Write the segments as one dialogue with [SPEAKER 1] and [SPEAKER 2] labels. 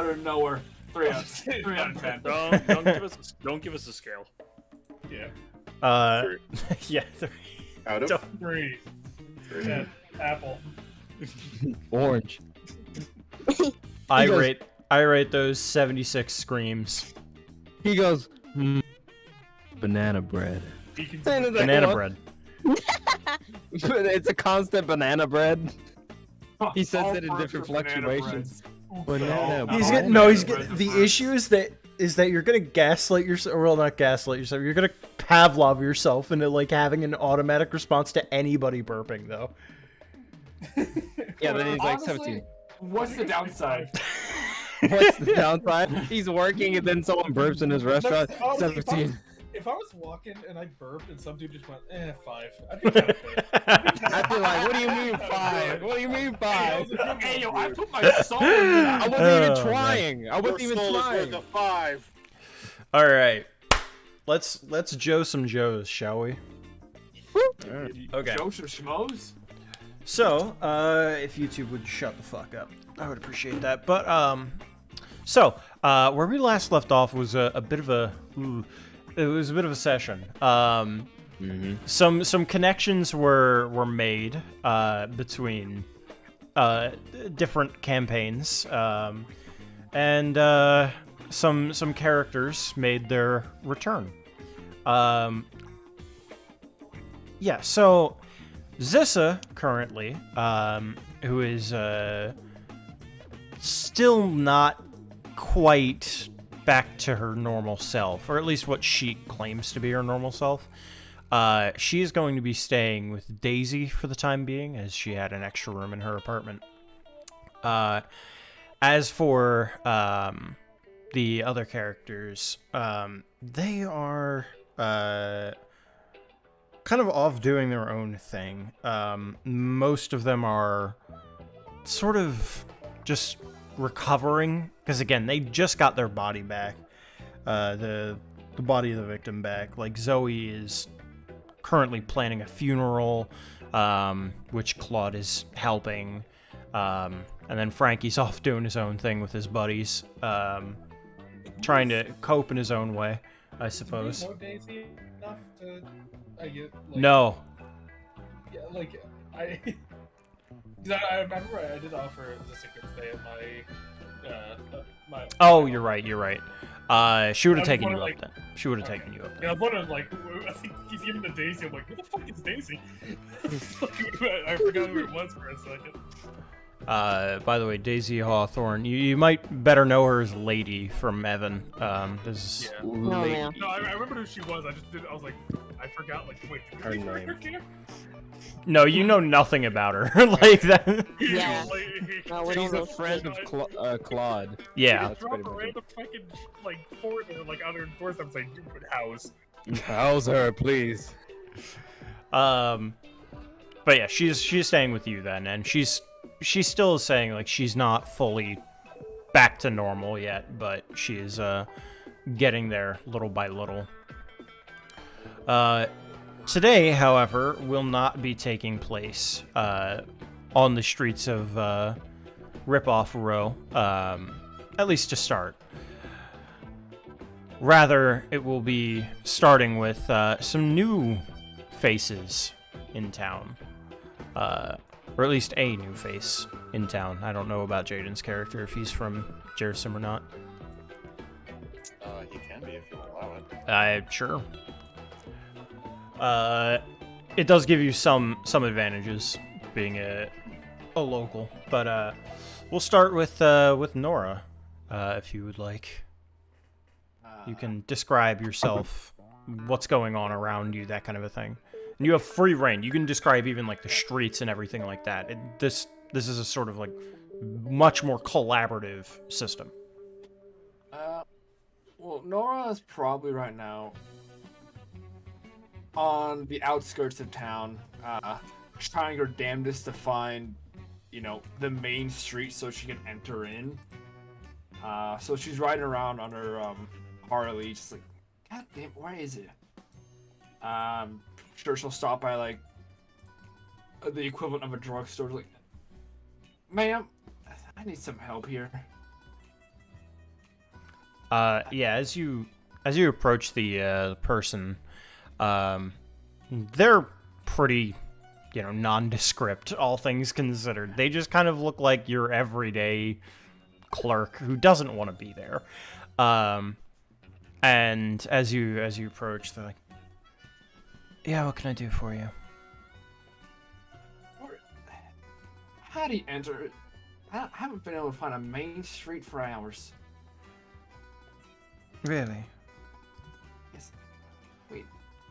[SPEAKER 1] her and know her. 3 out of 10.
[SPEAKER 2] Don't give us a scale.
[SPEAKER 3] Yeah.
[SPEAKER 4] 3.
[SPEAKER 5] Yeah, 3.
[SPEAKER 4] Out of
[SPEAKER 3] 3. Yeah, apple.
[SPEAKER 6] Orange.
[SPEAKER 5] I rate those 76 screams.
[SPEAKER 6] He goes, banana bread.
[SPEAKER 5] Banana bread.
[SPEAKER 6] It's a constant banana bread. He says
[SPEAKER 1] All
[SPEAKER 6] it in
[SPEAKER 1] parts
[SPEAKER 6] different
[SPEAKER 1] are banana
[SPEAKER 6] fluctuations.
[SPEAKER 1] breads.
[SPEAKER 6] Banana
[SPEAKER 5] He's
[SPEAKER 6] bread.
[SPEAKER 5] getting no. He's getting the issue is that you're gonna gaslight yourself. Well, not gaslight yourself. You're gonna Pavlov yourself into like having an automatic response to anybody burping, though.
[SPEAKER 6] Yeah, then he's like
[SPEAKER 1] Honestly,
[SPEAKER 6] 17.
[SPEAKER 1] What's the downside?
[SPEAKER 6] What's the downside? He's working and then someone burps in his restaurant.
[SPEAKER 3] Oh,
[SPEAKER 6] 17.
[SPEAKER 3] If I was walking and I burped and some dude just went, 5, I'd be kind of pissed.
[SPEAKER 6] I'd be like, what do you mean 5? What do you mean 5?
[SPEAKER 1] Hey, yo, I put my soul in
[SPEAKER 6] I
[SPEAKER 1] that.
[SPEAKER 6] wasn't even trying. I wasn't
[SPEAKER 4] Your
[SPEAKER 6] even
[SPEAKER 4] soul is
[SPEAKER 6] trying.
[SPEAKER 4] worth a 5.
[SPEAKER 5] All right, let's Joe some Joes, shall we? Okay.
[SPEAKER 1] Joe some schmoes?
[SPEAKER 5] So, if YouTube would shut the fuck up, I would appreciate that. But so where we last left off was a bit of a. It was a bit of a session. Some connections were made between different campaigns, and some characters made their return. Yeah, so Zissa currently, who is still not quite back to her normal self, or at least what she claims to be her normal self. She is going to be staying with Daisy for the time being, as she had an extra room in her apartment. As for the other characters, they are kind of off doing their own thing. Most of them are sort of just recovering, because again, they just got their body back, the body of the victim back. Like Zoe is currently planning a funeral, which Claude is helping, and then Frankie's off doing his own thing with his buddies, trying to cope in his own way, I suppose.
[SPEAKER 3] Do you know Daisy enough to,
[SPEAKER 5] No.
[SPEAKER 3] Yeah, like I. Cause I remember I did offer the secret stay at my.
[SPEAKER 5] Oh, you're right. She would have taken you
[SPEAKER 3] like,
[SPEAKER 5] up then. She would have taken you up then.
[SPEAKER 3] Yeah, I was wondering, like, I think he's giving to Daisy. I'm like, who the fuck is Daisy? I forgot who it was for a second.
[SPEAKER 5] By the way, Daisy Hawthorne, you might better know her as Lady from Evan. This is
[SPEAKER 7] No, man.
[SPEAKER 3] No, I remember who she was. I was like, I forgot. Like, wait, did
[SPEAKER 6] Her
[SPEAKER 3] we bring her
[SPEAKER 6] name.
[SPEAKER 3] here?
[SPEAKER 5] No, you know nothing about her like that.
[SPEAKER 7] Yeah.
[SPEAKER 3] Like,
[SPEAKER 7] No, we
[SPEAKER 6] She's
[SPEAKER 7] don't
[SPEAKER 6] a friend of Claude.
[SPEAKER 5] Yeah.
[SPEAKER 6] That's
[SPEAKER 3] Drop
[SPEAKER 6] pretty
[SPEAKER 3] a
[SPEAKER 6] much it.
[SPEAKER 3] random fucking like foreigner like on her doorstep and say, house.
[SPEAKER 6] How's her, please?
[SPEAKER 5] But yeah, she's staying with you then, and she's still saying like she's not fully back to normal yet, but she's getting there little by little. Today, however, will not be taking place on the streets of Rip-Off Row, at least to start. Rather, it will be starting with some new faces in town. Or at least a new face in town. I don't know about Jaden's character, if he's from Jerusalem or not.
[SPEAKER 4] He can be if you allow it.
[SPEAKER 5] Sure. It does give you some advantages being a local, but we'll start with Nora, if you would like. You can describe yourself, what's going on around you, that kind of a thing. And you have free reign. You can describe even like the streets and everything like that. This is a sort of like much more collaborative system.
[SPEAKER 1] Well, Nora is probably right now on the outskirts of town, trying her damnedest to find, the main street so she can enter in. So she's riding around on her Harley, just like, God damn, where is it? Sure, she'll stop by like the equivalent of a drugstore. Like, ma'am, I need some help here.
[SPEAKER 5] Yeah, as you approach the person, they're pretty, nondescript, all things considered. They just kind of look like your everyday clerk who doesn't want to be there. And as you approach, they're like, "Yeah, what can I do for you?"
[SPEAKER 1] How do you enter it? I haven't been able to find a main street for hours.
[SPEAKER 5] Really?
[SPEAKER 1] Yes. Wait,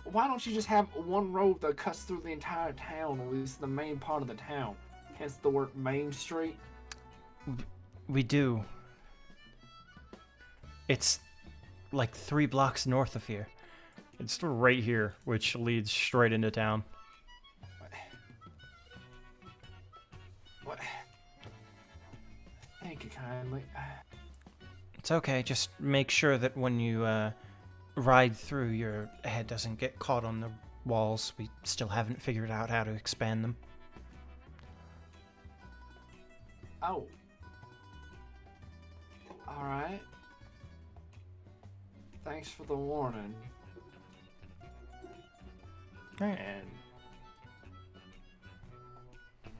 [SPEAKER 1] why don't you just have one road that cuts through the entire town, or at least the main part of the town? Hence the word Main Street.
[SPEAKER 5] We do. It's like 3 blocks north of here. It's right here, which leads straight into town.
[SPEAKER 1] What? Thank you kindly.
[SPEAKER 5] It's okay, just make sure that when you ride through, your head doesn't get caught on the walls. We still haven't figured out how to expand them.
[SPEAKER 1] Oh. Alright. Thanks for the warning.
[SPEAKER 5] Alright.
[SPEAKER 1] And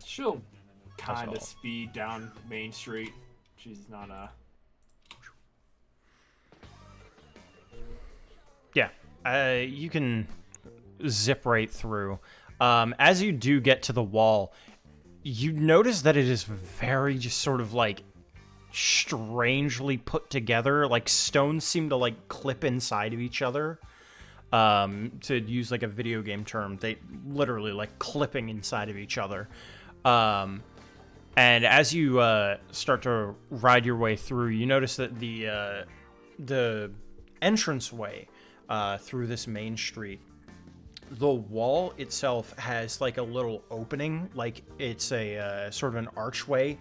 [SPEAKER 1] she'll kind
[SPEAKER 5] all.
[SPEAKER 1] of speed down Main Street. She's not
[SPEAKER 5] Yeah, you can zip right through. As you do get to the wall, you notice that it is very just sort of like strangely put together. Like stones seem to like clip inside of each other. To use like a video game term, they literally like clipping inside of each other. And as you start to ride your way through, you notice that the entranceway through this main street, the wall itself has like a little opening, like it's a sort of an archway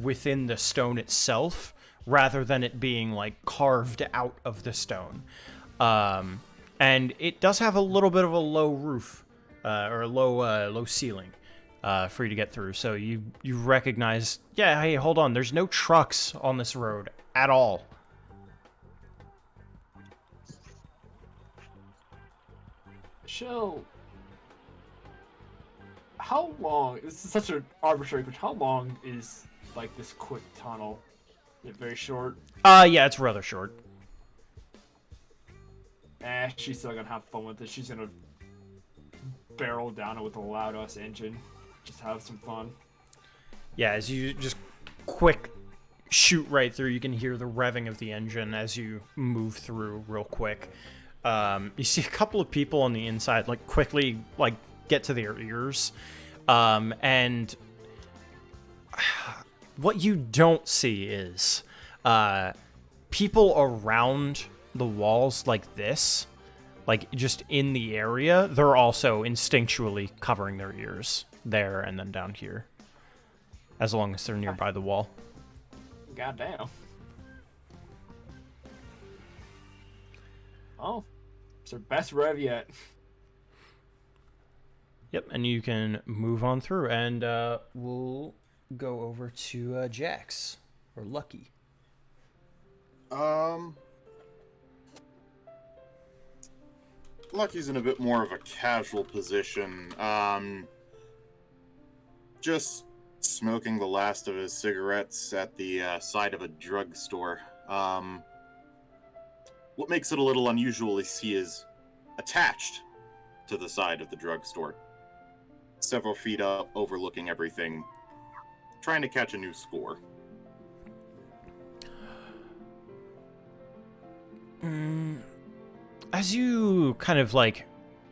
[SPEAKER 5] within the stone itself, rather than it being like carved out of the stone. And it does have a little bit of a low roof, or a low ceiling, for you to get through. So you recognize, yeah, hey, hold on, there's no trucks on this road at all.
[SPEAKER 1] She'll. How long? This is such an arbitrary, but how long is like this quick tunnel? Is it very short?
[SPEAKER 5] Yeah, it's rather short.
[SPEAKER 1] She's still gonna have fun with it. She's gonna barrel down it with a loud ass engine. Just have some fun.
[SPEAKER 5] Yeah, as you just quick shoot right through, you can hear the revving of the engine as you move through real quick. You see a couple of people on the inside, like, quickly, like, get to their ears. And what you don't see is people around the walls like this, like, just in the area, they're also instinctually covering their ears there and then down here, as long as they're nearby the wall.
[SPEAKER 1] Goddamn. Oh, it's her best rev yet.
[SPEAKER 5] Yep, and you can move on through, and we'll go over to Jax, or Lucky.
[SPEAKER 4] Lucky's in a bit more of a casual position. Just smoking the last of his cigarettes at the side of a drugstore. What makes it a little unusual is he is attached to the side of the drugstore, several feet up, overlooking everything, trying to catch a new score.
[SPEAKER 5] As you kind of like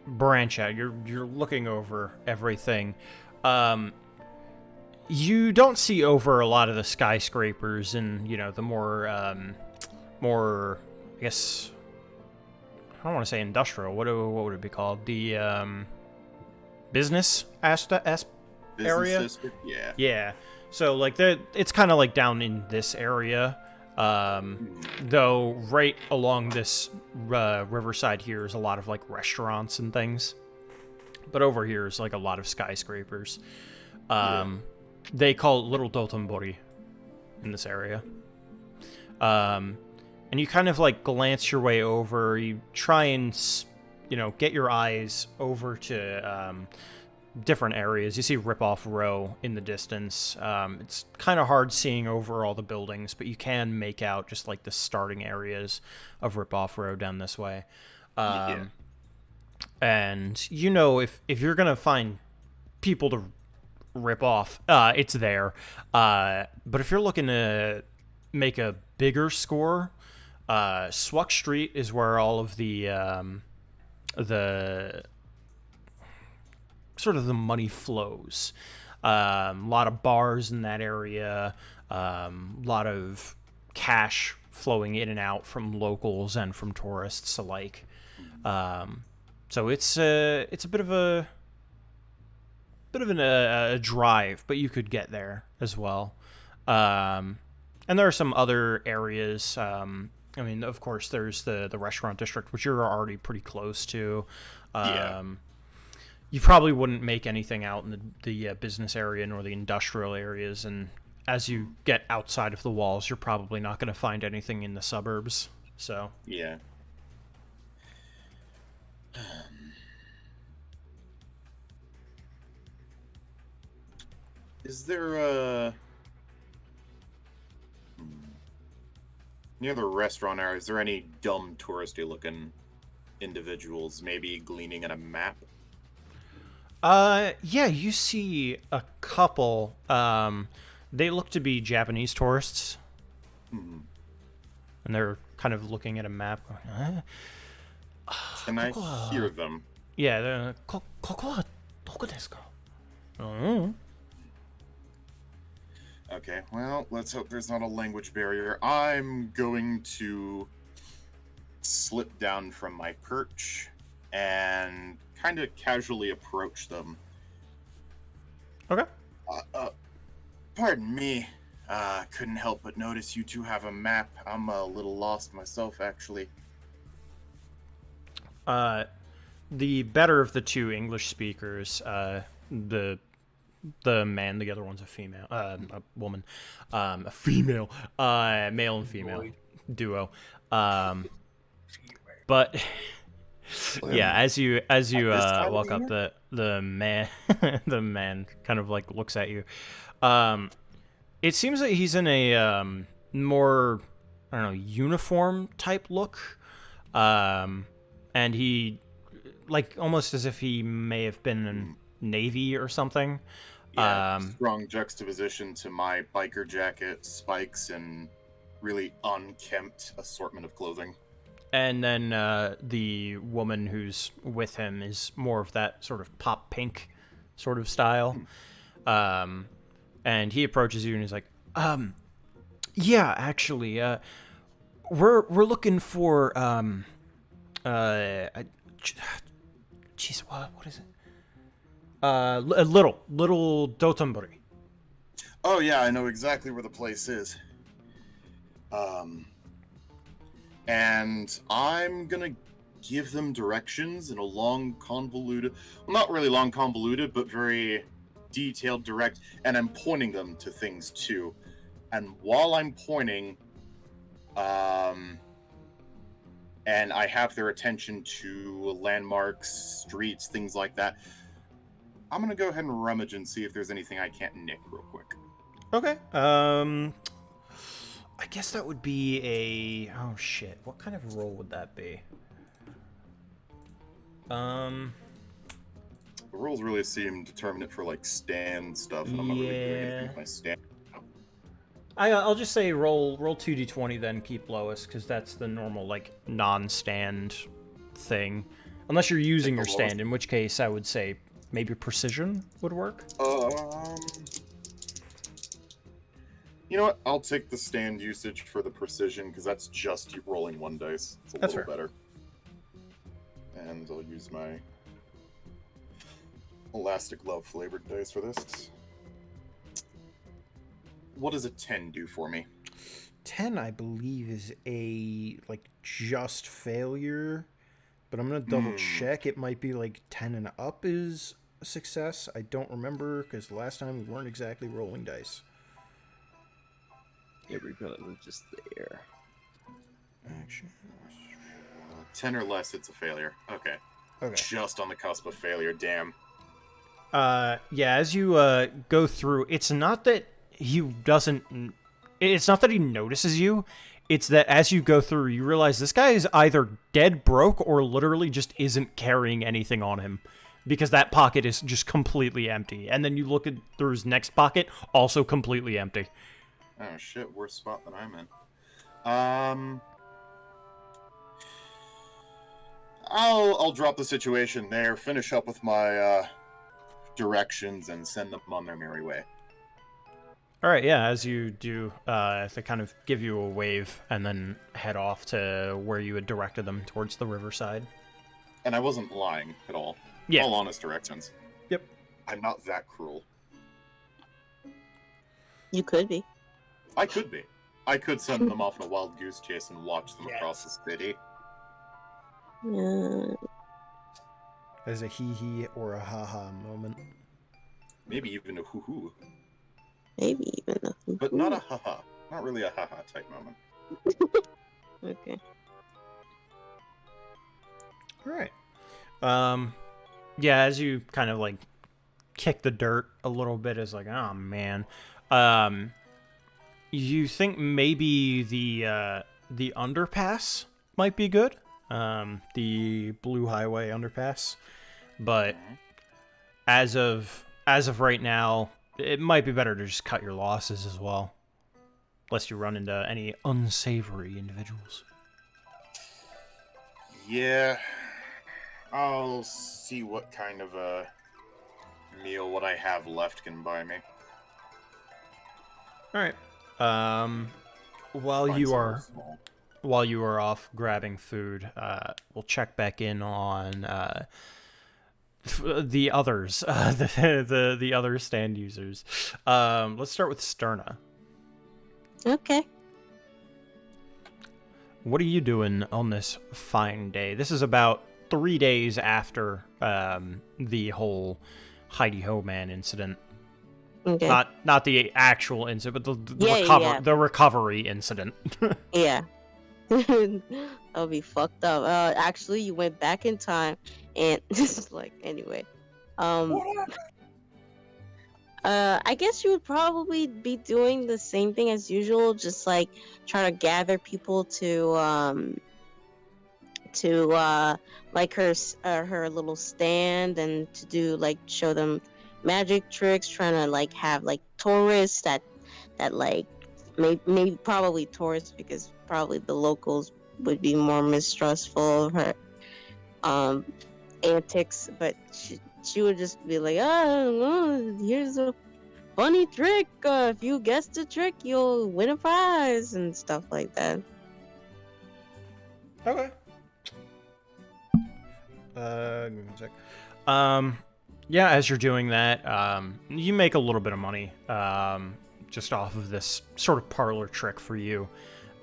[SPEAKER 5] branch out, you're looking over everything. You don't see over a lot of the skyscrapers and, you know, the more I guess, I don't want to say industrial. What would it be called? The business area?
[SPEAKER 4] District? Yeah.
[SPEAKER 5] Yeah. So like it's kind of like down in this area. Though right along this riverside here is a lot of like restaurants and things. But over here is like a lot of skyscrapers. They call it Little Dotonbori in this area. and you kind of like glance your way over. You try and get your eyes over to different areas. You see Rip-Off Row in the distance. It's kind of hard seeing over all the buildings, but you can make out just like the starting areas of Rip-Off Row down this way.
[SPEAKER 4] Yeah.
[SPEAKER 5] And if you're gonna find people to rip off, it's there. But if you're looking to make a bigger score, Swuck Street is where all of the sort of the money flows. A lot of bars in that area, a lot of cash flowing in and out from locals and from tourists alike. So it's a bit of a drive, but you could get there as well. And there are some other areas. I mean, of course, there's the restaurant district, which you're already pretty close to. You probably wouldn't make anything out in the business area nor the industrial areas, and as you get outside of the walls, you're probably not going to find anything in the suburbs. So
[SPEAKER 4] Yeah. Is there near the restaurant area, is there any dumb touristy looking individuals maybe gleaning at a map?
[SPEAKER 5] Yeah, you see a couple. They look to be Japanese tourists. And they're kind of looking at a map.
[SPEAKER 4] Can I hear them?
[SPEAKER 5] Yeah, they're koko wa doko desu ka? Oh.
[SPEAKER 4] Okay, well, let's hope there's not a language barrier. I'm going to slip down from my perch and kind of casually approach them.
[SPEAKER 5] Okay.
[SPEAKER 4] Pardon me. Couldn't help but notice you two have a map. I'm a little lost myself, actually.
[SPEAKER 5] The better of the two English speakers, the man, the other one's a female, a woman, a female, male and female duo. But yeah, as you walk up, the man the man kind of like looks at you. It seems that he's in a more, I don't know, uniform type look, and he like almost as if he may have been in Navy or something.
[SPEAKER 4] Yeah, strong juxtaposition to my biker jacket, spikes, and really unkempt assortment of clothing.
[SPEAKER 5] And then the woman who's with him is more of that sort of pop pink sort of style. And he approaches you and he's like, yeah, actually, we're looking for jeez, what is it? A little Dotonbori.
[SPEAKER 4] Oh yeah, I know exactly where the place is. And I'm gonna give them directions in a long, convoluted, well, not really long, convoluted, but very detailed, direct, and I'm pointing them to things too. And while I'm pointing, and I have their attention to landmarks, streets, things like that, I'm gonna go ahead and rummage and see if there's anything I can't nick real quick.
[SPEAKER 5] Okay. I guess that would be a... Oh, shit. What kind of roll would that be?
[SPEAKER 4] The rules really seem determinate for, like, stand stuff, and I'm not really doing anything with my stand.
[SPEAKER 5] I'll just say roll 2d20, then keep lowest, because that's the normal, like, non-stand thing. Unless you're using your stand, in which case I would say maybe precision would work.
[SPEAKER 4] You know what? I'll take the stand usage for the precision, because that's just you rolling one dice. It's a little better. And I'll use my Elastic Love flavored dice for this. What does a 10 do for me?
[SPEAKER 5] 10, I believe, is a, like, just failure. But I'm going to double check. It might be, like, 10 and up is a success. I don't remember, because the last time we weren't exactly rolling dice.
[SPEAKER 6] Yeah, we was just there.
[SPEAKER 4] 10 or less, it's a failure. Okay.
[SPEAKER 5] Okay.
[SPEAKER 4] Just on the cusp of failure, damn.
[SPEAKER 5] Yeah, as you go through, it's not that he notices you. It's that as you go through, you realize this guy is either dead broke or literally just isn't carrying anything on him. Because that pocket is just completely empty. And then you look through his next pocket, also completely empty.
[SPEAKER 4] Oh shit, worse spot than I'm in. I'll drop the situation there, finish up with my directions, and send them on their merry way.
[SPEAKER 5] Alright, yeah, as you do, they kind of give you a wave and then head off to where you had directed them, towards the riverside.
[SPEAKER 4] And I wasn't lying at all.
[SPEAKER 5] Yeah.
[SPEAKER 4] All honest directions.
[SPEAKER 5] Yep.
[SPEAKER 4] I'm not that cruel.
[SPEAKER 7] You could be.
[SPEAKER 4] I could be. I could send them off on a wild goose chase and watch them across the city.
[SPEAKER 5] There's a hee-hee or a ha-ha moment.
[SPEAKER 4] Maybe even a hoo-hoo.
[SPEAKER 7] Maybe even a
[SPEAKER 4] But not a ha-ha. Not really a ha-ha type moment.
[SPEAKER 7] Okay.
[SPEAKER 5] Alright. Yeah, as you kind of, like, kick the dirt a little bit, it's like, oh, man. You think maybe the underpass might be good? The Blue Highway underpass. But as of right now, it might be better to just cut your losses as well. Lest you run into any unsavory individuals.
[SPEAKER 4] Yeah. I'll see what kind of a meal what I have left can buy me.
[SPEAKER 5] Alright. While
[SPEAKER 4] Find
[SPEAKER 5] you
[SPEAKER 4] something
[SPEAKER 5] are
[SPEAKER 4] small.
[SPEAKER 5] while you are off grabbing food, we'll check back in on the others, the other stand users. Let's start with Sterna.
[SPEAKER 7] Okay.
[SPEAKER 5] What are you doing on this fine day? This is about 3 days after the whole Heidi Ho Man incident.
[SPEAKER 7] Okay.
[SPEAKER 5] Not the actual incident, but the recovery incident.
[SPEAKER 7] Yeah. That'll be fucked up. Actually, you went back in time, and this is like anyway. I guess you would probably be doing the same thing as usual, just like trying to gather people to like her little stand, and to do like show them magic tricks, trying to like have like tourists that like maybe probably tourists, because probably the locals would be more mistrustful of her antics, but she would just be like, oh, here's a funny trick, if you guess the trick you'll win a prize and stuff like that.
[SPEAKER 5] Okay. Give me a sec. Yeah, as you're doing that, you make a little bit of money, just off of this sort of parlor trick for you.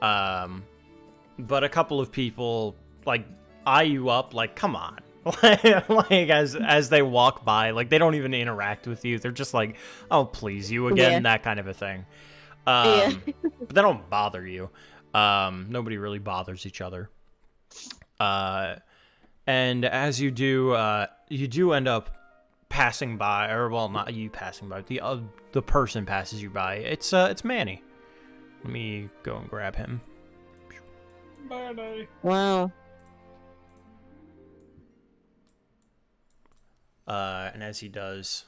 [SPEAKER 5] But a couple of people, like, eye you up, like, come on. Like, as they walk by, like, they don't even interact with you. They're just like, oh, please, you again, that kind of a thing. But they don't bother you. Nobody really bothers each other. And as you do end up passing by, or well, not you passing by, the person passes you by. It's Manny. Let me go and grab him.
[SPEAKER 3] Manny.
[SPEAKER 7] Wow.
[SPEAKER 5] And as he does,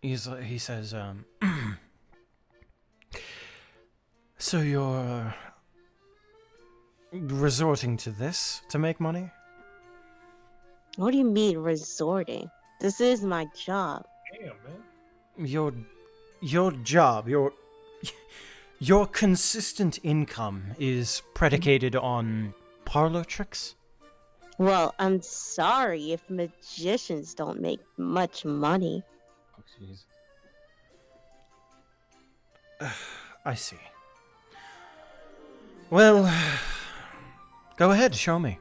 [SPEAKER 5] he says, so you're resorting to this to make money?
[SPEAKER 7] What do you mean resorting? This is my job.
[SPEAKER 3] Damn, man.
[SPEAKER 5] Your job, your consistent income is predicated on parlor tricks?
[SPEAKER 7] Well, I'm sorry if magicians don't make much money.
[SPEAKER 5] Oh, jeez. I see. Well, go ahead, show me.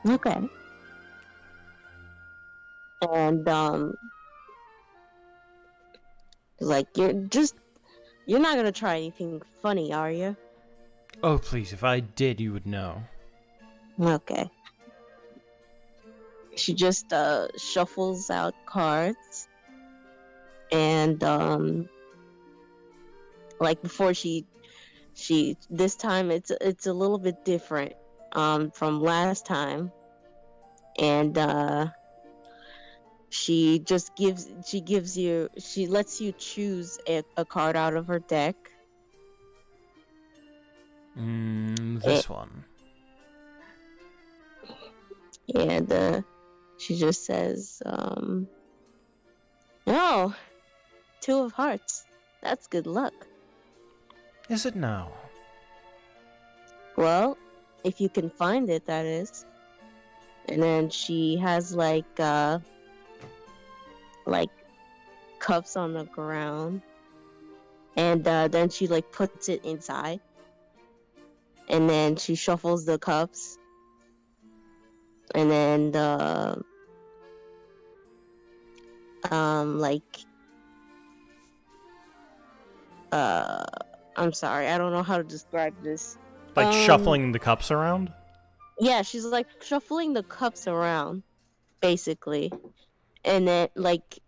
[SPEAKER 7] Okay. And like you're not gonna try anything funny, are you?
[SPEAKER 5] Oh, please, if I did, you would know.
[SPEAKER 7] Okay. She just shuffles out cards, and like before she this time it's a little bit different from last time, and she lets you choose a card out of her deck.
[SPEAKER 5] This one.
[SPEAKER 7] And she just says, "Oh, 2 of hearts. That's good luck."
[SPEAKER 5] Is it now?
[SPEAKER 7] Well, if you can find it, that is. And then she has like cups on the ground, and then she like puts it inside, and then she shuffles the cups, and then I'm sorry, I don't know how to describe this.
[SPEAKER 5] Like shuffling the cups around?
[SPEAKER 7] Yeah, she's like shuffling the cups around, basically. And then like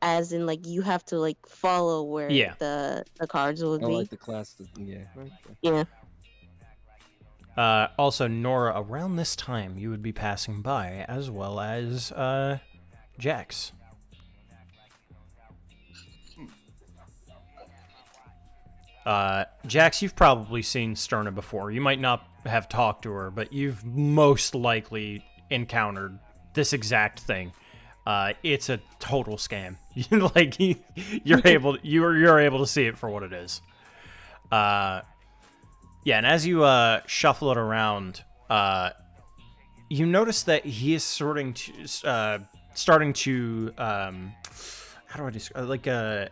[SPEAKER 7] as in like you have to like follow where the cards would
[SPEAKER 6] Oh,
[SPEAKER 7] be.
[SPEAKER 6] like the class. Yeah.
[SPEAKER 7] Yeah.
[SPEAKER 5] Also, Nora, around this time, you would be passing by, as well as, Jax. Jax, you've probably seen Sterna before. You might not have talked to her, but you've most likely encountered this exact thing. It's a total scam. Like, you're able to see it for what it is. Yeah, and as you shuffle it around, you notice that he is starting to how do I describe,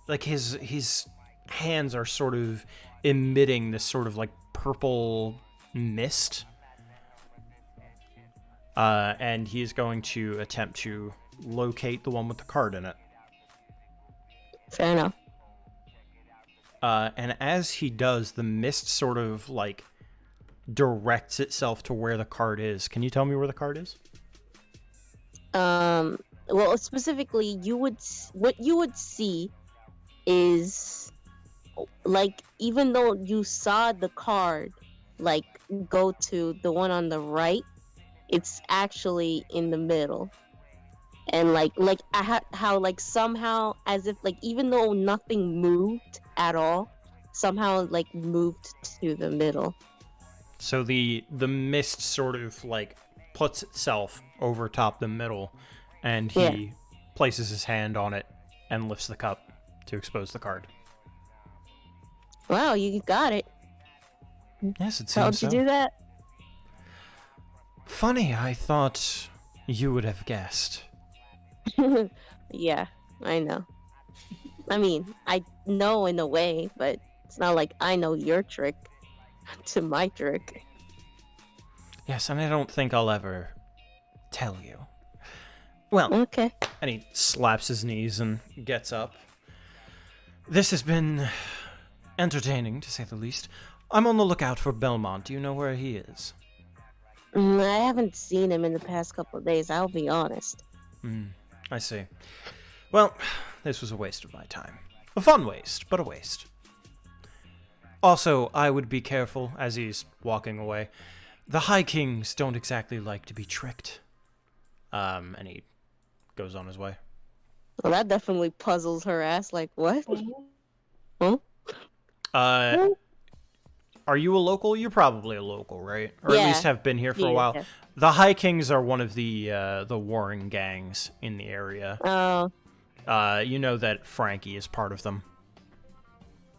[SPEAKER 5] like his hands are sort of emitting this sort of like purple mist, and he is going to attempt to locate the one with the card in it.
[SPEAKER 7] Fair enough.
[SPEAKER 5] And as he does, the mist sort of like directs itself to where the card is. Can you tell me where the card is?
[SPEAKER 7] Well, specifically, what you would see is like, even though you saw the card like go to the one on the right, it's actually in the middle. And how like somehow, as if like even though nothing moved at all, somehow like moved to the middle.
[SPEAKER 5] So the mist sort of like puts itself over top the middle, and he places his hand on it and lifts the cup to expose the card.
[SPEAKER 7] Wow, you got it.
[SPEAKER 5] Yes, it seems
[SPEAKER 7] How'd you do that?
[SPEAKER 5] Funny, I thought you would have guessed.
[SPEAKER 7] Yeah, I know. I mean, I know in a way, but it's not like I know your trick to my trick.
[SPEAKER 5] Yes, and I don't think I'll ever tell you. Well,
[SPEAKER 7] Okay.
[SPEAKER 5] and he slaps his knees and gets up. This has been entertaining, to say the least. I'm on the lookout for Belmont. Do you know where he is?
[SPEAKER 7] I haven't seen him in the past couple of days, I'll be honest.
[SPEAKER 5] I see. Well, this was a waste of my time. A fun waste, but a waste. Also, I would be careful as he's walking away. The High Kings don't exactly like to be tricked. And he goes on his way.
[SPEAKER 7] Well, that definitely puzzles her ass. Like, what? Huh?
[SPEAKER 5] Are you a local? You're probably a local, right? Or
[SPEAKER 7] Yeah.
[SPEAKER 5] at least have been here for a while.
[SPEAKER 7] Yeah.
[SPEAKER 5] The High Kings are one of the warring gangs in the area.
[SPEAKER 7] Oh.
[SPEAKER 5] You know that Frankie is part of them.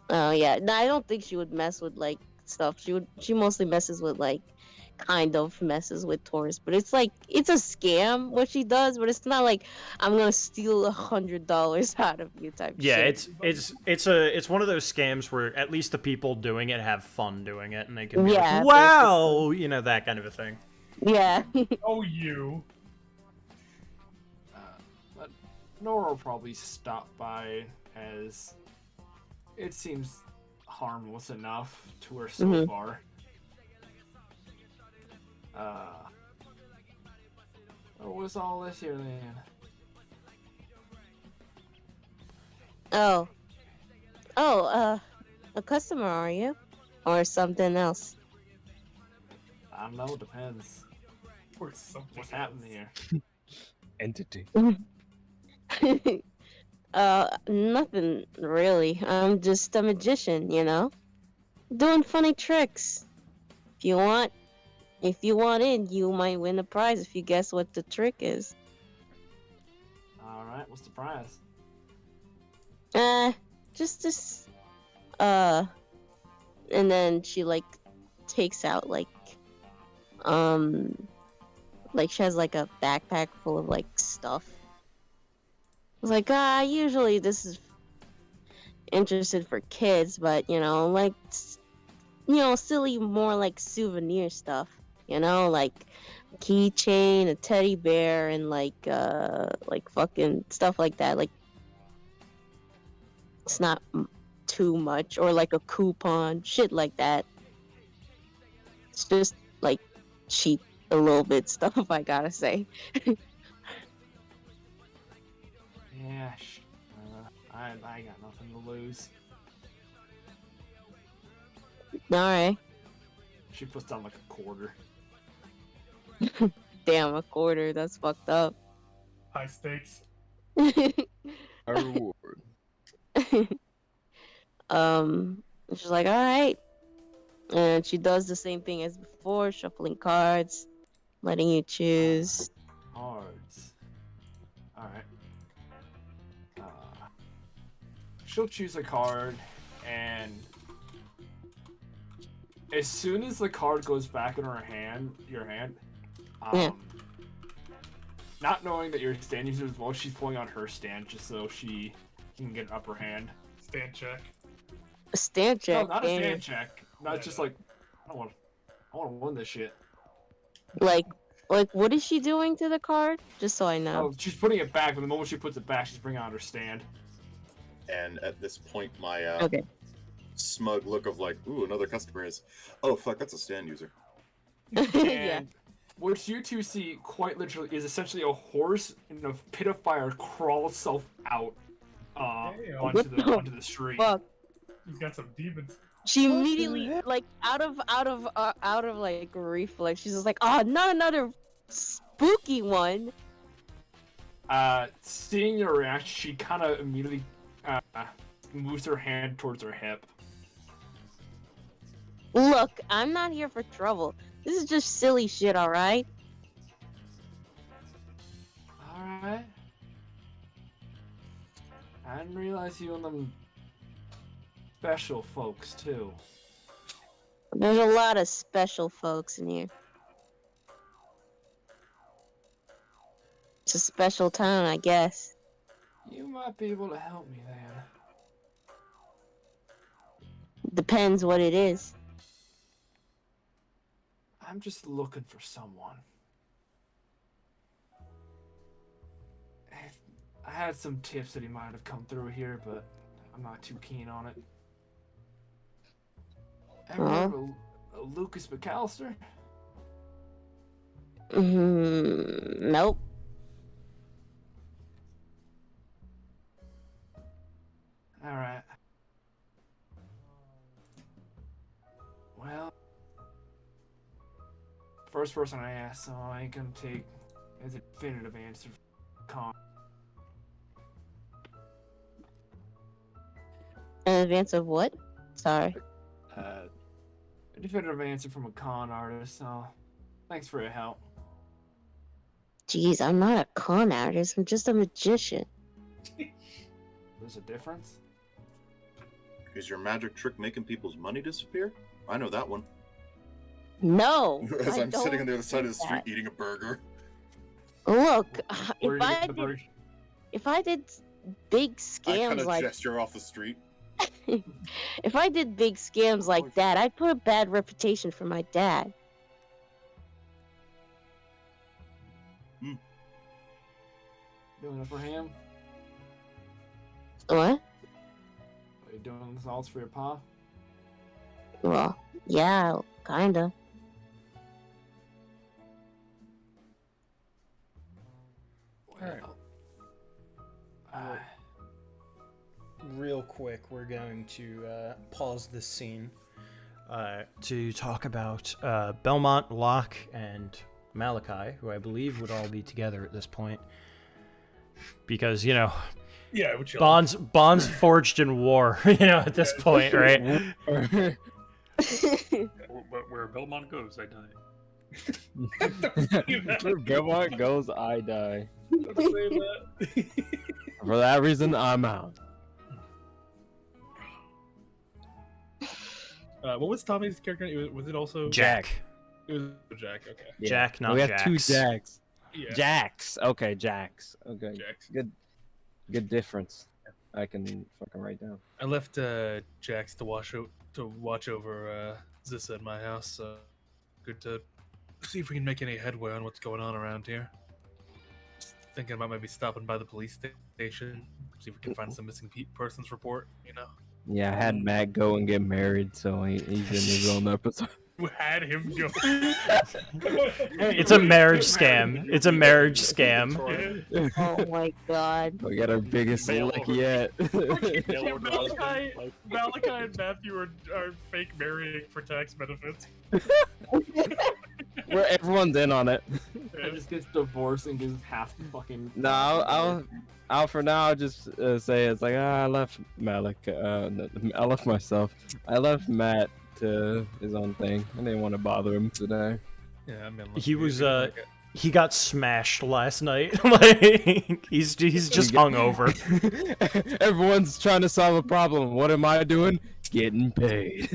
[SPEAKER 7] Oh yeah. No, I don't think she would mess with like stuff. She mostly messes with like kind of messes with tourists, but it's like it's a scam what she does, but it's not like I'm gonna steal $100 out of you type
[SPEAKER 5] Yeah,
[SPEAKER 7] shit.
[SPEAKER 5] it's one of those scams where at least the people doing it have fun doing it, and they can be
[SPEAKER 7] Yeah,
[SPEAKER 5] like, wow, you know, that kind of a thing.
[SPEAKER 7] Yeah.
[SPEAKER 3] Oh, you.
[SPEAKER 1] But Nora will probably stop by, as it seems harmless enough to her so
[SPEAKER 7] Mhm.
[SPEAKER 1] far. What was all this here then?
[SPEAKER 7] Oh. A customer, are you? Or something else?
[SPEAKER 1] I don't know, depends.
[SPEAKER 3] Or something.
[SPEAKER 1] What's happening here?
[SPEAKER 6] Entity.
[SPEAKER 7] Nothing really. I'm just a magician, you know? Doing funny tricks. If you want in, you might win a prize if you guess what the trick is.
[SPEAKER 1] Alright, what's the prize?
[SPEAKER 7] Just this, and then she like takes out like she has like a backpack full of like stuff. It's like, usually this is interested for kids, but like silly, more like souvenir stuff, like keychain, a teddy bear, and like fucking stuff like that. Like it's not too much, or like a coupon, shit like that. It's just like cheap, a little bit stuff, I gotta say.
[SPEAKER 1] Yeah, I got nothing to lose.
[SPEAKER 7] Alright.
[SPEAKER 1] She puts down like a quarter.
[SPEAKER 7] Damn, a quarter, that's fucked up.
[SPEAKER 3] High stakes.
[SPEAKER 6] A reward.
[SPEAKER 7] She's like, alright. And she does the same thing as before, shuffling cards, letting you choose.
[SPEAKER 1] Cards. Alright. She'll choose a card, and as soon as the card goes back in your hand,
[SPEAKER 7] Yeah.
[SPEAKER 1] not knowing that your stand user as well, she's pulling on her stand just so she can get an upper hand.
[SPEAKER 3] Stand check.
[SPEAKER 7] A stand check.
[SPEAKER 1] No, not a
[SPEAKER 7] damn.
[SPEAKER 1] stand check. Not
[SPEAKER 3] Yeah,
[SPEAKER 1] just
[SPEAKER 3] no.
[SPEAKER 1] like I want to win this shit.
[SPEAKER 7] Like, what is she doing to the card? Just so I know.
[SPEAKER 1] Oh, she's putting it back, but the moment she puts it back, she's bringing out her stand.
[SPEAKER 4] And at this point, my
[SPEAKER 7] Okay.
[SPEAKER 4] smug look of like, ooh, another customer is, oh fuck, that's a stand user.
[SPEAKER 7] yeah.
[SPEAKER 1] And what you two see, quite literally, is essentially a horse in a pit of fire crawl itself out
[SPEAKER 3] Damn.
[SPEAKER 1] onto
[SPEAKER 7] What the
[SPEAKER 1] onto the street.
[SPEAKER 7] Fuck.
[SPEAKER 3] He's got some demons.
[SPEAKER 7] She
[SPEAKER 6] What the
[SPEAKER 7] immediately,
[SPEAKER 6] heck?
[SPEAKER 7] like, out of like reflex, she's just like, oh, not another spooky one.
[SPEAKER 1] Seeing your reaction, she kind of immediately moves her hand towards her hip.
[SPEAKER 7] Look, I'm not here for trouble. This is just silly shit, alright?
[SPEAKER 1] Alright. I didn't realize you and them special folks, too.
[SPEAKER 7] There's a lot of special folks in here. It's a special town, I guess.
[SPEAKER 1] You might be able to help me then.
[SPEAKER 7] Depends what it is.
[SPEAKER 1] I'm just looking for someone. I had some tips that he might have come through here, but I'm not too keen on it. Ever heard of a Lucas McAllister?
[SPEAKER 7] Nope.
[SPEAKER 1] Alright. Well, first person I asked, so I ain't gonna take as a definitive answer for con.
[SPEAKER 7] In advance of what? Sorry.
[SPEAKER 1] A definitive answer from a con artist, so thanks for your help.
[SPEAKER 7] Jeez, I'm not a con artist. I'm just a magician.
[SPEAKER 1] There's a difference?
[SPEAKER 4] Is your magic trick making people's money disappear? I know that one.
[SPEAKER 7] No.
[SPEAKER 4] As
[SPEAKER 7] I
[SPEAKER 4] I'm sitting
[SPEAKER 7] don't
[SPEAKER 4] on the other side of the
[SPEAKER 7] do
[SPEAKER 4] street
[SPEAKER 7] that.
[SPEAKER 4] eating a burger.
[SPEAKER 7] Look,
[SPEAKER 1] Where do you get the burger?
[SPEAKER 7] if I did big
[SPEAKER 4] I kind
[SPEAKER 7] scams
[SPEAKER 4] of
[SPEAKER 7] like
[SPEAKER 4] gesture off the street.
[SPEAKER 7] if I did big scams like that, I'd put a bad reputation for my dad.
[SPEAKER 1] Doing it for him?
[SPEAKER 7] What?
[SPEAKER 1] Are you doing this all for your pa?
[SPEAKER 7] Well, yeah, kinda.
[SPEAKER 3] Alright.
[SPEAKER 5] Real quick, we're going to pause this scene to talk about Belmont, Locke, and Malachi, who I believe would all be together at this point. Because, you know,
[SPEAKER 3] Yeah, which
[SPEAKER 5] bonds forged in war, you know, at this point, right?
[SPEAKER 2] Where Belmont goes, I die.
[SPEAKER 6] Where Belmont goes, I die.
[SPEAKER 3] Don't say that.
[SPEAKER 6] For that reason, I'm out.
[SPEAKER 3] What was Tommy's character? Was it also
[SPEAKER 5] Jack.
[SPEAKER 3] It was Jack. Okay.
[SPEAKER 6] Yeah.
[SPEAKER 5] Jack, not
[SPEAKER 6] we have
[SPEAKER 5] Jax.
[SPEAKER 6] 2 Jacks.
[SPEAKER 3] Yeah.
[SPEAKER 6] Jacks. Okay, Jacks. Okay.
[SPEAKER 3] Jax.
[SPEAKER 6] Good difference. I can fucking write down.
[SPEAKER 3] I left Jax to watch over Zissa in my house. So good to see if we can make any headway on what's going on around here. Just thinking about maybe stopping by the police station, see if we can find some missing persons report. You know,
[SPEAKER 6] Yeah, I had Matt go and get married, so he's in his own episode.
[SPEAKER 3] who had him go?
[SPEAKER 5] It's a marriage scam. It's a marriage scam.
[SPEAKER 7] Oh my god.
[SPEAKER 6] We got our biggest
[SPEAKER 2] Mail
[SPEAKER 6] lick
[SPEAKER 2] order.
[SPEAKER 6] yet.
[SPEAKER 2] Mail order husband, like,
[SPEAKER 3] Malachi and Matthew are fake marrying for tax benefits.
[SPEAKER 6] Where everyone's in on it.
[SPEAKER 1] I just gets divorced and gives half the fucking.
[SPEAKER 6] No, I'll for now just say it's like I left Malik. I left myself. I left Matt to his own thing. I didn't want to bother him today.
[SPEAKER 3] Yeah, I mean,
[SPEAKER 5] He was he got smashed last night. Like he's just hungover.
[SPEAKER 6] Everyone's trying to solve a problem. What am I doing? Getting paid.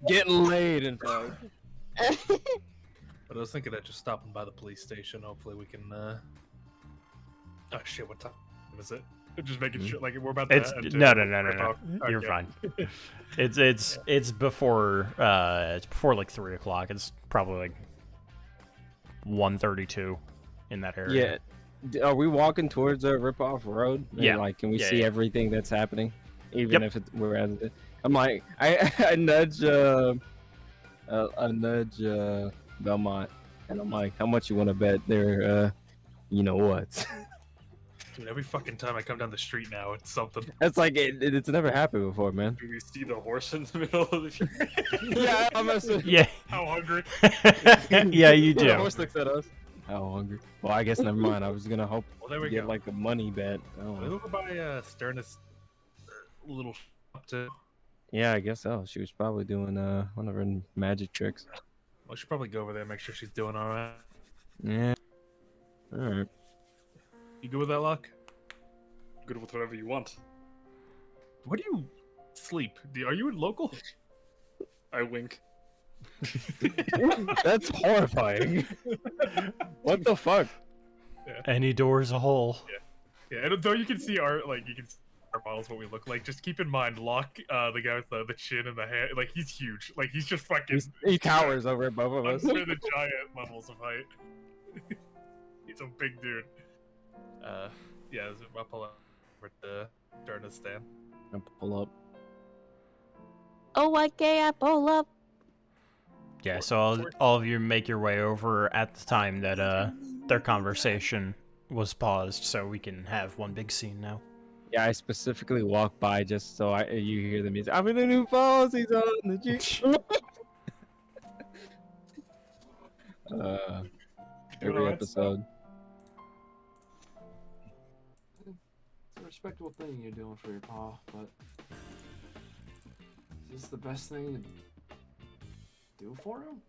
[SPEAKER 6] Getting laid, in fact.
[SPEAKER 3] But I was thinking of just stopping by the police station. Hopefully we can. Oh shit! What time is it? Just making sure, like we're about to.
[SPEAKER 5] It's
[SPEAKER 3] enter-
[SPEAKER 5] no. You're
[SPEAKER 3] Okay.
[SPEAKER 5] fine. It's before like 3 o'clock. It's probably like 1:32 in that area.
[SPEAKER 6] Yeah. Are we walking towards a rip-off road? And,
[SPEAKER 5] Yeah.
[SPEAKER 6] Like, can we
[SPEAKER 5] Yeah,
[SPEAKER 6] see
[SPEAKER 5] yeah.
[SPEAKER 6] everything that's happening, even
[SPEAKER 5] Yep.
[SPEAKER 6] if we're at it? I'm like, I nudge Belmont, and I'm like, how much you want to bet they're you know what?
[SPEAKER 3] Dude, every fucking time I come down the street now, it's something.
[SPEAKER 6] That's like it's never happened before, man.
[SPEAKER 2] do we see the horse in the middle of the street?
[SPEAKER 6] Yeah, I'm
[SPEAKER 5] Yeah.
[SPEAKER 3] How hungry?
[SPEAKER 5] Yeah, you
[SPEAKER 6] The
[SPEAKER 5] do.
[SPEAKER 6] horse looks at us. How hungry? Well, I guess never mind. I was gonna hope
[SPEAKER 3] Well, there we
[SPEAKER 6] get
[SPEAKER 3] go.
[SPEAKER 6] like a money bet. Oh,
[SPEAKER 3] We look by Sternus little shop too.
[SPEAKER 6] yeah, I guess so. She was probably doing one of her magic tricks.
[SPEAKER 3] Well, I should probably go over there and make sure she's doing all right.
[SPEAKER 6] Yeah. All right.
[SPEAKER 3] You good with that, Luck?
[SPEAKER 2] Good with whatever you want.
[SPEAKER 3] Where do you sleep? Are you local?
[SPEAKER 2] I wink.
[SPEAKER 6] That's horrifying. What the fuck?
[SPEAKER 5] Any door's a hole.
[SPEAKER 3] Yeah, and though you can see our our models what we look like, just keep in mind Locke, the guy with the chin and the hair, like he's huge. Like he's just fucking
[SPEAKER 6] He towers over both of us.
[SPEAKER 3] under the giant levels of height. He's a big dude. Yeah, I'll pull up for the Sternus stand.
[SPEAKER 6] I pull up.
[SPEAKER 7] Oh, okay, I pull up.
[SPEAKER 5] Yeah, so all of you make your way over at the time that their conversation was paused, so we can have one big scene now.
[SPEAKER 6] Yeah, I specifically walk by just so you hear the music. I'm in the New Falls. He's on the Jeep. Every
[SPEAKER 3] alright,
[SPEAKER 6] episode.
[SPEAKER 1] It's a respectable thing you're doing for your pa, but is this the best thing to do for him?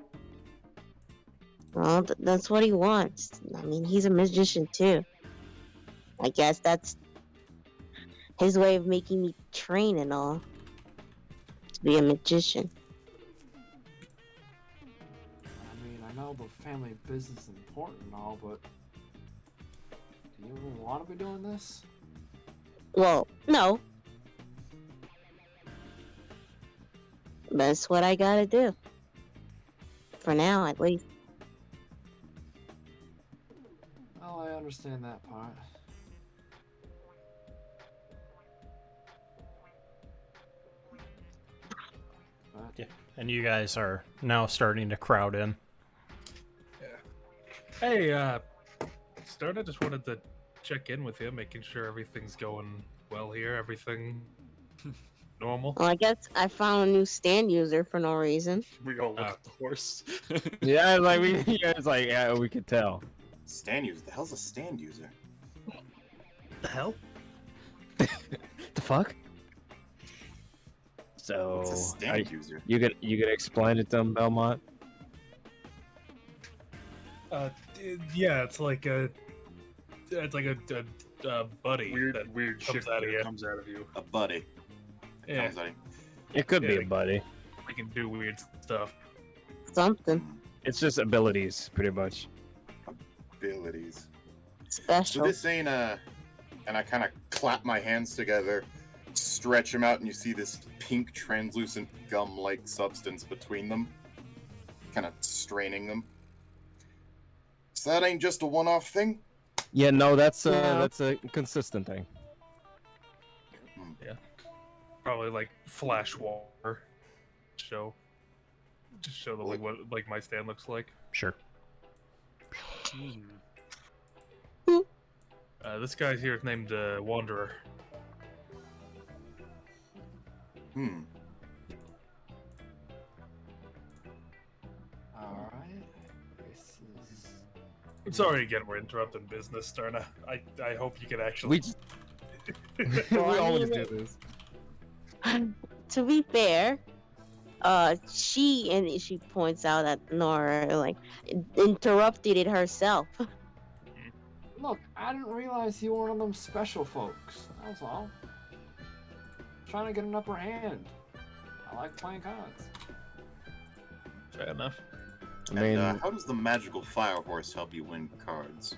[SPEAKER 7] Well, that's what he wants. I mean, he's a magician too. I guess that's his way of making me train and all. To be a magician.
[SPEAKER 1] I mean, I know the family business is important and all, but do you even want to be doing this?
[SPEAKER 7] Well, no. That's what I gotta do. For now, at least.
[SPEAKER 1] Well, I understand that part. But
[SPEAKER 5] And you guys are now starting to crowd in.
[SPEAKER 3] Hey, Stern, I just wanted to check in with you, making sure everything's going well here. Everything normal.
[SPEAKER 7] Well, I guess I found a new stand user for no reason.
[SPEAKER 2] We all look at the horse.
[SPEAKER 6] Yeah, like we, it's like yeah, we could tell.
[SPEAKER 4] Stand user. The hell's a stand user?
[SPEAKER 3] What the hell?
[SPEAKER 6] The fuck? So
[SPEAKER 4] It's a stand user.
[SPEAKER 6] you could explain it to him, Belmont?
[SPEAKER 3] Yeah, it's like a buddy.
[SPEAKER 2] Weird
[SPEAKER 3] that
[SPEAKER 2] shit
[SPEAKER 3] comes out of you.
[SPEAKER 2] comes out of you.
[SPEAKER 4] A buddy.
[SPEAKER 3] Yeah,
[SPEAKER 4] Comes out of-
[SPEAKER 6] It could be
[SPEAKER 3] Yeah.
[SPEAKER 6] a buddy.
[SPEAKER 3] we can do weird stuff.
[SPEAKER 7] Something
[SPEAKER 6] It's just abilities, pretty much.
[SPEAKER 4] Abilities. So
[SPEAKER 7] special.
[SPEAKER 4] this ain't a... And I kind of clap my hands together, stretch them out, and you see this pink, translucent gum-like substance between them. Kind of straining them. So that ain't just a one-off thing?
[SPEAKER 6] Yeah, no, that's
[SPEAKER 7] No.
[SPEAKER 6] that's a consistent thing.
[SPEAKER 3] Probably like flash water show. Just show the like what like my stand looks like.
[SPEAKER 5] Sure.
[SPEAKER 3] This guy here is named Wanderer.
[SPEAKER 4] Hmm.
[SPEAKER 1] Alright. This is...
[SPEAKER 3] I'm sorry again, we're interrupting business, Sterna. I hope you can actually.
[SPEAKER 6] We just, we
[SPEAKER 7] Well, I
[SPEAKER 6] always
[SPEAKER 7] mean,
[SPEAKER 6] do this.
[SPEAKER 7] To be fair, she points out that Nora like interrupted it herself.
[SPEAKER 1] Look, I didn't realize you were one of them special folks. That was all. Trying to get an upper hand. I like playing cards.
[SPEAKER 3] Fair enough.
[SPEAKER 6] I mean,
[SPEAKER 4] And how does the magical fire horse help you win cards?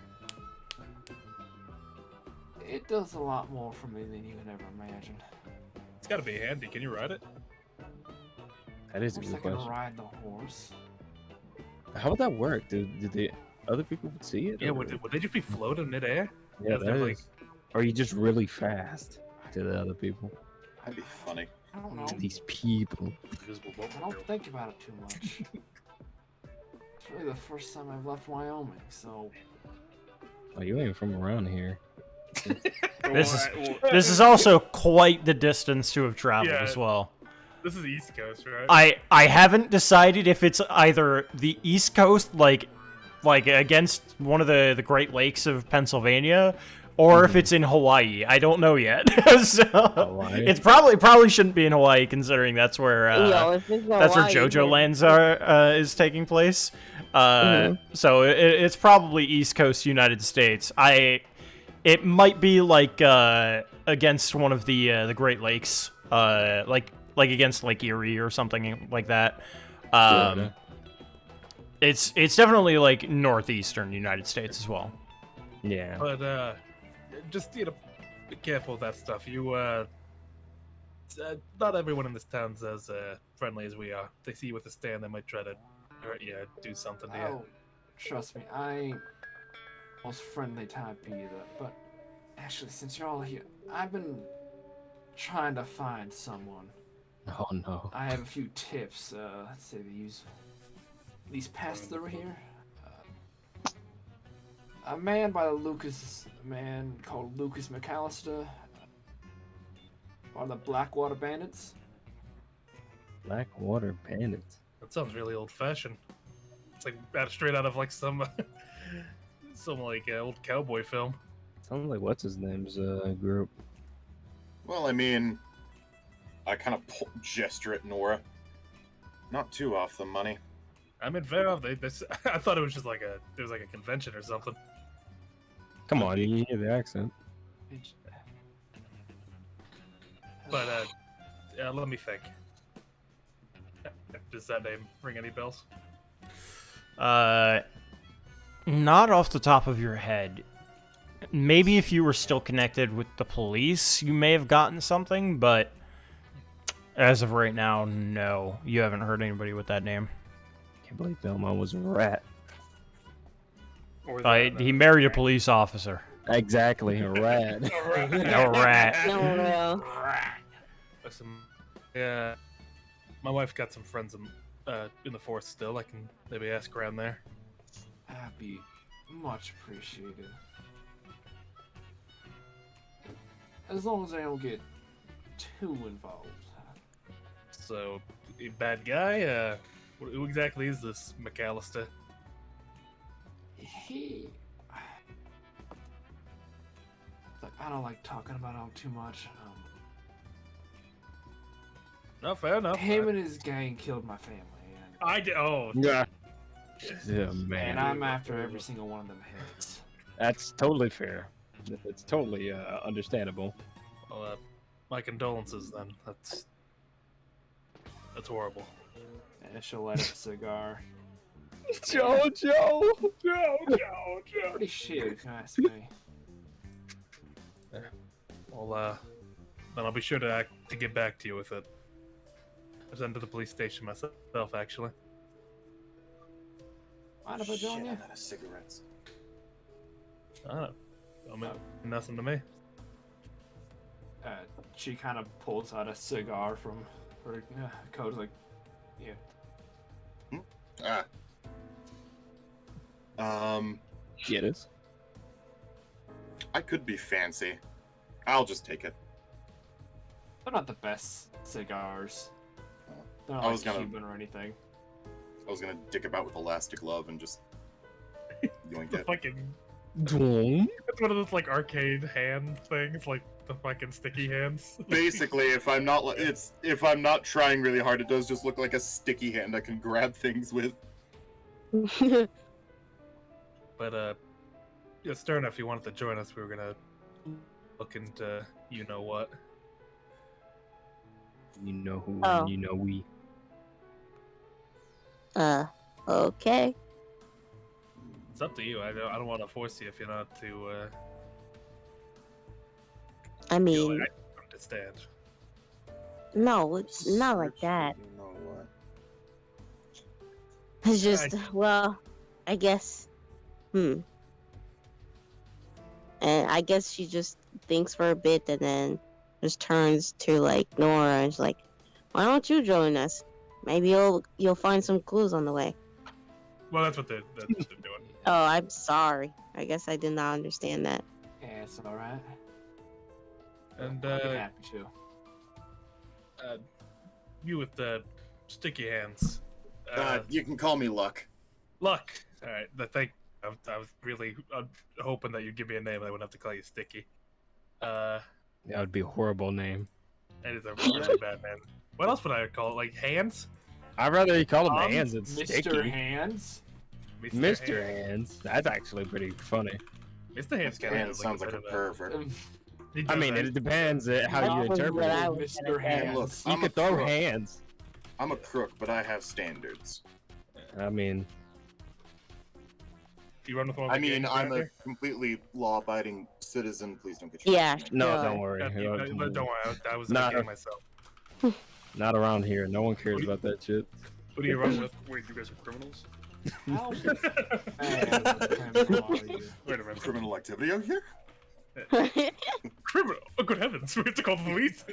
[SPEAKER 1] It does a lot more for me than you would ever imagine.
[SPEAKER 3] It's gotta be handy. Can you ride it?
[SPEAKER 6] that is a
[SPEAKER 1] Of course, I
[SPEAKER 6] good
[SPEAKER 1] can
[SPEAKER 6] question.
[SPEAKER 1] ride the horse.
[SPEAKER 6] How would that work? Did the other people see it?
[SPEAKER 3] Yeah,
[SPEAKER 6] or-
[SPEAKER 3] would they just be floating in midair?
[SPEAKER 6] Yeah,
[SPEAKER 3] Is there,
[SPEAKER 6] that
[SPEAKER 3] like-
[SPEAKER 6] is. Or are you just really fast to the other people?
[SPEAKER 4] That'd be funny.
[SPEAKER 1] I don't know.
[SPEAKER 6] These people.
[SPEAKER 3] Invisible boat
[SPEAKER 1] I don't think about it too much. It's really the first time I've left Wyoming, so
[SPEAKER 6] Oh, you ain't from around here.
[SPEAKER 5] This is also quite the distance to have traveled
[SPEAKER 3] Yeah.
[SPEAKER 5] as well.
[SPEAKER 3] This is East Coast, right?
[SPEAKER 5] I haven't decided if it's either the East Coast, like against one of the Great Lakes of Pennsylvania, or if it's in Hawaii. I don't know yet. So
[SPEAKER 6] Hawaii?
[SPEAKER 5] it's probably shouldn't be in Hawaii, considering that's where
[SPEAKER 7] Yo, if it's
[SPEAKER 5] that's where
[SPEAKER 7] Hawaii,
[SPEAKER 5] JojoLords
[SPEAKER 7] then-
[SPEAKER 5] is taking place. So it's probably East Coast United States. It might be like against one of the Great Lakes, like against Lake Erie or something like that.
[SPEAKER 6] Yeah.
[SPEAKER 5] It's definitely like northeastern United States as well.
[SPEAKER 6] Yeah.
[SPEAKER 3] But just be careful with that stuff. Not everyone in this town's as friendly as we are. If they see you with a stand, they might try to hurt you, or do something to you.
[SPEAKER 1] oh, trust me, I ain't most friendly type either. But actually, since you're all here, I've been trying to find someone.
[SPEAKER 6] Oh no.
[SPEAKER 1] I have a few tips. Let's say these pests that are here. A man called Lucas McAllister, or the Blackwater Bandits.
[SPEAKER 6] Blackwater bandits.
[SPEAKER 3] That sounds really old-fashioned. It's like straight out of like some like old cowboy film.
[SPEAKER 6] Sounds like what's his name's group.
[SPEAKER 4] Well, I mean, I kind of gesture at Nora. Not too off the money.
[SPEAKER 3] I'm in fair of I thought it was just like there was like a convention or something.
[SPEAKER 6] Come on, you hear the accent.
[SPEAKER 3] But let me think. Does that name ring any bells?
[SPEAKER 5] Not off the top of your head. Maybe if you were still connected with the police, you may have gotten something, but as of right now, no. You haven't heard anybody with that name.
[SPEAKER 6] Can't believe Belmont was a rat.
[SPEAKER 2] Or
[SPEAKER 5] He married a police officer.
[SPEAKER 6] Exactly, a rat.
[SPEAKER 5] A rat.
[SPEAKER 7] No, no.
[SPEAKER 3] Listen, yeah. my wife got some friends in the force still. I can maybe ask around there.
[SPEAKER 1] That'd be much appreciated. As long as I don't get too involved.
[SPEAKER 3] So, a bad guy? Who exactly is this McAllister?
[SPEAKER 1] Like, I don't like talking about him too much.
[SPEAKER 3] No, fair enough.
[SPEAKER 1] Him and his gang killed my family, and,
[SPEAKER 3] I did. Oh,
[SPEAKER 6] Yeah. Yeah, man.
[SPEAKER 1] and I'm after every single one of them heads.
[SPEAKER 6] That's totally fair. It's totally understandable.
[SPEAKER 3] well, my condolences then. That's horrible.
[SPEAKER 1] And she'll light up a cigar.
[SPEAKER 6] Jojo!
[SPEAKER 1] Pretty shit, if you ask me.
[SPEAKER 3] Well, then I'll be sure to get back to you with it. I was into the police station myself, actually.
[SPEAKER 1] Mind if I join you?
[SPEAKER 4] I'm out of cigarettes.
[SPEAKER 3] I don't mean nothing to me.
[SPEAKER 1] She kind of pulls out a cigar from her coat, like, yeah.
[SPEAKER 6] Get it?
[SPEAKER 4] I could be fancy. I'll just take it.
[SPEAKER 1] They're not the best cigars. They're not
[SPEAKER 4] I
[SPEAKER 1] like
[SPEAKER 4] was gonna-
[SPEAKER 1] Cuban or anything.
[SPEAKER 4] I was gonna dick about with elastic glove and just yoink
[SPEAKER 3] The
[SPEAKER 4] it.
[SPEAKER 3] fucking
[SPEAKER 6] Doom?
[SPEAKER 3] it's one of those like arcade hand things, like the fucking sticky hands.
[SPEAKER 4] Basically, if I'm not trying really hard, it does just look like a sticky hand I can grab things with.
[SPEAKER 3] But yeah, Stern, if you wanted to join us, we were gonna look into you know what.
[SPEAKER 6] You know who
[SPEAKER 7] Oh.
[SPEAKER 6] and you know we.
[SPEAKER 7] Okay.
[SPEAKER 3] It's up to you. I don't want to force you if you're not to.
[SPEAKER 7] I
[SPEAKER 3] You
[SPEAKER 7] mean,
[SPEAKER 3] know, I understand.
[SPEAKER 7] no, it's not like that.
[SPEAKER 4] You know what?
[SPEAKER 7] It's just, well, I guess. And I guess she just thinks for a bit and then just turns to like Nora and she's like, "Why don't you join us? Maybe you'll find some clues on the way."
[SPEAKER 3] Well, that's what they're doing.
[SPEAKER 7] Oh, I'm sorry. I guess I did not understand that.
[SPEAKER 1] Yeah, it's alright.
[SPEAKER 3] And
[SPEAKER 1] I'd be happy to.
[SPEAKER 3] you with the sticky hands.
[SPEAKER 4] You can call me Luck.
[SPEAKER 3] Luck. All right. I was really hoping that you'd give me a name. I wouldn't have to call you Sticky.
[SPEAKER 6] That would be a horrible name.
[SPEAKER 3] That is a really bad name. What else would I call it? Like Hands?
[SPEAKER 6] I'd rather you call him
[SPEAKER 1] Um,
[SPEAKER 6] Hands than
[SPEAKER 1] Mr.
[SPEAKER 6] Sticky.
[SPEAKER 1] Hands?
[SPEAKER 6] Mr. Hands. That's actually pretty funny.
[SPEAKER 3] Mr. Hands kind
[SPEAKER 4] Man,
[SPEAKER 3] of
[SPEAKER 4] sounds like a pervert.
[SPEAKER 6] I mean, it depends how you
[SPEAKER 7] That was
[SPEAKER 6] interpret
[SPEAKER 7] what I
[SPEAKER 6] it.
[SPEAKER 7] was
[SPEAKER 1] Mr.
[SPEAKER 7] gonna say.
[SPEAKER 1] Hands.
[SPEAKER 4] Look,
[SPEAKER 6] You
[SPEAKER 4] I'm
[SPEAKER 6] could
[SPEAKER 4] a
[SPEAKER 6] throw
[SPEAKER 4] crook.
[SPEAKER 6] hands.
[SPEAKER 4] I'm a crook, but I have standards.
[SPEAKER 6] I mean,
[SPEAKER 3] You run with one of
[SPEAKER 4] I
[SPEAKER 3] the
[SPEAKER 4] mean,
[SPEAKER 3] gangs
[SPEAKER 4] I'm
[SPEAKER 3] around
[SPEAKER 4] a
[SPEAKER 3] here?
[SPEAKER 4] completely law-abiding citizen. Please don't get your
[SPEAKER 7] Yeah,
[SPEAKER 6] no,
[SPEAKER 7] sure.
[SPEAKER 6] don't worry.
[SPEAKER 3] Don't worry. I was
[SPEAKER 6] Nah.
[SPEAKER 3] thinking myself.
[SPEAKER 6] Not around here. No one cares about that shit.
[SPEAKER 3] Who do you run with?
[SPEAKER 2] Wait, you guys are criminals?
[SPEAKER 1] How bad criminal are you?
[SPEAKER 3] Wait a minute.
[SPEAKER 4] criminal activity out here.
[SPEAKER 3] Criminal? Oh, good heavens. We have to call the police?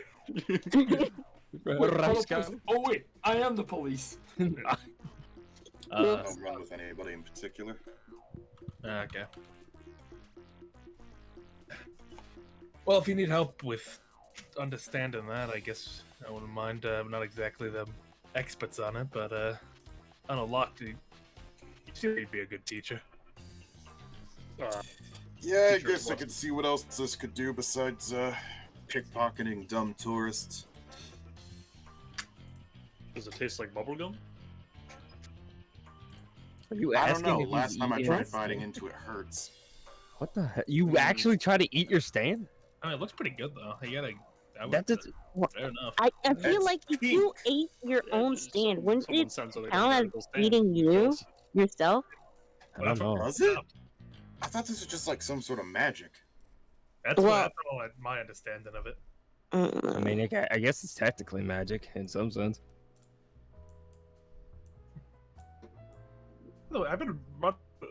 [SPEAKER 1] Wait, call the police. Oh wait, I am the police.
[SPEAKER 4] I don't run with anybody in particular.
[SPEAKER 3] Okay. Well, if you need help with understanding that, I guess I wouldn't mind. I'm not exactly the experts on it, but I don't know, Locke, you seem like you'd be a good teacher.
[SPEAKER 4] Yeah, I
[SPEAKER 2] Teacher
[SPEAKER 4] guess I
[SPEAKER 2] what?
[SPEAKER 4] could see what else this could do besides pickpocketing dumb tourists.
[SPEAKER 2] Does it taste like bubblegum?
[SPEAKER 6] Are you
[SPEAKER 4] I don't
[SPEAKER 6] asking
[SPEAKER 4] know.
[SPEAKER 6] if he's
[SPEAKER 4] Last time I
[SPEAKER 6] eating
[SPEAKER 4] tried
[SPEAKER 6] it?
[SPEAKER 4] biting into it hurts.
[SPEAKER 6] What the heck? You actually try to eat your stand?
[SPEAKER 3] I mean, it looks pretty good, though. You gotta...
[SPEAKER 6] That's what?
[SPEAKER 3] Fair enough.
[SPEAKER 7] I feel
[SPEAKER 4] It's
[SPEAKER 7] like if you
[SPEAKER 4] pink.
[SPEAKER 7] ate your own stand, wouldn't
[SPEAKER 2] Someone
[SPEAKER 7] it
[SPEAKER 2] said so they
[SPEAKER 7] count
[SPEAKER 2] don't
[SPEAKER 7] as
[SPEAKER 2] get those stands.
[SPEAKER 7] eating you yourself?
[SPEAKER 6] I don't know.
[SPEAKER 4] Was it? I thought this was just like some sort of magic.
[SPEAKER 3] That's,
[SPEAKER 7] Well-
[SPEAKER 3] that's all my understanding of it.
[SPEAKER 6] I mean, I guess it's technically magic in some sense.
[SPEAKER 3] No, I've been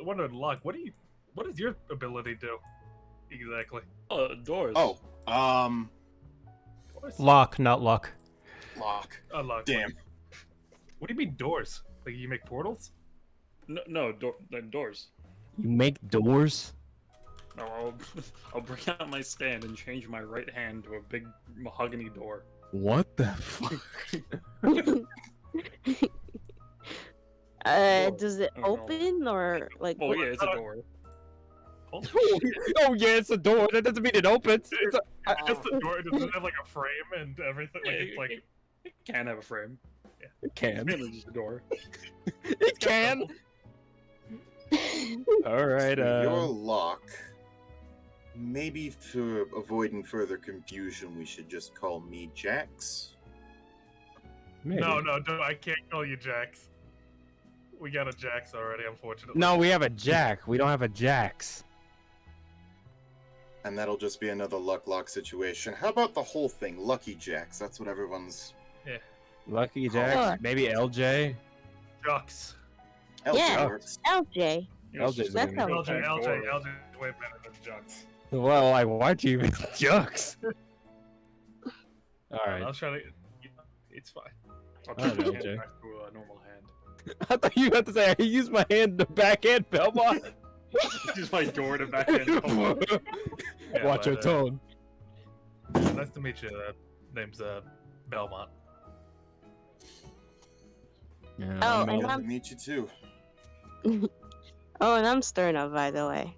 [SPEAKER 3] wondering, Locke, what does your ability do? Exactly.
[SPEAKER 2] Doors.
[SPEAKER 4] Oh,
[SPEAKER 3] What is-
[SPEAKER 5] Lock, not luck.
[SPEAKER 4] lock.
[SPEAKER 3] Locke.
[SPEAKER 4] Damn.
[SPEAKER 3] What do you mean doors? Like you make portals?
[SPEAKER 2] No, doors.
[SPEAKER 6] You make doors?
[SPEAKER 2] No, I'll bring out my stand and change my right hand to a big mahogany door.
[SPEAKER 6] What the fuck?
[SPEAKER 7] Does it
[SPEAKER 2] I don't know.
[SPEAKER 7] open or like?
[SPEAKER 2] Oh yeah, it's a door.
[SPEAKER 3] Holy
[SPEAKER 6] Oh,
[SPEAKER 3] shit.
[SPEAKER 6] oh yeah, it's a door. That doesn't mean it opens. It's a,
[SPEAKER 3] Just the door. Does it have like a frame and everything? Like it's like
[SPEAKER 2] It can have a frame.
[SPEAKER 6] it
[SPEAKER 2] It's
[SPEAKER 6] can.
[SPEAKER 2] mainly just a door.
[SPEAKER 6] It can. All right.
[SPEAKER 4] So your lock. Maybe for avoiding further confusion, we should just call me Jax.
[SPEAKER 6] maybe.
[SPEAKER 3] no, I can't call you Jax. We got a Jax already, unfortunately.
[SPEAKER 6] No, we have a Jack. We don't have a Jax.
[SPEAKER 4] And that'll just be another luck lock situation. How about the whole thing? Lucky Jax. That's what everyone's.
[SPEAKER 6] Lucky Jax.
[SPEAKER 7] Sure.
[SPEAKER 6] Maybe LJ.
[SPEAKER 3] Jux.
[SPEAKER 4] LJ
[SPEAKER 7] Yeah.
[SPEAKER 4] works.
[SPEAKER 7] LJ.
[SPEAKER 6] LJ's
[SPEAKER 7] That's
[SPEAKER 6] a
[SPEAKER 7] how
[SPEAKER 6] good
[SPEAKER 7] we
[SPEAKER 3] LJ is way better than Jux.
[SPEAKER 6] Well, like, why'd you even Jux? All
[SPEAKER 3] I
[SPEAKER 6] right.
[SPEAKER 3] was trying to. It's fine.
[SPEAKER 2] I'll
[SPEAKER 6] I
[SPEAKER 2] change
[SPEAKER 6] know,
[SPEAKER 2] my hand
[SPEAKER 6] Jay.
[SPEAKER 2] back to a normal hand.
[SPEAKER 6] I thought you had to say I use my hand to backhand Belmont.
[SPEAKER 2] Use my door to back end.
[SPEAKER 3] Yeah,
[SPEAKER 6] Watch your
[SPEAKER 3] but,
[SPEAKER 6] tone.
[SPEAKER 3] Nice to meet you. Name's Belmont.
[SPEAKER 6] Yeah,
[SPEAKER 7] Oh,
[SPEAKER 6] I mean,
[SPEAKER 7] and
[SPEAKER 4] Nice to
[SPEAKER 7] I'm
[SPEAKER 4] meet you too.
[SPEAKER 7] oh, and I'm Sterna, by the way.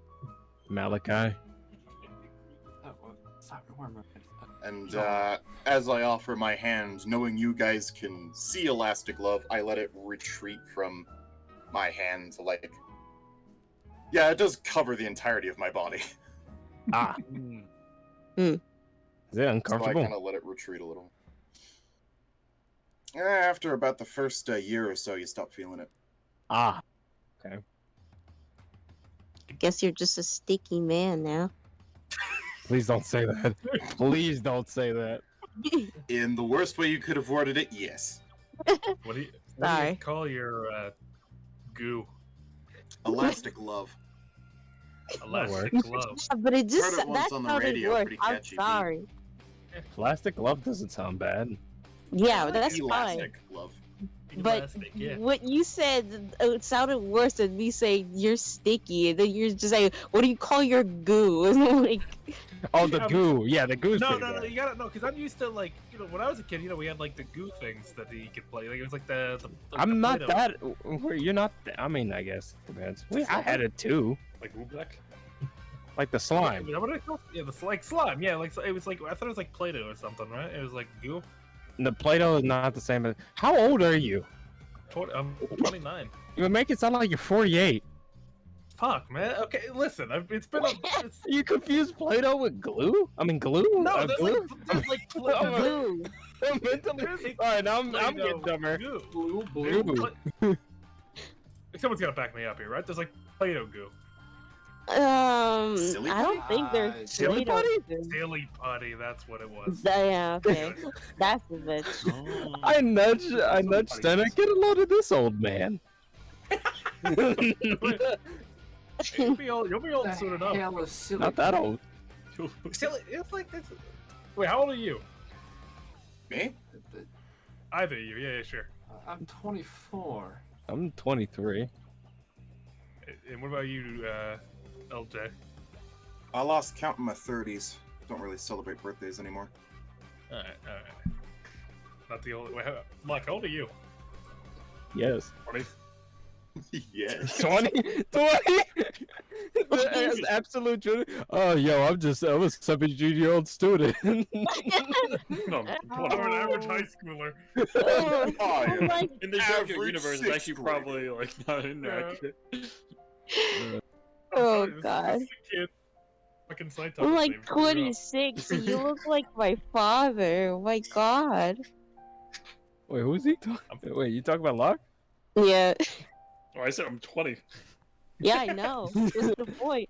[SPEAKER 6] Malachi.
[SPEAKER 1] Sorry, where am I?
[SPEAKER 4] And as I offer my hand, knowing you guys can see Elastic Love, I let it retreat from my hand to like. Yeah, it does cover the entirety of my body.
[SPEAKER 6] Ah,
[SPEAKER 2] Mm.
[SPEAKER 6] is it
[SPEAKER 4] So I
[SPEAKER 6] uncomfortable?
[SPEAKER 4] kind of let it retreat a little. After about the first year or so, you stop feeling it.
[SPEAKER 6] Ah,
[SPEAKER 7] I guess you're just a sticky man now.
[SPEAKER 6] please don't say that. Please don't say that.
[SPEAKER 4] In the worst way you could have worded it, yes.
[SPEAKER 3] What do you
[SPEAKER 7] Sorry.
[SPEAKER 3] call your goo?
[SPEAKER 4] Elastic Love.
[SPEAKER 3] Elastic
[SPEAKER 6] works.
[SPEAKER 3] glove.
[SPEAKER 7] Yeah, but it just
[SPEAKER 4] Heard it once
[SPEAKER 7] that
[SPEAKER 4] on the
[SPEAKER 7] sounded
[SPEAKER 4] radio,
[SPEAKER 7] worse.
[SPEAKER 4] pretty
[SPEAKER 7] I'm
[SPEAKER 4] catchy, Pete.
[SPEAKER 7] sorry.
[SPEAKER 6] Plastic glove doesn't sound bad.
[SPEAKER 7] Yeah, that's fine.
[SPEAKER 4] Elastic Love.
[SPEAKER 7] But
[SPEAKER 3] Elastic, yeah.
[SPEAKER 7] what you said, it sounded worse than me saying you're sticky. And then you're just saying, what do you call your goo? And like,
[SPEAKER 6] Oh, the
[SPEAKER 3] Yeah,
[SPEAKER 6] goo. Yeah, the goo's
[SPEAKER 3] No,
[SPEAKER 6] pretty
[SPEAKER 3] no, no,
[SPEAKER 6] bad.
[SPEAKER 3] you gotta know, because I'm used to, like, when I was a kid, we had, like, the goo things that he could play. Like, it was like the
[SPEAKER 6] I'm not
[SPEAKER 3] Play-Doh.
[SPEAKER 6] that. You're not. I mean, I guess it depends. I had it too.
[SPEAKER 2] Like Oobleck?
[SPEAKER 6] Like the slime.
[SPEAKER 3] Yeah, what did I call it? Yeah, like slime. Yeah, like, it was like, I thought it was like Play-Doh or something, right? It was like goo.
[SPEAKER 6] The Play-Doh is not the same as. How old are you?
[SPEAKER 3] I'm 29.
[SPEAKER 6] You make it sound like you're 48.
[SPEAKER 3] Fuck, man. Okay, listen, it's been a... It's,
[SPEAKER 6] You confuse Play-Doh with glue? I mean, glue?
[SPEAKER 3] no, there's
[SPEAKER 6] glue?
[SPEAKER 3] like Play-Doh.
[SPEAKER 7] goo.
[SPEAKER 6] Mentally. All right, now I'm getting dumber.
[SPEAKER 3] Goo.
[SPEAKER 6] Glue.
[SPEAKER 3] Someone's gotta back me up here, right? There's like Play-Doh goo.
[SPEAKER 4] Silly
[SPEAKER 7] I don't think there's
[SPEAKER 6] Silly
[SPEAKER 7] Play-Doh
[SPEAKER 6] putty?
[SPEAKER 7] goo.
[SPEAKER 3] Silly putty, that's what it was.
[SPEAKER 7] Yeah, okay. That's a bitch.
[SPEAKER 2] Oh.
[SPEAKER 6] I nudged Stena. Get a load of this old man.
[SPEAKER 3] You'll be old soon enough.
[SPEAKER 1] Hell is silly.
[SPEAKER 6] Not that old.
[SPEAKER 3] Silly, it's like this. Wait, how old are you?
[SPEAKER 4] Me?
[SPEAKER 3] Either of you, yeah, sure.
[SPEAKER 1] I'm 24.
[SPEAKER 6] I'm 23.
[SPEAKER 3] And what about you, LJ?
[SPEAKER 4] I lost count in my 30s. Don't really celebrate birthdays anymore.
[SPEAKER 3] Alright. Not the old. Wait, Mike, how old are you?
[SPEAKER 6] Yes.
[SPEAKER 3] 20?
[SPEAKER 4] Yes.
[SPEAKER 6] 20? 20? That's absolute truth. Oh, yo, I'm a 17-year-old student.
[SPEAKER 2] No,
[SPEAKER 3] I'm an average high schooler.
[SPEAKER 4] Oh,
[SPEAKER 7] Oh my
[SPEAKER 2] in the Jojo
[SPEAKER 4] Average
[SPEAKER 2] universe, it's
[SPEAKER 4] sixth
[SPEAKER 2] actually
[SPEAKER 4] grader.
[SPEAKER 2] probably like not inaccurate.
[SPEAKER 7] Oh,
[SPEAKER 3] This is
[SPEAKER 7] God.
[SPEAKER 3] the kid. Fucking Saitama
[SPEAKER 7] I'm like
[SPEAKER 3] name screwed up.
[SPEAKER 7] 26. You look like my father. Oh my God.
[SPEAKER 6] Wait, who's he talking? Wait, you talking about Locke?
[SPEAKER 7] Yeah.
[SPEAKER 2] Oh, I said I'm 20.
[SPEAKER 7] Yeah, I know. What's the point?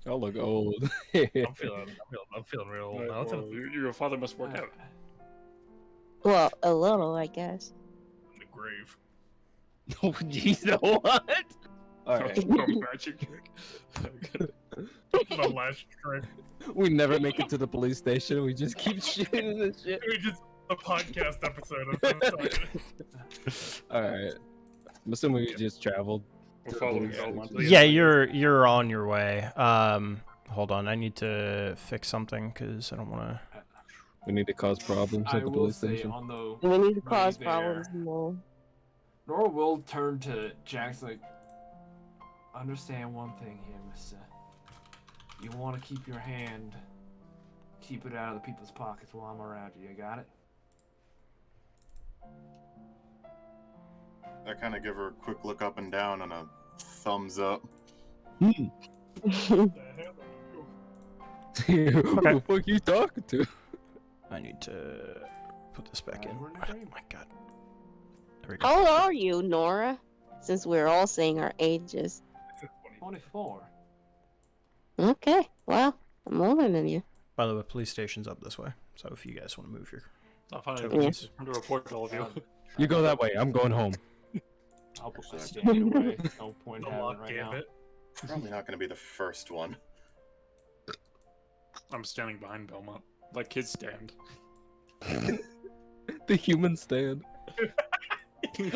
[SPEAKER 6] Y'all look old.
[SPEAKER 3] I'm feeling real old
[SPEAKER 2] Right,
[SPEAKER 3] now. It's in
[SPEAKER 2] well, your father must work out.
[SPEAKER 7] Well, a little, I guess.
[SPEAKER 3] the grave.
[SPEAKER 6] Oh, jeez, what? Alright.
[SPEAKER 2] Oh, magic trick.
[SPEAKER 3] My last trip.
[SPEAKER 6] We never make it to the police station. We just keep shooting this shit.
[SPEAKER 3] We just a podcast episode. I'm so sorry.
[SPEAKER 6] Alright. I'm assuming we just traveled.
[SPEAKER 2] We're following Belmont.
[SPEAKER 5] Yeah, you're on your way. Hold on, I need to fix something because I don't want to.
[SPEAKER 6] We need to cause problems
[SPEAKER 1] I
[SPEAKER 6] at the
[SPEAKER 1] will
[SPEAKER 6] police
[SPEAKER 1] say
[SPEAKER 6] station.
[SPEAKER 1] on the
[SPEAKER 7] We need to
[SPEAKER 1] way
[SPEAKER 7] cause
[SPEAKER 1] there,
[SPEAKER 7] problems more.
[SPEAKER 1] Nora will turn to Jax like, understand one thing here, mister. You want to keep your hand, keep it out of the people's pockets while I'm around you. You got it?
[SPEAKER 4] I kind of give her a quick look up and down and a thumbs up.
[SPEAKER 6] Who the fuck you talking to?
[SPEAKER 5] I need to put this back in.
[SPEAKER 1] We're in
[SPEAKER 5] Oh
[SPEAKER 1] agreement.
[SPEAKER 5] my god. There we go.
[SPEAKER 7] How old are you, Nora? Since we're all saying our ages.
[SPEAKER 1] 24.
[SPEAKER 7] Okay, well, I'm older than you.
[SPEAKER 5] By the way, police station's up this way. So if you guys want to move your
[SPEAKER 2] I'll find
[SPEAKER 5] Yeah.
[SPEAKER 2] it. I'm to report to all of you.
[SPEAKER 6] You go that way. I'm going home.
[SPEAKER 1] I'll put my stand away. No point
[SPEAKER 3] The
[SPEAKER 1] having it
[SPEAKER 3] lock
[SPEAKER 1] right now.
[SPEAKER 3] gambit.
[SPEAKER 4] Probably not going to be the first one.
[SPEAKER 2] I'm standing behind Belmont. Like kids stand.
[SPEAKER 6] The human stand.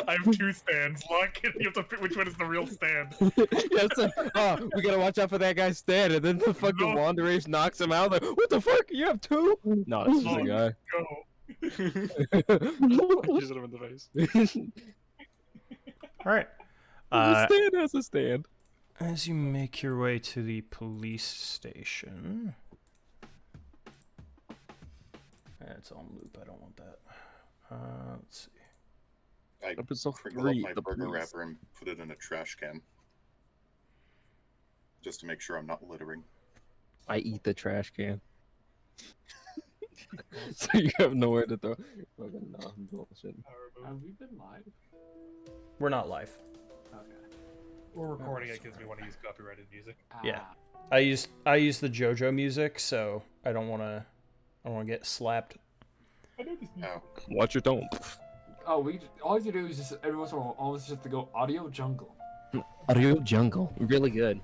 [SPEAKER 3] I have 2 stands. Lock. You have to pick which one is the real stand.
[SPEAKER 6] Yes, oh, we gotta watch out for that guy's stand, and then the fucking
[SPEAKER 3] No.
[SPEAKER 6] Wanderers knocks him out. Like, what the fuck? You have 2? No, it's just a guy.
[SPEAKER 3] Go.
[SPEAKER 2] Punches him in the face.
[SPEAKER 5] All right.
[SPEAKER 6] The stand has a stand.
[SPEAKER 5] As you make your way to the police station, it's on loop. I don't want that. Let's see.
[SPEAKER 4] I
[SPEAKER 6] Episode
[SPEAKER 4] crinkle up
[SPEAKER 6] 3,
[SPEAKER 4] my
[SPEAKER 6] the
[SPEAKER 4] burger
[SPEAKER 6] police.
[SPEAKER 4] wrapper and put it in a trash can. Just to make sure I'm not littering.
[SPEAKER 6] I eat the trash can. So you have nowhere to throw. Fucking no, bullshit.
[SPEAKER 1] Have we been live?
[SPEAKER 5] We're not live.
[SPEAKER 1] Okay.
[SPEAKER 3] We're recording it because we want to use copyrighted music.
[SPEAKER 5] Yeah. I use the JoJo music, so I don't want to get slapped.
[SPEAKER 4] Oh.
[SPEAKER 6] Watch your tone.
[SPEAKER 1] Oh, all you do is just every once in a while, almost just have to go audio jungle.
[SPEAKER 6] Audio jungle. Really good.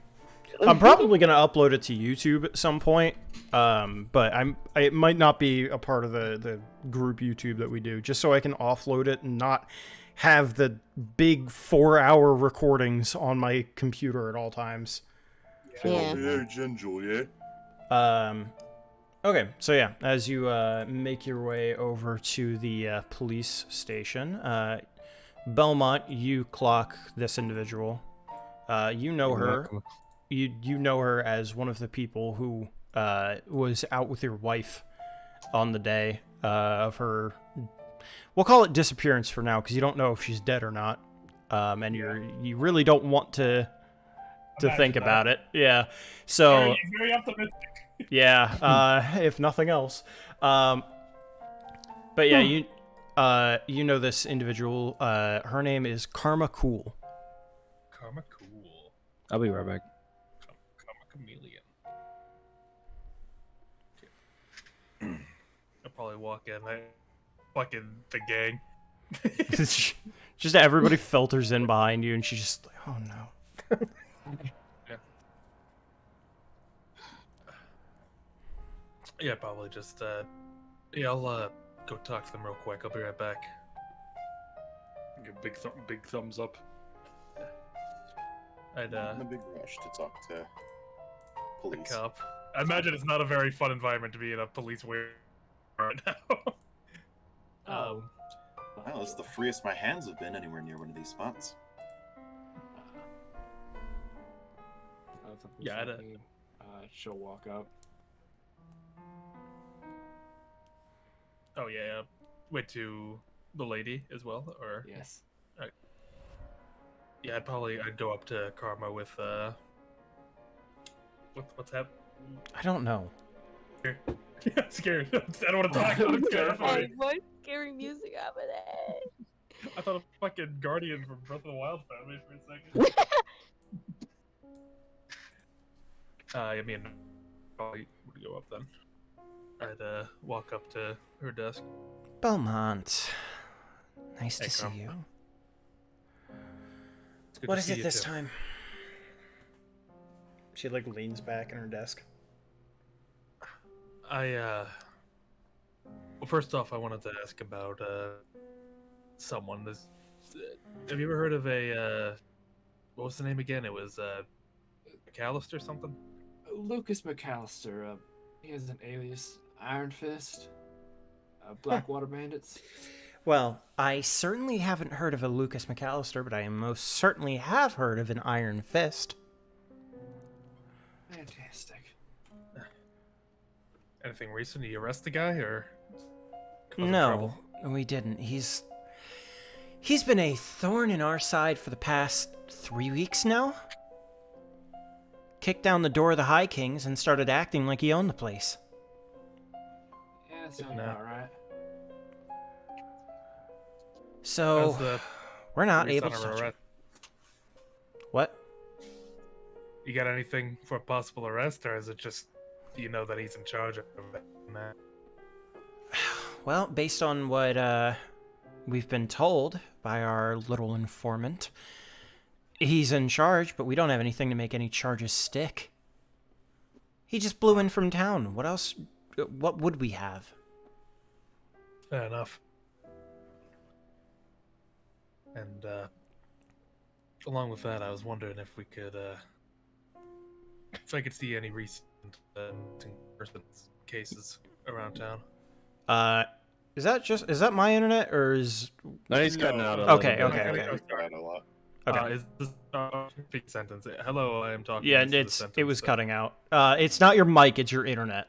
[SPEAKER 5] I'm probably gonna upload it to YouTube at some point, but it might not be a part of the group YouTube that we do, just so I can offload it and not have the big 4-hour recordings on my computer at all times.
[SPEAKER 7] Yeah.
[SPEAKER 4] Yeah, ginger, yeah.
[SPEAKER 5] Okay, so yeah, as you make your way over to the police station, Belmont, you clock this individual. You know her. You know her as one of the people who was out with your wife on the day of her. We'll call it disappearance for now, because you don't know if she's dead or not, and you really don't want to think about it. Yeah. So.
[SPEAKER 3] Very optimistic.
[SPEAKER 5] Yeah. If nothing else. But yeah, you know this individual. Her name is Karma Cool.
[SPEAKER 3] Karma cool.
[SPEAKER 6] I'll be right back.
[SPEAKER 3] Karma chameleon. I'll probably walk in. Fucking the gang.
[SPEAKER 5] Just everybody filters in behind you, and she's just like, oh no.
[SPEAKER 3] Yeah, probably just I'll go talk to them real quick. I'll be right back.
[SPEAKER 2] Give big thumbs up.
[SPEAKER 3] I'd
[SPEAKER 4] I'm in a big rush to talk to police.
[SPEAKER 3] cop. I imagine it's not a very fun environment to be in a police weird right now.
[SPEAKER 1] Oh.
[SPEAKER 4] Wow, this is the freest my hands have been anywhere near one of these spots.
[SPEAKER 3] Yeah,
[SPEAKER 1] she'll walk up.
[SPEAKER 3] Oh yeah. Wait to the lady as well, or
[SPEAKER 1] Yes.
[SPEAKER 3] yeah, I'd go up to Karma with what's happening?
[SPEAKER 5] I don't know.
[SPEAKER 3] Yeah, I'm scared. I don't want to talk. I'm terrified.
[SPEAKER 7] What scary music happening?
[SPEAKER 3] I thought of fucking Guardian from Breath of the Wild family for a second. I mean, probably would go up then. I'd walk up to her desk.
[SPEAKER 5] Belmont. Nice
[SPEAKER 3] Hey,
[SPEAKER 5] to see
[SPEAKER 3] Karma.
[SPEAKER 5] you.
[SPEAKER 3] It's good
[SPEAKER 5] What
[SPEAKER 3] to
[SPEAKER 5] is
[SPEAKER 3] see
[SPEAKER 5] it
[SPEAKER 3] you
[SPEAKER 5] this
[SPEAKER 3] too.
[SPEAKER 5] time? She leans back in her desk.
[SPEAKER 3] Well, first off, I wanted to ask about someone. There's Have you ever heard of a what was the name again? It was McAllister something.
[SPEAKER 1] Lucas McAllister. He has an alias, Iron Fist. Blackwater Bandits.
[SPEAKER 5] Well, I certainly haven't heard of a Lucas McAllister, but I most certainly have heard of an Iron Fist.
[SPEAKER 1] Fantastic.
[SPEAKER 3] Anything recent? Did you arrest the guy or? cause
[SPEAKER 5] No,
[SPEAKER 3] trouble?
[SPEAKER 5] we didn't. He's been a thorn in our side for the past 3 weeks now. Kicked down the door of the High Kings and started acting like he owned the place.
[SPEAKER 1] Yeah, that sounds
[SPEAKER 3] No.
[SPEAKER 1] about right.
[SPEAKER 5] So,
[SPEAKER 3] How's the
[SPEAKER 5] we're not
[SPEAKER 3] police
[SPEAKER 5] able
[SPEAKER 3] on
[SPEAKER 5] to
[SPEAKER 3] our
[SPEAKER 5] touch him.
[SPEAKER 3] arrest?
[SPEAKER 5] What?
[SPEAKER 3] You got anything for a possible arrest, or is it just you know that he's in charge of that?
[SPEAKER 5] Well, based on what we've been told by our little informant, he's in charge, but we don't have anything to make any charges stick. He just blew in from town. What else? What would we have?
[SPEAKER 3] Fair enough. And along with that, I was wondering if we could, if I could see any recent cases around town.
[SPEAKER 5] Is that my internet or is?
[SPEAKER 6] No, he's cutting out a
[SPEAKER 5] Okay,
[SPEAKER 6] little bit.
[SPEAKER 5] okay.
[SPEAKER 4] I was trying a lot.
[SPEAKER 5] Okay.
[SPEAKER 3] Is this big sentence? Hello, I am talking.
[SPEAKER 5] Yeah,
[SPEAKER 3] This is a
[SPEAKER 5] it was
[SPEAKER 3] sentence.
[SPEAKER 5] cutting out. It's not your mic, it's your internet.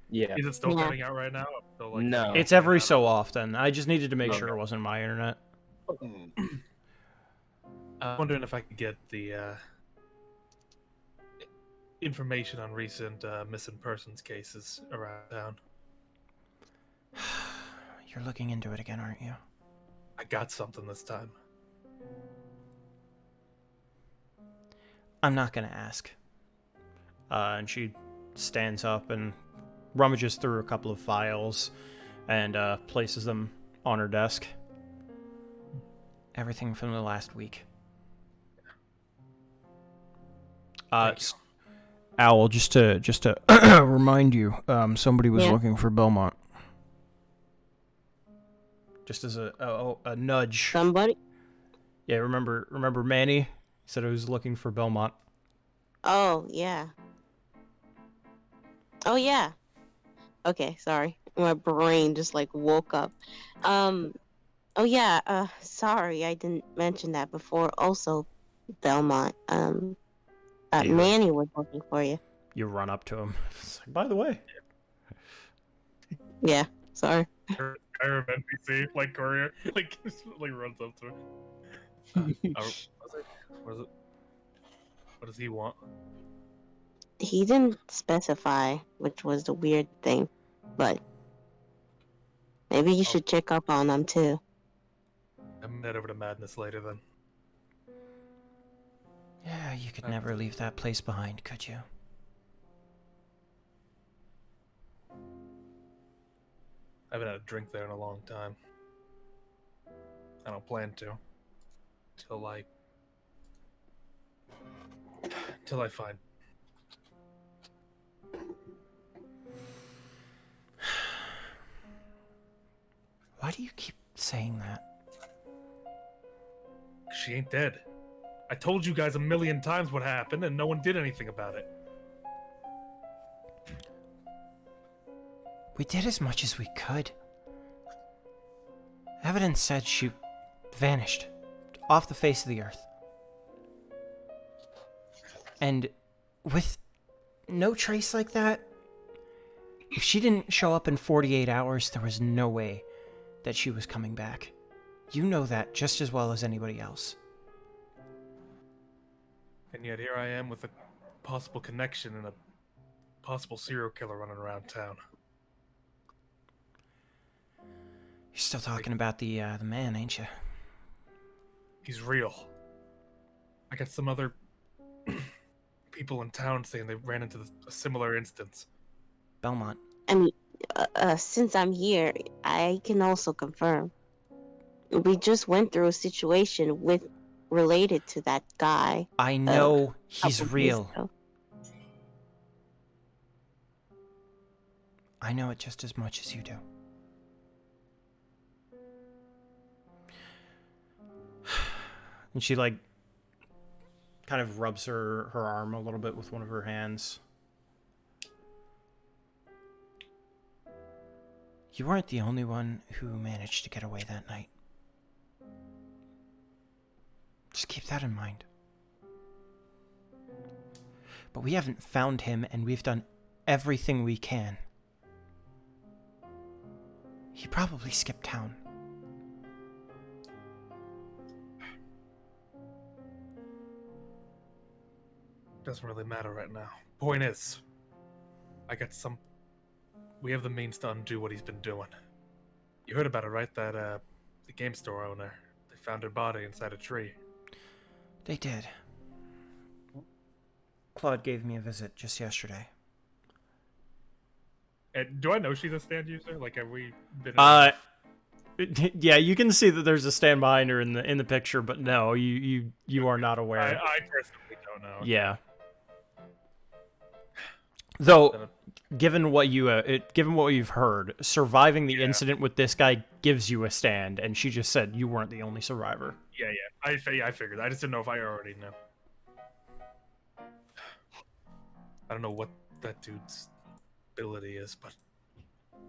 [SPEAKER 6] Yeah.
[SPEAKER 3] Is it still
[SPEAKER 7] Yeah.
[SPEAKER 3] cutting out right now? I'm still, like,
[SPEAKER 6] No.
[SPEAKER 3] cutting
[SPEAKER 5] It's
[SPEAKER 3] out.
[SPEAKER 5] every so often. I just needed to make sure
[SPEAKER 3] Okay.
[SPEAKER 5] it wasn't my internet.
[SPEAKER 4] Mm.
[SPEAKER 3] I'm wondering if I could get the information on recent missing persons cases around town.
[SPEAKER 5] You're looking into it again, aren't you?
[SPEAKER 3] I got something this time.
[SPEAKER 5] I'm not gonna ask. And she stands up and rummages through a couple of files and places them on her desk. Everything from the last week.
[SPEAKER 3] Thank you.
[SPEAKER 5] Owl, just to remind you, somebody was
[SPEAKER 7] Yeah.
[SPEAKER 5] looking for Belmont. Just as a nudge.
[SPEAKER 7] Somebody?
[SPEAKER 5] Yeah, remember Manny? He said he was looking for Belmont.
[SPEAKER 7] Oh, yeah. Oh, yeah. Okay, sorry. My brain just like woke up. Oh yeah, sorry, I didn't mention that before. Also, Belmont,
[SPEAKER 5] Yeah.
[SPEAKER 7] Manny was looking for you.
[SPEAKER 5] You run up to him. It's like, by the way.
[SPEAKER 7] Yeah, sorry.
[SPEAKER 3] I remember NPC, like courier, like runs up to her. What is it? What does he want?
[SPEAKER 7] He didn't specify, which was the weird thing, but maybe you should check up on them too.
[SPEAKER 3] I'm gonna head over to Madness later then.
[SPEAKER 5] Yeah, you could never leave that place behind, could you?
[SPEAKER 3] I haven't had a drink there in a long time. I don't plan to. Till I find.
[SPEAKER 5] Why do you keep saying that?
[SPEAKER 3] She ain't dead. I told you guys a million times what happened, and no one did anything about it.
[SPEAKER 5] We did as much as we could. Evidence said she vanished off the face of the earth. And with no trace like that, if she didn't show up in 48 hours, there was no way that she was coming back. You know that just as well as anybody else.
[SPEAKER 3] And yet here I am with a possible connection and a possible serial killer running around town.
[SPEAKER 5] You're still talking about the man, ain't you?
[SPEAKER 3] He's real. I got some other people in town saying they ran into a similar instance.
[SPEAKER 5] Belmont.
[SPEAKER 7] I mean, since I'm here, I can also confirm. We just went through a situation related to that guy.
[SPEAKER 5] I know he's
[SPEAKER 7] couple days
[SPEAKER 5] real.
[SPEAKER 7] ago.
[SPEAKER 5] I know it just as much as you do. And she like kind of rubs her arm a little bit with one of her hands. You weren't the only one who managed to get away that night. Just keep that in mind. But we haven't found him, and we've done everything we can. He probably skipped town.
[SPEAKER 3] Doesn't really matter right now. Point is, we have the means to undo what he's been doing. You heard about it, right? That, the game store owner. They found her body inside a tree.
[SPEAKER 5] They did. Claude gave me a visit just yesterday.
[SPEAKER 3] And do I know she's a stand user? Like, have we been...
[SPEAKER 5] Yeah, you can see that there's a stand behind her in the picture, but no, you are not aware.
[SPEAKER 3] I personally don't know.
[SPEAKER 5] Yeah. Though, given what you've heard, surviving the incident with this guy gives you a stand, and she just said you weren't the only survivor.
[SPEAKER 3] Yeah. I figured. I just didn't know if I already knew. I don't know what that dude's ability is, but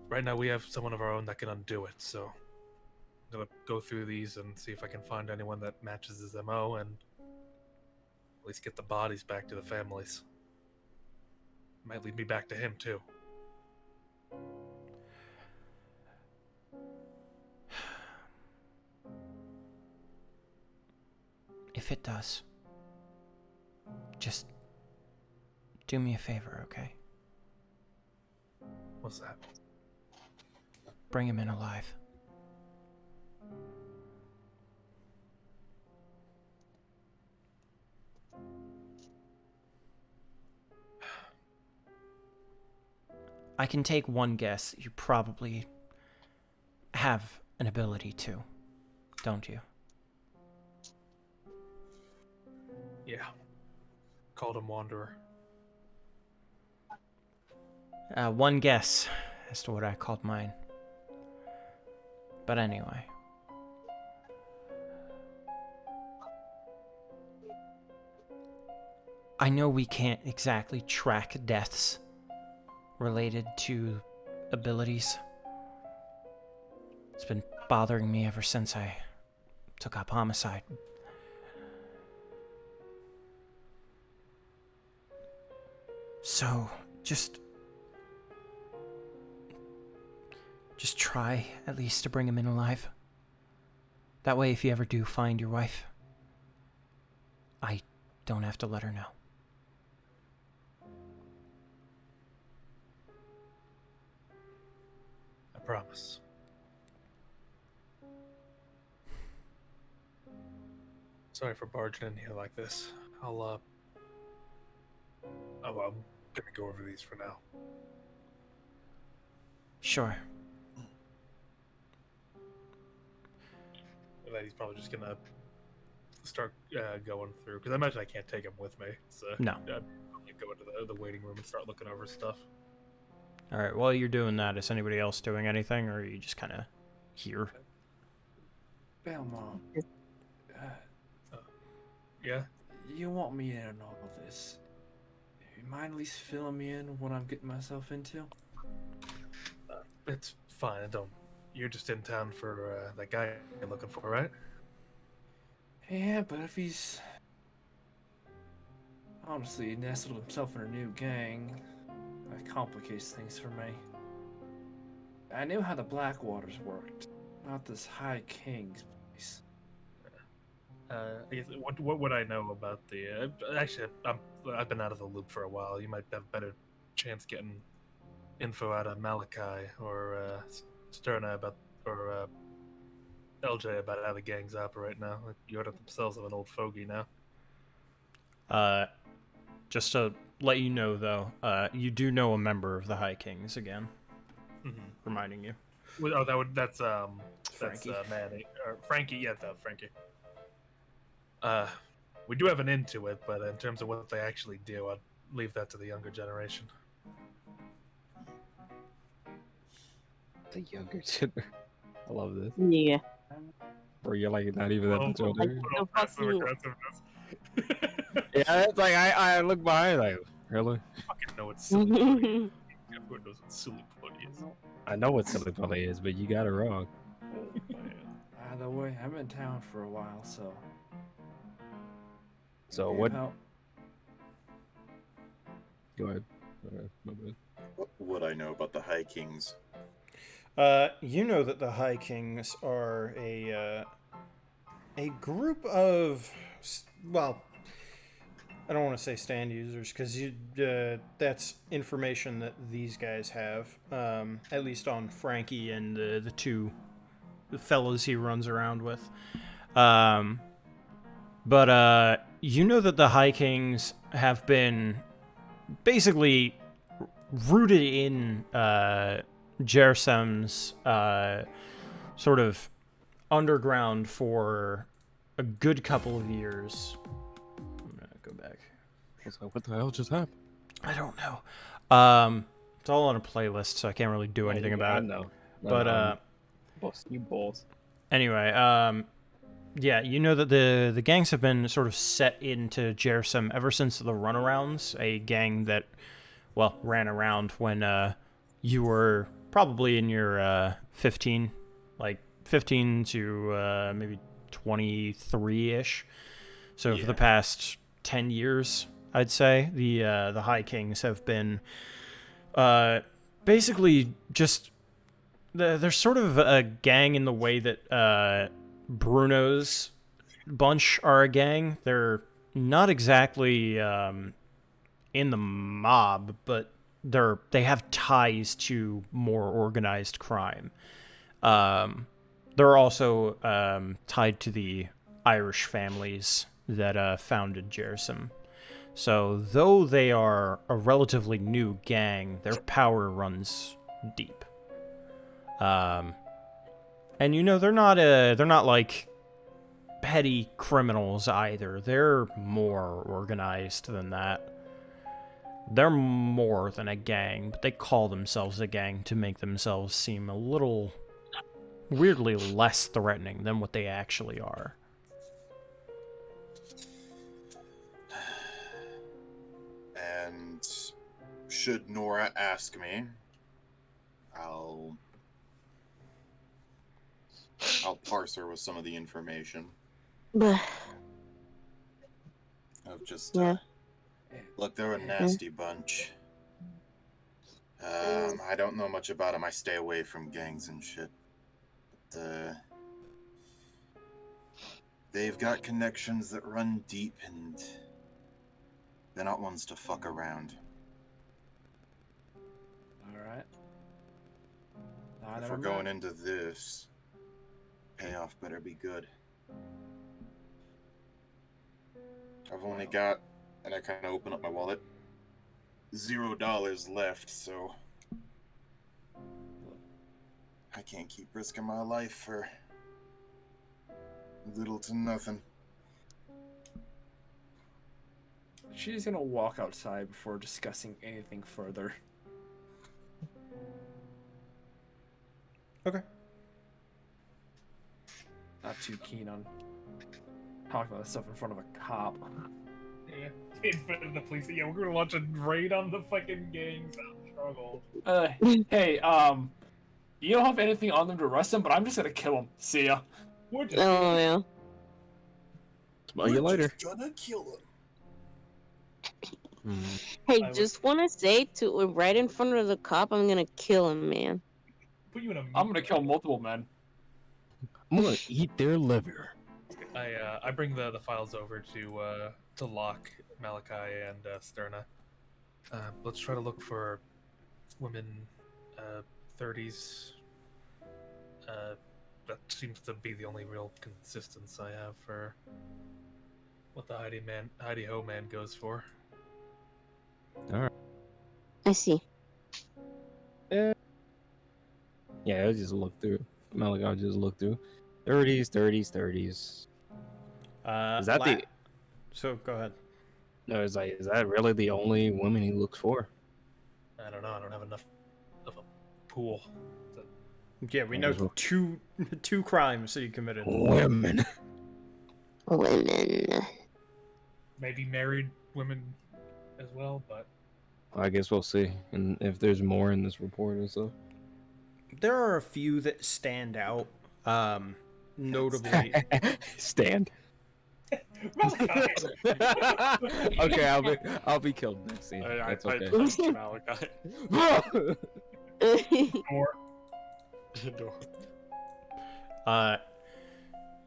[SPEAKER 3] right now we have someone of our own that can undo it, so I'm gonna go through these and see if I can find anyone that matches his MO and at least get the bodies back to the families. Might lead me back to him, too.
[SPEAKER 5] If it does, just do me a favor, okay?
[SPEAKER 3] What's that?
[SPEAKER 5] Bring him in alive. I can take one guess. You probably have an ability to, don't you?
[SPEAKER 3] Yeah. Called him Wanderer.
[SPEAKER 5] One guess as to what I called mine. But anyway. I know we can't exactly track deaths related to abilities. It's been bothering me ever since I took up homicide. So, just try at least to bring him in alive. That way, if you ever do find your wife, I don't have to let her know.
[SPEAKER 3] I promise. Sorry for barging in here like this. I'm gonna go over these for now.
[SPEAKER 5] Sure.
[SPEAKER 3] And then he's probably just gonna start going through, because I imagine I can't take him with me. So
[SPEAKER 5] No.
[SPEAKER 3] I'd probably go into the waiting room and start looking over stuff.
[SPEAKER 5] All right, while you're doing that, is anybody else doing anything, or are you just kind of here?
[SPEAKER 1] Belmont,
[SPEAKER 3] Yeah.
[SPEAKER 1] you want me in on all of this? You mind at least filling me in what I'm getting myself into?
[SPEAKER 3] It's fine. You're just in town for that guy you're looking for, right?
[SPEAKER 1] Yeah, but if he's honestly nestled himself in a new gang, that complicates things for me. I knew how the Blackwaters worked, not this High King's place.
[SPEAKER 3] I guess, what would I know about the? Actually, I've been out of the loop for a while. You might have a better chance getting info out of Malachi or Sterna or LJ about how the gangs operate now. You ordered themselves of an old fogey now.
[SPEAKER 5] Just to let you know, though, you do know a member of the High Kings again.
[SPEAKER 3] Mm-hmm.
[SPEAKER 5] Reminding you.
[SPEAKER 3] Well, that's
[SPEAKER 5] Frankie.
[SPEAKER 3] Manny or Frankie. Yeah, Frankie. We do have an end to it, but in terms of what they actually do, I'd leave that to the younger generation.
[SPEAKER 6] The younger generation. I love this.
[SPEAKER 7] Yeah.
[SPEAKER 6] or you're like not even that much older.
[SPEAKER 7] The fuck
[SPEAKER 3] Passive
[SPEAKER 7] you-
[SPEAKER 3] aggressiveness.
[SPEAKER 6] Yeah, it's like I look behind like really.
[SPEAKER 3] Fucking know what silly putty. Everyone knows what silly putty is.
[SPEAKER 6] I know what silly putty is, but you got it wrong.
[SPEAKER 1] Either way, I'm in town for a while, so.
[SPEAKER 6] So
[SPEAKER 1] can't
[SPEAKER 6] what?
[SPEAKER 1] help.
[SPEAKER 6] Go ahead. My bad.
[SPEAKER 4] What would I know about the High Kings?
[SPEAKER 5] You know that the High Kings are a group of, well, I don't want to say stand users because that's information that these guys have, at least on Frankie and the two fellows he runs around with. But you know that the High Kings have been basically rooted in Jersem's sort of underground for a good couple of years. I'm gonna go back.
[SPEAKER 6] I was like, what the hell just happened?
[SPEAKER 5] I don't know. It's all on a playlist, so I can't really do anything about it.
[SPEAKER 6] know.
[SPEAKER 5] But
[SPEAKER 6] boss, you balls.
[SPEAKER 5] anyway, yeah, you know that the gangs have been sort of set into Jersem ever since the Runarounds, a gang that, well, ran around when you were probably in your 15 to maybe 23-ish. So for the past 10 years, I'd say the High Kings have been basically just they're sort of a gang in the way that Bruno's bunch are a gang. They're not exactly in the mob, but they have ties to more organized crime. They're also tied to the Irish families that founded Jersem. So though they are a relatively new gang, their power runs deep. And you know they're not like petty criminals either. They're more organized than that. They're more than a gang, but they call themselves a gang to make themselves seem a little weirdly less threatening than what they actually are.
[SPEAKER 4] And should Nora ask me, I'll parse her with some of the information
[SPEAKER 7] But
[SPEAKER 4] of just
[SPEAKER 7] Yeah.
[SPEAKER 4] look, they're a nasty bunch. I don't know much about them. I stay away from gangs and shit. But they've got connections that run deep, and they're not ones to fuck around.
[SPEAKER 1] Alright.
[SPEAKER 4] If we're going into this, payoff better be good. I've only got, and I kind of open up my wallet, $0 left, so I can't keep risking my life for little to nothing.
[SPEAKER 1] She's gonna walk outside before discussing anything further.
[SPEAKER 5] Okay.
[SPEAKER 1] Not too keen on talking about this stuff in front of a cop.
[SPEAKER 3] Yeah. In front of the police. Yeah, we're gonna launch a raid on the fucking gangs. I'm struggled.
[SPEAKER 1] Hey, you don't have anything on them to arrest them, but I'm just gonna kill them. See ya.
[SPEAKER 3] We're just
[SPEAKER 7] oh yeah.
[SPEAKER 6] Smell you later.
[SPEAKER 4] Just gonna kill them.
[SPEAKER 7] Hey,
[SPEAKER 3] I would-
[SPEAKER 7] just wanna say to right in front of the cop, I'm gonna kill him, man.
[SPEAKER 3] put you in a.
[SPEAKER 1] I'm gonna kill multiple men.
[SPEAKER 6] I'm gonna eat their liver.
[SPEAKER 3] I bring the files over to Locke, Malachi, and Sterna. Let's try to look for women, 30s. That seems to be the only real consistency I have for what the Heidi Ho man goes for.
[SPEAKER 7] I see.
[SPEAKER 6] Yeah, I'll just look through. Malachi, I'll just look through. 30s. Is that the?
[SPEAKER 5] So go ahead.
[SPEAKER 6] No, is that really the only woman he looks for?
[SPEAKER 3] I don't know. I don't have enough of a pool to
[SPEAKER 5] Yeah, we know two crimes that you committed.
[SPEAKER 6] Women.
[SPEAKER 7] Women.
[SPEAKER 3] Maybe married women as well, but
[SPEAKER 6] I guess we'll see, and if there's more in this report and stuff.
[SPEAKER 5] There are a few that stand out. Notably,
[SPEAKER 6] Stand. Okay, I'll be killed next scene. That's okay.
[SPEAKER 2] punched Malachi. Door.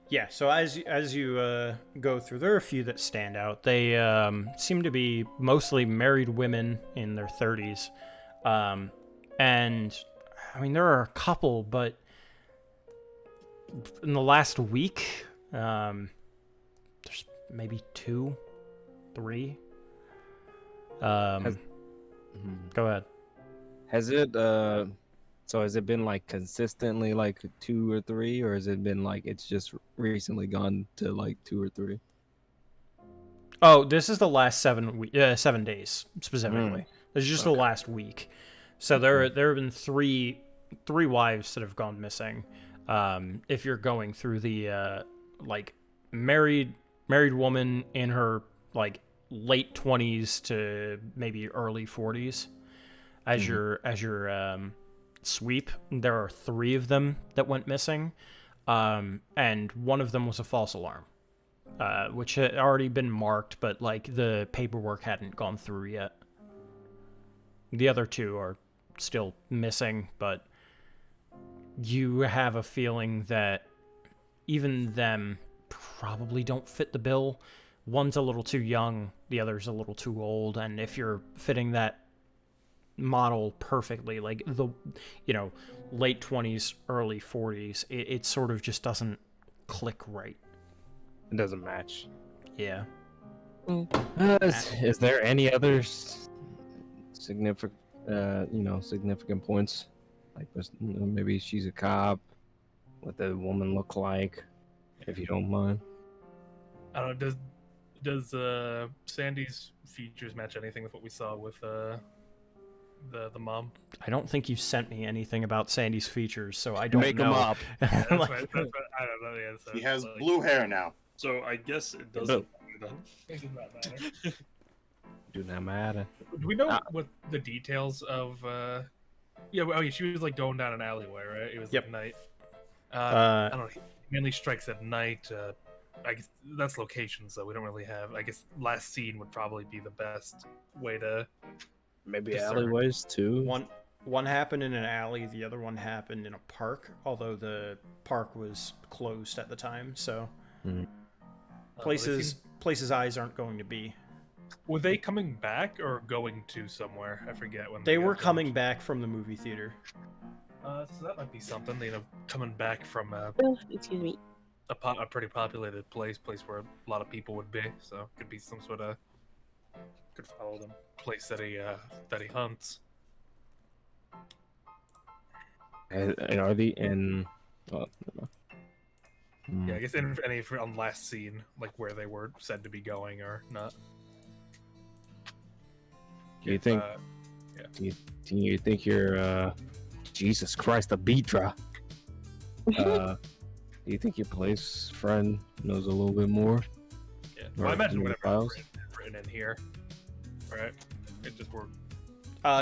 [SPEAKER 5] Yeah. So as you go through, there are a few that stand out. They seem to be mostly married women in their 30s, and I mean there are a couple, but in the last week, there's maybe 2, 3. Go ahead.
[SPEAKER 6] Has it so has it been like consistently like 2 or 3, or has it been like it's just recently gone to like 2 or 3?
[SPEAKER 5] Oh, this is the last 7 days specifically. This is just the last week. So there have been three wives that have gone missing. If you're going through the like married woman in her like late 20s to maybe early 40s, as your sweep, there are 3 of them that went missing, and one of them was a false alarm, which had already been marked, but like the paperwork hadn't gone through yet. The other 2 are still missing, but you have a feeling that even them probably don't fit the bill. One's a little too young, the other's a little too old, and if you're fitting that model perfectly, like the late 20s, early 40s, it sort of just doesn't click right.
[SPEAKER 6] It doesn't match.
[SPEAKER 5] Yeah.
[SPEAKER 6] Is there any other significant points? Like, maybe she's a cop. What the woman look like, if you don't mind.
[SPEAKER 3] I don't know. Does Sandy's features match anything with what we saw with the mom?
[SPEAKER 5] I don't think you sent me anything about Sandy's features, so I don't
[SPEAKER 6] Make
[SPEAKER 5] know.
[SPEAKER 6] them up.
[SPEAKER 3] Yeah, that's what, I don't know. Yeah, so,
[SPEAKER 4] He has
[SPEAKER 3] like,
[SPEAKER 4] blue hair now.
[SPEAKER 2] So I guess it doesn't matter
[SPEAKER 3] it does not matter.
[SPEAKER 6] Do not matter.
[SPEAKER 3] Do we know what the details of? Yeah, she was like going down an alleyway, right? It was like night. I don't know. He mainly strikes at night. I guess that's locations, though. We don't really have. I guess last scene would probably be the best way to.
[SPEAKER 6] Maybe
[SPEAKER 3] discern.
[SPEAKER 6] alleyways too.
[SPEAKER 5] One happened in an alley, the other one happened in a park, although the park was closed at the time, so places eyes aren't going to be.
[SPEAKER 3] Were they coming back or going to somewhere? I forget when
[SPEAKER 5] They
[SPEAKER 3] got
[SPEAKER 5] were
[SPEAKER 3] jumped.
[SPEAKER 5] coming back from the movie theater.
[SPEAKER 3] So that might be something. Coming back from
[SPEAKER 7] Excuse me.
[SPEAKER 3] a pretty populated place where a lot of people would be. So could be some sort of
[SPEAKER 2] could follow them.
[SPEAKER 3] place that he hunts.
[SPEAKER 6] And are they in? Oh,
[SPEAKER 3] Yeah, I guess any on last scene, like where they were said to be going or not.
[SPEAKER 6] Do you think? Do you think you're Jesus Christ, the Beatra? Do you think your police friend knows a little bit more?
[SPEAKER 3] Yeah, well, I imagine whatever
[SPEAKER 6] files?
[SPEAKER 3] written in here, right? It just worked.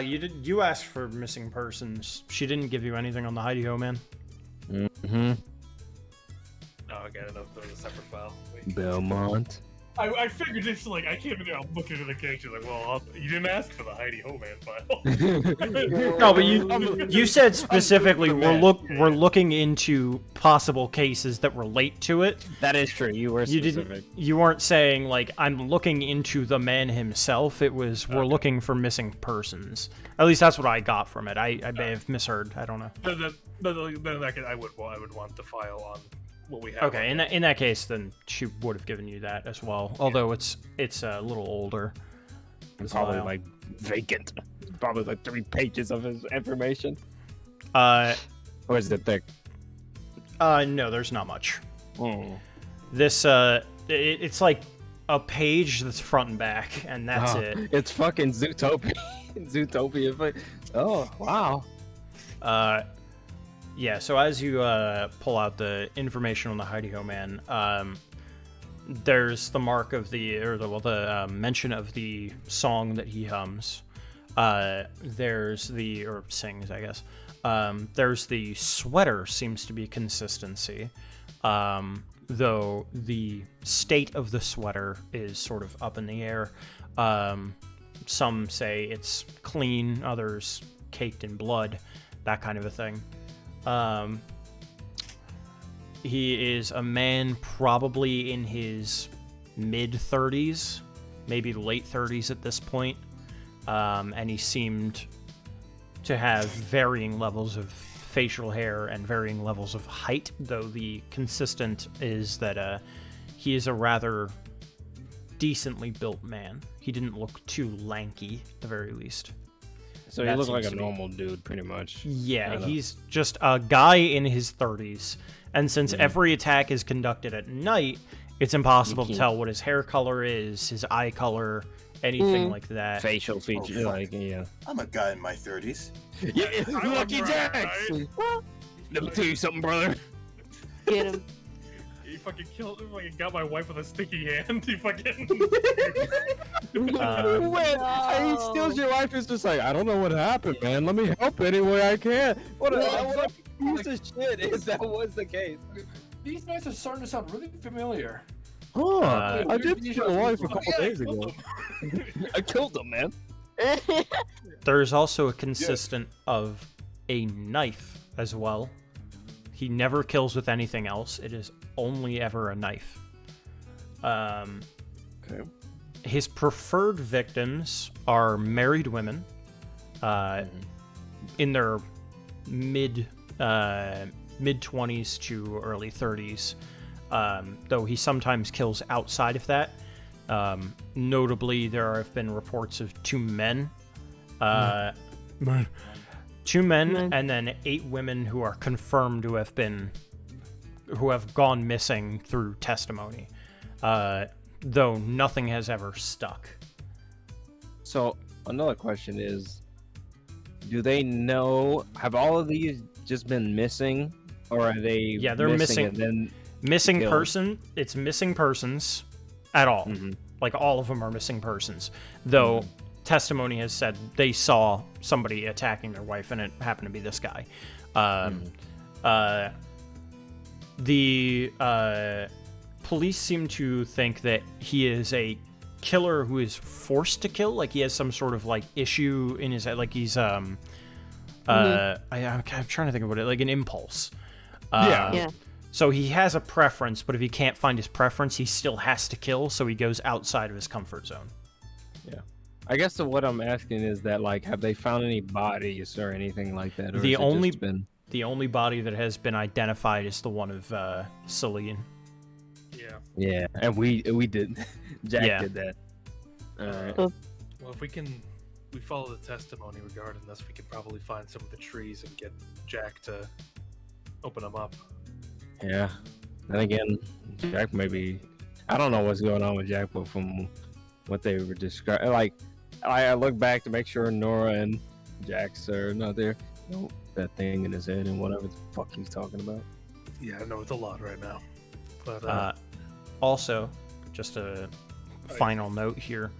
[SPEAKER 5] You asked for missing persons. She didn't give you anything on the Heidi Ho man.
[SPEAKER 6] Mm-hmm.
[SPEAKER 3] Oh, again, I know if there was a separate file.
[SPEAKER 6] Belmont.
[SPEAKER 3] I figured it's like I came in there, I'm looking at the case. You're like, well, you didn't ask for the Heidi Ho man file.
[SPEAKER 5] No, but you said specifically we're looking into possible cases that relate to it.
[SPEAKER 6] That is true. You were specific.
[SPEAKER 5] You weren't saying like I'm looking into the man himself. It was we're looking for missing persons. At least that's what I got from it. I may have misheard. I don't know.
[SPEAKER 3] Then I would want the file on what we have.
[SPEAKER 5] Okay, in that case, then she would have given you that as well. Although it's a little older.
[SPEAKER 6] It's probably like vacant. Probably like 3 pages of his information. Or is it thick?
[SPEAKER 5] No, there's not much. This it's like a page that's front and back, and that's it.
[SPEAKER 6] It's fucking Zootopia. Zootopia. Oh wow.
[SPEAKER 5] Yeah, so as you pull out the information on the Hidey-Ho man, there's the mark of the mention of the song that he hums. There's or sings, I guess. There's the sweater seems to be consistency, though the state of the sweater is sort of up in the air. Some say it's clean, others caked in blood, that kind of a thing. He is a man probably in his mid-30s, maybe late 30s at this point, and he seemed to have varying levels of facial hair and varying levels of height, though the consistent is that he is a rather decently built man. He didn't look too lanky, at the very least.
[SPEAKER 6] So he looks like a normal dude, pretty much.
[SPEAKER 5] Yeah, he's just a guy in his 30s. And since every attack is conducted at night, it's impossible to tell what his hair color is, his eye color, anything like that.
[SPEAKER 6] Facial features,
[SPEAKER 4] I'm a guy in my 30s.
[SPEAKER 6] Yeah, Lucky Jax! Let me tell you something, brother.
[SPEAKER 7] Get him.
[SPEAKER 3] He fucking killed him. Fucking got my wife with a sticky hand. He fucking.
[SPEAKER 6] He steals your life. It's just like, I don't know what happened, man. Let me help any way I can. What a piece of shit if that was the case.
[SPEAKER 1] These nights are starting to sound really familiar.
[SPEAKER 6] I did steal your life a couple days ago. I killed him, man.
[SPEAKER 5] There's also a consistent of a knife as well. He never kills with anything else. It is only ever a knife.
[SPEAKER 6] Okay.
[SPEAKER 5] His preferred victims are married women, in their mid 20s to early 30s. Though he sometimes kills outside of that. Notably, there have been reports of 2 men. 2 men and then 8 women who are confirmed to have gone missing through testimony. Though nothing has ever stuck.
[SPEAKER 6] So another question is, do they know? Have all of these just been missing, or are they?
[SPEAKER 5] Yeah, they're missing.
[SPEAKER 6] And then
[SPEAKER 5] missing
[SPEAKER 6] killed?
[SPEAKER 5] person. It's missing persons, at all. Like all of them are missing persons. Though testimony has said they saw somebody attacking their wife, and it happened to be this guy. The police seem to think that he is a killer who is forced to kill, like he has some sort of like issue in his head, like he's I'm trying to think of what it, like an impulse. So he has a preference, but if he can't find his preference, he still has to kill, so he goes outside of his comfort zone.
[SPEAKER 6] Yeah. I guess what I'm asking is that, like, have they found any bodies or anything like that? Or
[SPEAKER 5] The
[SPEAKER 6] has it
[SPEAKER 5] only
[SPEAKER 6] just been...
[SPEAKER 5] the only body that has been identified is the one of Celine.
[SPEAKER 6] Yeah, and we did. Jack did that. Alright.
[SPEAKER 3] Well, if we follow the testimony regarding this, we could probably find some of the trees and get Jack to open them up.
[SPEAKER 6] Yeah. Then again, Jack maybe... I don't know what's going on with Jack, but from what they were describing... Like, I look back to make sure Nora and Jax are not there. No, that thing in his head and whatever the fuck he's talking about.
[SPEAKER 3] Yeah, I know it's a lot right now. But,
[SPEAKER 5] also, just a final note here.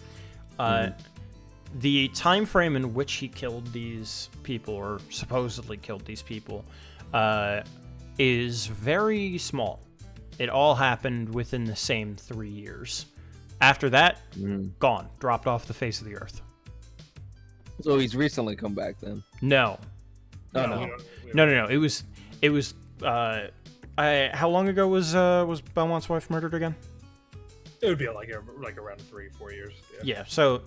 [SPEAKER 5] The time frame in which he killed these people, or supposedly killed these people, is very small. It all happened within the same 3 years. After that, gone, dropped off the face of the earth.
[SPEAKER 6] So he's recently come back then?
[SPEAKER 5] No. No. It was. How long ago was Belmont's wife murdered again?
[SPEAKER 3] it would be like around 3-4 years.
[SPEAKER 5] Yeah. So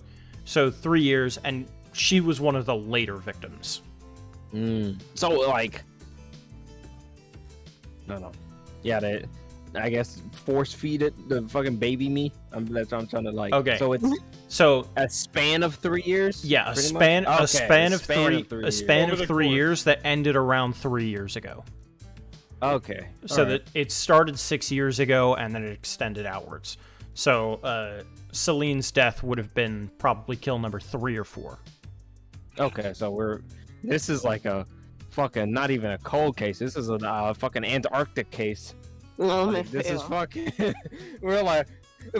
[SPEAKER 5] 3 years, and she was one of the later victims.
[SPEAKER 6] So like, no. Yeah, they, I guess force feed it the fucking baby me. That's what I'm trying to like.
[SPEAKER 5] Okay.
[SPEAKER 6] So it's a span of 3 years.
[SPEAKER 5] Yeah, a span of 3 years that ended around 3 years ago.
[SPEAKER 6] Okay.
[SPEAKER 5] So that it started 6 years ago and then it extended outwards. So Celine's death would have been probably kill number 3 or 4.
[SPEAKER 6] Okay, so this is like a fucking not even a cold case. This is a fucking Antarctic case.
[SPEAKER 7] Oh,
[SPEAKER 6] Like, this is fucking. We're like,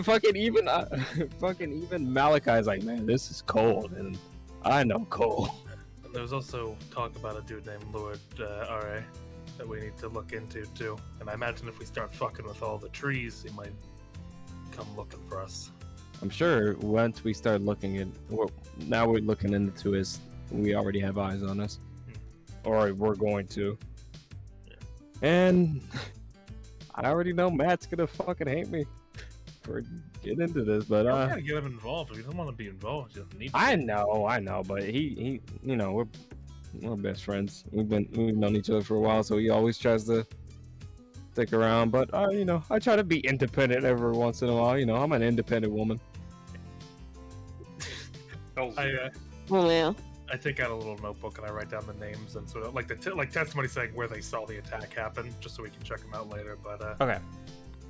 [SPEAKER 6] fucking even Malachi's like, man, this is cold, and I know cold.
[SPEAKER 3] And there's also talk about a dude named Lord R.A. that we need to look into too. And I imagine if we start fucking with all the trees, he might come looking for us.
[SPEAKER 6] I'm sure once we start looking at, well, now we're looking into his, we already have eyes on us, or we're going to. And I already know Matt's gonna fucking hate me for getting into this, but
[SPEAKER 3] You gotta get him involved. If he doesn't want to be involved, he doesn't need to.
[SPEAKER 6] I know, but he, you know, we're best friends. We've known each other for a while, so he always tries to stick around. But you know, I try to be independent every once in a while. You know, I'm an independent woman.
[SPEAKER 2] Oh,
[SPEAKER 3] I take out a little notebook and I write down the names and sort of like like testimony saying where they saw the attack happen, just so we can check them out later. But
[SPEAKER 5] Okay.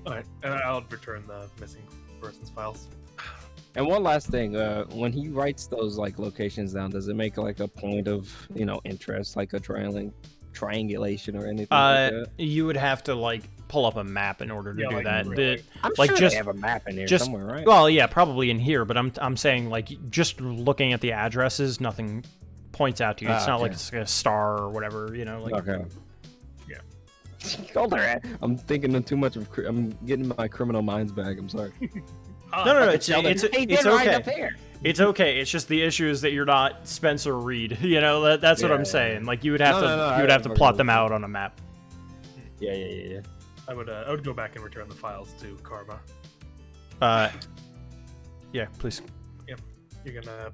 [SPEAKER 3] all right, and I'll return the missing persons files.
[SPEAKER 6] And one last thing, when he writes those like locations down, does it make like a point of, you know, interest, like a triangulation or anything like that?
[SPEAKER 5] You would have to like pull up a map in order to do
[SPEAKER 3] like,
[SPEAKER 5] that.
[SPEAKER 3] really.
[SPEAKER 6] I'm
[SPEAKER 5] like,
[SPEAKER 6] sure
[SPEAKER 5] just-
[SPEAKER 6] they have a map in here
[SPEAKER 5] just-
[SPEAKER 6] somewhere, right?
[SPEAKER 5] Well, yeah, probably in here, but I'm saying like just looking at the addresses, nothing points out to you. It's not like
[SPEAKER 6] okay.
[SPEAKER 5] it's a star or whatever, you know. Like,
[SPEAKER 6] Okay.
[SPEAKER 3] Yeah.
[SPEAKER 6] Hold on, I'm thinking of too much of. I'm getting my criminal minds back. I'm sorry.
[SPEAKER 5] No,
[SPEAKER 6] Hey,
[SPEAKER 5] it's
[SPEAKER 6] they're
[SPEAKER 5] okay.
[SPEAKER 6] right up there.
[SPEAKER 5] It's okay. It's just the issue is that you're not Spencer Reed. You know, that's what
[SPEAKER 6] Yeah,
[SPEAKER 5] I'm
[SPEAKER 6] yeah,
[SPEAKER 5] saying. Like you would have
[SPEAKER 6] No,
[SPEAKER 5] to
[SPEAKER 6] no, no,
[SPEAKER 5] you would
[SPEAKER 6] I
[SPEAKER 5] have to
[SPEAKER 6] fucking
[SPEAKER 5] plot them
[SPEAKER 6] understand.
[SPEAKER 5] out on a map.
[SPEAKER 6] Yeah.
[SPEAKER 3] I would go back and return the files to Karma.
[SPEAKER 5] Yeah, please.
[SPEAKER 3] You're gonna,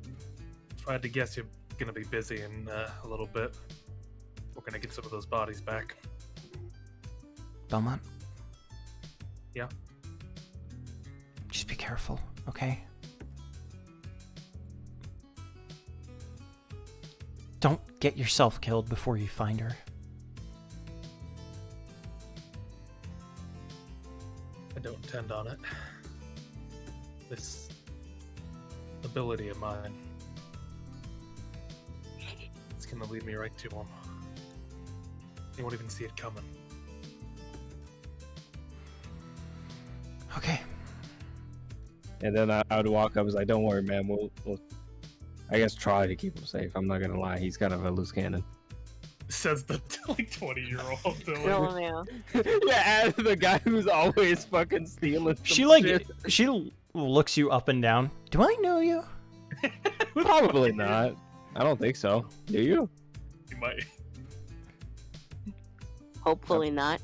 [SPEAKER 3] if I had to guess, you're gonna be busy in a little bit. We're gonna get some of those bodies back.
[SPEAKER 5] Belmont?
[SPEAKER 3] Yeah?
[SPEAKER 5] Just be careful, okay? Don't get yourself killed before you find her.
[SPEAKER 3] I don't intend on it. This ability of mine, it's gonna lead me right to him. You won't even see it coming.
[SPEAKER 5] Okay.
[SPEAKER 6] And then I would walk up. I was like, "Don't worry, man. We'll I guess try to keep him safe. I'm not gonna lie. He's kind of a loose cannon."
[SPEAKER 3] Says the like 20-year-old.
[SPEAKER 7] Oh, yeah.
[SPEAKER 6] Yeah, as the guy who's always fucking stealing.
[SPEAKER 5] She like she looks you up and down. Do I know you?
[SPEAKER 6] Probably not. I don't think so. Do you?
[SPEAKER 3] You might.
[SPEAKER 7] Hopefully not.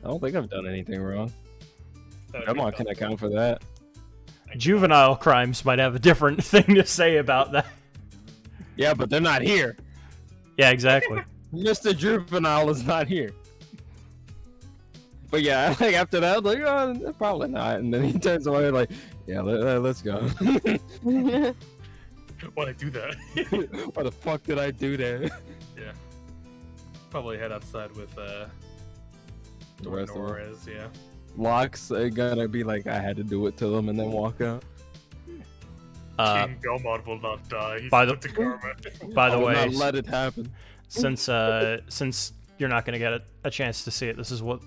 [SPEAKER 6] I don't think I've done anything wrong. Come on, can I count for that?
[SPEAKER 5] Juvenile crimes might have a different thing to say about that.
[SPEAKER 6] Yeah, but they're not here.
[SPEAKER 5] Yeah, exactly.
[SPEAKER 6] Mr. Juvenile is not here. But yeah, like after that, I was like, oh, probably not. And then he turns away like, yeah, let's go.
[SPEAKER 3] Why'd I do that?
[SPEAKER 6] Why the fuck did I do that?
[SPEAKER 3] Yeah. Probably head outside with
[SPEAKER 6] The
[SPEAKER 3] where
[SPEAKER 6] rest of
[SPEAKER 3] Nora
[SPEAKER 6] them.
[SPEAKER 3] is, yeah.
[SPEAKER 6] Locke's gonna be like, I had to do it to them and then walk out.
[SPEAKER 3] King Belmont will not die. He's
[SPEAKER 5] by the-
[SPEAKER 3] put to Karma.
[SPEAKER 5] By the
[SPEAKER 6] I will
[SPEAKER 5] way,
[SPEAKER 6] not let it happen.
[SPEAKER 5] since you're not gonna get a chance to see it, this is what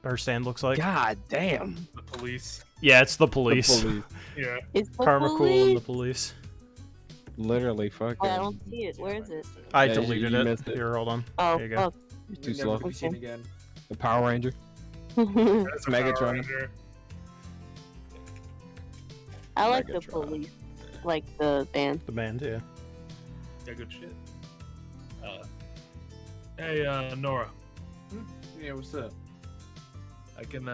[SPEAKER 5] her stand looks like.
[SPEAKER 6] God damn.
[SPEAKER 3] The police.
[SPEAKER 5] Yeah, it's the
[SPEAKER 6] The
[SPEAKER 5] police.
[SPEAKER 6] police.
[SPEAKER 3] Yeah.
[SPEAKER 7] It's the
[SPEAKER 5] Karma Cool
[SPEAKER 7] police.
[SPEAKER 5] and the police.
[SPEAKER 6] Literally fucking.
[SPEAKER 7] Oh, I don't see it. Where is it?
[SPEAKER 5] I
[SPEAKER 6] Yeah,
[SPEAKER 5] deleted
[SPEAKER 6] you
[SPEAKER 5] it.
[SPEAKER 6] missed it.
[SPEAKER 5] Here, hold on.
[SPEAKER 7] Oh,
[SPEAKER 5] There you go.
[SPEAKER 7] fuck.
[SPEAKER 6] You're too
[SPEAKER 1] Never
[SPEAKER 6] slow.
[SPEAKER 1] to be seen again.
[SPEAKER 6] The Power Ranger.
[SPEAKER 3] That's a
[SPEAKER 6] Megatron.
[SPEAKER 3] Power Ranger.
[SPEAKER 7] I like the
[SPEAKER 6] Megatron.
[SPEAKER 7] police. Like the band.
[SPEAKER 5] The band, yeah.
[SPEAKER 3] Yeah, good shit. Hey, Nora.
[SPEAKER 1] Yeah, what's up?
[SPEAKER 3] I can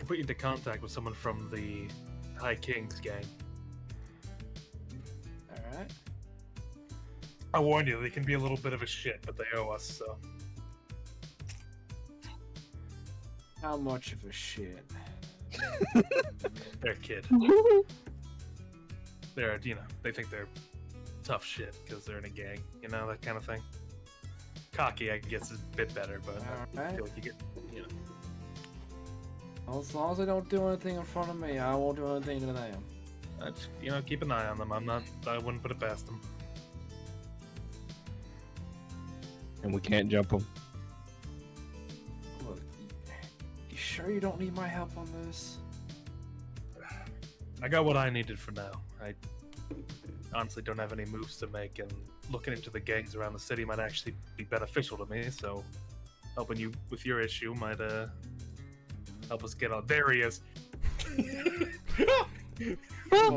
[SPEAKER 3] put you into contact with someone from the High Kings gang.
[SPEAKER 1] Alright.
[SPEAKER 3] I warned you, they can be a little bit of a shit, but they owe us, so.
[SPEAKER 1] How much of a shit?
[SPEAKER 3] They're a kid. They're, you know, they think they're tough shit because they're in a gang, you know, that kind of thing. Cocky, I guess, is a bit better, but I
[SPEAKER 1] Alright.
[SPEAKER 3] feel like you get, you know.
[SPEAKER 1] Well, as long as they don't do anything in front of me, I won't do anything to them.
[SPEAKER 3] Just, you know, keep an eye on them. I wouldn't put it past them.
[SPEAKER 6] and we can't jump them.
[SPEAKER 1] Look, you sure you don't need my help on this?
[SPEAKER 3] I got what I needed for now. I honestly don't have any moves to make, and looking into the gangs around the city might actually be beneficial to me, so helping you with your issue might help us get on. There he is.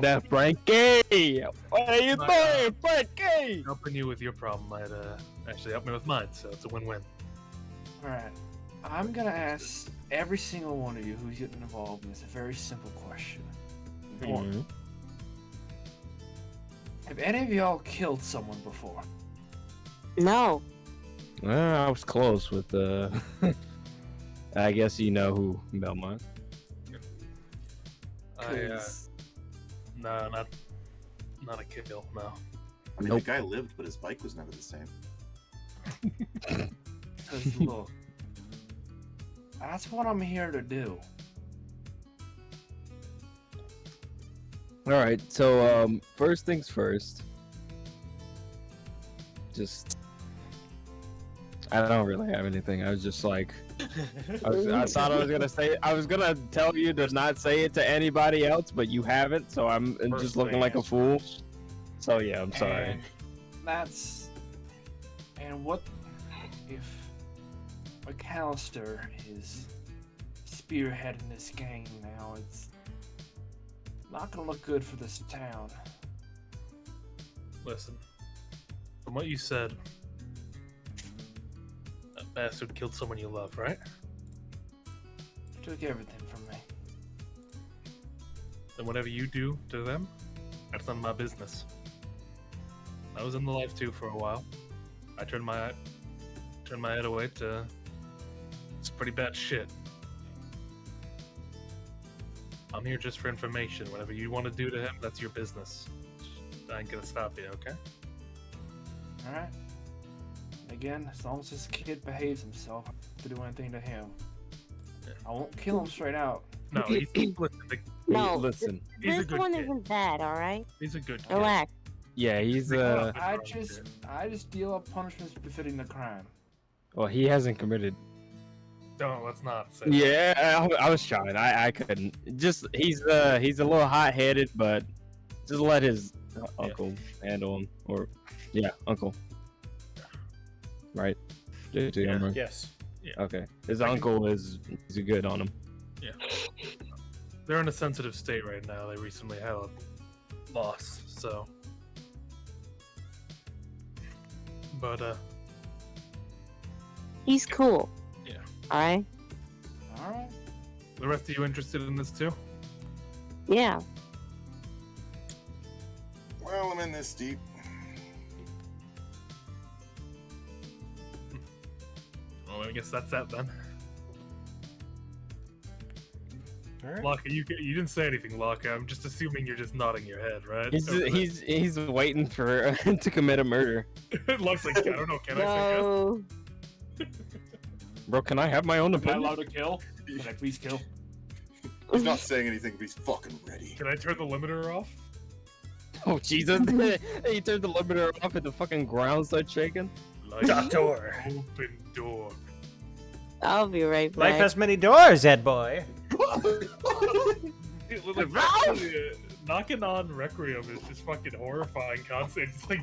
[SPEAKER 6] That Frankie! What are you doing, Frankie?
[SPEAKER 3] Helping you with your problem might actually help me with mine, so it's a win-win.
[SPEAKER 1] Alright. I'm gonna ask every single one of you who's getting involved in this a very simple question.
[SPEAKER 6] Mhm.
[SPEAKER 1] Have any of y'all killed someone before?
[SPEAKER 7] No.
[SPEAKER 6] Well, I was close with I guess you know who Belmont.
[SPEAKER 3] No, not a kill, no.
[SPEAKER 4] I mean,
[SPEAKER 6] Nope.
[SPEAKER 4] the guy lived, but his bike was never the same.
[SPEAKER 1] Because look, that's what I'm here to do.
[SPEAKER 6] All right, so first things first. Just, I don't really have anything. I was just like, I thought I was gonna tell you to not say it to anybody else, but you haven't, so I'm just looking like a fool. So yeah, I'm sorry.
[SPEAKER 1] And what if McAllister is spearheading this gang now? It's not gonna look good for this town.
[SPEAKER 3] Listen, from what you said, that bastard killed someone you love, right?
[SPEAKER 1] Took everything from me.
[SPEAKER 3] Then whatever you do to them, that's none of my business. I was in the life too for a while. I turned my head away to it's pretty bad shit. I'm here just for information. Whatever you want to do to him, that's your business. I ain't gonna stop you, okay?
[SPEAKER 1] Alright? Again, as long as this kid behaves himself, I don't have to do anything to him. I won't kill him straight out.
[SPEAKER 3] No,
[SPEAKER 7] No.
[SPEAKER 6] Listen,
[SPEAKER 3] he's a
[SPEAKER 7] This
[SPEAKER 3] good
[SPEAKER 7] one
[SPEAKER 3] kid.
[SPEAKER 7] isn't bad, alright?
[SPEAKER 3] He's a good kid.
[SPEAKER 7] Relax.
[SPEAKER 6] yeah, he's
[SPEAKER 1] I just deal out punishments befitting the crime.
[SPEAKER 6] well, he hasn't committed.
[SPEAKER 3] No, let's not say
[SPEAKER 6] Yeah, I was trying. I couldn't. Just he's a little hot-headed, but just let his uncle handle him. Or yeah, uncle. Right.
[SPEAKER 3] Yeah.
[SPEAKER 5] Yes.
[SPEAKER 6] Okay. His uncle is good on him.
[SPEAKER 3] Yeah. They're in a sensitive state right now. They recently had a loss, so. But
[SPEAKER 7] He's cool.
[SPEAKER 3] Yeah.
[SPEAKER 7] Alright?
[SPEAKER 1] Alright?
[SPEAKER 3] the rest of you interested in this too?
[SPEAKER 7] Yeah.
[SPEAKER 4] Well, I'm in this deep.
[SPEAKER 3] Well, I guess that's that then.
[SPEAKER 5] Alright.
[SPEAKER 3] Locke, you didn't say anything, Locke. I'm just assuming you're just nodding your head, right?
[SPEAKER 6] He's waiting for to commit a murder.
[SPEAKER 3] Locke's like, I don't know. Can I say
[SPEAKER 7] No.
[SPEAKER 6] Bro, can I have my own
[SPEAKER 1] Am I
[SPEAKER 6] opinion?
[SPEAKER 1] allowed to kill? Can I please kill?
[SPEAKER 4] He's not saying anything, but he's fucking ready.
[SPEAKER 3] yes? Can I turn the limiter off?
[SPEAKER 6] Oh Jesus! He turned the limiter off and the fucking ground started shaking.
[SPEAKER 5] Doctor.
[SPEAKER 3] Open door.
[SPEAKER 7] I'll be right back.
[SPEAKER 5] Life has many doors, Ed boy.
[SPEAKER 3] Knocking on Requiem is just fucking horrifying concept. It's like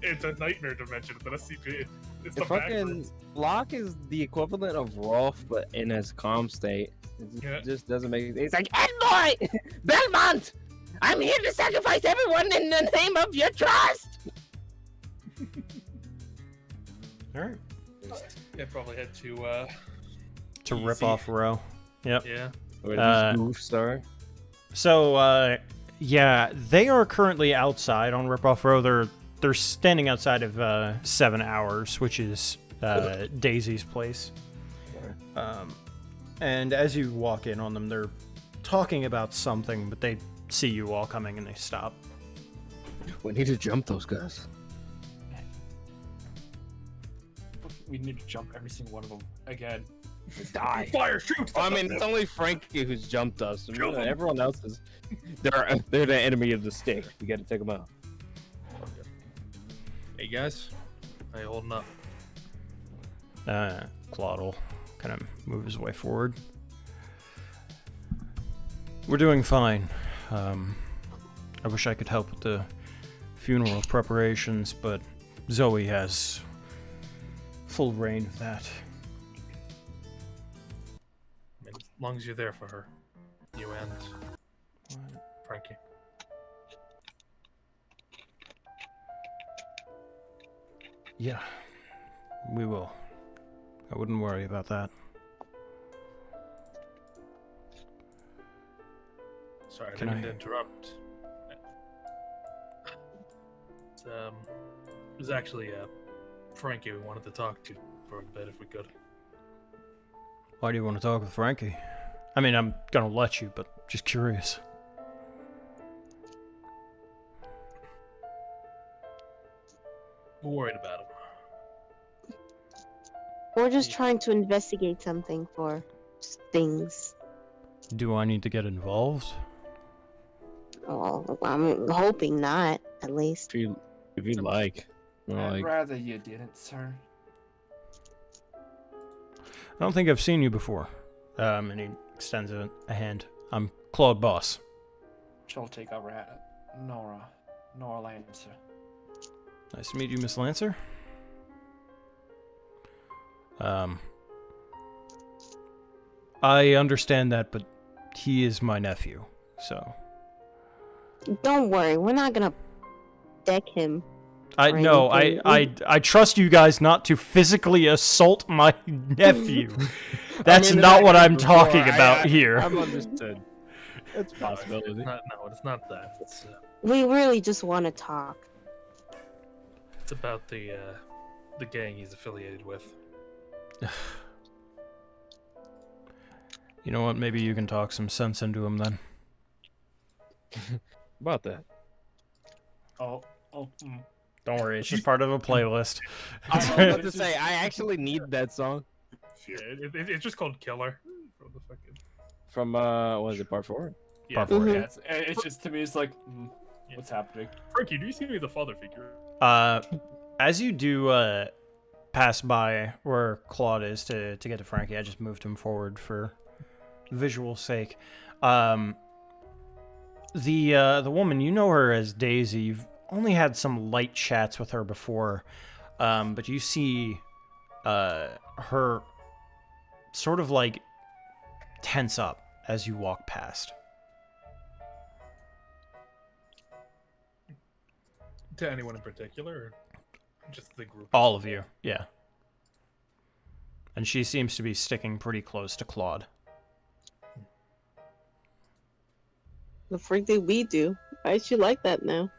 [SPEAKER 3] it's a nightmare dimension. It's an SCP. It's
[SPEAKER 6] The
[SPEAKER 3] the
[SPEAKER 6] fucking
[SPEAKER 3] backwards.
[SPEAKER 6] Locke is the equivalent of Rolf, but in his calm state. It just doesn't make it. It's like, Ed boy, Belmont, I'm here to sacrifice everyone in the name of your trust.
[SPEAKER 5] Alright.
[SPEAKER 3] It probably had to
[SPEAKER 5] To rip
[SPEAKER 3] Easy.
[SPEAKER 5] off Row. Yep.
[SPEAKER 3] yeah.
[SPEAKER 6] Wait, goof star.
[SPEAKER 5] So, yeah, they are currently outside on Rip Off Row. They're standing outside of 7 Hours, which is Daisy's place. And as you walk in on them, they're talking about something, but they see you all coming and they stop.
[SPEAKER 6] We need to jump those guys.
[SPEAKER 1] We need to jump every single one of them again.
[SPEAKER 6] Die.
[SPEAKER 3] Fire! Shoot!
[SPEAKER 6] I mean, it's only Frankie who's jumped us.
[SPEAKER 3] Kill them.
[SPEAKER 6] Everyone else is. They're the enemy of the stick. We got to take them out.
[SPEAKER 3] Hey guys, how you holding up?
[SPEAKER 5] Claude will kind of move his way forward. We're doing fine. I wish I could help with the funeral preparations, but Zoe has full reign of that.
[SPEAKER 3] I mean, as long as you're there for her. You and Frankie.
[SPEAKER 5] Yeah, we will. I wouldn't worry about that.
[SPEAKER 3] Sorry, I
[SPEAKER 5] Can
[SPEAKER 3] didn't mean
[SPEAKER 5] I-
[SPEAKER 3] to interrupt. It was actually Frankie we wanted to talk to for a bit if we could.
[SPEAKER 5] Why do you want to talk with Frankie? I mean, I'm gonna let you, but just curious.
[SPEAKER 3] We're worried about him.
[SPEAKER 7] We're just trying to investigate something for things.
[SPEAKER 5] Do I need to get involved?
[SPEAKER 7] Oh, I'm hoping not, at least.
[SPEAKER 6] If you like. Or
[SPEAKER 1] I'd
[SPEAKER 6] like,
[SPEAKER 1] rather you didn't, sir.
[SPEAKER 5] I don't think I've seen you before. And he extends a hand. I'm Claude Boss.
[SPEAKER 1] She'll take over at Nora Lancer.
[SPEAKER 5] Nice to meet you, Miss Lancer. I understand that, but he is my nephew, so...
[SPEAKER 7] Don't worry, we're not gonna deck him.
[SPEAKER 5] I
[SPEAKER 7] or
[SPEAKER 5] no,
[SPEAKER 7] anything.
[SPEAKER 5] I trust you guys not to physically assault my nephew. That's
[SPEAKER 6] I mean,
[SPEAKER 5] not
[SPEAKER 6] it
[SPEAKER 5] what I'm
[SPEAKER 6] happened before.
[SPEAKER 5] talking about
[SPEAKER 6] I-
[SPEAKER 5] here.
[SPEAKER 6] I've understood. It's a
[SPEAKER 3] No,
[SPEAKER 6] possibility.
[SPEAKER 3] it's not that.
[SPEAKER 7] We really just want to talk.
[SPEAKER 3] It's about the gang he's affiliated with.
[SPEAKER 5] You know what? Maybe you can talk some sense into him then.
[SPEAKER 6] About that.
[SPEAKER 5] Don't worry, it's just part of a playlist.
[SPEAKER 6] I was about to say, I actually need that song
[SPEAKER 3] Yeah, it's just called Killer. From the fucking...
[SPEAKER 6] from, what is it, part 4?
[SPEAKER 3] Yeah.
[SPEAKER 5] Part four,
[SPEAKER 1] Yeah, it's just to me. It's like, what's happening?
[SPEAKER 3] Frankie, do you see me the father figure?
[SPEAKER 5] As you do pass by where Claude is to get to Frankie, I just moved him forward for visual sake. The woman, you know her as Daisy. You've only had some light chats with her before, but you see her sort of like tense up as you walk past.
[SPEAKER 3] To anyone in particular, or just the group?
[SPEAKER 5] All of you, yeah. And she seems to be sticking pretty close to Claude.
[SPEAKER 7] The freak did we do? Why is she like that now?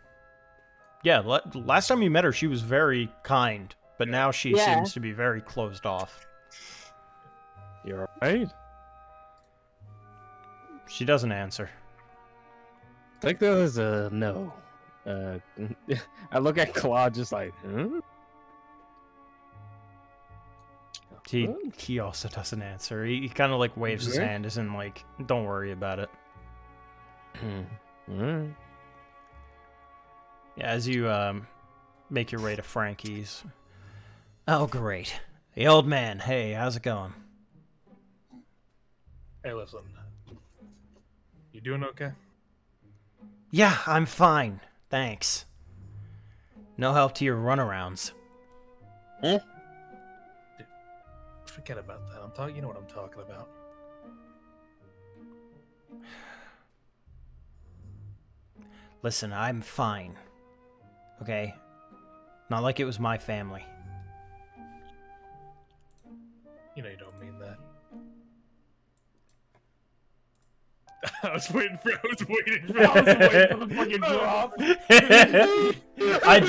[SPEAKER 5] Yeah, last time you met her, she was very kind, but now she
[SPEAKER 7] Yeah.
[SPEAKER 5] seems to be very closed off.
[SPEAKER 6] You're right.
[SPEAKER 5] She doesn't answer.
[SPEAKER 6] I think that was a no. I look at Claude just like, huh?
[SPEAKER 5] He also doesn't answer. He kind of like waves his
[SPEAKER 6] Yeah.
[SPEAKER 5] hand as in like, don't worry about it.
[SPEAKER 6] Alright.
[SPEAKER 5] Yeah, as you make your way to Frankie's. Oh, great. The old man. Hey, how's it going?
[SPEAKER 3] Hey, listen. You doing okay?
[SPEAKER 5] Yeah, I'm fine. Thanks. No help to your runarounds.
[SPEAKER 3] Forget about that. I'm talking. You know what I'm talking about.
[SPEAKER 5] Listen, I'm fine. Okay? Not like it was my family.
[SPEAKER 3] You know you don't mean that. I was waiting for the fucking drop.
[SPEAKER 5] I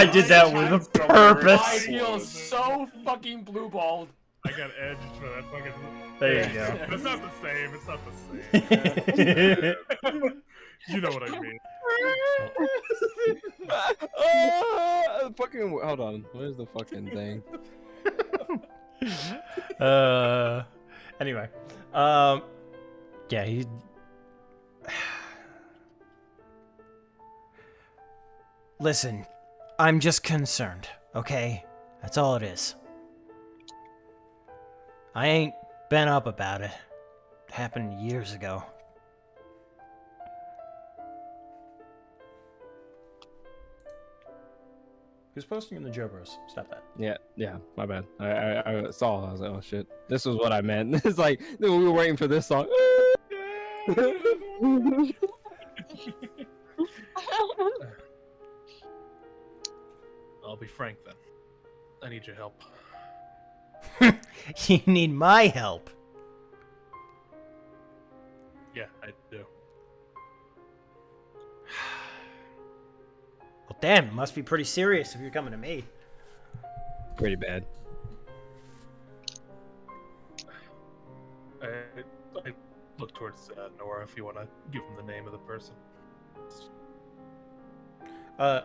[SPEAKER 5] did that with a
[SPEAKER 1] I
[SPEAKER 5] purpose.
[SPEAKER 1] feel so fucking blue balled.
[SPEAKER 3] I got edged for that fucking.
[SPEAKER 5] There you go.
[SPEAKER 3] It's not the same. It's not the same. You know what I mean.
[SPEAKER 6] Fucking hold on. Where's the fucking thing?
[SPEAKER 5] Anyway. Yeah, he... Listen, I'm just concerned, okay? That's all it is. I ain't been up about it. It happened years ago. Who's posting in the JoBros? Stop that.
[SPEAKER 6] Yeah, my bad. I saw. I was like, oh shit, this was what I meant. It's like we were waiting for this song.
[SPEAKER 3] I'll be frank then. I need your help.
[SPEAKER 5] You need my help.
[SPEAKER 3] Yeah, I do.
[SPEAKER 5] Well, damn, it must be pretty serious if you're coming to me.
[SPEAKER 6] Pretty bad.
[SPEAKER 3] I look towards Nora if you want to give him the name of the person.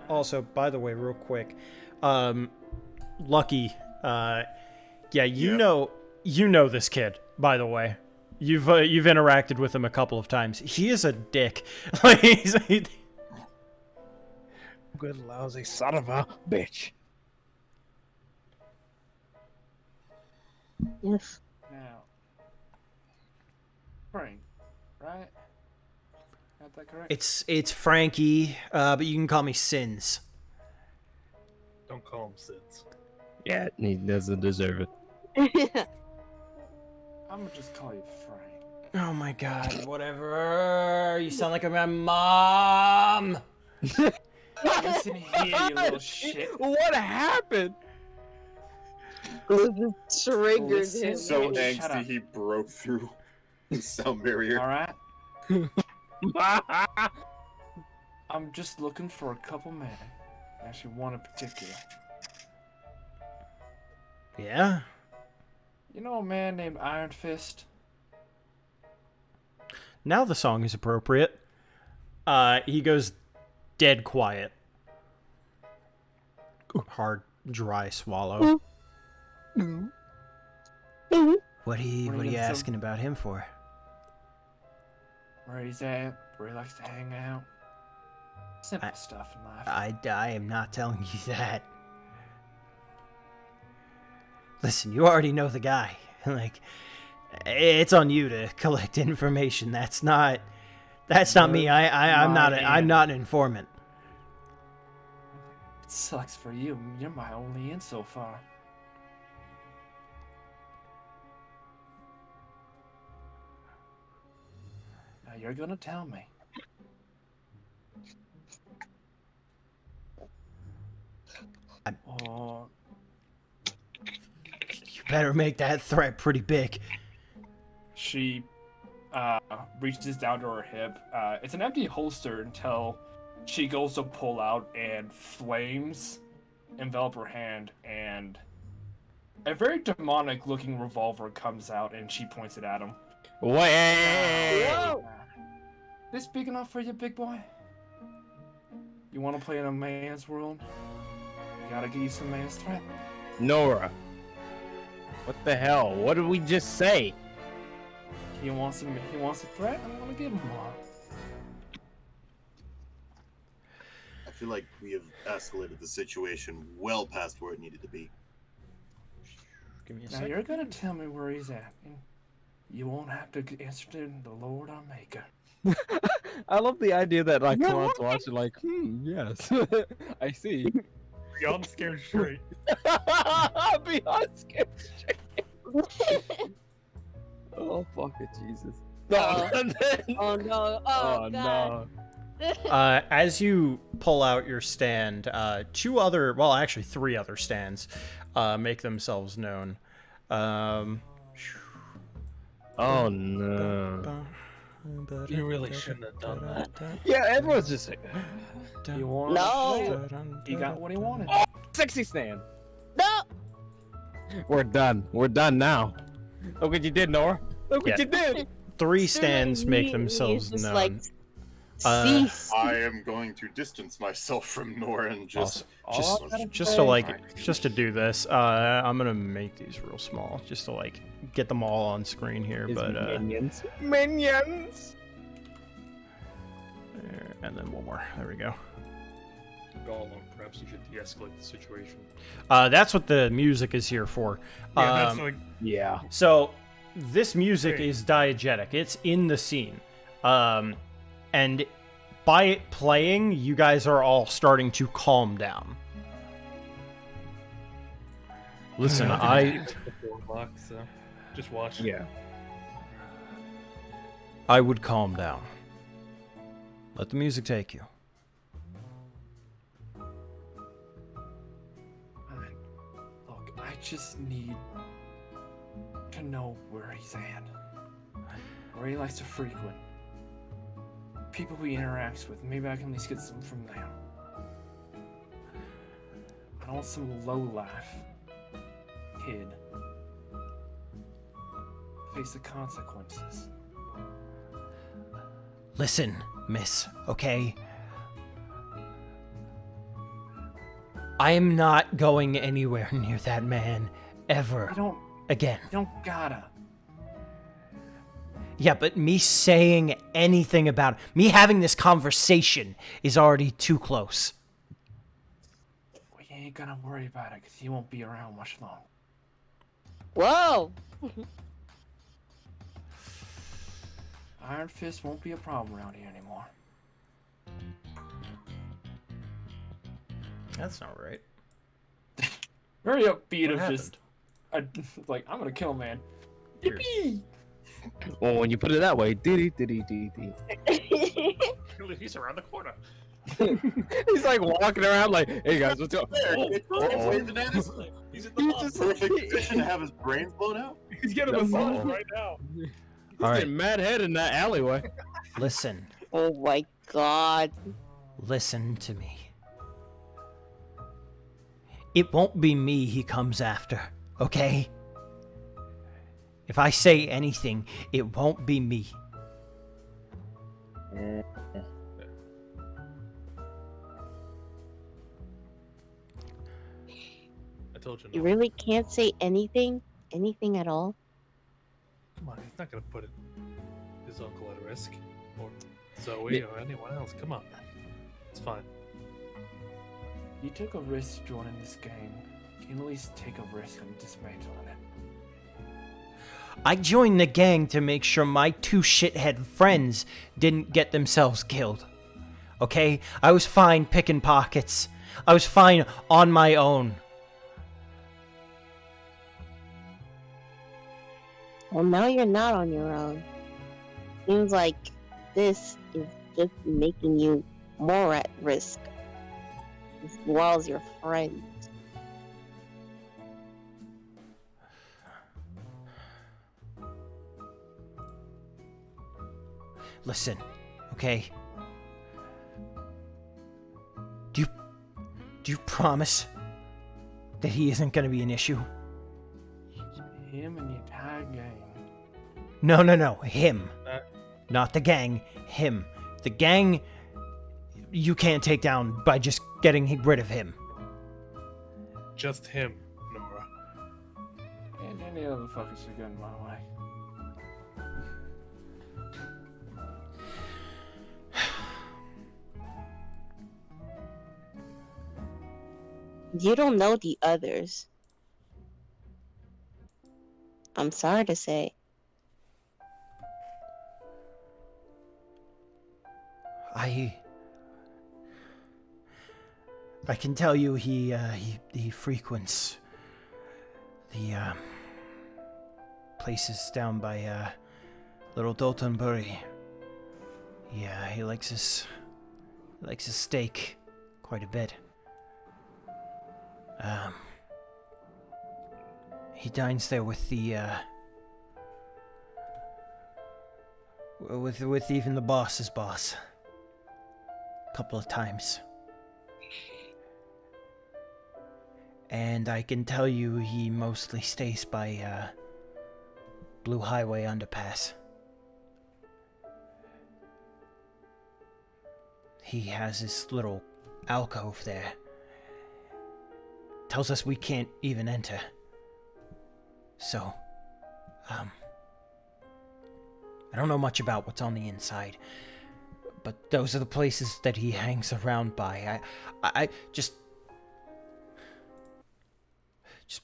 [SPEAKER 5] Also, by the way, real quick, Lucky, yeah, you know this kid, by the way. You've interacted with him a couple of times. He is a dick. Like,
[SPEAKER 6] Good lousy son of a bitch.
[SPEAKER 7] Yes.
[SPEAKER 1] Now, Frank, right? Got that correct?
[SPEAKER 5] it's Frankie, but you can call me Sins.
[SPEAKER 3] Don't call him Sids.
[SPEAKER 6] Yeah, he doesn't deserve it.
[SPEAKER 1] I'm gonna just call you Frank.
[SPEAKER 5] Oh my god, whatever. You sound like my mom.
[SPEAKER 1] Listen here, you little shit.
[SPEAKER 6] What happened?
[SPEAKER 7] Triggered
[SPEAKER 1] Listen.
[SPEAKER 7] him.
[SPEAKER 4] So
[SPEAKER 1] Shut
[SPEAKER 4] angsty
[SPEAKER 1] up.
[SPEAKER 4] he broke through the sound barrier.
[SPEAKER 1] Alright? I'm just looking for a couple men. Actually, one in particular.
[SPEAKER 5] Yeah?
[SPEAKER 1] You know a man named Iron Fist?
[SPEAKER 5] Now the song is appropriate. He goes dead quiet. Hard, dry swallow. What are you
[SPEAKER 1] gonna say?
[SPEAKER 5] asking about him for?
[SPEAKER 1] Where he's at, where he likes to hang out. Simple stuff in life.
[SPEAKER 5] I am not telling you that. Listen, you already know the guy. Like, it's on you to collect information. That's not me. I'm not an informant.
[SPEAKER 1] It sucks for you. You're my only in so far. Now you're gonna tell me. Or
[SPEAKER 5] You better make that threat pretty big.
[SPEAKER 1] she reaches down to her hip. It's an empty holster until she goes to pull out and flames envelop her hand, and a very demonic looking revolver comes out and she points it at him.
[SPEAKER 6] Whoa!
[SPEAKER 1] This big enough for you, big boy? You want to play in a man's world? You gotta give you some man's threat.
[SPEAKER 6] Nora. What the hell? What did we just say?
[SPEAKER 1] He wants a threat. I'm gonna give him one.
[SPEAKER 4] I feel like we have escalated the situation well past where it needed to be.
[SPEAKER 5] Give me a
[SPEAKER 1] Now
[SPEAKER 5] second.
[SPEAKER 1] you're gonna tell me where he's at. And you won't have to answer to the Lord our Maker.
[SPEAKER 6] I love the idea that like Karan's watching like, yes. I see.
[SPEAKER 3] Beyond scared straight.
[SPEAKER 6] Beyond scared straight. Oh fuck it, Jesus. No,
[SPEAKER 7] Oh no! Oh, God!
[SPEAKER 6] no.
[SPEAKER 5] As you pull out your stand, three other stands make themselves known.
[SPEAKER 6] Oh no.
[SPEAKER 3] You really shouldn't have done that.
[SPEAKER 6] Yeah, everyone's just like,
[SPEAKER 1] You want
[SPEAKER 7] No.
[SPEAKER 1] He got what he wanted.
[SPEAKER 6] sexy stand.
[SPEAKER 7] No!
[SPEAKER 6] We're done. We're done now. Look what you did, Nora. Look what
[SPEAKER 5] Yeah.
[SPEAKER 6] you did.
[SPEAKER 5] Three stands make
[SPEAKER 7] He's
[SPEAKER 5] themselves
[SPEAKER 7] just
[SPEAKER 5] known.
[SPEAKER 7] like,
[SPEAKER 5] Cease.
[SPEAKER 4] I am going to distance myself from Nora and just
[SPEAKER 5] Just to do this, I'm gonna make these real small, just to like get them all on screen here.
[SPEAKER 6] His
[SPEAKER 5] But
[SPEAKER 6] minions. Minions.
[SPEAKER 5] and then one more. There we go.
[SPEAKER 2] Gollum, perhaps you should de-escalate the situation.
[SPEAKER 5] That's what the music is here for.
[SPEAKER 3] Yeah, that's like
[SPEAKER 6] Yeah.
[SPEAKER 5] So this music
[SPEAKER 3] Great.
[SPEAKER 5] is diegetic. It's in the scene. And by it playing, you guys are all starting to calm down. Listen,
[SPEAKER 3] it's the 4 o'clock, so just watch.
[SPEAKER 6] Yeah.
[SPEAKER 5] I would calm down. Let the music take you.
[SPEAKER 1] Look, I just need to know where he's at. Where he likes to frequent. People he interacts with. Maybe I can at least get some from them. I don't want some low-life kid face the consequences.
[SPEAKER 5] Listen, miss, okay? I am not going anywhere near that man ever again.
[SPEAKER 1] You don't gotta.
[SPEAKER 5] Yeah, but me saying anything about it, me having this conversation is already too close.
[SPEAKER 1] We ain't gonna worry about it because he won't be around much longer.
[SPEAKER 7] Whoa!
[SPEAKER 1] Iron Fist won't be a problem around here anymore.
[SPEAKER 5] That's not right.
[SPEAKER 1] Very upbeat
[SPEAKER 5] What
[SPEAKER 1] of just, like, I'm gonna kill a man. Yippee!
[SPEAKER 6] Well, when you put it that way, diddy diddy diddy.
[SPEAKER 2] He's around the corner.
[SPEAKER 6] He's like walking around like, hey guys, what's up?
[SPEAKER 4] There,
[SPEAKER 6] Oh,
[SPEAKER 4] it's
[SPEAKER 6] uh-oh.
[SPEAKER 4] waving at us.
[SPEAKER 2] He's in the
[SPEAKER 6] He's
[SPEAKER 2] box.
[SPEAKER 6] just
[SPEAKER 4] Perfect position to have his brains blown out.
[SPEAKER 3] He's getting a massage right now.
[SPEAKER 6] He's
[SPEAKER 5] All right.
[SPEAKER 6] getting mad head in that alleyway.
[SPEAKER 5] Listen,
[SPEAKER 7] Oh my god.
[SPEAKER 5] listen to me. It won't be me he comes after, okay? If I say anything, it won't be me.
[SPEAKER 3] I told you.
[SPEAKER 7] You
[SPEAKER 3] No.
[SPEAKER 7] really can't say anything? Anything at all?
[SPEAKER 3] Come on, he's not gonna put his uncle at risk, or Zoe, or anyone else. Come on, it's fine.
[SPEAKER 1] You took a risk joining this gang. You can at least take a risk on dismantling it.
[SPEAKER 5] I joined the gang to make sure my 2 shithead friends didn't get themselves killed. Okay? I was fine picking pockets. I was fine on my own.
[SPEAKER 7] Well, now you're not on your own. Seems like this is just making you more at risk. As well as your friends.
[SPEAKER 5] Listen, okay? Do you promise that he isn't gonna be an issue?
[SPEAKER 1] Him and the entire gang.
[SPEAKER 5] No, him.
[SPEAKER 3] Uh.
[SPEAKER 5] Not the gang, him. The gang, you can't take down by just getting rid of him.
[SPEAKER 3] Just him, Nomura.
[SPEAKER 1] And any other fuckers who get in my way.
[SPEAKER 7] You don't know the others. I'm sorry to say.
[SPEAKER 5] I can tell you he frequents the places down by Little Doltonbury. Yeah, he likes his steak quite a bit. He dines there with the with even the boss's boss. A couple of times. And I can tell you he mostly stays by Blue Highway underpass. He has his little alcove there. Tells us we can't even enter. So, I don't know much about what's on the inside, but those are the places that he hangs around by. I just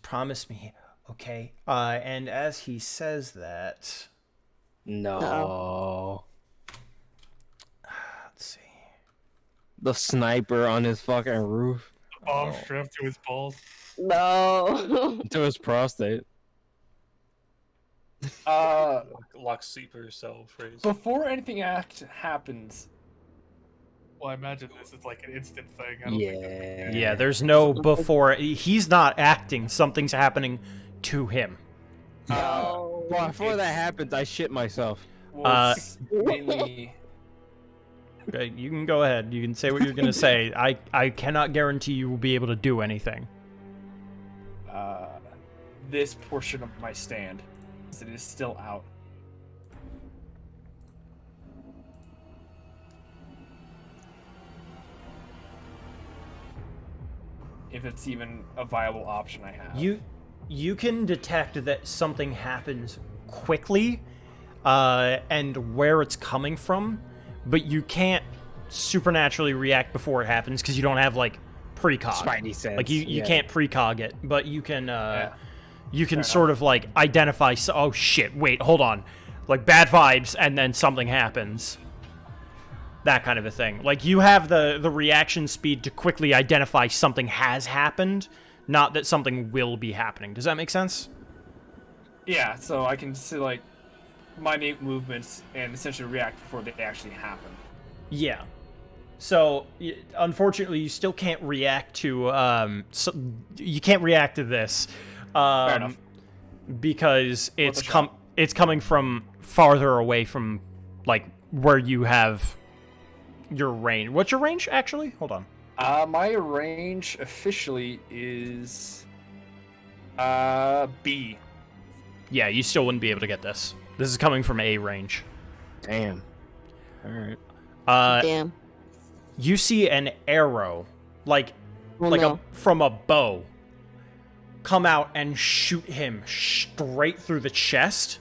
[SPEAKER 5] promise me, okay? And as he says that,
[SPEAKER 6] No.
[SPEAKER 5] let's see.
[SPEAKER 6] The sniper on his fucking roof.
[SPEAKER 3] Bomb strapped to his balls.
[SPEAKER 7] No.
[SPEAKER 6] To his prostate.
[SPEAKER 2] Lock sleeper cell phrase.
[SPEAKER 1] Before anything happens,
[SPEAKER 3] Well, I imagine this is like an instant thing. I don't think that-
[SPEAKER 5] Yeah, there's no before. He's not acting. Something's happening to him.
[SPEAKER 7] No.
[SPEAKER 6] Well, before that happens, I shit myself.
[SPEAKER 1] was mainly
[SPEAKER 5] Okay, you can go ahead. You can say what you're gonna say. I cannot guarantee you will be able to do anything.
[SPEAKER 1] this portion of my stand, as it is still out. If it's even a viable option I have.
[SPEAKER 5] You can detect that something happens quickly, and where it's coming from, but you can't supernaturally react before it happens because you don't have like precog.
[SPEAKER 6] Spidey sense.
[SPEAKER 5] Like you can't precog it, but you can you can
[SPEAKER 1] Fair
[SPEAKER 5] sort of like identify. Oh shit! Wait, hold on. Like bad vibes, and then something happens. That kind of a thing. Like you have the reaction speed to quickly identify something has happened, not that something will be happening. Does that make sense?
[SPEAKER 1] Yeah, so I can see like minute movements and essentially react before they actually happen.
[SPEAKER 5] Yeah. So unfortunately, you still can't react to you can't react to this
[SPEAKER 1] enough.
[SPEAKER 5] because
[SPEAKER 1] Worth a shot.
[SPEAKER 5] it's coming from farther away from like where you have your range. What's your range actually? Hold on.
[SPEAKER 1] My range officially is B.
[SPEAKER 5] Yeah, you still wouldn't be able to get this. This is coming from A range.
[SPEAKER 6] Damn. Alright.
[SPEAKER 7] Damn.
[SPEAKER 5] You see an arrow, like
[SPEAKER 7] Oh,
[SPEAKER 5] like
[SPEAKER 7] no.
[SPEAKER 5] from a bow, come out and shoot him straight through the chest,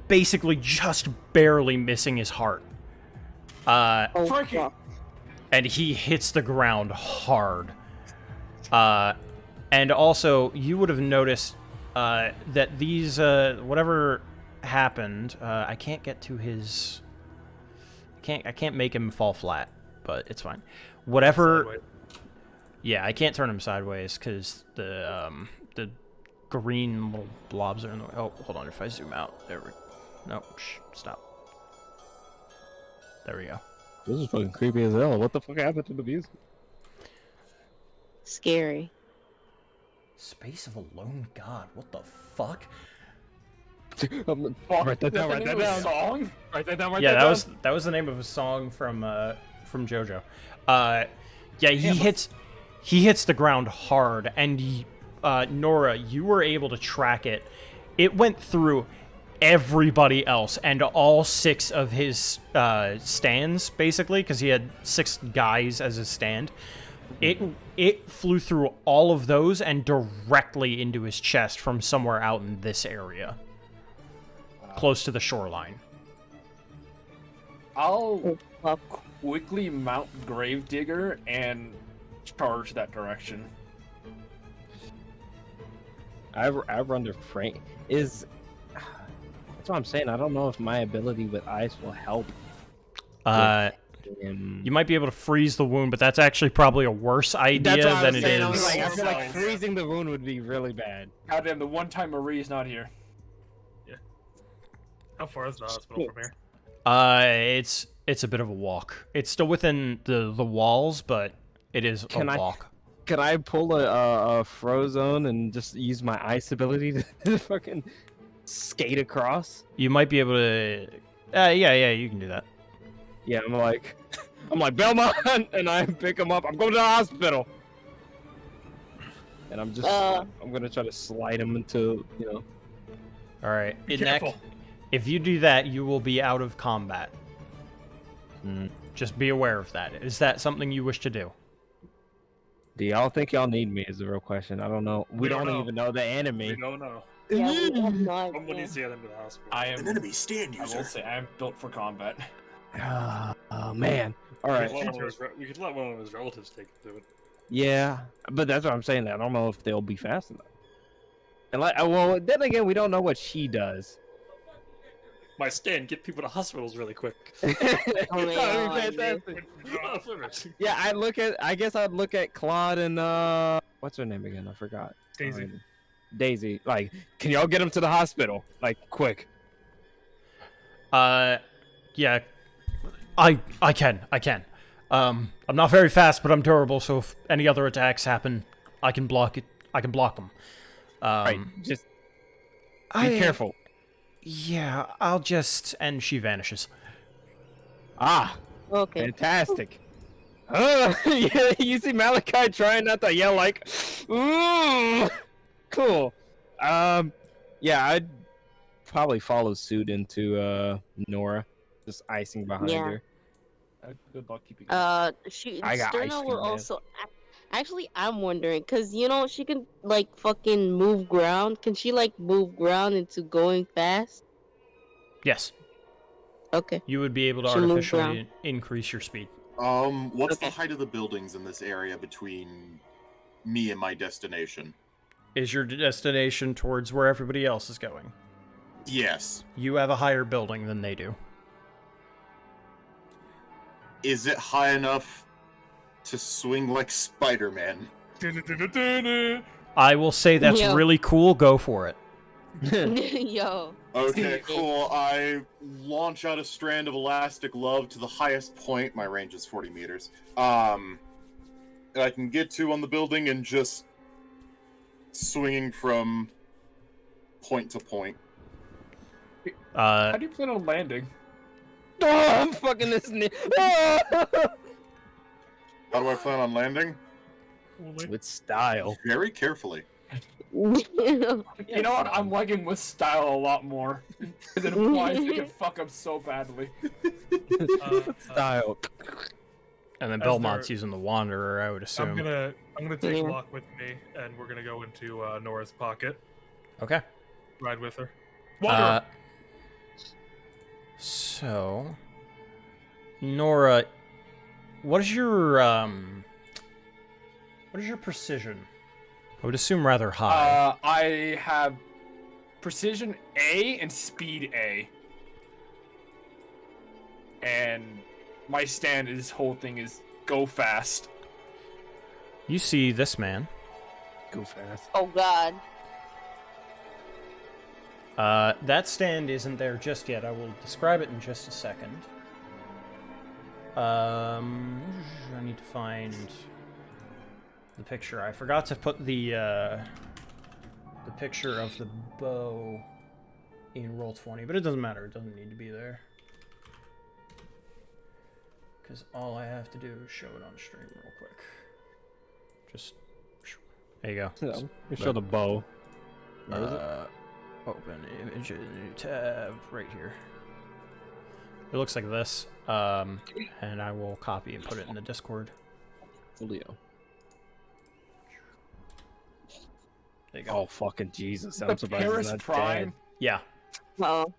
[SPEAKER 5] basically just barely missing his heart.
[SPEAKER 7] Oh,
[SPEAKER 1] Frankie!
[SPEAKER 7] fuck.
[SPEAKER 5] And he hits the ground hard. And also, you would have noticed that these, whatever happened, I can't get to his... I can't make him fall flat, but it's fine. Whatever...
[SPEAKER 3] Sideways.
[SPEAKER 5] Yeah, I can't turn him sideways, because the green little blobs are in the way. Oh, hold on, if I zoom out, there we... No, stop. There we go.
[SPEAKER 6] This is fucking creepy as hell. What the fuck happened to the music?
[SPEAKER 7] Scary.
[SPEAKER 5] Space of a Lone God, what the fuck?
[SPEAKER 6] Write that down, write that down.
[SPEAKER 1] Song?
[SPEAKER 6] Write that down, write
[SPEAKER 5] Yeah,
[SPEAKER 6] that
[SPEAKER 5] that
[SPEAKER 6] down.
[SPEAKER 5] was the name of a song from JoJo. Yeah, he hits the ground hard, and Nora, you were able to track it. It went through everybody else and all 6 of his stands, basically, because he had 6 guys as his stand. It flew through all of those and directly into his chest from somewhere out in this area, close to the shoreline.
[SPEAKER 1] I'll
[SPEAKER 7] Fuck.
[SPEAKER 1] quickly mount Gravedigger and charge that direction.
[SPEAKER 6] I run to Frank. That's what I'm saying. I don't know if my ability with ice will help him.
[SPEAKER 5] You might be able to freeze the wound, but that's actually probably a worse idea
[SPEAKER 6] That's what I
[SPEAKER 5] than
[SPEAKER 6] was
[SPEAKER 5] it
[SPEAKER 6] saying. I
[SPEAKER 5] is.
[SPEAKER 6] was like, I feel like
[SPEAKER 1] Sounds-
[SPEAKER 6] freezing the wound would be really bad.
[SPEAKER 1] Goddamn, the one time Marie's not here.
[SPEAKER 3] How far is the hospital from here?
[SPEAKER 5] It's a bit of a walk. It's still within the walls, but it is
[SPEAKER 6] Can
[SPEAKER 5] a
[SPEAKER 6] I-
[SPEAKER 5] walk.
[SPEAKER 6] Can I pull a Frozone and just use my ice ability to fucking skate across?
[SPEAKER 5] You might be able to. Yeah, you can do that.
[SPEAKER 6] Yeah, I'm like Belmont, and I pick him up. I'm going to the hospital, and I'm just I'm gonna try to slide him into
[SPEAKER 5] All right.
[SPEAKER 3] Be
[SPEAKER 5] In that,
[SPEAKER 3] careful.
[SPEAKER 5] if you do that, you will be out of combat. Just be aware of that. Is that something you wish to do?
[SPEAKER 6] Do y'all think y'all need me? Is the real question. I don't know. We
[SPEAKER 2] don't
[SPEAKER 6] don't
[SPEAKER 2] know.
[SPEAKER 6] even know the
[SPEAKER 2] We
[SPEAKER 6] enemy.
[SPEAKER 2] don't know.
[SPEAKER 7] Yeah, we have no idea.
[SPEAKER 2] Somebody's getting to the hospital.
[SPEAKER 1] I am.
[SPEAKER 4] An enemy stand
[SPEAKER 1] I will
[SPEAKER 4] user.
[SPEAKER 1] say I am built for combat.
[SPEAKER 6] Ah, man. All right.
[SPEAKER 2] We could let one of his relatives take it to it.
[SPEAKER 6] Yeah, but that's what I'm saying. I don't know if they'll be fast enough. And like, well, then again, we don't know what she does.
[SPEAKER 2] My stand, get people to hospitals really quick.
[SPEAKER 6] That would be
[SPEAKER 7] Oh, I
[SPEAKER 6] fantastic. Yeah, I guess I'd look at Claude and what's her name again? I forgot.
[SPEAKER 3] Daisy.
[SPEAKER 6] Daisy. Like, can y'all get him to the hospital? Like, quick.
[SPEAKER 5] Yeah, I can. I'm not very fast, but I'm durable. So if any other attacks happen, I can block it. I can block them.
[SPEAKER 6] Right, just be careful.
[SPEAKER 5] Yeah, I'll just... And she vanishes.
[SPEAKER 6] Ah,
[SPEAKER 7] Okay.
[SPEAKER 6] fantastic. Yeah, you see Malachi trying not to yell like, ooh, cool. Yeah, I'd probably follow suit into Nora, just icing behind
[SPEAKER 7] Yeah.
[SPEAKER 6] her.
[SPEAKER 1] Good luck keeping.
[SPEAKER 6] I got
[SPEAKER 7] Sterno
[SPEAKER 6] ice
[SPEAKER 7] will
[SPEAKER 6] cream, man.
[SPEAKER 7] also. Actually, I'm wondering, cause she can like fucking move ground. Can she like move ground into going fast?
[SPEAKER 5] Yes,
[SPEAKER 7] Okay.
[SPEAKER 5] you would be able to
[SPEAKER 7] She'll move
[SPEAKER 5] artificially increase your speed.
[SPEAKER 4] What's the
[SPEAKER 7] Okay.
[SPEAKER 4] height of the buildings in this area between me and my destination?
[SPEAKER 5] Is your destination towards where everybody else is going?
[SPEAKER 4] Yes.
[SPEAKER 5] You have a higher building than they do.
[SPEAKER 4] Is it high enough to swing like Spider-Man?
[SPEAKER 5] I will say that's
[SPEAKER 7] Yeah.
[SPEAKER 5] really cool. Go for it.
[SPEAKER 7] Yo.
[SPEAKER 4] Okay, cool. I launch out a strand of elastic love to the highest point. My range is 40 meters. That I can get to on the building and just swinging from point to point.
[SPEAKER 1] How do you plan on landing?
[SPEAKER 6] Oh, I'm fucking this.
[SPEAKER 4] How do I plan on landing?
[SPEAKER 6] With style.
[SPEAKER 4] Very carefully.
[SPEAKER 1] You know what? I'm liking with style a lot more. Because it implies they can fuck up so badly.
[SPEAKER 6] Style.
[SPEAKER 5] And then
[SPEAKER 3] As
[SPEAKER 5] Belmont's
[SPEAKER 3] they're-
[SPEAKER 5] using the Wanderer, I would assume.
[SPEAKER 3] I'm gonna take
[SPEAKER 7] Yeah.
[SPEAKER 3] Locke with me, and we're gonna go into Nora's pocket,
[SPEAKER 5] Okay.
[SPEAKER 3] ride with her.
[SPEAKER 5] Uh,
[SPEAKER 3] Wanderer.
[SPEAKER 5] so, Nora, what is your precision? I would assume rather high.
[SPEAKER 1] I have precision A and speed A. And my stand is whole thing is go fast.
[SPEAKER 5] You see this man.
[SPEAKER 6] Go fast.
[SPEAKER 7] Oh God.
[SPEAKER 5] That stand isn't there just yet. I will describe it in just a second. I need to find the picture. I forgot to put the picture of the bow in Roll20, but it doesn't matter. It doesn't need to be there. Because all I have to do is show it on stream real quick. Just... There you go.
[SPEAKER 6] So, you show the bow. Where is it?
[SPEAKER 5] Open image, new tab, right here. It looks like this, and I will copy and put it in the Discord.
[SPEAKER 6] Julio.
[SPEAKER 5] There you go.
[SPEAKER 6] Oh, fucking Jesus. I'm
[SPEAKER 1] The
[SPEAKER 6] surprised
[SPEAKER 1] Paris
[SPEAKER 6] it's not
[SPEAKER 1] Prime.
[SPEAKER 6] dead.
[SPEAKER 5] Yeah,
[SPEAKER 7] Oh.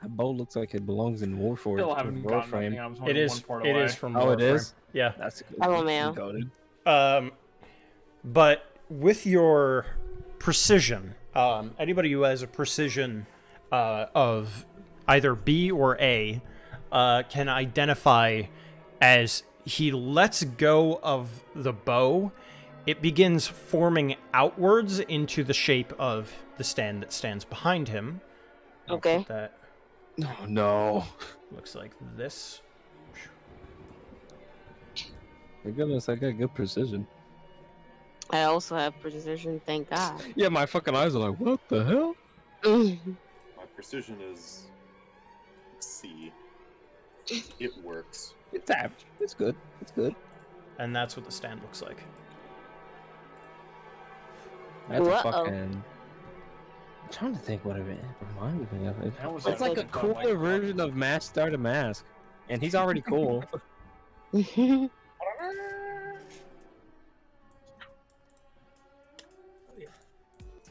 [SPEAKER 6] That bow looks like it belongs in Warforged.
[SPEAKER 1] Still haven't gotten
[SPEAKER 6] Warframe.
[SPEAKER 1] nothing. I was
[SPEAKER 5] it
[SPEAKER 1] only
[SPEAKER 5] is.
[SPEAKER 1] one port
[SPEAKER 5] It
[SPEAKER 1] away.
[SPEAKER 5] is from.
[SPEAKER 6] Oh, it
[SPEAKER 5] Warframe.
[SPEAKER 6] is?
[SPEAKER 5] Yeah.
[SPEAKER 6] That's good.
[SPEAKER 7] Hello, man.
[SPEAKER 5] But with your precision, anybody who has a precision of either B or A can identify as he lets go of the bow, it begins forming outwards into the shape of the stand that stands behind him. I'll
[SPEAKER 7] Okay.
[SPEAKER 5] put that
[SPEAKER 6] Oh, no.
[SPEAKER 5] looks like this.
[SPEAKER 6] My goodness, I got good precision.
[SPEAKER 7] I also have precision, thank God.
[SPEAKER 6] Yeah, my fucking eyes are like, what the hell?
[SPEAKER 4] My precision is C. It works.
[SPEAKER 6] It's average. It's good. It's good.
[SPEAKER 5] And that's what the stand looks like.
[SPEAKER 6] That's a
[SPEAKER 7] Uh-oh.
[SPEAKER 6] fucking... I'm trying to think what it reminds me of.
[SPEAKER 1] That was
[SPEAKER 6] It's like a
[SPEAKER 1] like
[SPEAKER 6] cooler version of Mask Starter Mask. And he's already cool.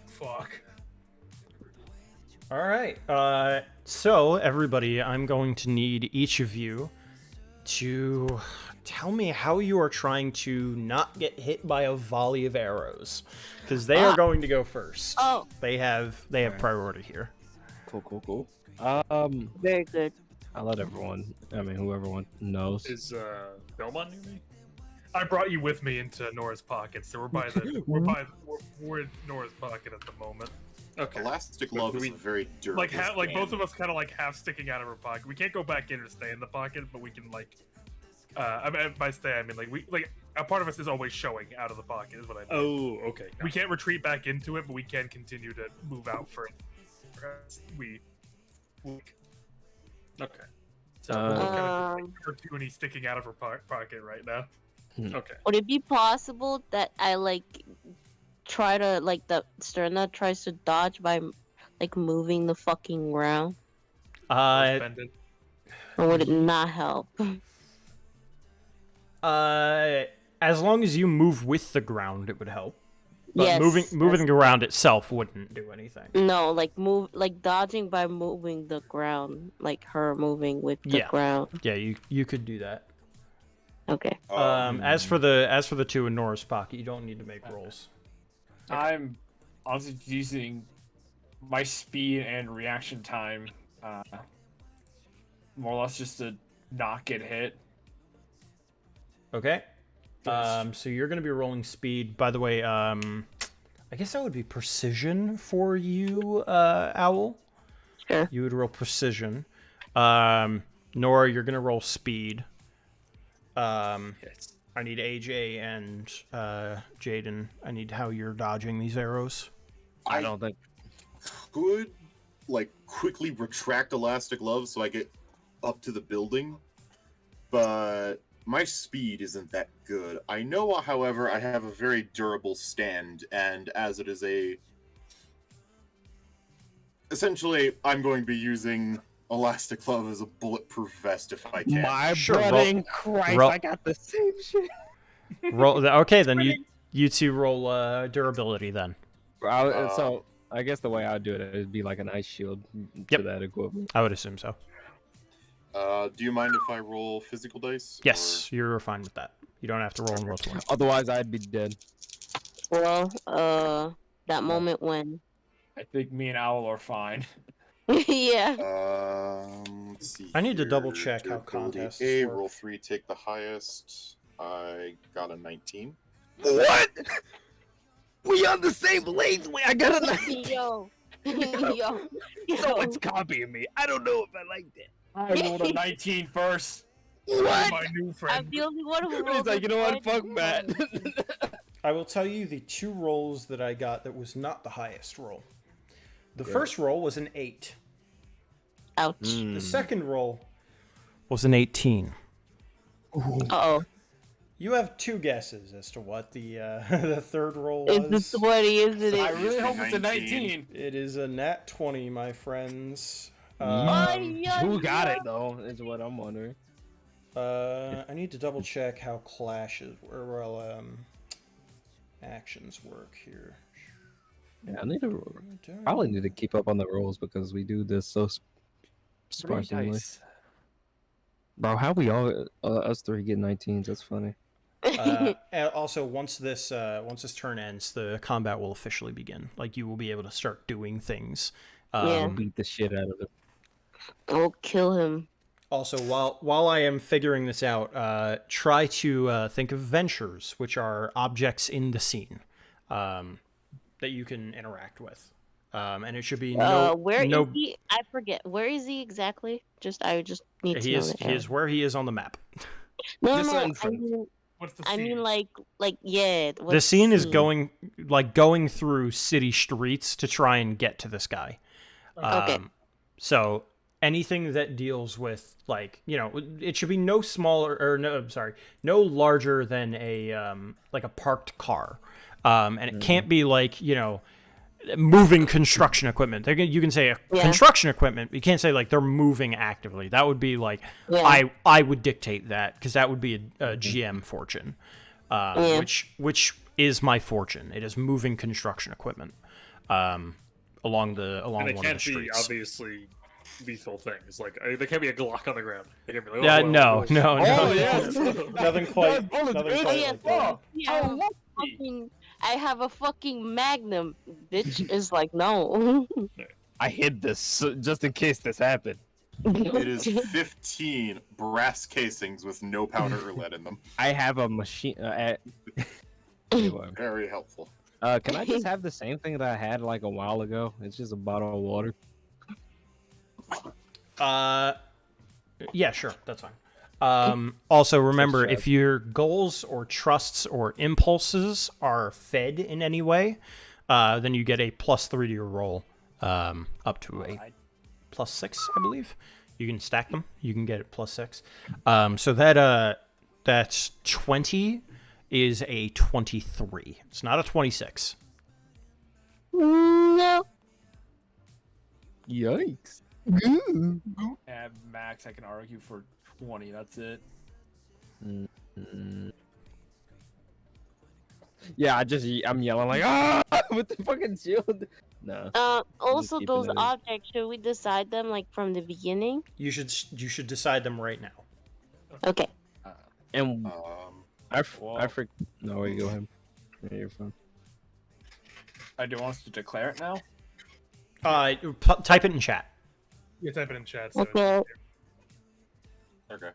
[SPEAKER 3] Fuck.
[SPEAKER 5] All right. So everybody, I'm going to need each of you to tell me how you are trying to not get hit by a volley of arrows, because they are going to go first.
[SPEAKER 7] Oh.
[SPEAKER 5] They have priority here.
[SPEAKER 6] Cool.
[SPEAKER 7] Very good.
[SPEAKER 6] I'll let everyone. I mean, whoever knows.
[SPEAKER 2] Is Belmont near me?
[SPEAKER 3] I brought you with me into Nora's pocket, so we're in Nora's pocket at the moment.
[SPEAKER 2] Okay.
[SPEAKER 4] Elastic Love is a very durable.
[SPEAKER 3] Like both of us kind of like half sticking out of her pocket. We can't go back in or stay in the pocket, but we can like. I mean, by stay I mean like a part of us is always showing out of the pocket. Is what I mean.
[SPEAKER 2] Oh, okay.
[SPEAKER 3] We can't retreat back into it, but we can continue to move out for. We.
[SPEAKER 2] Okay.
[SPEAKER 3] So we're just kind of opportunity sticking out of her pocket right now.
[SPEAKER 2] Okay.
[SPEAKER 7] Would it be possible that I like try to like the Sterna tries to dodge by like moving the fucking ground? Or would it not help?
[SPEAKER 5] As long as you move with the ground, it would help. But
[SPEAKER 7] Yes,
[SPEAKER 5] moving the ground itself wouldn't do anything.
[SPEAKER 7] No, like dodging by moving the ground, like her moving with the ground.
[SPEAKER 5] Yeah, you could do that.
[SPEAKER 7] Okay.
[SPEAKER 5] As for the two in Nora's pocket, you don't need to make rolls.
[SPEAKER 1] Okay. I'm honestly using my speed and reaction time, more or less just to not get hit.
[SPEAKER 5] Okay. So you're gonna be rolling speed. By the way, I guess that would be precision for you, Owl.
[SPEAKER 7] Sure.
[SPEAKER 5] You would roll precision. Nora, you're gonna roll speed.
[SPEAKER 2] Yes.
[SPEAKER 5] I need AJ and Jaden. I need how you're dodging these arrows.
[SPEAKER 6] I don't think.
[SPEAKER 4] Could like quickly retract Elastic Love so I get up to the building, but my speed isn't that good. I know, however, I have a very durable stand, and as it is essentially, I'm going to be using Elastic Love as a bulletproof vest if I can.
[SPEAKER 6] My
[SPEAKER 5] Sure,
[SPEAKER 6] brother Christ, I got the same shit.
[SPEAKER 5] Roll. Okay, then you two roll durability then.
[SPEAKER 6] So I guess the way I would do it would be like an ice shield to that equivalent.
[SPEAKER 5] I would assume so.
[SPEAKER 4] Do you mind if I roll physical dice?
[SPEAKER 5] Yes, you're fine with that. You don't have to roll and roll twice.
[SPEAKER 6] Otherwise, I'd be dead.
[SPEAKER 7] Well, that moment when.
[SPEAKER 1] I think me and Owl are fine.
[SPEAKER 7] Yeah.
[SPEAKER 4] Let's see.
[SPEAKER 5] I need to
[SPEAKER 4] here.
[SPEAKER 5] double check how
[SPEAKER 4] Durability
[SPEAKER 5] contests
[SPEAKER 4] A,
[SPEAKER 5] work.
[SPEAKER 4] roll 3, take the highest. I got a 19.
[SPEAKER 6] What? We on the same blade? I got a 19.
[SPEAKER 7] Yo.
[SPEAKER 6] Someone's copying me. I don't know if I like that.
[SPEAKER 1] I rolled a 19 first.
[SPEAKER 6] What?
[SPEAKER 3] My new
[SPEAKER 7] I'm
[SPEAKER 3] friend.
[SPEAKER 7] the only one who
[SPEAKER 6] He's
[SPEAKER 7] rolled
[SPEAKER 6] like, you know what? Fuck
[SPEAKER 7] one.
[SPEAKER 6] Matt.
[SPEAKER 5] I will tell you the two rolls that I got that was not the highest roll. The first roll was an 8.
[SPEAKER 7] Ouch.
[SPEAKER 5] The second roll was an 18.
[SPEAKER 7] Uh-oh.
[SPEAKER 5] You have two guesses as to what the the third roll
[SPEAKER 7] It's
[SPEAKER 5] was.
[SPEAKER 7] the 20, isn't
[SPEAKER 1] I
[SPEAKER 7] it?
[SPEAKER 1] really hope it's a
[SPEAKER 4] 19.
[SPEAKER 1] 19.
[SPEAKER 5] It is a nat 20, my friends.
[SPEAKER 6] Who got it though? Is what I'm wondering.
[SPEAKER 5] I need to double check how clashes or actions work here.
[SPEAKER 6] Yeah, I need to probably need to keep up on the rolls because we do this so sparsely. Bro, how we all us three get 19s? That's funny.
[SPEAKER 5] And also, once this turn ends, the combat will officially begin. Like you will be able to start doing things.
[SPEAKER 7] Yeah.
[SPEAKER 6] Beat the shit out of it.
[SPEAKER 7] I'll kill him.
[SPEAKER 5] Also, while I am figuring this out, try to think of ventures, which are objects in the scene that you can interact with. And it should be
[SPEAKER 7] where is he? I forget. Where is he exactly? I just need to know.
[SPEAKER 5] He is where he is on the map.
[SPEAKER 7] No,
[SPEAKER 6] Just
[SPEAKER 7] no.
[SPEAKER 6] in front.
[SPEAKER 3] What's the
[SPEAKER 7] I
[SPEAKER 3] scene?
[SPEAKER 7] mean, like, yeah.
[SPEAKER 5] The scene is going through city streets to try and get to this guy.
[SPEAKER 7] Okay.
[SPEAKER 5] So anything that deals with it should be no larger than a like a parked car, and it can't be moving construction equipment. You can say construction equipment. You can't say they're moving actively. That would be I would dictate that because that would be a GM fortune, which is my fortune. It is moving construction equipment along one of the streets.
[SPEAKER 2] And it can't be obviously lethal things. Like there can't be a Glock on the ground. They can't be like,
[SPEAKER 5] Yeah,
[SPEAKER 2] oh,
[SPEAKER 5] no, no, no.
[SPEAKER 6] Oh, yes.
[SPEAKER 5] Nothing quite. Nothing
[SPEAKER 7] Oh
[SPEAKER 5] quite
[SPEAKER 7] yeah,
[SPEAKER 5] like that.
[SPEAKER 7] I have a fucking Magnum. Bitch is like, no.
[SPEAKER 6] I hid this just in case this happened.
[SPEAKER 4] It is 15 brass casings with no powder or lead in them.
[SPEAKER 6] I have a machine. Anyway.
[SPEAKER 4] Very helpful.
[SPEAKER 6] Can I just have the same thing that I had like a while ago? It's just a bottle of water.
[SPEAKER 5] Yeah, sure, that's fine. Also, remember,
[SPEAKER 6] Just
[SPEAKER 5] if your goals or trusts or impulses are fed in any way, then you get a +3 to your roll, up to a +6, I believe. You can stack them. You can get it +6. So that's 20 is a 23. It's not a 26.
[SPEAKER 7] No.
[SPEAKER 6] Yikes.
[SPEAKER 1] At max, I can argue for 20. That's it.
[SPEAKER 6] Yeah, I'm yelling like ah with the fucking shield. No.
[SPEAKER 7] Also,
[SPEAKER 6] keeping
[SPEAKER 7] those
[SPEAKER 6] it in.
[SPEAKER 7] objects, should we decide them like from the beginning?
[SPEAKER 5] You should decide them right now.
[SPEAKER 7] Okay.
[SPEAKER 6] And I
[SPEAKER 1] Well-
[SPEAKER 6] no, you go ahead. Yeah, you're fine.
[SPEAKER 1] Do you want us to declare it now?
[SPEAKER 5] Type it in chat.
[SPEAKER 3] You type it in chat. So
[SPEAKER 7] Okay.
[SPEAKER 4] Okay.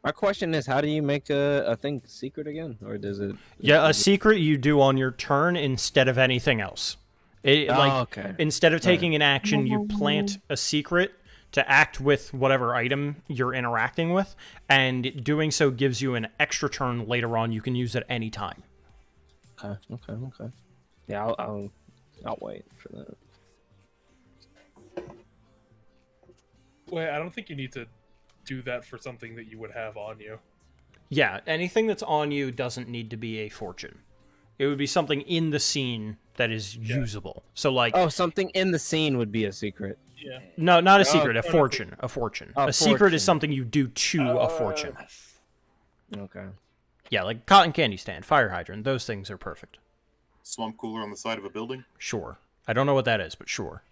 [SPEAKER 6] My question is, how do you make a thing secret again, or does it?
[SPEAKER 5] Yeah, a secret you do on your turn instead of anything else.
[SPEAKER 6] Okay.
[SPEAKER 5] Instead of taking an action, you plant a secret to act with whatever item you're interacting with, and doing so gives you an extra turn later on you can use at any time.
[SPEAKER 6] Okay. Yeah, I'll wait for that.
[SPEAKER 3] Wait, I don't think you need to do that for something that you would have on you.
[SPEAKER 5] Yeah, anything that's on you doesn't need to be a fortune. It would be something in the scene that is usable. So like,
[SPEAKER 6] Oh, something in the scene would be a secret.
[SPEAKER 3] Yeah.
[SPEAKER 5] no, not a secret,
[SPEAKER 3] no,
[SPEAKER 5] a
[SPEAKER 3] no.
[SPEAKER 5] fortune, a fortune.
[SPEAKER 6] A
[SPEAKER 5] A secret
[SPEAKER 6] fortune.
[SPEAKER 5] is something you do to a fortune.
[SPEAKER 6] Okay.
[SPEAKER 5] Yeah, like cotton candy stand, fire hydrant, those things are perfect.
[SPEAKER 4] Swamp cooler on the side of a building.
[SPEAKER 5] Sure. I don't know what that is, but sure.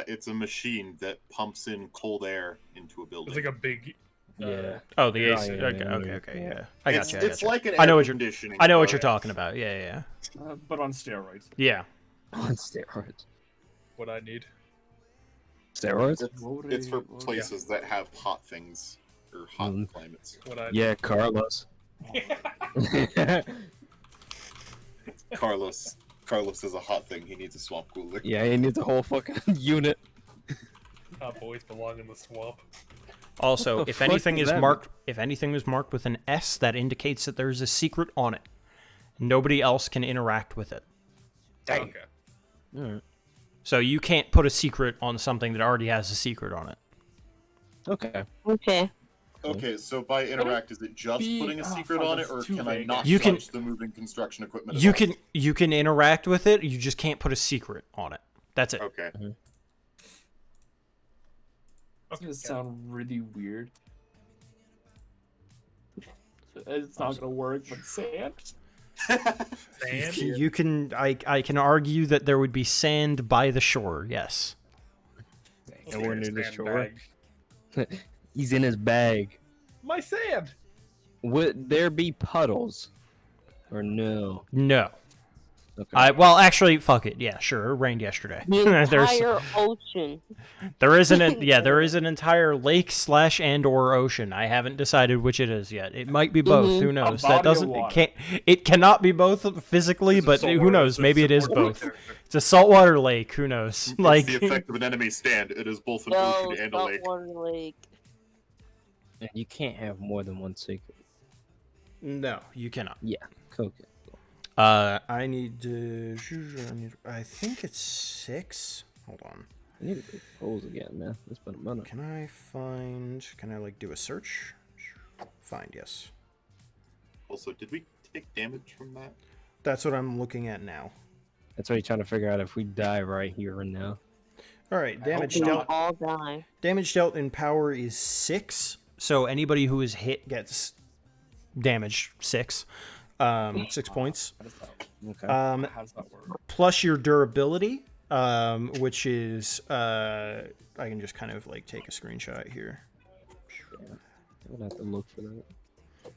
[SPEAKER 4] It's a machine that pumps in cold air into a building.
[SPEAKER 3] It's like a big.
[SPEAKER 6] Yeah.
[SPEAKER 5] Oh, the
[SPEAKER 6] Yeah,
[SPEAKER 5] AC.
[SPEAKER 6] yeah,
[SPEAKER 5] Okay,
[SPEAKER 6] yeah.
[SPEAKER 5] yeah. I got you.
[SPEAKER 4] It's like an
[SPEAKER 5] I know
[SPEAKER 4] air
[SPEAKER 5] what you're-
[SPEAKER 4] conditioning.
[SPEAKER 5] I know what you're
[SPEAKER 4] device.
[SPEAKER 5] talking about. Yeah.
[SPEAKER 1] But on steroids.
[SPEAKER 5] Yeah.
[SPEAKER 6] On steroids.
[SPEAKER 3] What I need.
[SPEAKER 6] Steroids?
[SPEAKER 4] It's for places that have hot things or hot
[SPEAKER 6] Mm.
[SPEAKER 4] climates.
[SPEAKER 3] What I
[SPEAKER 6] Yeah, Carlos.
[SPEAKER 4] Carlos is a hot thing. He needs a swamp cooler.
[SPEAKER 6] Yeah, he needs a whole fucking unit.
[SPEAKER 3] Hot boys belong in the swamp.
[SPEAKER 5] Also,
[SPEAKER 6] What the
[SPEAKER 5] if
[SPEAKER 6] fuck
[SPEAKER 5] anything
[SPEAKER 6] does
[SPEAKER 5] is
[SPEAKER 6] that
[SPEAKER 5] marked, if anything is marked with an S, that indicates that there's a secret on it. Nobody else can interact with it.
[SPEAKER 6] Dang.
[SPEAKER 3] Okay.
[SPEAKER 6] Alright.
[SPEAKER 5] So you can't put a secret on something that already has a secret on it.
[SPEAKER 6] Okay.
[SPEAKER 7] Okay.
[SPEAKER 4] Okay, so by interact, is it just putting a secret
[SPEAKER 1] fuck,
[SPEAKER 4] on it,
[SPEAKER 1] that's
[SPEAKER 4] or
[SPEAKER 1] too
[SPEAKER 4] can I
[SPEAKER 1] vague.
[SPEAKER 4] not
[SPEAKER 5] You can-
[SPEAKER 4] touch the moving construction equipment? at
[SPEAKER 5] You
[SPEAKER 4] all?
[SPEAKER 5] can interact with it. You just can't put a secret on it. That's it.
[SPEAKER 4] Okay.
[SPEAKER 1] It's gonna sound really weird. It's not gonna work, but sand.
[SPEAKER 3] Sand?
[SPEAKER 5] You can. I can argue that there would be sand by the shore. Yes.
[SPEAKER 6] And we're near the
[SPEAKER 3] Sand
[SPEAKER 6] shore.
[SPEAKER 3] bag.
[SPEAKER 6] He's in his bag.
[SPEAKER 3] My sand.
[SPEAKER 6] Would there be puddles? Or no?
[SPEAKER 5] No.
[SPEAKER 6] Okay.
[SPEAKER 5] Well, actually, fuck it. Yeah, sure. It rained yesterday.
[SPEAKER 7] The entire ocean.
[SPEAKER 5] There is an entire lake / and/or ocean. I haven't decided which it is yet. It might be both. Who knows?
[SPEAKER 1] body
[SPEAKER 5] That
[SPEAKER 1] of
[SPEAKER 5] doesn't. It
[SPEAKER 1] water.
[SPEAKER 5] can't. It cannot be both physically,
[SPEAKER 2] It's a
[SPEAKER 5] but
[SPEAKER 2] saltwater-
[SPEAKER 5] who knows?
[SPEAKER 2] it's a
[SPEAKER 5] Maybe it is
[SPEAKER 2] saltwater
[SPEAKER 5] both.
[SPEAKER 2] lake.
[SPEAKER 5] It's a saltwater lake. Who knows?
[SPEAKER 4] It's
[SPEAKER 5] Like.
[SPEAKER 4] the effect of an enemy stand. It is both an
[SPEAKER 7] No,
[SPEAKER 4] ocean and a lake.
[SPEAKER 7] saltwater lake.
[SPEAKER 6] And you can't have more than one secret.
[SPEAKER 5] No, you cannot.
[SPEAKER 6] Yeah. Okay.
[SPEAKER 5] I need to. I think it's 6. Hold on.
[SPEAKER 6] I need to do polls again, man. It's been a minute.
[SPEAKER 5] Can I find? Can I like do a search? Find, yes.
[SPEAKER 4] Also, did we take damage from that?
[SPEAKER 5] That's what I'm looking at now.
[SPEAKER 6] That's why you're trying to figure out if we die right here and now.
[SPEAKER 5] All right, damage
[SPEAKER 1] hope
[SPEAKER 5] dealt.
[SPEAKER 1] not.
[SPEAKER 7] All die.
[SPEAKER 5] Damage dealt in power is 6. So anybody who is hit gets damage 6. 6 points.
[SPEAKER 1] How does that,
[SPEAKER 6] Okay.
[SPEAKER 1] how does that work?
[SPEAKER 5] Plus your durability. which is I can just kind of like take a screenshot here.
[SPEAKER 6] I'll have to look for that.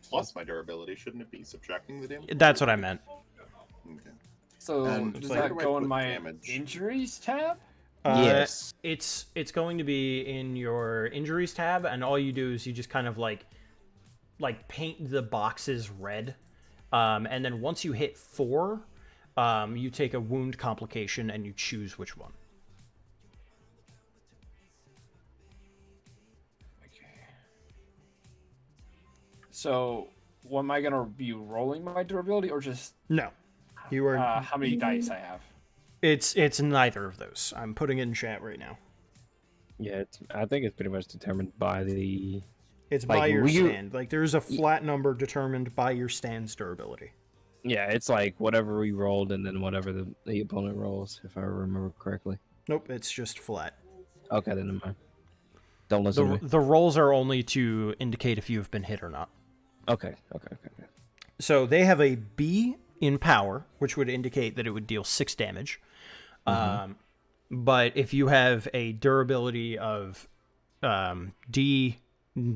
[SPEAKER 4] Plus my durability, shouldn't it be subtracting the damage?
[SPEAKER 5] That's what I meant.
[SPEAKER 4] Okay.
[SPEAKER 1] So
[SPEAKER 4] And
[SPEAKER 1] does
[SPEAKER 4] where
[SPEAKER 1] that
[SPEAKER 4] do I
[SPEAKER 1] go in
[SPEAKER 4] put
[SPEAKER 1] my
[SPEAKER 4] damage?
[SPEAKER 1] injuries tab?
[SPEAKER 6] Yes.
[SPEAKER 5] It's going to be in your injuries tab, and all you do is you just kind of like paint the boxes red, and then once you hit 4, you take a wound complication and you choose which one.
[SPEAKER 1] So, what am I gonna be rolling my durability, or just
[SPEAKER 5] No, you are.
[SPEAKER 1] how many dice I have?
[SPEAKER 5] It's neither of those. I'm putting it in chat right now.
[SPEAKER 6] Yeah, I think it's pretty much determined by the.
[SPEAKER 5] It's
[SPEAKER 6] Like,
[SPEAKER 5] by your
[SPEAKER 6] will you-
[SPEAKER 5] stand. Like there's a flat number determined by your stand's durability.
[SPEAKER 6] Yeah, it's like whatever we rolled and then whatever the opponent rolls, if I remember correctly.
[SPEAKER 5] Nope, it's just flat.
[SPEAKER 6] Okay, then never mind. Don't listen to me.
[SPEAKER 5] The rolls are only to indicate if you have been hit or not.
[SPEAKER 6] Okay.
[SPEAKER 5] So they have a B in power, which would indicate that it would deal 6 damage. But if you have a durability of D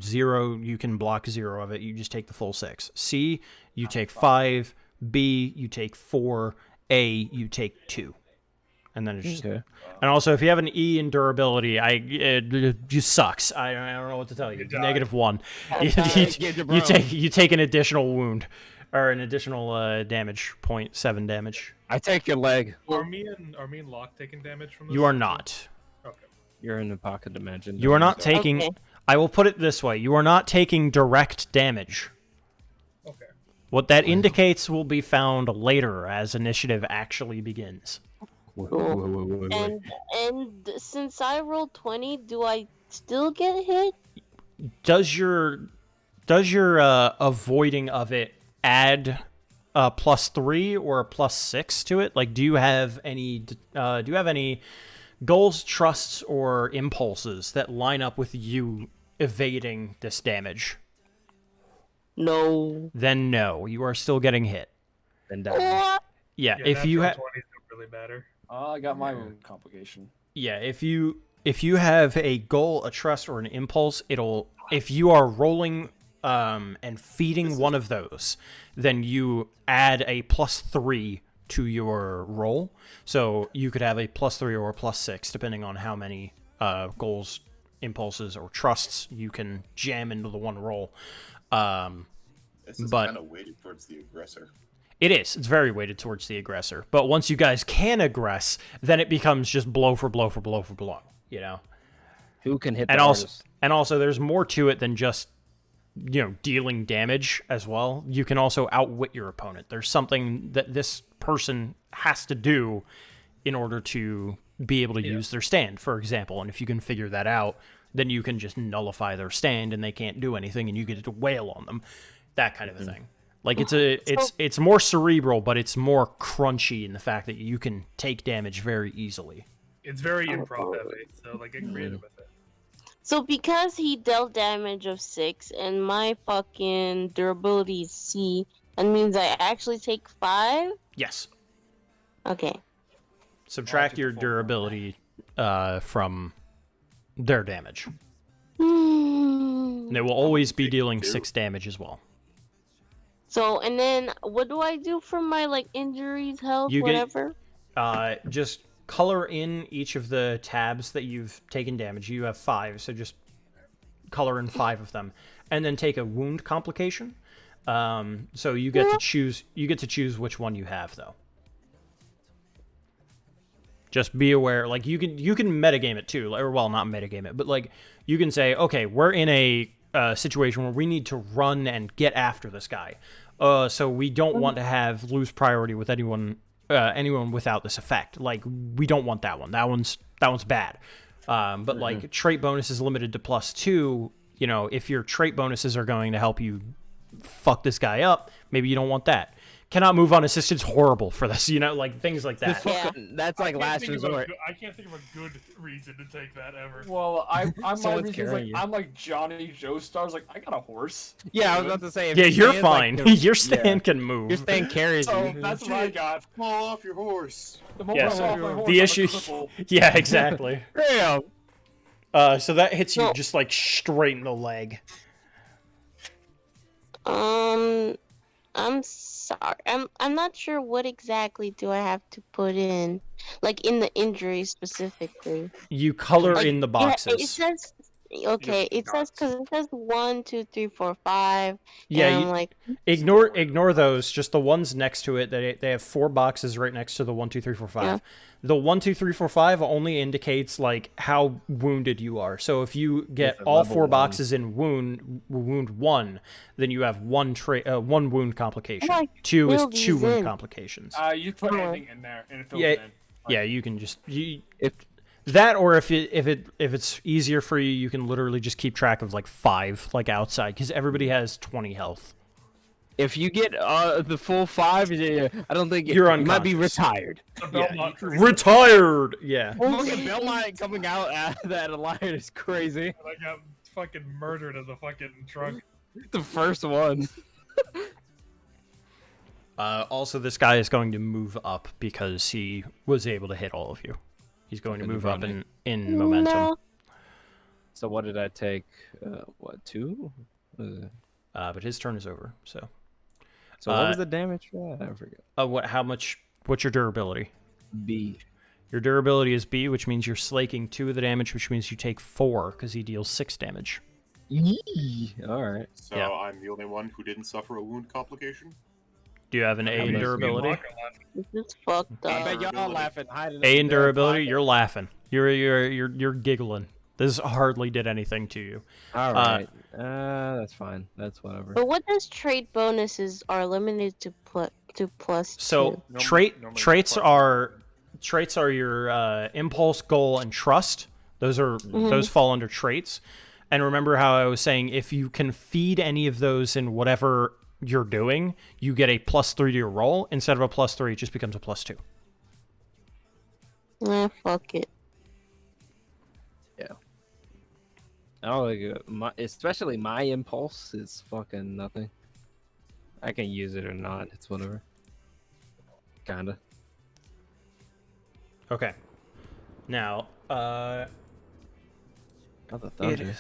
[SPEAKER 5] 0, you can block 0 of it. You just take the full 6. C, you take 5. B, you take 4. A, you take 2. And then it's just...
[SPEAKER 6] Okay.
[SPEAKER 5] And also, if you have an E in durability, it just sucks. I don't know what to tell you. -1. You take an additional wound, or an additional damage, 0.7 damage.
[SPEAKER 6] I take your leg.
[SPEAKER 3] Are me and Locke taking damage from this?
[SPEAKER 5] You are not.
[SPEAKER 3] Okay.
[SPEAKER 6] You're in the pocket dimension.
[SPEAKER 5] You are not
[SPEAKER 6] So-
[SPEAKER 5] taking...
[SPEAKER 7] Okay.
[SPEAKER 5] I will put it this way. You are not taking direct damage.
[SPEAKER 3] Okay.
[SPEAKER 5] What that indicates will be found later as initiative actually begins.
[SPEAKER 6] Wait.
[SPEAKER 7] And since I rolled 20, do I still get hit?
[SPEAKER 5] Does your avoiding of it add a +3 or a +6 to it? Like, do you have any goals, trusts, or impulses that line up with you evading this damage?
[SPEAKER 7] No.
[SPEAKER 5] Then no, you are still getting hit.
[SPEAKER 6] Then die.
[SPEAKER 7] What?
[SPEAKER 5] Yeah, if you have
[SPEAKER 3] 20s don't really matter.
[SPEAKER 1] I got my wound complication.
[SPEAKER 5] if you have a goal, a trust, or an impulse, if you are rolling and feeding one of those, then you add a +3 to your roll. So you could have a +3 or a +6 depending on how many goals, impulses, or trusts you can jam into the one roll.
[SPEAKER 4] This is
[SPEAKER 5] But-
[SPEAKER 4] kind of weighted towards the aggressor.
[SPEAKER 5] It is. It's very weighted towards the aggressor. But once you guys can aggress, then it becomes just blow for blow for blow for blow. You know.
[SPEAKER 6] Who can hit the
[SPEAKER 5] And
[SPEAKER 6] hardest?
[SPEAKER 5] also, there's more to it than just dealing damage as well. You can also outwit your opponent. There's something that this person has to do in order to be able to use their stand, for example. And if you can figure that out, then you can just nullify their stand and they can't do anything, and you get to wail on them. That kind of a thing. Like it's more cerebral, but it's more crunchy in the fact that you can take damage very easily.
[SPEAKER 3] It's very improv heavy, so like get creative with it.
[SPEAKER 7] So because he dealt damage of 6 and my fucking durability is C, that means I actually take 5?
[SPEAKER 5] Yes.
[SPEAKER 7] Okay.
[SPEAKER 5] Subtract
[SPEAKER 1] took
[SPEAKER 5] your
[SPEAKER 1] the full
[SPEAKER 5] durability from their damage.
[SPEAKER 7] Hmm.
[SPEAKER 5] And it will always be dealing 6 damage as well.
[SPEAKER 7] So, and then what do I do for my like injuries, health,
[SPEAKER 5] You get-
[SPEAKER 7] whatever?
[SPEAKER 5] Just color in each of the tabs that you've taken damage. You have 5, so just color in 5 of them, and then take a wound complication. So you get to choose. You get to choose which one you have, though. Just be aware. Like you can metagame it too, or well, not metagame it, but like you can say, okay, we're in a situation where we need to run and get after this guy. So we don't want to lose priority with anyone without this effect. Like we don't want that one. That one's bad. But like trait bonus is limited to +2. You know, if your trait bonuses are going to help you fuck this guy up, maybe you don't want that. cannot move unassisted is horrible for this, you know, like things like that.
[SPEAKER 7] Yeah.
[SPEAKER 6] That's like last resort.
[SPEAKER 3] I can't think of a good reason to take that ever.
[SPEAKER 1] Well, I'm my
[SPEAKER 6] Someone's
[SPEAKER 1] reason is
[SPEAKER 6] carrying
[SPEAKER 1] like
[SPEAKER 6] you.
[SPEAKER 1] I'm like Johnny Joestar's like I got a horse.
[SPEAKER 6] Yeah, I was about to say. if
[SPEAKER 5] Yeah,
[SPEAKER 6] your
[SPEAKER 5] you're
[SPEAKER 6] stand's, like,
[SPEAKER 5] fine.
[SPEAKER 6] the-
[SPEAKER 5] Your stand
[SPEAKER 6] yeah.
[SPEAKER 5] can move.
[SPEAKER 6] Your stand carries
[SPEAKER 1] So
[SPEAKER 6] you.
[SPEAKER 1] that's what I got.
[SPEAKER 4] Fall off your horse.
[SPEAKER 1] The moment
[SPEAKER 5] Yeah,
[SPEAKER 1] I'm
[SPEAKER 5] so
[SPEAKER 1] off my horse,
[SPEAKER 5] the
[SPEAKER 1] I'm a
[SPEAKER 5] issue-
[SPEAKER 1] cripple.
[SPEAKER 5] Yeah, exactly.
[SPEAKER 6] Damn.
[SPEAKER 5] So that hits you
[SPEAKER 7] No.
[SPEAKER 5] just like straight in the leg.
[SPEAKER 7] I'm sorry. I'm not sure what exactly do I have to put in, like in the injury specifically.
[SPEAKER 5] You color
[SPEAKER 7] Like,
[SPEAKER 5] in the
[SPEAKER 7] yeah,
[SPEAKER 5] boxes.
[SPEAKER 7] it says okay. It says because it says 1, 2, 3, 4, 5.
[SPEAKER 5] Yeah,
[SPEAKER 7] and I'm
[SPEAKER 5] you-
[SPEAKER 7] like,
[SPEAKER 5] Ignore those. Just the ones next to it. They have 4 boxes right next to the 1, 2, 3, 4, 5.
[SPEAKER 7] Yeah.
[SPEAKER 5] The 1, 2, 3, 4, 5 only indicates like how wounded you are. So if you get
[SPEAKER 6] It's a
[SPEAKER 5] all
[SPEAKER 6] level
[SPEAKER 5] 4
[SPEAKER 6] one.
[SPEAKER 5] boxes in wound 1, then you have one wound complication.
[SPEAKER 7] like,
[SPEAKER 5] 2 is
[SPEAKER 7] fill
[SPEAKER 5] 2
[SPEAKER 7] these
[SPEAKER 5] wound
[SPEAKER 7] in.
[SPEAKER 5] complications.
[SPEAKER 1] You put
[SPEAKER 7] Oh.
[SPEAKER 1] anything in there and it fills
[SPEAKER 5] Yeah,
[SPEAKER 1] it in.
[SPEAKER 5] Yeah, you can just
[SPEAKER 6] If
[SPEAKER 5] that, or if it's easier for you, you can literally just keep track of like 5 like outside because everybody has 20 health.
[SPEAKER 6] if you get the full 5, I don't think
[SPEAKER 5] You're
[SPEAKER 6] you might be
[SPEAKER 5] unconscious.
[SPEAKER 6] retired.
[SPEAKER 3] The
[SPEAKER 5] Yeah,
[SPEAKER 3] Belmont tree.
[SPEAKER 5] retired. Yeah.
[SPEAKER 6] Fucking Belmont coming out of that lion is crazy.
[SPEAKER 3] I got fucking murdered in the fucking trunk.
[SPEAKER 6] The first one.
[SPEAKER 5] Also, this guy is going to move up because he was able to hit all of you. He's going to
[SPEAKER 6] Fucking
[SPEAKER 5] move up
[SPEAKER 6] running.
[SPEAKER 5] in momentum.
[SPEAKER 7] no.
[SPEAKER 6] So what did I take? What, 2?
[SPEAKER 5] But his turn is over. So,
[SPEAKER 6] So what was the damage for that? I forget.
[SPEAKER 5] what's your durability?
[SPEAKER 6] B.
[SPEAKER 5] Your durability is B, which means you're slaking 2 of the damage, which means you take 4 because he deals 6 damage.
[SPEAKER 6] Yee. All right.
[SPEAKER 4] So
[SPEAKER 5] Yeah.
[SPEAKER 4] I'm the only one who didn't suffer a wound complication.
[SPEAKER 5] Do you have an A in
[SPEAKER 6] bet
[SPEAKER 5] durability?
[SPEAKER 7] This is fucked
[SPEAKER 6] I
[SPEAKER 7] up.
[SPEAKER 6] bet y'all laughing. Hiding
[SPEAKER 5] A
[SPEAKER 6] in
[SPEAKER 5] in
[SPEAKER 6] their
[SPEAKER 5] durability,
[SPEAKER 6] pocket.
[SPEAKER 5] you're laughing. You're giggling. This hardly did anything to you.
[SPEAKER 6] All right. That's fine. That's whatever.
[SPEAKER 7] But what does trait bonuses are limited to plus
[SPEAKER 5] So
[SPEAKER 7] 2?
[SPEAKER 1] Normally
[SPEAKER 5] traits are your impulse, goal, and trust. Those fall under traits. And remember how I was saying if you can feed any of those in whatever you're doing, you get a +3 to your roll. Instead of a +3, it just becomes a +2.
[SPEAKER 7] Fuck it.
[SPEAKER 6] Oh, like, especially my impulse is fucking nothing. I can use it or not. It's whatever. Kinda.
[SPEAKER 5] Okay. Now,
[SPEAKER 6] Not the thunder.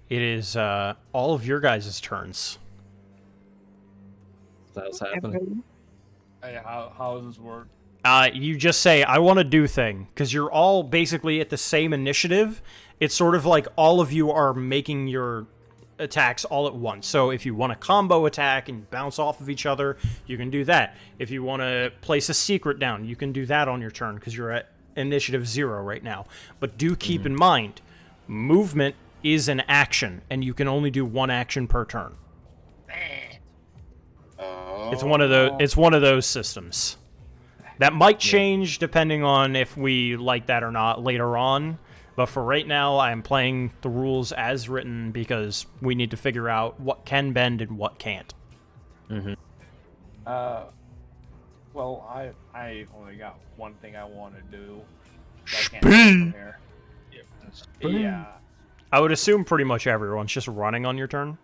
[SPEAKER 5] it is all of your guys' turns.
[SPEAKER 6] That's happening.
[SPEAKER 1] Hey, how does this work?
[SPEAKER 5] You just say, I want to do thing, because you're all basically at the same initiative. It's sort of like all of you are making your attacks all at once. So if you want to combo attack and bounce off of each other, you can do that. If you want to place a secret down, you can do that on your turn, because you're at initiative 0 right now. But do keep in mind, movement is an action, and you can only do 1 action per turn. It's one of those systems. That might change depending on if we like that or not later on. But for right now, I'm playing the rules as written because we need to figure out what can bend and what can't.
[SPEAKER 1] Well, I only got one thing I want to do. So I can't do it from here. Yeah.
[SPEAKER 5] I would assume pretty much everyone's just running on your turn.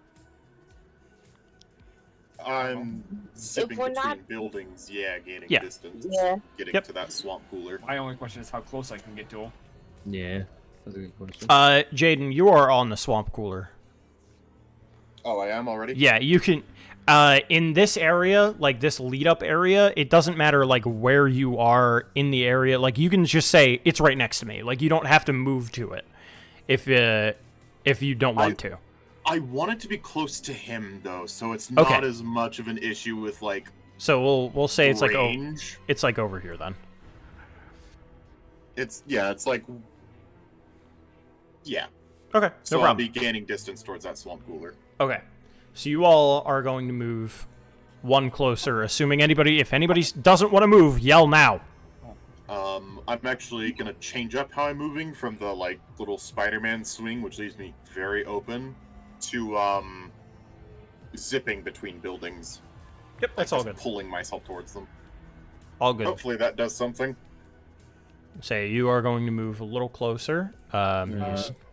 [SPEAKER 4] I'm zipping
[SPEAKER 7] we're
[SPEAKER 4] between
[SPEAKER 7] not-
[SPEAKER 4] buildings, gaining
[SPEAKER 5] Yeah.
[SPEAKER 4] distance.
[SPEAKER 7] Yeah.
[SPEAKER 4] Getting
[SPEAKER 5] Yep.
[SPEAKER 4] to that swamp cooler.
[SPEAKER 1] My only question is how close I can get to him.
[SPEAKER 6] Yeah. That's a good question.
[SPEAKER 5] Jaden, you are on the swamp cooler.
[SPEAKER 4] Oh, I am already?
[SPEAKER 5] Yeah, you can. In this area, like this lead up area, it doesn't matter like where you are in the area. Like you can just say it's right next to me. Like you don't have to move to it if you don't want to.
[SPEAKER 4] I want it to be close to him, though, so it's not
[SPEAKER 5] Okay.
[SPEAKER 4] as much of an issue with, like,
[SPEAKER 5] So we'll say it's like
[SPEAKER 4] range.
[SPEAKER 5] it's like over here then.
[SPEAKER 4] It's like... Yeah.
[SPEAKER 5] Okay, no
[SPEAKER 4] So I'll
[SPEAKER 5] problem.
[SPEAKER 4] be gaining distance towards that swamp cooler.
[SPEAKER 5] Okay, so you all are going to move one closer. Assuming if anybody doesn't want to move, yell now.
[SPEAKER 4] I'm actually gonna change up how I'm moving from the, like, little Spider-Man swing, which leaves me very open, to, zipping between buildings.
[SPEAKER 5] Yep, that's all
[SPEAKER 4] Just
[SPEAKER 5] good.
[SPEAKER 4] pulling myself towards them.
[SPEAKER 5] All good.
[SPEAKER 4] Hopefully that does something.
[SPEAKER 5] Say you are going to move a little closer.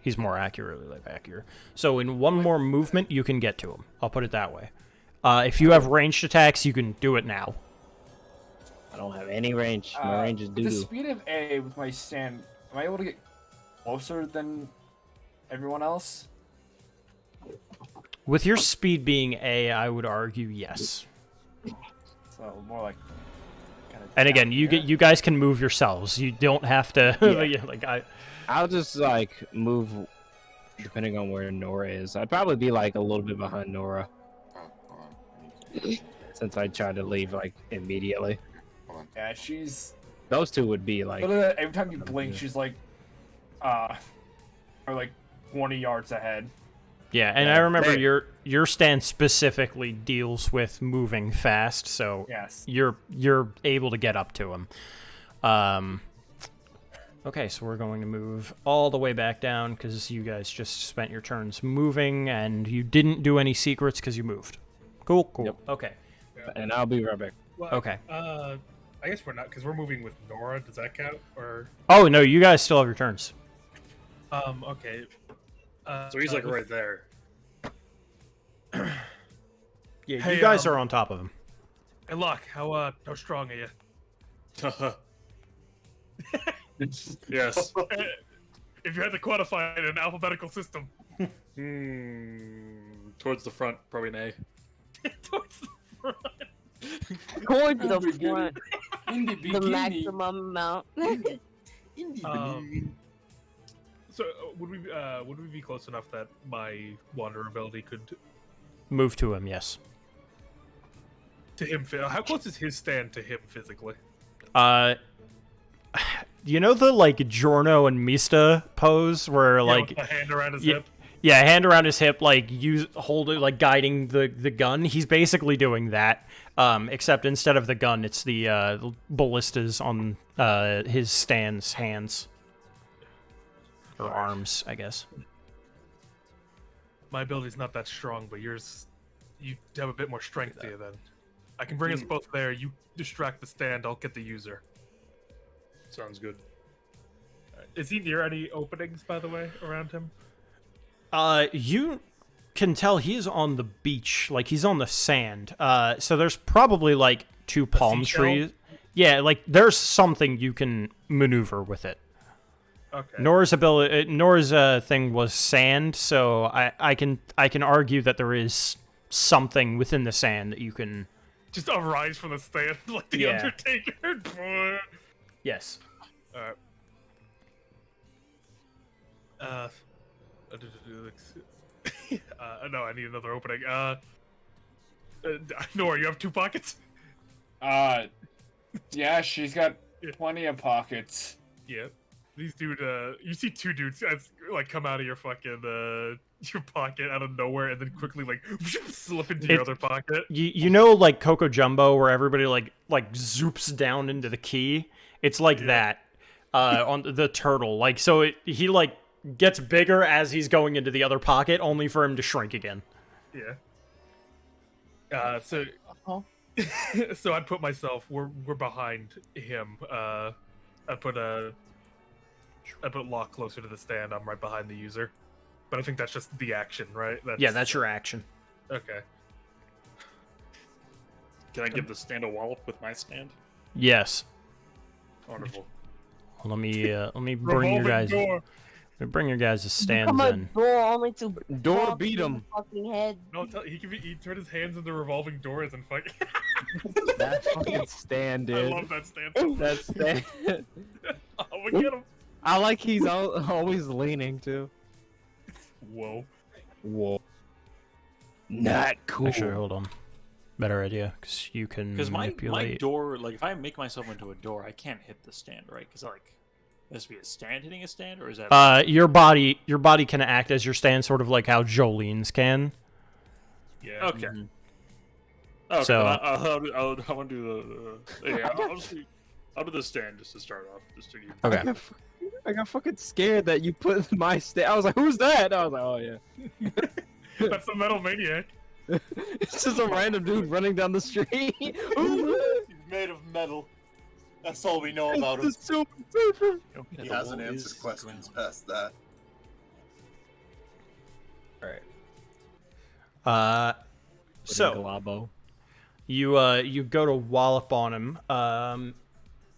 [SPEAKER 5] He's more accurately like back here. So in one more movement, you can get to him. I'll put it that way. If you have ranged attacks, you can do it now.
[SPEAKER 6] I don't have any range. My range is
[SPEAKER 1] With the
[SPEAKER 6] doo-doo.
[SPEAKER 1] speed of A with my stand, am I able to get closer than everyone else?
[SPEAKER 5] With your speed being A, I would argue yes.
[SPEAKER 1] So more like. Kinda
[SPEAKER 5] And again,
[SPEAKER 1] down
[SPEAKER 5] you
[SPEAKER 1] here.
[SPEAKER 5] you guys can move yourselves. You don't have to.
[SPEAKER 6] Yeah.
[SPEAKER 5] like
[SPEAKER 6] I'll just like move depending on where Nora is. I'd probably be like a little bit behind Nora
[SPEAKER 4] Oh, hold on. I need to-
[SPEAKER 6] since I tried to leave like immediately.
[SPEAKER 4] Hold on.
[SPEAKER 1] Yeah, she's.
[SPEAKER 6] Those two would be like
[SPEAKER 1] Literally, every time you blink, she's like, or like 20 yards ahead.
[SPEAKER 5] Yeah, and
[SPEAKER 6] Yeah,
[SPEAKER 5] I remember
[SPEAKER 6] they-
[SPEAKER 5] your stand specifically deals with moving fast, so
[SPEAKER 1] Yes.
[SPEAKER 5] you're able to get up to him. Okay, so we're going to move all the way back down because you guys just spent your turns moving, and you didn't do any secrets because you moved. Cool.
[SPEAKER 6] Yep.
[SPEAKER 5] Okay.
[SPEAKER 6] and I'll be right back.
[SPEAKER 3] Well,
[SPEAKER 5] Okay.
[SPEAKER 3] I guess we're not because we're moving with Nora. Does that count? Or
[SPEAKER 5] Oh no, you guys still have your turns.
[SPEAKER 3] okay.
[SPEAKER 2] So he's like right there.
[SPEAKER 5] Yeah,
[SPEAKER 3] Hey,
[SPEAKER 5] you guys are on top of him.
[SPEAKER 3] Hey, Locke, how strong are you?
[SPEAKER 2] Yes.
[SPEAKER 3] If you had to quantify it in an alphabetical system,
[SPEAKER 2] Towards the front, probably an A.
[SPEAKER 3] towards the front.
[SPEAKER 7] Towards the
[SPEAKER 1] beginning.
[SPEAKER 7] front,
[SPEAKER 1] In the
[SPEAKER 7] the
[SPEAKER 1] beginning.
[SPEAKER 7] maximum amount.
[SPEAKER 3] So would we be close enough that my wander ability could
[SPEAKER 5] Move to him, yes.
[SPEAKER 3] to him? How close is his stand to him physically?
[SPEAKER 5] You know the like Giorno and Mista pose where
[SPEAKER 3] Yeah,
[SPEAKER 5] like
[SPEAKER 3] with the hand around his
[SPEAKER 5] yeah,
[SPEAKER 3] hip.
[SPEAKER 5] yeah, hand around his hip, like hold it, like guiding the gun. He's basically doing that, except instead of the gun, it's the ballistas on his stand's hands or arms, I guess.
[SPEAKER 3] My ability's not that strong, but yours, you have a bit more strength to you then. I can bring us both there. You distract the stand. I'll get the user.
[SPEAKER 2] Sounds good.
[SPEAKER 3] Is he near any openings, by the way, around him?
[SPEAKER 5] You can tell he's on the beach, like he's on the sand. So there's probably like two palm
[SPEAKER 3] seashell?
[SPEAKER 5] trees. Yeah, like there's something you can maneuver with it.
[SPEAKER 3] Okay.
[SPEAKER 5] Nora's thing was sand, so I can argue that there is something within the sand that you can.
[SPEAKER 3] Just arise from the stand like the
[SPEAKER 5] Yeah.
[SPEAKER 3] Undertaker.
[SPEAKER 5] Yes.
[SPEAKER 3] Alright. No, I need another opening. Nora, you have 2 pockets?
[SPEAKER 1] Yeah, she's got plenty of pockets.
[SPEAKER 3] Yeah. These dude, you see 2 dudes like come out of your fucking your pocket out of nowhere and then quickly like slip into your
[SPEAKER 5] It-
[SPEAKER 3] other pocket.
[SPEAKER 5] You know like Coco Jumbo where everybody like zoops down into the key. It's like that on the turtle. Like so he like gets bigger as he's going into the other pocket, only for him to shrink again.
[SPEAKER 3] Yeah. So so I'd put myself. We're behind him. I put Locke closer to the stand. I'm right behind the user. But I think that's just the action, right?
[SPEAKER 5] Yeah, that's your action.
[SPEAKER 3] Okay.
[SPEAKER 2] Can I give the stand a wallop with my stand?
[SPEAKER 5] Yes.
[SPEAKER 2] Wonderful.
[SPEAKER 5] Let me bring your guys.
[SPEAKER 3] Door.
[SPEAKER 5] Bring your guys' stands
[SPEAKER 7] Become a
[SPEAKER 5] in.
[SPEAKER 7] door only to
[SPEAKER 6] Door
[SPEAKER 7] walk
[SPEAKER 6] beat
[SPEAKER 7] through
[SPEAKER 6] him.
[SPEAKER 7] the fucking head.
[SPEAKER 3] No, he turn his hands into revolving doors and fuck.
[SPEAKER 6] That fucking stand,
[SPEAKER 3] I
[SPEAKER 6] dude.
[SPEAKER 3] love that stand. So much.
[SPEAKER 6] That stand.
[SPEAKER 3] Oh, we get him.
[SPEAKER 6] I like he's always leaning too.
[SPEAKER 3] Whoa.
[SPEAKER 6] Whoa. Not cool.
[SPEAKER 5] Actually, hold on. Better idea, because you can
[SPEAKER 2] Because my
[SPEAKER 5] manipulate.
[SPEAKER 2] door, like if I make myself into a door, I can't hit the stand, right? Because like, has to be a stand hitting a stand, or is that?
[SPEAKER 5] Your body can act as your stand, sort of like how Jolene's can.
[SPEAKER 3] Yeah.
[SPEAKER 2] Okay. Okay.
[SPEAKER 5] So-
[SPEAKER 2] I want to do the. Yeah, I'll do the stand just to start off, just to give.
[SPEAKER 5] Okay.
[SPEAKER 6] I got fucking scared that you put my stand. I was like, "Who's that?" I was like, "Oh yeah."
[SPEAKER 3] That's the Metal Maniac.
[SPEAKER 6] It's just a random dude running down the street.
[SPEAKER 4] He's made of metal. That's all we know about him.
[SPEAKER 2] Yeah,
[SPEAKER 4] He
[SPEAKER 2] the
[SPEAKER 4] hasn't
[SPEAKER 2] wall
[SPEAKER 4] answered
[SPEAKER 2] is
[SPEAKER 4] questions
[SPEAKER 2] ground.
[SPEAKER 4] past that.
[SPEAKER 5] So
[SPEAKER 6] Glabo.
[SPEAKER 5] you go to wallop on him.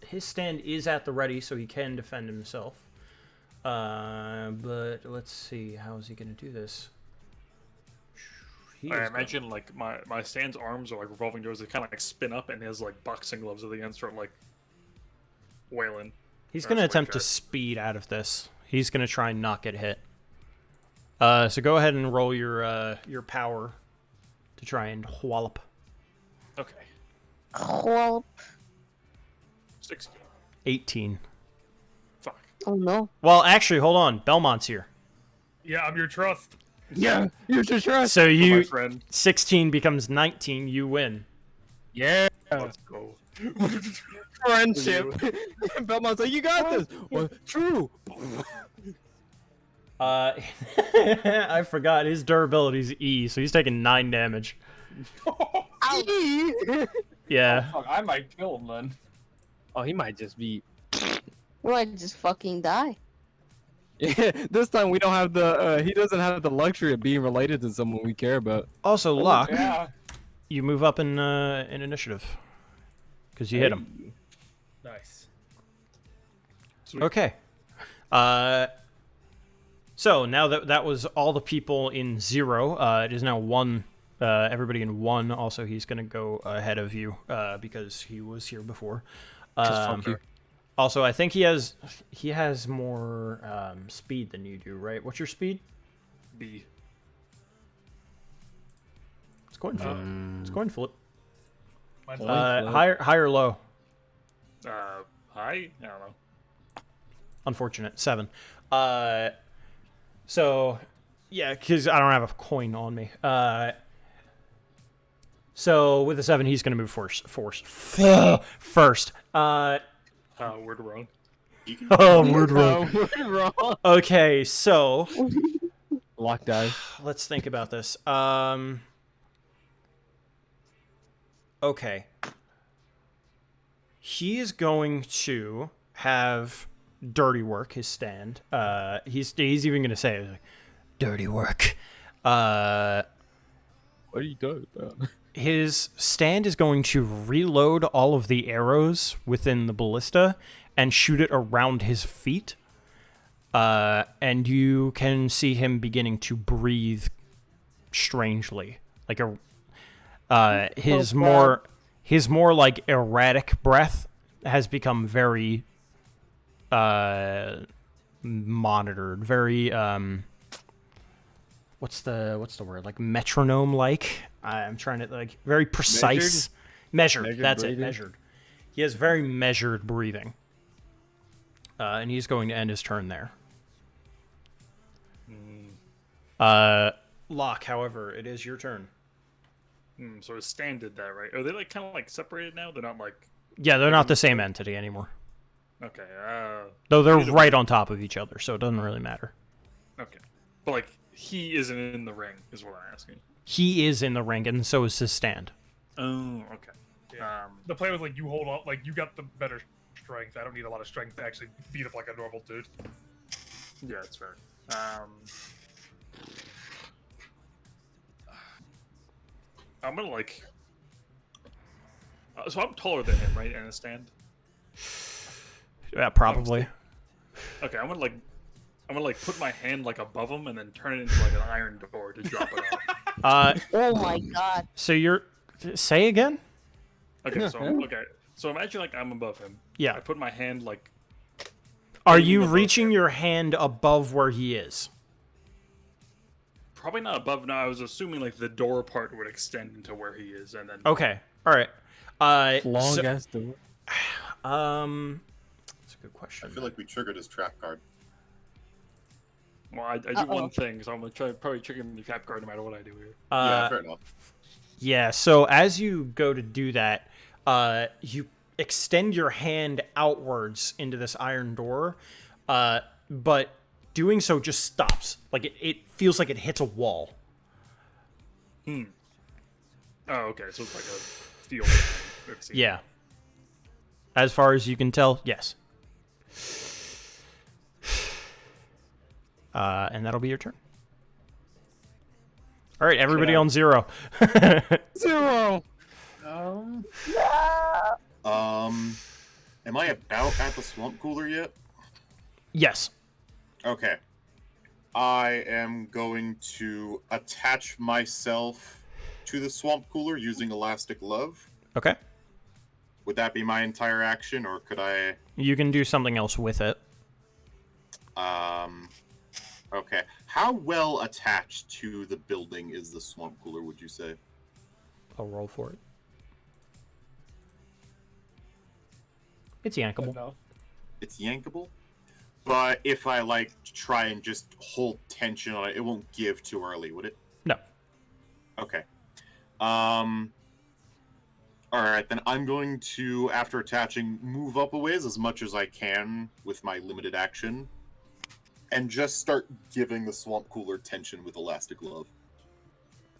[SPEAKER 5] His stand is at the ready, so he can defend himself. But let's see, how is he gonna do this?
[SPEAKER 2] I imagine like my stand's arms are like revolving doors. They kind of like spin up, and he has like boxing gloves at the end, start like wailing.
[SPEAKER 5] He's
[SPEAKER 2] Or
[SPEAKER 5] gonna
[SPEAKER 2] swing
[SPEAKER 5] attempt to
[SPEAKER 2] check.
[SPEAKER 5] speed out of this. He's gonna try and not get hit. So go ahead and roll your power to try and wallop.
[SPEAKER 2] Okay,
[SPEAKER 7] Well,
[SPEAKER 2] 16.
[SPEAKER 5] 18.
[SPEAKER 2] Fuck.
[SPEAKER 7] oh no.
[SPEAKER 5] Well, actually, hold on. Belmont's here.
[SPEAKER 3] Yeah, I'm your trust.
[SPEAKER 6] Yeah, you should trust.
[SPEAKER 5] So
[SPEAKER 2] My
[SPEAKER 5] you
[SPEAKER 2] friend,
[SPEAKER 5] 16 becomes 19. You win.
[SPEAKER 6] Yeah,
[SPEAKER 2] let's go.
[SPEAKER 6] friendship. Belmont's like, you got this. Well, true.
[SPEAKER 5] I forgot his durability is E, so he's taking 9 damage. Yeah.
[SPEAKER 1] Fuck, I might kill him then.
[SPEAKER 6] Oh, he might just be.
[SPEAKER 7] Well, I just fucking die.
[SPEAKER 6] Yeah, this time we don't have the. He doesn't have the luxury of being related to someone we care about.
[SPEAKER 5] Also, Locke,
[SPEAKER 1] Yeah.
[SPEAKER 5] you move up in initiative because you hit him.
[SPEAKER 3] Nice.
[SPEAKER 2] Sweet.
[SPEAKER 5] Okay. So now that was all the people in 0. It is now 1. Everybody in 1. Also, he's gonna go ahead of you because he was here before.
[SPEAKER 6] Fuck you.
[SPEAKER 5] Also, I think he has more speed than you do, right? What's your speed?
[SPEAKER 2] B.
[SPEAKER 5] It's coin flip. It's coin flip.
[SPEAKER 3] Mine's
[SPEAKER 6] Coin
[SPEAKER 3] fine.
[SPEAKER 6] flip.
[SPEAKER 5] Higher or low?
[SPEAKER 2] High? I don't know.
[SPEAKER 5] Unfortunate. 7. So, yeah, because I don't have a coin on me. So with a 7, he's gonna move first. First.
[SPEAKER 2] Word wrong.
[SPEAKER 5] Oh, word wrong.
[SPEAKER 6] We're wrong.
[SPEAKER 5] Okay, so
[SPEAKER 6] Lock dive.
[SPEAKER 5] let's think about this. Okay. He is going to have dirty work, his stand. He's even gonna say like, dirty work.
[SPEAKER 6] What are you talking about?
[SPEAKER 5] His stand is going to reload all of the arrows within the ballista and shoot it around his feet. And you can see him beginning to breathe strangely, like his more like erratic breath has become very monitored, very what's the word, like metronome like. I'm trying to, like, very precise. Measured. That's
[SPEAKER 6] breathing?
[SPEAKER 5] it. Measured. He has very measured breathing. And he's going to end his turn there. Locke, however, it is your turn.
[SPEAKER 2] So his stand did that, right? Are they like kind of like separated now? They're not like.
[SPEAKER 5] Yeah, they're not the same entity anymore.
[SPEAKER 2] Okay.
[SPEAKER 5] Though they're right on top of each other, so it doesn't really matter.
[SPEAKER 2] Okay. But like he isn't in the ring, is what I'm asking.
[SPEAKER 5] He is in the ring, and so is his stand.
[SPEAKER 2] Oh, okay.
[SPEAKER 3] Yeah. The plan was like you hold on, like you got the better strength. I don't need a lot of strength to actually beat up like a normal dude.
[SPEAKER 2] Yeah, that's fair. I'm gonna like. So I'm taller than him, right? In a stand.
[SPEAKER 5] Yeah, probably.
[SPEAKER 2] Okay, I'm gonna like put my hand like above him and then turn it into like an iron door to drop it off.
[SPEAKER 7] Oh my god.
[SPEAKER 5] So you're... Say again?
[SPEAKER 2] Okay, so imagine like I'm above him.
[SPEAKER 5] Yeah.
[SPEAKER 2] I put my hand like.
[SPEAKER 5] Are you
[SPEAKER 2] above
[SPEAKER 5] reaching
[SPEAKER 2] him.
[SPEAKER 5] your hand above where he is?
[SPEAKER 2] Probably not above. No, I was assuming like the door part would extend into where he is, and then.
[SPEAKER 5] Okay. All right.
[SPEAKER 6] Long
[SPEAKER 5] so-
[SPEAKER 6] ass door.
[SPEAKER 5] That's a good question.
[SPEAKER 4] I feel like we triggered his trap card.
[SPEAKER 2] Well, I do one thing, so I'm gonna probably trigger the trap card no matter what I do here.
[SPEAKER 4] Yeah, fair enough.
[SPEAKER 5] Yeah, so as you go to do that, you extend your hand outwards into this iron door, but doing so just stops. Like, it feels like it hits a wall.
[SPEAKER 2] Oh, okay. So it's like a field.
[SPEAKER 5] Yeah. As far as you can tell, yes. And that'll be your turn. All right, everybody on 0.
[SPEAKER 6] 0.
[SPEAKER 4] Am I about at the swamp cooler yet?
[SPEAKER 5] Yes.
[SPEAKER 4] Okay. I am going to attach myself to the swamp cooler using elastic love.
[SPEAKER 5] Okay.
[SPEAKER 4] Would that be my entire action, or could I?
[SPEAKER 5] You can do something else with it.
[SPEAKER 4] Okay. How well attached to the building is the swamp cooler, would you say?
[SPEAKER 5] I'll roll for it. It's yankable.
[SPEAKER 1] Enough.
[SPEAKER 4] It's yankable? But if I, like, try and just hold tension on it, it won't give too early, would it?
[SPEAKER 5] No.
[SPEAKER 4] Okay. Alright, then I'm going to, after attaching, move up a ways as much as I can with my limited action, and just start giving the swamp cooler tension with elastic glove.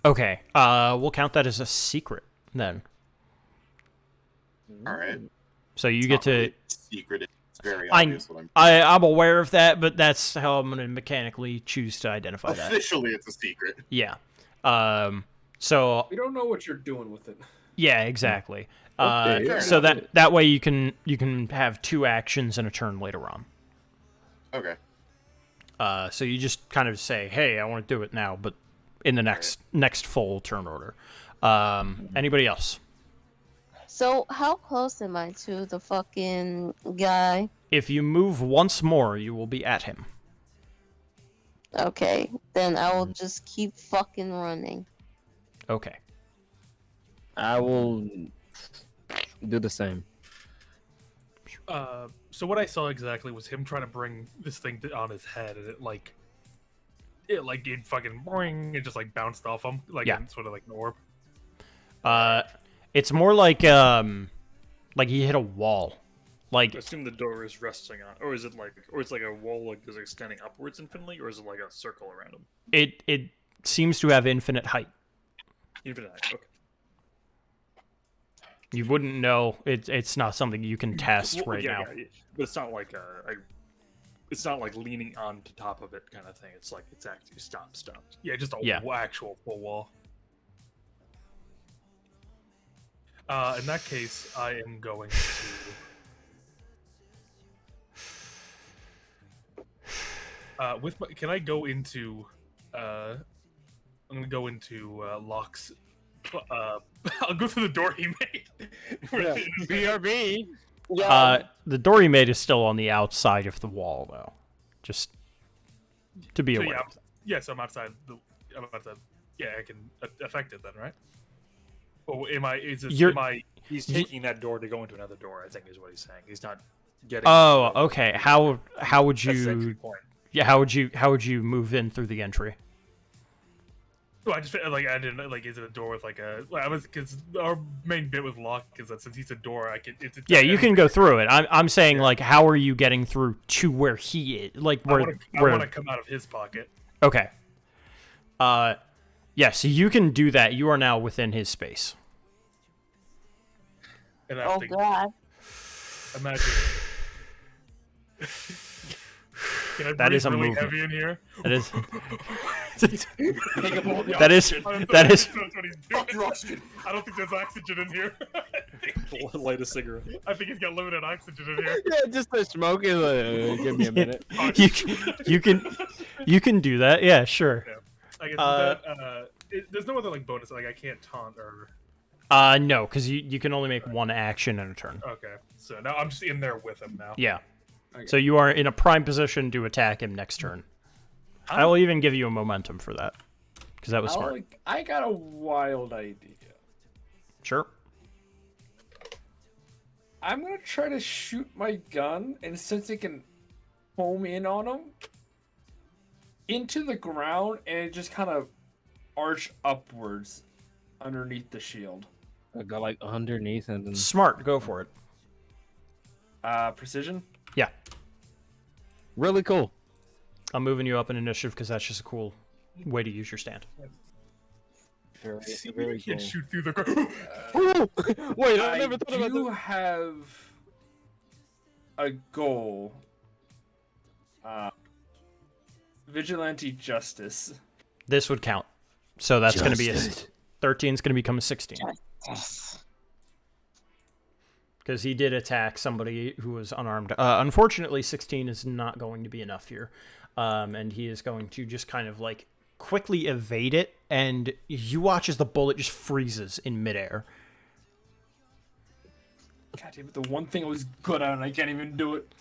[SPEAKER 5] Okay. We'll count that as a secret then.
[SPEAKER 4] Alright.
[SPEAKER 5] So you get to.
[SPEAKER 4] Really secret. It's very obvious what I'm.
[SPEAKER 5] I'm aware of that, but that's how I'm going to mechanically choose to identify that.
[SPEAKER 4] Officially, it's a secret.
[SPEAKER 5] Yeah. So
[SPEAKER 1] We don't know what you're doing with it.
[SPEAKER 5] yeah, exactly.
[SPEAKER 6] Okay,
[SPEAKER 5] So that way you can have 2 actions in a turn later on.
[SPEAKER 4] Okay.
[SPEAKER 5] So you just kind of say, "Hey, I want to do it now," but in the next full turn order. Anybody else?
[SPEAKER 7] So how close am I to the fucking guy?
[SPEAKER 5] If you move once more, you will be at him.
[SPEAKER 7] Okay, then I will just keep fucking running.
[SPEAKER 5] Okay.
[SPEAKER 6] I will do the same.
[SPEAKER 3] So what I saw exactly was him trying to bring this thing on his head, and it fucking boing, it just like bounced off him, like
[SPEAKER 5] Yeah.
[SPEAKER 3] in sort of like an orb.
[SPEAKER 5] It's more like he hit a wall. Like
[SPEAKER 2] I assume the door is resting on, or is it like, or it's like a wall like is extending upwards infinitely, or is it like a circle around him?
[SPEAKER 5] it seems to have infinite height.
[SPEAKER 2] Infinite. Okay.
[SPEAKER 5] You wouldn't know. It's not something you can test
[SPEAKER 2] Well,
[SPEAKER 5] right
[SPEAKER 2] yeah,
[SPEAKER 5] now.
[SPEAKER 2] yeah, but it's not like it's not like leaning on to top of it kind of thing. It's like it's actually stop.
[SPEAKER 3] Yeah, just a
[SPEAKER 5] Yeah.
[SPEAKER 3] actual full wall. In that case, I am going to. Can I go into? I'm gonna go into Locke's. I'll go through the door he made.
[SPEAKER 6] BRB.
[SPEAKER 5] The door he made is still on the outside of the wall, though. Just to be
[SPEAKER 3] So,
[SPEAKER 5] aware.
[SPEAKER 3] so I'm outside. I'm outside. Yeah, I can affect it then, right? Or am I? Is this?
[SPEAKER 5] You're-
[SPEAKER 3] Am I?
[SPEAKER 2] He's taking that door to go into another door. I think is what he's saying. He's not getting.
[SPEAKER 5] Oh, okay. How would
[SPEAKER 2] That's the
[SPEAKER 5] you?
[SPEAKER 2] entry point.
[SPEAKER 5] Yeah, how would you move in through the entry?
[SPEAKER 3] Well, I just like I didn't like. Is it a door with like a? Well, I was because our main bit with Locke is that since he's a door, I can. It's
[SPEAKER 5] Yeah, you can go through it. I'm saying like, how are you getting through to where he is? Like
[SPEAKER 3] I
[SPEAKER 5] where?
[SPEAKER 3] want to come out of his pocket.
[SPEAKER 5] Okay. Yeah. So you can do that. You are now within his space.
[SPEAKER 3] And I
[SPEAKER 7] Oh
[SPEAKER 3] think,
[SPEAKER 7] god.
[SPEAKER 3] imagine. Can I
[SPEAKER 5] That
[SPEAKER 3] breathe
[SPEAKER 5] is a
[SPEAKER 3] really
[SPEAKER 5] movement.
[SPEAKER 3] heavy in here?
[SPEAKER 5] That is.
[SPEAKER 1] Take up all the
[SPEAKER 5] that is.
[SPEAKER 1] oxygen.
[SPEAKER 5] That is.
[SPEAKER 3] That's what he's
[SPEAKER 4] Fuck
[SPEAKER 3] doing.
[SPEAKER 4] your oxygen.
[SPEAKER 3] I don't think there's oxygen in here.
[SPEAKER 2] Light a cigarette.
[SPEAKER 3] I think he's got limited oxygen in here.
[SPEAKER 6] Yeah, just the smoke is give me a minute.
[SPEAKER 5] You can do that. Yeah, sure.
[SPEAKER 3] I guess there's no other like bonus. Like I can't taunt or.
[SPEAKER 5] No, because you can only make one action in a turn.
[SPEAKER 3] Okay, so now I'm just in there with him now.
[SPEAKER 5] Yeah.
[SPEAKER 1] Okay.
[SPEAKER 5] So you are in a prime position to attack him next turn. I will even give you a momentum for that, because that was smart.
[SPEAKER 1] I got a wild idea.
[SPEAKER 5] Sure.
[SPEAKER 1] I'm gonna try to shoot my gun, and since it can home in on him, into the ground, and it just kind of arch upwards underneath the shield.
[SPEAKER 6] I got like underneath and then
[SPEAKER 5] Smart. Go for it.
[SPEAKER 1] Precision.
[SPEAKER 5] Yeah.
[SPEAKER 6] really cool.
[SPEAKER 5] I'm moving you up in initiative because that's just a cool way to use your stand.
[SPEAKER 6] Very, very
[SPEAKER 3] He can
[SPEAKER 6] cool.
[SPEAKER 3] shoot through the.
[SPEAKER 6] Wait, I
[SPEAKER 1] I
[SPEAKER 6] never thought about
[SPEAKER 1] do
[SPEAKER 6] that.
[SPEAKER 1] have a goal. Vigilante justice.
[SPEAKER 5] This would count. So that's going to be a
[SPEAKER 6] Justice.
[SPEAKER 5] 13 is going to become a 16.
[SPEAKER 7] Yes.
[SPEAKER 5] Because he did attack somebody who was unarmed. Unfortunately, 16 is not going to be enough here. And he is going to just kind of like quickly evade it, and you watch as the bullet just freezes in midair.
[SPEAKER 1] God damn it, the one thing I was good at and I can't even do it.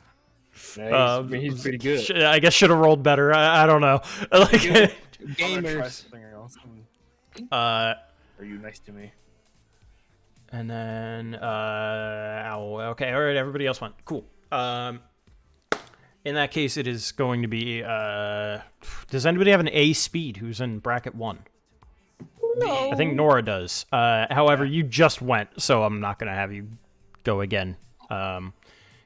[SPEAKER 6] Yeah, he's pretty good.
[SPEAKER 5] I guess should have rolled better. I don't know. Like,
[SPEAKER 1] I'm gonna try
[SPEAKER 6] Gamers.
[SPEAKER 1] something else.
[SPEAKER 5] Are
[SPEAKER 1] you nice to me?
[SPEAKER 5] And then, okay, all right, everybody else went. Cool. In that case, it is going to be, does anybody have an A speed who's in bracket 1?
[SPEAKER 7] No.
[SPEAKER 5] I think Nora does. However, you just went, so I'm not going to have you go again.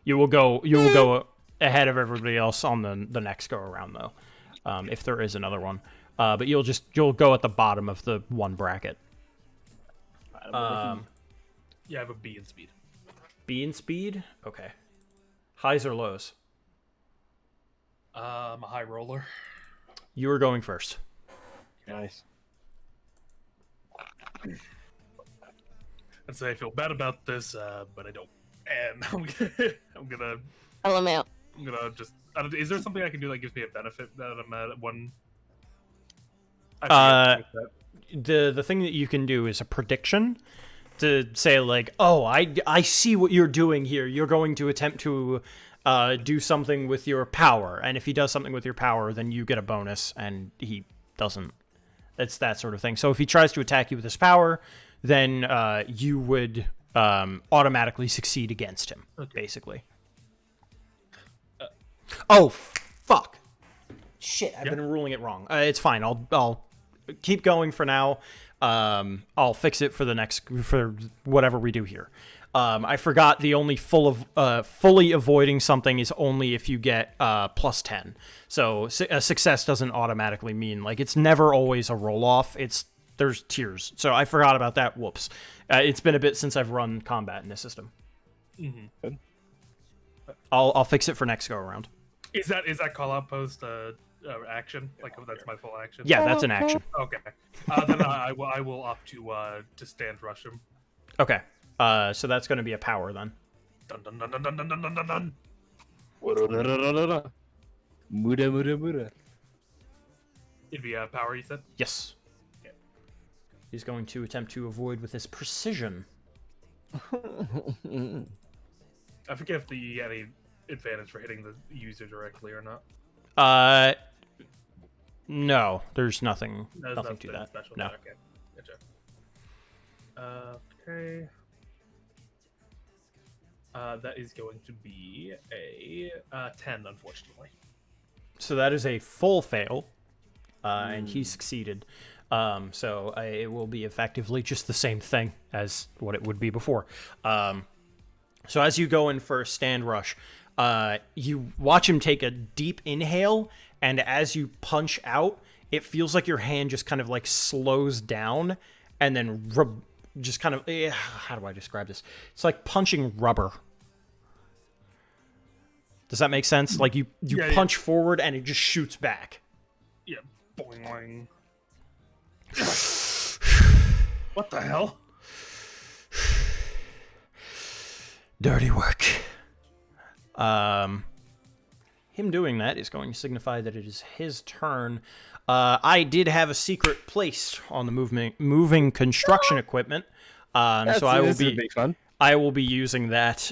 [SPEAKER 5] You will go ahead of everybody else on the next go around, though, if there is another one. But you'll go at the bottom of the one bracket.
[SPEAKER 3] Yeah, I have a B in speed.
[SPEAKER 5] B in speed? Okay. Highs or lows?
[SPEAKER 3] I'm a high roller.
[SPEAKER 5] You are going first.
[SPEAKER 6] Nice.
[SPEAKER 3] I'd say I feel bad about this, but I don't. And I'm gonna
[SPEAKER 7] LMAO.
[SPEAKER 3] just. Is there something I can do that gives me a benefit that I'm at one?
[SPEAKER 5] The thing that you can do is a prediction to say like, oh, I see what you're doing here. You're going to attempt to do something with your power, and if he does something with your power, then you get a bonus, and he doesn't. It's that sort of thing. So if he tries to attack you with his power, then you would automatically succeed against him, basically. Oh, fuck. Shit, I've been ruling it wrong. It's fine. I'll keep going for now. I'll fix it for whatever we do here. I forgot the only fully avoiding something is only if you get plus 10. So a success doesn't automatically mean, like, it's never always a roll-off. There's tiers. So I forgot about that. Whoops. It's been a bit since I've run combat in this system.
[SPEAKER 3] Mm-hmm.
[SPEAKER 5] I'll fix it for next go-around.
[SPEAKER 3] Is that call out post action? Like that's my full action?
[SPEAKER 5] Yeah, that's an action.
[SPEAKER 3] Okay. Then I will opt to stand rush him.
[SPEAKER 5] Okay. So that's going to be a power then.
[SPEAKER 3] Dun dun dun dun dun dun dun dun dun.
[SPEAKER 6] Muda.
[SPEAKER 3] It'd be a power, you said?
[SPEAKER 5] Yes.
[SPEAKER 3] Okay.
[SPEAKER 5] He's going to attempt to avoid with his precision.
[SPEAKER 3] I forget if you get any advantage for hitting the user directly or not.
[SPEAKER 5] No, there's nothing
[SPEAKER 3] There's
[SPEAKER 5] to that.
[SPEAKER 3] Special.
[SPEAKER 5] No.
[SPEAKER 3] Okay. Gotcha. Okay. That is going to be a 10, unfortunately.
[SPEAKER 5] So that is a full fail, and he succeeded. So it will be effectively just the same thing as what it would be before. So as you go in for a stand rush, you watch him take a deep inhale, and as you punch out, it feels like your hand just kind of like slows down, and then just kind of, how do I describe this? It's like punching rubber. Does that make sense? Like you punch forward and it just shoots back.
[SPEAKER 3] Yeah. Boing. What the hell?
[SPEAKER 5] Dirty work. Him doing that is going to signify that it is his turn. I did have a secret placed on the moving construction equipment. So I will be using that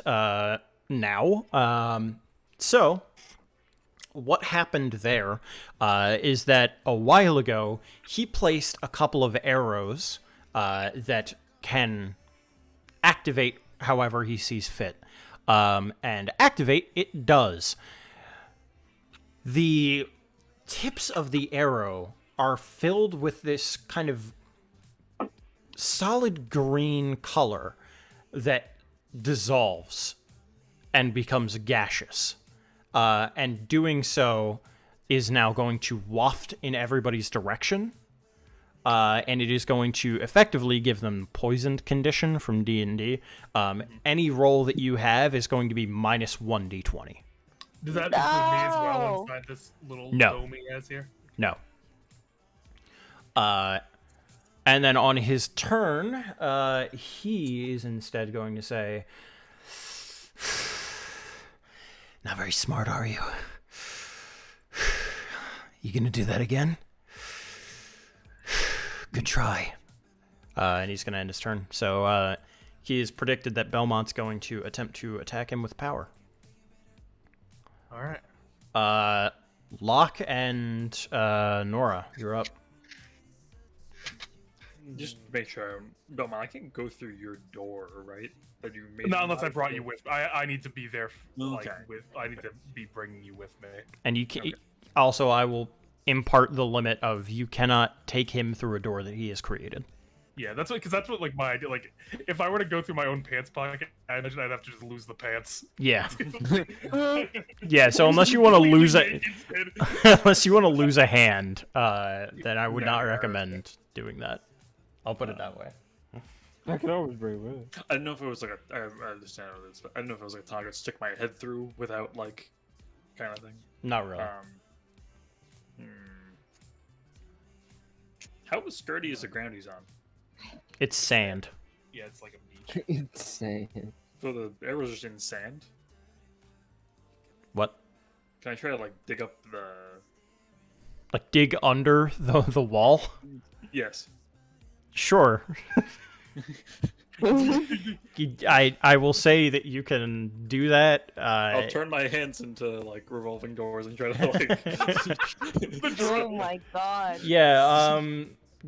[SPEAKER 5] now. So what happened there is that a while ago he placed a couple of arrows that can activate however he sees fit. And activate it does. The tips of the arrow are filled with this kind of solid green color that dissolves and becomes gaseous. And doing so is now going to waft in everybody's direction. and it is going to effectively give them poisoned condition from D&D. Any roll that you have is going to be minus 1d20.
[SPEAKER 3] Does that include me as well
[SPEAKER 7] No.
[SPEAKER 3] inside this little
[SPEAKER 5] No.
[SPEAKER 3] dome he has here?
[SPEAKER 5] No. And then on his turn, he is instead going to say, "Not very smart, are you? You gonna do that again? Good try." And he's gonna end his turn. So he has predicted that Belmont's going to attempt to attack him with power.
[SPEAKER 3] All right.
[SPEAKER 5] Locke and Nora, you're up.
[SPEAKER 2] Just make sure, Belmont, I can't go through your door, right? That you made.
[SPEAKER 3] Not unless I brought you with. I need to be there. Like
[SPEAKER 2] Okay.
[SPEAKER 3] I need to be bringing you with me.
[SPEAKER 5] And you can also, I will impart the limit of you cannot take him through a door that he has created.
[SPEAKER 3] Yeah, that's what, because that's what like my idea. Like, if I were to go through my own pants pocket, I imagine I'd have to just lose the pants.
[SPEAKER 5] Yeah. Yeah, so unless you want to lose a unless you want to lose a hand, then I would not recommend doing that. I'll put it that way.
[SPEAKER 6] I can always bring with it.
[SPEAKER 2] I don't know if it was like a. I understand what it is, but I don't know if it was like a target stick my head through without like, kind of thing.
[SPEAKER 5] Not really.
[SPEAKER 2] Hmm. How sturdy is the ground he's on?
[SPEAKER 5] It's sand.
[SPEAKER 3] Yeah, it's like a beach.
[SPEAKER 6] Insane.
[SPEAKER 2] So the arrows are just in sand.
[SPEAKER 5] What?
[SPEAKER 2] Can I try to like dig up the?
[SPEAKER 5] Like dig under the wall?
[SPEAKER 2] Yes.
[SPEAKER 5] Sure. I will say that you can do that.
[SPEAKER 2] I'll turn my hands into like revolving doors and try to like.
[SPEAKER 7] Oh my god.
[SPEAKER 5] Yeah,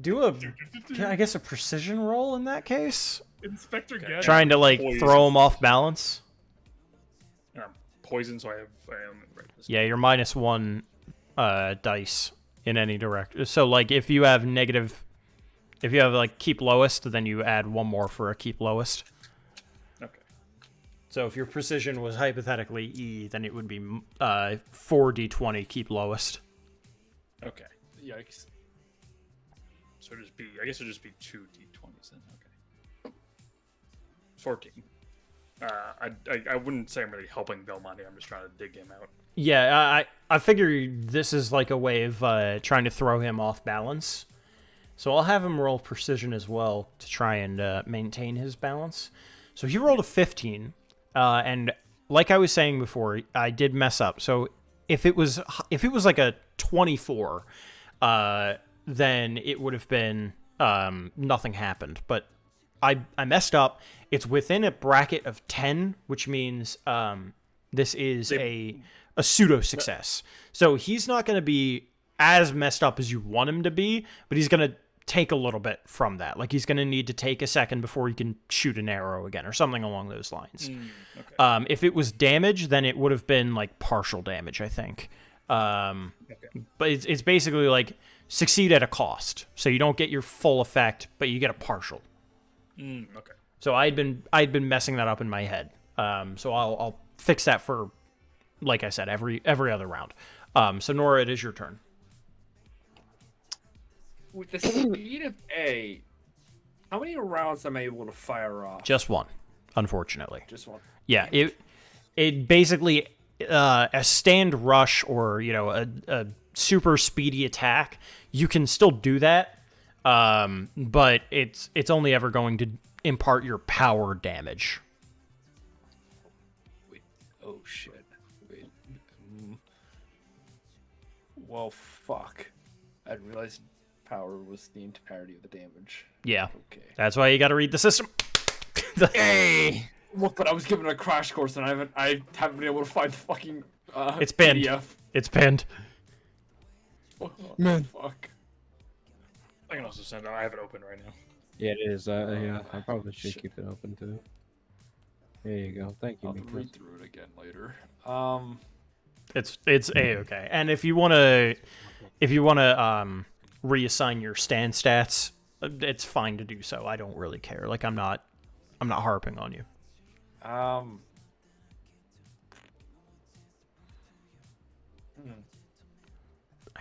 [SPEAKER 5] do I guess a precision roll in that case?
[SPEAKER 3] Inspector
[SPEAKER 2] Okay.
[SPEAKER 3] Gadget.
[SPEAKER 5] Trying to like
[SPEAKER 2] Poison.
[SPEAKER 5] throw him off balance.
[SPEAKER 2] Poison, so I am right.
[SPEAKER 5] Yeah, you're minus 1 dice in any direction. So like if you have like keep lowest, then you add 1 more for a keep lowest.
[SPEAKER 2] Okay.
[SPEAKER 5] So if your precision was hypothetically E, then it would be 4d20 keep lowest.
[SPEAKER 2] Okay.
[SPEAKER 1] Yikes.
[SPEAKER 2] So it'd just be. I guess it'd just be 2 d20s then. Okay. 14. I wouldn't say I'm really helping Belmonte. I'm just trying to dig him out.
[SPEAKER 5] Yeah, I figure this is like a way of trying to throw him off balance. So I'll have him roll precision as well to try and maintain his balance. So he rolled a 15, and like I was saying before, I did mess up. So if it was like a 24, then it would have been nothing happened. But I messed up. It's within a bracket of 10, which means this is a pseudo success. So he's not going to be as messed up as you want him to be, but he's going to take a little bit from that. Like he's going to need to take a second before he can shoot an arrow again or something along those lines.
[SPEAKER 2] Okay.
[SPEAKER 5] If it was damage, then it would have been like partial damage, I think. But it's basically like succeed at a cost. So you don't get your full effect, but you get a partial.
[SPEAKER 2] Okay.
[SPEAKER 5] So I'd been messing that up in my head. So I'll fix that for, like I said, every other round. So Nora, it is your turn.
[SPEAKER 1] With the speed of A, how many rounds am I able to fire off?
[SPEAKER 5] Just one, unfortunately.
[SPEAKER 1] Just one.
[SPEAKER 5] Yeah, it basically a stand rush or a super speedy attack. You can still do that, but it's only ever going to impart your power damage.
[SPEAKER 1] Wait. Oh shit. Wait. Well, fuck. I didn't realize power was the entirety of the damage.
[SPEAKER 5] Yeah,
[SPEAKER 1] Okay.
[SPEAKER 5] that's why you got to read the system.
[SPEAKER 1] Hey. Look, but I was given a crash course and I haven't been able to find the fucking
[SPEAKER 5] It's pinned.
[SPEAKER 1] PDF.
[SPEAKER 5] It's pinned.
[SPEAKER 1] Oh,
[SPEAKER 6] Man.
[SPEAKER 1] fuck.
[SPEAKER 2] I can also send. I have it open right now.
[SPEAKER 6] Yeah, it is. Yeah, I probably should keep it open too. There you go. Thank you,
[SPEAKER 1] I'll
[SPEAKER 6] Nicholas.
[SPEAKER 1] read through it again later.
[SPEAKER 5] It's A-okay. And if you wanna reassign your stand stats, it's fine to do so. I don't really care. Like I'm not harping on you. I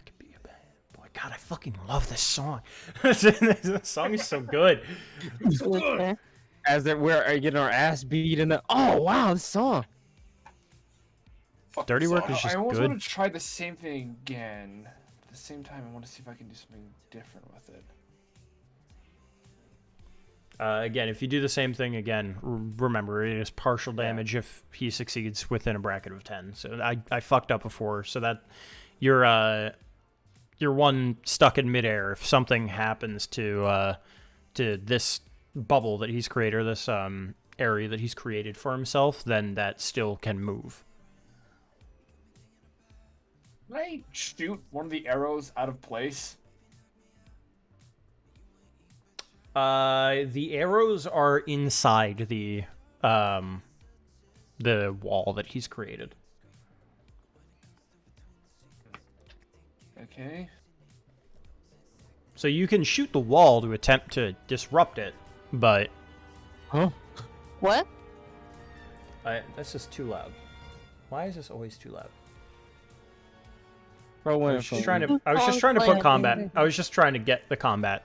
[SPEAKER 5] could be a bad boy. god, I fucking love this song. This song is so good.
[SPEAKER 7] Okay.
[SPEAKER 6] As that we're getting our ass beat in the. Oh wow, this song.
[SPEAKER 4] Fuck
[SPEAKER 5] Dirty
[SPEAKER 4] this
[SPEAKER 5] Work
[SPEAKER 4] song.
[SPEAKER 5] is just
[SPEAKER 1] I almost
[SPEAKER 5] good.
[SPEAKER 1] want to try the same thing again. At the same time, I want to see if I can do something different with it.
[SPEAKER 5] Again, if you do the same thing again, remember it is partial damage if he succeeds within a bracket of 10. So I fucked up before, so that you're one stuck in midair. If something happens to this bubble that he's created, or this area that he's created for himself, then that still can move.
[SPEAKER 1] Can I shoot one of the arrows out of place?
[SPEAKER 5] The arrows are inside the wall that he's created.
[SPEAKER 1] Okay.
[SPEAKER 5] So you can shoot the wall to attempt to disrupt it, but
[SPEAKER 6] Huh?
[SPEAKER 7] What?
[SPEAKER 5] this is too loud. Why is this always too loud?
[SPEAKER 6] Bro,
[SPEAKER 5] I
[SPEAKER 6] went
[SPEAKER 5] was just
[SPEAKER 6] from-
[SPEAKER 5] trying to put combat. I was just trying to get the combat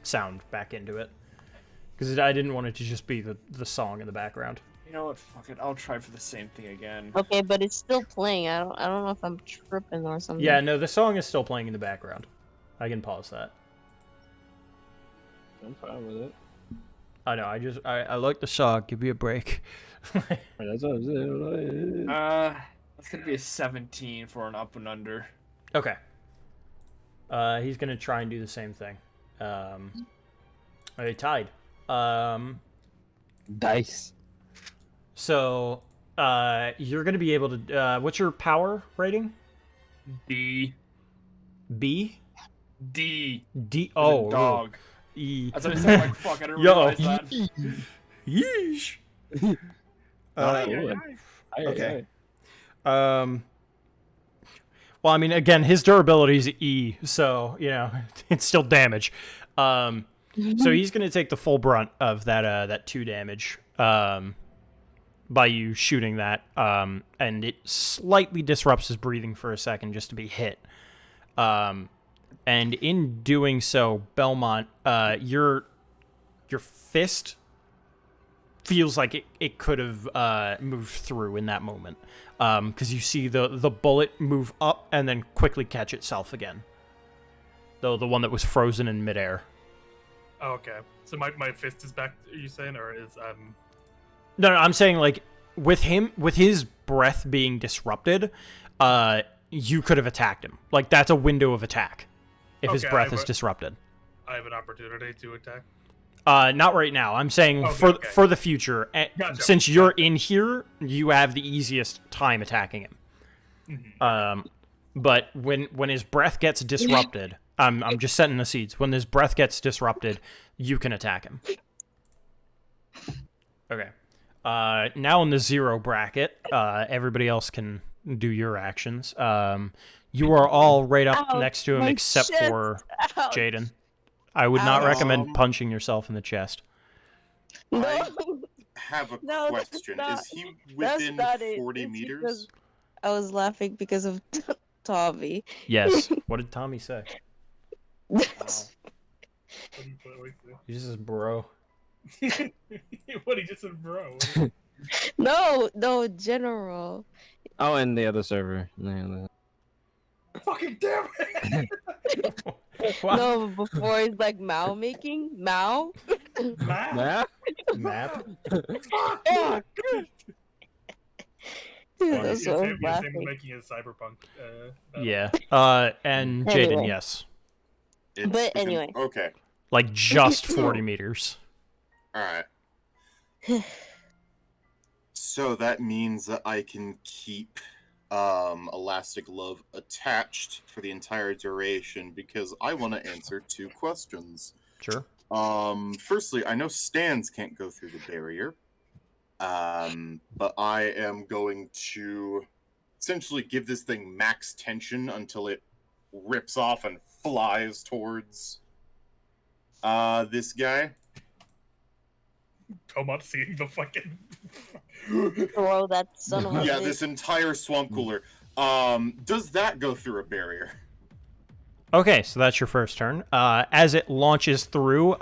[SPEAKER 5] sound back into it, because I didn't want it to just be the song in the background.
[SPEAKER 1] You know what? Fuck it. I'll try for the same thing again.
[SPEAKER 7] Okay, but it's still playing. I don't know if I'm tripping or something.
[SPEAKER 5] Yeah, no, the song is still playing in the background. I can pause that.
[SPEAKER 6] I'm fine with it.
[SPEAKER 5] I know. I like the song. Give me a break.
[SPEAKER 6] That's what I'm saying.
[SPEAKER 1] That's gonna be a 17 for an up and under.
[SPEAKER 5] Okay. He's gonna try and do the same thing. They tied.
[SPEAKER 6] Dice.
[SPEAKER 5] So, you're gonna be able to. What's your power rating?
[SPEAKER 1] D.
[SPEAKER 5] B.
[SPEAKER 1] D.
[SPEAKER 5] D.
[SPEAKER 1] As in
[SPEAKER 5] Oh.
[SPEAKER 1] dog.
[SPEAKER 5] E.
[SPEAKER 1] That's what I said. Like fuck. I didn't
[SPEAKER 5] Yo.
[SPEAKER 1] realize that.
[SPEAKER 5] Yeesh.
[SPEAKER 6] Okay.
[SPEAKER 5] Well, I mean, again, his durability is E, so you know it's still damage. So he's gonna take the full brunt of that 2 damage by you shooting that, and it slightly disrupts his breathing for a second just to be hit. And in doing so, Belmont, your fist feels like it could have moved through in that moment, because you see the bullet move up and then quickly catch itself again. Though the one that was frozen in midair.
[SPEAKER 3] Oh, okay. So my fist is back. Are you saying, or is
[SPEAKER 5] No, I'm saying like with his breath being disrupted, you could have attacked him. Like that's a window of attack if his
[SPEAKER 3] Okay,
[SPEAKER 5] breath is disrupted.
[SPEAKER 3] I have an opportunity to attack?
[SPEAKER 5] Not right now. I'm saying
[SPEAKER 3] Okay.
[SPEAKER 5] for the future.
[SPEAKER 3] Gotcha.
[SPEAKER 5] Since you're in here, you have the easiest time attacking him.
[SPEAKER 3] Mhm.
[SPEAKER 5] But when his breath gets disrupted, I'm just setting the seeds. When his breath gets disrupted, you can attack him. Okay. Now in the 0 bracket, everybody else can do your actions. You are all right up
[SPEAKER 7] Ouch,
[SPEAKER 5] next to him,
[SPEAKER 7] my
[SPEAKER 5] except
[SPEAKER 7] chest.
[SPEAKER 5] for
[SPEAKER 7] Ouch.
[SPEAKER 5] Jaden. I would not
[SPEAKER 7] Ouch.
[SPEAKER 5] recommend punching yourself in the chest.
[SPEAKER 7] No,
[SPEAKER 4] Have a
[SPEAKER 7] No, that's
[SPEAKER 4] question.
[SPEAKER 7] not-
[SPEAKER 4] Is he
[SPEAKER 7] that's
[SPEAKER 4] within
[SPEAKER 7] not it.
[SPEAKER 4] 40
[SPEAKER 7] It's
[SPEAKER 4] meters?
[SPEAKER 7] because I was laughing because of Tommy.
[SPEAKER 5] Yes. What did Tommy say?
[SPEAKER 3] What do you put away for?
[SPEAKER 5] He just says, bro.
[SPEAKER 3] What he just said, bro.
[SPEAKER 7] No, general.
[SPEAKER 6] Oh, and the other server.
[SPEAKER 3] Fucking damn it!
[SPEAKER 5] What?
[SPEAKER 7] No, before it's like Mao making Mao.
[SPEAKER 3] Matt?
[SPEAKER 6] Nah?
[SPEAKER 5] Map?
[SPEAKER 7] Yeah. Dude, that's
[SPEAKER 3] He's
[SPEAKER 7] so
[SPEAKER 3] him
[SPEAKER 7] laughing.
[SPEAKER 3] making his cyberpunk. Battle.
[SPEAKER 5] Yeah. And Jaden,
[SPEAKER 7] Anyway.
[SPEAKER 5] yes.
[SPEAKER 4] It's
[SPEAKER 7] But
[SPEAKER 4] within-
[SPEAKER 7] anyway.
[SPEAKER 4] Okay.
[SPEAKER 5] Like just 40 meters.
[SPEAKER 4] Alright. So that means that I can keep Elastic Love attached for the entire duration because I want to answer 2 questions.
[SPEAKER 5] Sure.
[SPEAKER 4] Firstly, I know stands can't go through the barrier. But I am going to essentially give this thing max tension until it rips off and flies towards this guy.
[SPEAKER 3] Tomot seeing the fucking.
[SPEAKER 7] Throw that son of a
[SPEAKER 4] Yeah,
[SPEAKER 7] bitch.
[SPEAKER 4] this entire swamp cooler. Does that go through a barrier?
[SPEAKER 5] Okay, so that's your first turn. As it launches through,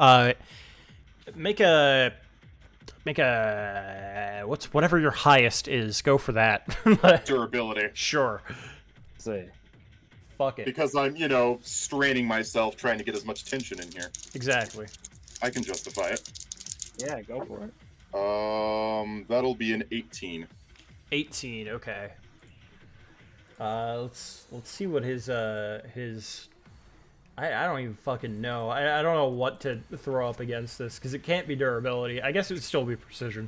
[SPEAKER 5] make a whatever your highest is. Go for that.
[SPEAKER 4] Durability.
[SPEAKER 5] Sure.
[SPEAKER 6] See.
[SPEAKER 5] Fuck it.
[SPEAKER 4] Because I'm, straining myself trying to get as much tension in here.
[SPEAKER 5] Exactly.
[SPEAKER 4] I can justify it.
[SPEAKER 6] Yeah, go for it.
[SPEAKER 4] That'll be an 18.
[SPEAKER 5] 18. Okay. Let's see what his I don't even fucking know. I don't know what to throw up against this because it can't be durability. I guess it would still be precision.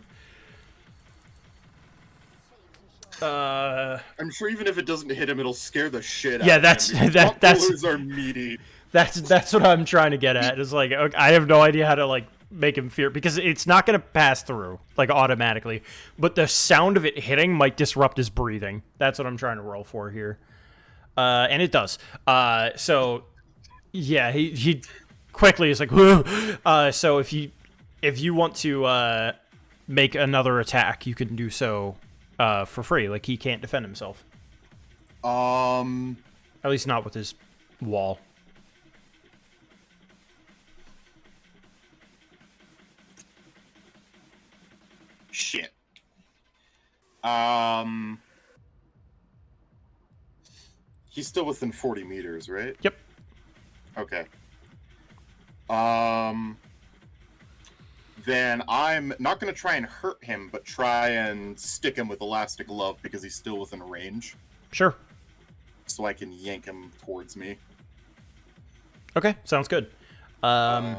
[SPEAKER 4] I'm sure even if it doesn't hit him, it'll scare the shit out
[SPEAKER 5] Yeah,
[SPEAKER 4] of
[SPEAKER 5] that's
[SPEAKER 4] him.
[SPEAKER 5] that's
[SPEAKER 4] Those are meaty.
[SPEAKER 5] that's what I'm trying to get at. It's like, okay, I have no idea how to like make him fear because it's not gonna pass through like automatically, but the sound of it hitting might disrupt his breathing. That's what I'm trying to roll for here, and it does. So yeah, he quickly is like, so if you want to make another attack, you can do so for free. Like he can't defend himself. At least not with his wall.
[SPEAKER 4] Shit. He's still within 40 meters, right?
[SPEAKER 5] Yep.
[SPEAKER 4] Okay. Then I'm not going to try and hurt him, but try and stick him with elastic glove because he's still within range.
[SPEAKER 5] Sure.
[SPEAKER 4] So I can yank him towards me.
[SPEAKER 5] Okay, sounds good. I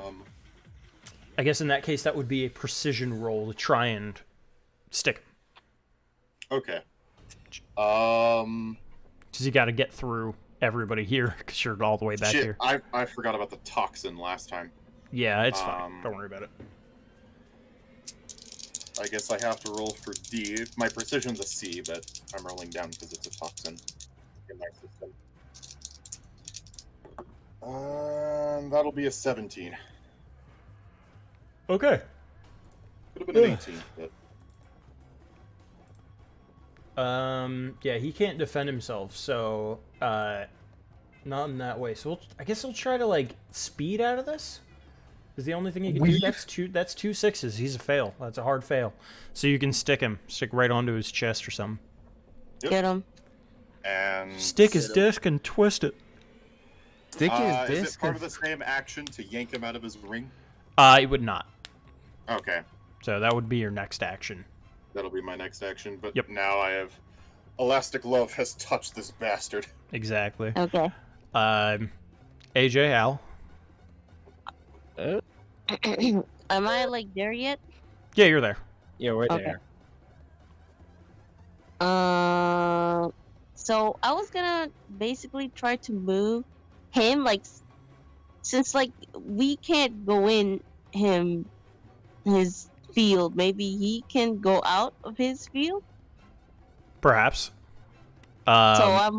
[SPEAKER 5] guess in that case, that would be a precision roll to try and stick him.
[SPEAKER 4] Okay.
[SPEAKER 5] Because you got to get through everybody here because you're all the way back
[SPEAKER 4] Shit,
[SPEAKER 5] here.
[SPEAKER 4] I forgot about the toxin last time.
[SPEAKER 5] Yeah, it's fine. Don't worry about it.
[SPEAKER 4] I guess I have to roll for D. My precision's a C, but I'm rolling down because it's a toxin in my system. That'll be a 17.
[SPEAKER 5] Okay.
[SPEAKER 4] Could have been an 18, but...
[SPEAKER 5] Yeah, he can't defend himself, so, not in that way. So I guess he'll try to, like, speed out of this? Is the only thing he can do? That's two sixes. He's a fail. That's a hard fail. So you can stick right onto his chest or something.
[SPEAKER 4] Yep.
[SPEAKER 7] Get him.
[SPEAKER 4] And
[SPEAKER 5] Stick his disc and twist it.
[SPEAKER 6] Stick his
[SPEAKER 4] is
[SPEAKER 6] disc.
[SPEAKER 4] it part of the same action to yank him out of his ring?
[SPEAKER 5] It would not.
[SPEAKER 4] Okay.
[SPEAKER 5] So that would be your next action.
[SPEAKER 4] That'll be my next action, but
[SPEAKER 5] Yep.
[SPEAKER 4] now I have... Elastic Love has touched this bastard.
[SPEAKER 5] Exactly.
[SPEAKER 7] Okay.
[SPEAKER 5] AJ, Al.
[SPEAKER 7] Am I like there yet?
[SPEAKER 5] Yeah, you're there.
[SPEAKER 6] Yeah, right
[SPEAKER 7] Okay.
[SPEAKER 6] there.
[SPEAKER 7] So I was gonna basically try to move him, like, since like we can't go in his field, maybe he can go out of his field.
[SPEAKER 5] Perhaps.
[SPEAKER 7] So I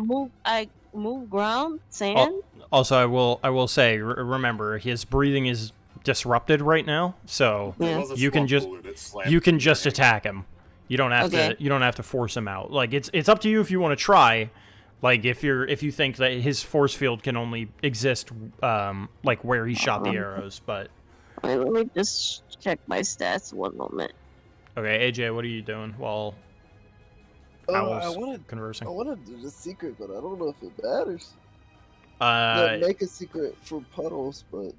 [SPEAKER 7] move ground, sand.
[SPEAKER 5] Also, I will say, remember, his breathing is disrupted right now, so
[SPEAKER 7] Yeah.
[SPEAKER 4] There was a
[SPEAKER 5] you can
[SPEAKER 4] swamp
[SPEAKER 5] just
[SPEAKER 4] bullet, it slammed
[SPEAKER 5] you can
[SPEAKER 4] through
[SPEAKER 5] just
[SPEAKER 4] the ring.
[SPEAKER 5] attack him. You don't have
[SPEAKER 7] Okay.
[SPEAKER 5] to. You don't have to force him out. Like it's up to you if you want to try. Like if you think that his force field can only exist like where he shot the arrows, but
[SPEAKER 7] Wait, let me just check my stats. One moment.
[SPEAKER 5] okay, AJ, what are you doing while
[SPEAKER 8] I
[SPEAKER 5] Owl's
[SPEAKER 8] wanted
[SPEAKER 5] conversing?
[SPEAKER 8] I wanted to do the secret, but I don't know if it matters.
[SPEAKER 5] Uh,
[SPEAKER 8] Make a secret for puddles, but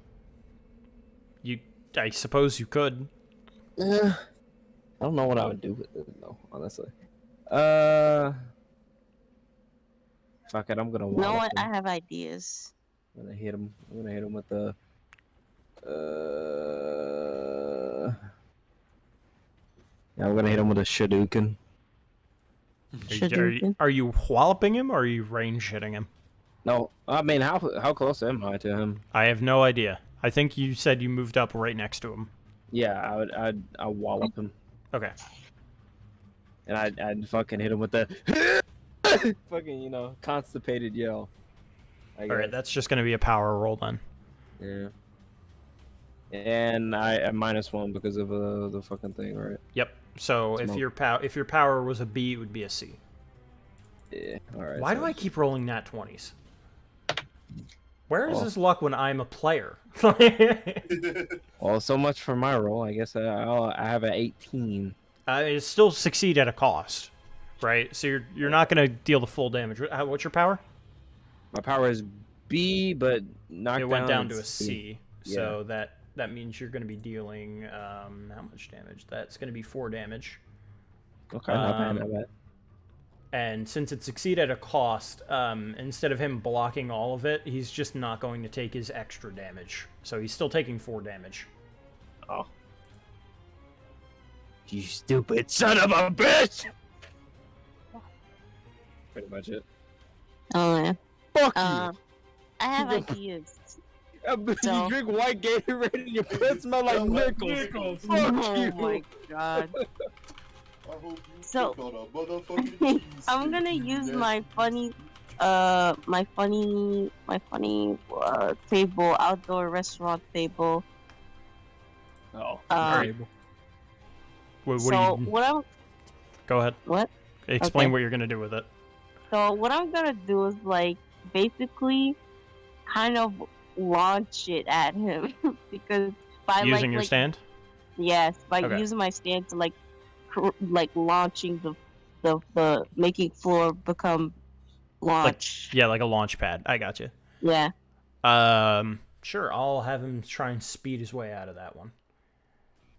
[SPEAKER 5] I suppose you could.
[SPEAKER 8] yeah.
[SPEAKER 6] I don't know what I would do with it, though, honestly. Fuck it, I'm gonna
[SPEAKER 7] You
[SPEAKER 6] wallop
[SPEAKER 7] know what? I
[SPEAKER 6] him.
[SPEAKER 7] have ideas.
[SPEAKER 6] I'm gonna hit him. I'm gonna hit him with the. Yeah, I'm gonna hit him with a Shadookan.
[SPEAKER 5] Are you walloping him or are you range hitting him?
[SPEAKER 6] No, I mean, how close am I to him?
[SPEAKER 5] I have no idea. I think you said you moved up right next to him.
[SPEAKER 6] Yeah, I'd wallop him,
[SPEAKER 5] Okay.
[SPEAKER 6] and I'd fucking hit him with the fucking constipated yell.
[SPEAKER 5] All right, that's just gonna be a power roll then.
[SPEAKER 6] Yeah. And I -1 because of the fucking thing, right?
[SPEAKER 5] Yep. So
[SPEAKER 6] Smoke.
[SPEAKER 5] if your power was a B, it would be a C.
[SPEAKER 6] Yeah. All right.
[SPEAKER 5] Why
[SPEAKER 6] so
[SPEAKER 5] do I keep rolling nat 20s? Where is
[SPEAKER 6] Oh.
[SPEAKER 5] this luck when I'm a player?
[SPEAKER 6] Well, so much for my roll. I guess I have an 18.
[SPEAKER 5] It still succeed at a cost, right? So you're not gonna deal the full damage. What's your power?
[SPEAKER 6] My power is B, but knocked
[SPEAKER 5] It went down to a
[SPEAKER 6] it's
[SPEAKER 5] C. So that means you're gonna be dealing how much damage? That's gonna be 4 damage.
[SPEAKER 6] Okay, not bad,
[SPEAKER 5] Um,
[SPEAKER 6] not bad.
[SPEAKER 5] And since it succeed at a cost, instead of him blocking all of it, he's just not going to take his extra damage. So he's still taking 4 damage.
[SPEAKER 6] Oh. You stupid son of a bitch! Pretty much it.
[SPEAKER 7] Oh yeah.
[SPEAKER 6] Fuck
[SPEAKER 7] I have ideas.
[SPEAKER 6] you!
[SPEAKER 7] so-
[SPEAKER 6] You drink white Gatorade and your breath smell like nickels. Fuck
[SPEAKER 7] Oh
[SPEAKER 6] you!
[SPEAKER 7] my god.
[SPEAKER 4] I hope you
[SPEAKER 7] So-
[SPEAKER 4] pick on a motherfucking cheese
[SPEAKER 7] I'm gonna
[SPEAKER 4] stick,
[SPEAKER 7] use
[SPEAKER 4] man.
[SPEAKER 7] my funny table, outdoor restaurant table.
[SPEAKER 6] Oh,
[SPEAKER 5] What
[SPEAKER 7] So
[SPEAKER 5] do you...
[SPEAKER 7] what I'm
[SPEAKER 5] Go ahead.
[SPEAKER 7] what?
[SPEAKER 5] Explain
[SPEAKER 7] Okay.
[SPEAKER 5] what you're gonna do with it.
[SPEAKER 7] So what I'm gonna do is like basically kind of launch it at him because by
[SPEAKER 5] Using your
[SPEAKER 7] like
[SPEAKER 5] stand?
[SPEAKER 7] yes, by
[SPEAKER 5] Okay.
[SPEAKER 7] using my stand to like launching the making floor become launch.
[SPEAKER 5] Yeah, like a launch pad. I got you.
[SPEAKER 7] Yeah.
[SPEAKER 5] Sure. I'll have him try and speed his way out of that one.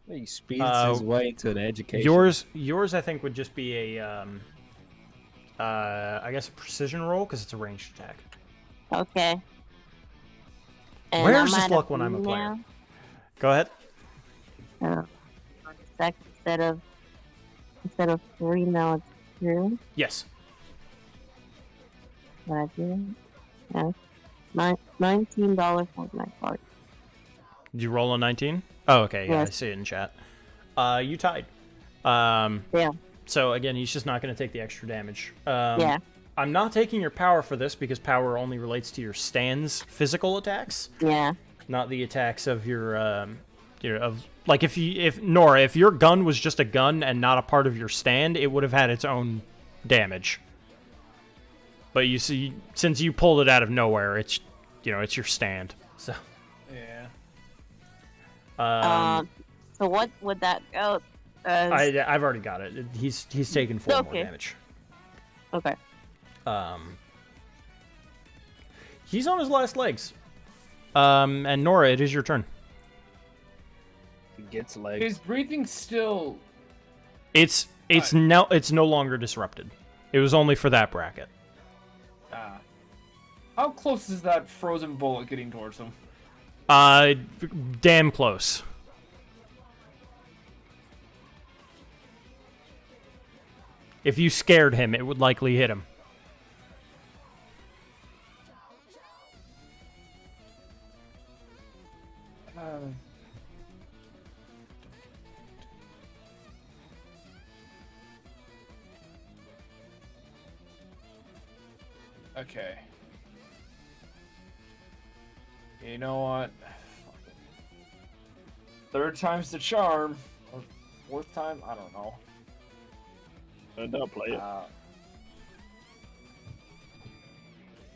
[SPEAKER 6] he speeds his way to the education.
[SPEAKER 5] Yours, I think, would just be a, I guess a precision roll because it's a ranged attack.
[SPEAKER 7] Okay. And
[SPEAKER 5] Where's
[SPEAKER 7] I'm
[SPEAKER 5] this
[SPEAKER 7] at a
[SPEAKER 5] luck when I'm a
[SPEAKER 7] B
[SPEAKER 5] player?
[SPEAKER 7] now.
[SPEAKER 5] Go ahead.
[SPEAKER 7] Instead of 3 now it's 2.
[SPEAKER 5] Yes.
[SPEAKER 7] What I do? Yeah. $19 for my card.
[SPEAKER 5] Did you roll a 19? Oh, okay. Yeah,
[SPEAKER 7] Yes.
[SPEAKER 5] I see it in chat. You tied.
[SPEAKER 7] Yeah.
[SPEAKER 5] So again, he's just not going to take the extra damage.
[SPEAKER 7] Yeah.
[SPEAKER 5] I'm not taking your power for this because power only relates to your stand's physical attacks,
[SPEAKER 7] Yeah.
[SPEAKER 5] not the attacks of your like if Nora, if your gun was just a gun and not a part of your stand, it would have had its own damage. But you see, since you pulled it out of nowhere, it's it's your stand. So
[SPEAKER 1] Yeah.
[SPEAKER 7] So what would that go?
[SPEAKER 5] I've already got it. He's taken 4 more
[SPEAKER 7] Okay.
[SPEAKER 5] damage.
[SPEAKER 7] Okay.
[SPEAKER 5] He's on his last legs. And Nora, it is your turn.
[SPEAKER 6] He gets legs.
[SPEAKER 1] His breathing still.
[SPEAKER 5] It's no longer disrupted. It was only for that bracket.
[SPEAKER 1] How close is that frozen bullet getting towards him?
[SPEAKER 5] Damn close. If you scared him, it would likely hit him.
[SPEAKER 1] Okay. You know what? Third time's the charm. Or fourth time? I don't know.
[SPEAKER 6] Don't play it.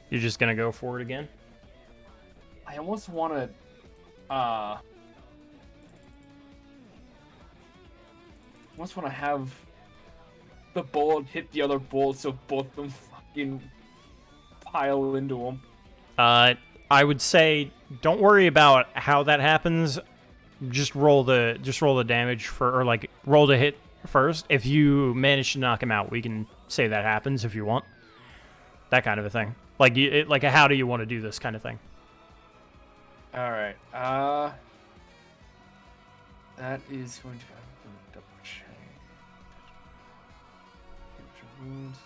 [SPEAKER 5] You're just gonna go for it again?
[SPEAKER 1] I almost want to, have the bullet hit the other bullet so both of them fucking pile into him.
[SPEAKER 5] I would say don't worry about how that happens. Just roll the damage or like roll the hit first. If you manage to knock him out, we can say that happens if you want. That kind of a thing. Like like a how do you want to do this kind of thing.
[SPEAKER 1] All right. That is going to double check. Wounds.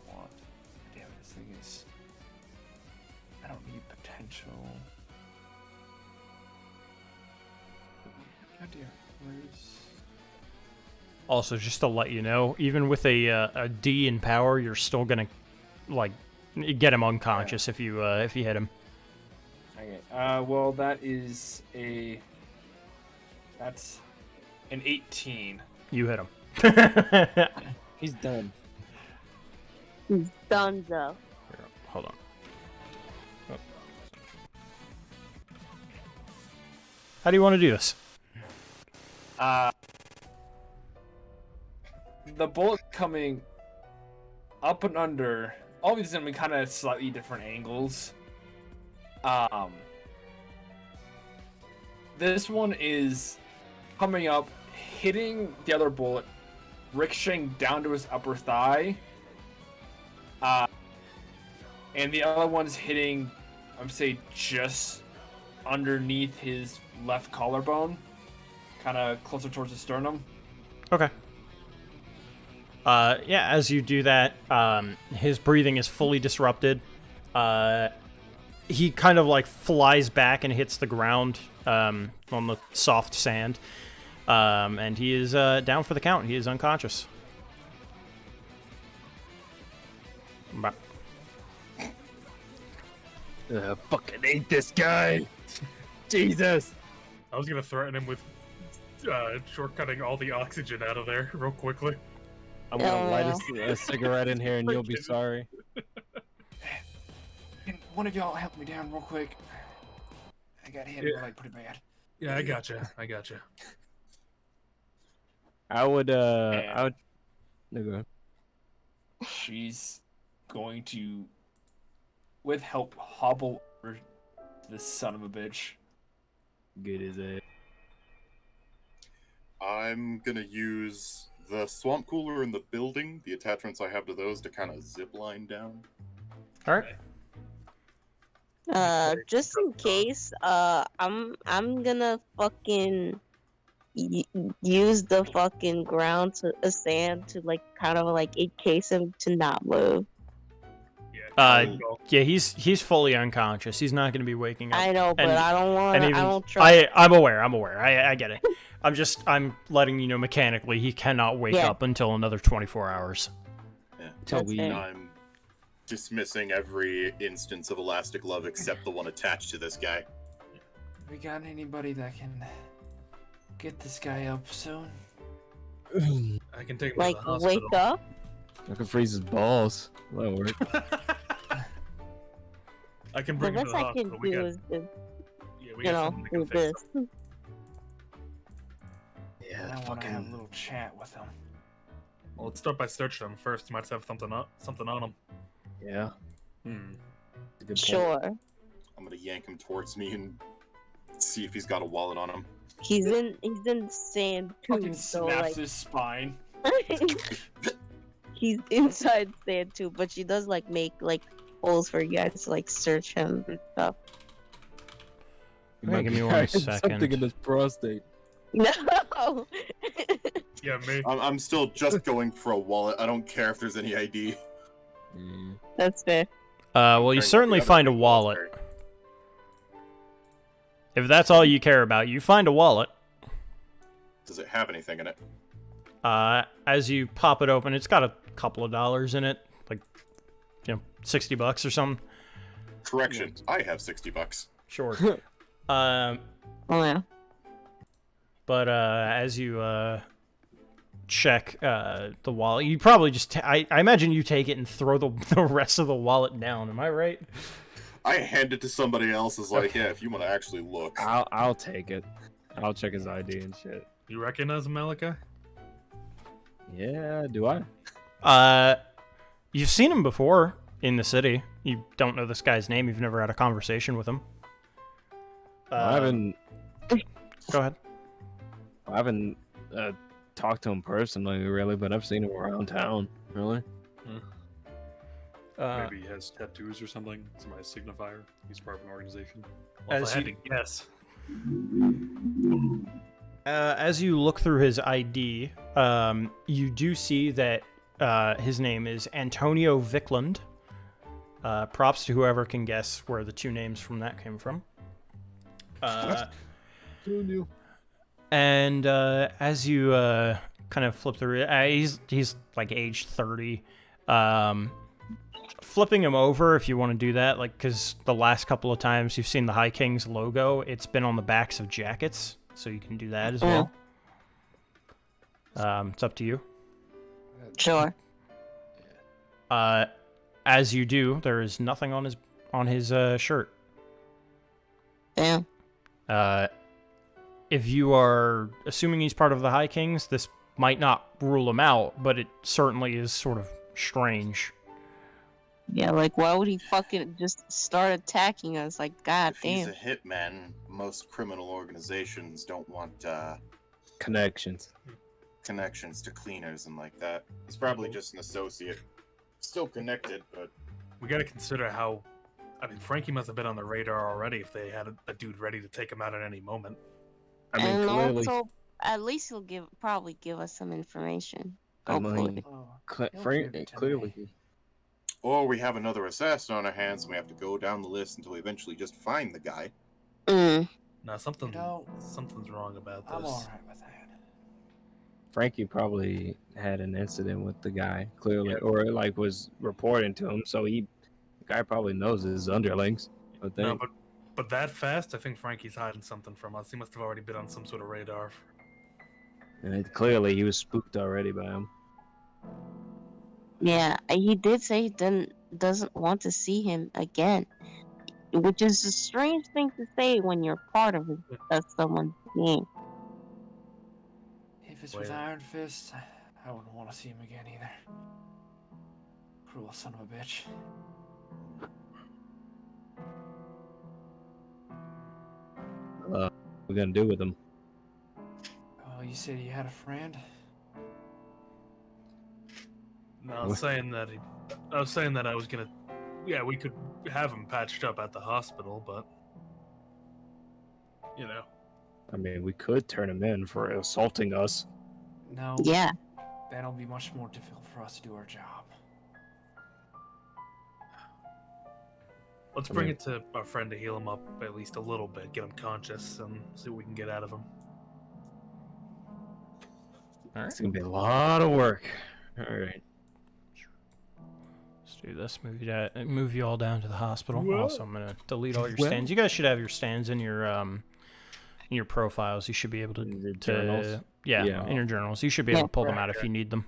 [SPEAKER 1] What? Damn it, this thing is. I don't need potential. God damn. Where's.
[SPEAKER 5] Also, just to let you know, even with a D in power, you're still gonna like get him unconscious if you hit him.
[SPEAKER 1] Okay. Well, that's an 18.
[SPEAKER 5] You hit him.
[SPEAKER 6] He's done.
[SPEAKER 7] He's done though.
[SPEAKER 5] Here, hold on. How do you want to do this?
[SPEAKER 1] The bullet coming up and under. All these gonna be kind of slightly different angles. This one is coming up, hitting the other bullet, ricocheting down to his upper thigh. And the other one's hitting, I'm say, just underneath his left collarbone, kind of closer towards the sternum.
[SPEAKER 5] Okay. Yeah, as you do that, his breathing is fully disrupted. He kind of like flies back and hits the ground on the soft sand. And he is down for the count. He is unconscious.
[SPEAKER 6] Fucking hate this guy. Jesus.
[SPEAKER 3] I was gonna threaten him with shortcutting all the oxygen out of there real quickly.
[SPEAKER 6] I'm gonna light a cigarette in here and you'll be sorry.
[SPEAKER 1] Can one of y'all help me down real quick? I got hit like pretty bad.
[SPEAKER 3] Yeah, I gotcha.
[SPEAKER 6] I would. No, go ahead.
[SPEAKER 1] She's going to, with help, hobble over this son of a bitch.
[SPEAKER 6] Good as it.
[SPEAKER 4] I'm gonna use the swamp cooler in the building, the attachments I have to those, to kind of zip line down.
[SPEAKER 5] All right.
[SPEAKER 7] Just in case, I'm gonna fucking use the fucking ground to sand to like kind of like encase him to not move.
[SPEAKER 5] Yeah, he's fully unconscious. He's not going to be waking up.
[SPEAKER 7] I know, but
[SPEAKER 5] And-
[SPEAKER 7] I don't want.
[SPEAKER 5] and even,
[SPEAKER 7] I don't trust.
[SPEAKER 5] I'm aware. I get it. I'm letting you know mechanically he cannot wake
[SPEAKER 7] Yeah.
[SPEAKER 5] up until another 24 hours.
[SPEAKER 4] Yeah.
[SPEAKER 7] That's fair.
[SPEAKER 4] I'm dismissing every instance of elastic love except the one attached to this guy.
[SPEAKER 1] We got anybody that can get this guy up soon?
[SPEAKER 3] I can take him
[SPEAKER 7] Like
[SPEAKER 3] to the hospital.
[SPEAKER 7] wake up.
[SPEAKER 6] I can freeze his balls. That'll work.
[SPEAKER 3] I can
[SPEAKER 7] The
[SPEAKER 3] bring him to
[SPEAKER 7] best
[SPEAKER 3] the
[SPEAKER 7] I can
[SPEAKER 3] hospital. We
[SPEAKER 7] do
[SPEAKER 3] got,
[SPEAKER 7] is,
[SPEAKER 3] yeah, we
[SPEAKER 7] you
[SPEAKER 3] got
[SPEAKER 7] know,
[SPEAKER 3] someone that can
[SPEAKER 7] do
[SPEAKER 3] fix
[SPEAKER 7] this.
[SPEAKER 3] him.
[SPEAKER 1] I want to have a little chat with him.
[SPEAKER 3] Well, let's start by searching him first. He might have something on him.
[SPEAKER 6] Yeah.
[SPEAKER 2] Hmm.
[SPEAKER 6] That's a good point.
[SPEAKER 7] Sure.
[SPEAKER 4] I'm gonna yank him towards me and see if he's got a wallet on him.
[SPEAKER 7] He's in sand too,
[SPEAKER 1] Fucking
[SPEAKER 7] so
[SPEAKER 1] snaps
[SPEAKER 7] like
[SPEAKER 1] his spine.
[SPEAKER 7] he's inside sand too. But she does like make like holes for you guys to like search him and stuff.
[SPEAKER 6] He might
[SPEAKER 5] Give me
[SPEAKER 6] be
[SPEAKER 5] one
[SPEAKER 6] carrying
[SPEAKER 5] second.
[SPEAKER 6] Something in his prostate.
[SPEAKER 7] No.
[SPEAKER 3] Yeah, me.
[SPEAKER 4] I'm still just going for a wallet. I don't care if there's any ID.
[SPEAKER 7] That's fair.
[SPEAKER 5] Well, you
[SPEAKER 4] Carrying
[SPEAKER 5] certainly
[SPEAKER 4] the other
[SPEAKER 5] find a
[SPEAKER 4] thing
[SPEAKER 5] wallet.
[SPEAKER 4] military.
[SPEAKER 5] If that's all you care about, you find a wallet.
[SPEAKER 4] Does it have anything in it?
[SPEAKER 5] As you pop it open, it's got a couple of dollars in it, like, $60 or something.
[SPEAKER 4] Correction, I have $60.
[SPEAKER 5] Sure.
[SPEAKER 7] Oh yeah.
[SPEAKER 5] But as you check the wallet, you probably just I imagine you take it and throw the rest of the wallet down. Am I right?
[SPEAKER 4] I hand it to somebody else as like, yeah, if you want to actually look.
[SPEAKER 6] I'll take it. I'll check his ID and shit.
[SPEAKER 3] You recognize him, Malachi?
[SPEAKER 6] Yeah, do I?
[SPEAKER 5] You've seen him before in the city. You don't know this guy's name. You've never had a conversation with him.
[SPEAKER 6] I haven't.
[SPEAKER 5] Go ahead.
[SPEAKER 6] I haven't talked to him personally, really, but I've seen him around town. Really?
[SPEAKER 2] Maybe he has tattoos or something. Somebody's signifier. He's part of an organization.
[SPEAKER 3] Well, if
[SPEAKER 5] As
[SPEAKER 3] I had
[SPEAKER 5] you-
[SPEAKER 3] to guess.
[SPEAKER 5] As you look through his ID, you do see that his name is Antonio Vickland. Props to whoever can guess where the two names from that came from. And as you kind of flip through it, he's like age 30. Flipping him over if you want to do that, like, because the last couple of times you've seen the High Kings logo, it's been on the backs of jackets, so you can do that as well. It's up to you.
[SPEAKER 7] Sure.
[SPEAKER 5] As you do, there is nothing on his shirt.
[SPEAKER 7] Damn.
[SPEAKER 5] if you are assuming he's part of the High Kings, this might not rule him out, but it certainly is sort of strange.
[SPEAKER 7] Yeah, like why would he fucking just start attacking us? Like, god
[SPEAKER 4] If he's
[SPEAKER 7] damn.
[SPEAKER 4] a hitman, most criminal organizations don't want
[SPEAKER 6] Connections.
[SPEAKER 4] connections to cleaners and like that. He's probably just an associate. Still connected, but
[SPEAKER 3] We got to consider how. I mean, Frankie must have been on the radar already if they had a dude ready to take him out at any moment.
[SPEAKER 6] I mean,
[SPEAKER 7] And
[SPEAKER 6] clearly,
[SPEAKER 7] also, at least he'll probably give us some information.
[SPEAKER 6] I mean,
[SPEAKER 7] Hopefully.
[SPEAKER 6] clearly,
[SPEAKER 4] or we have another assassin on our hands and we have to go down the list until we eventually just find the guy.
[SPEAKER 7] Mm.
[SPEAKER 3] Now something,
[SPEAKER 1] You know,
[SPEAKER 3] something's wrong about
[SPEAKER 1] I'm
[SPEAKER 3] this.
[SPEAKER 1] alright with that.
[SPEAKER 6] Frankie probably had an incident with the guy, clearly, or like was reporting to him. So the guy probably knows his underlings. I think.
[SPEAKER 3] No, but that fast, I think Frankie's hiding something from us. He must have already been on some sort of radar.
[SPEAKER 6] And clearly, he was spooked already by him.
[SPEAKER 7] Yeah, he did say he doesn't want to see him again, which is a strange thing to say when you're part of someone's team.
[SPEAKER 1] If it's
[SPEAKER 3] Wait.
[SPEAKER 1] with Iron Fist, I wouldn't want to see him again either. Cruel son of a bitch.
[SPEAKER 6] What we gonna do with him?
[SPEAKER 1] Oh, you said you had a friend?
[SPEAKER 3] No, I was saying that I was gonna. Yeah, we could have him patched up at the hospital, but you know.
[SPEAKER 6] I mean, we could turn him in for assaulting us.
[SPEAKER 1] No.
[SPEAKER 7] Yeah.
[SPEAKER 1] That'll be much more difficult for us to do our job.
[SPEAKER 3] Let's bring it to our friend to heal him up at least a little bit, get him conscious, and see what we can get out of him.
[SPEAKER 5] All right.
[SPEAKER 6] It's gonna be a lot of work. All right.
[SPEAKER 5] Let's do this. Move you all down to the hospital.
[SPEAKER 3] Whoa.
[SPEAKER 5] Also, I'm gonna delete all your
[SPEAKER 6] Well-
[SPEAKER 5] stands. You guys should have your stands in your profiles. You should be able to.
[SPEAKER 6] Your journals? Yeah.
[SPEAKER 5] In your journals. You should be able to pull them out if you need them.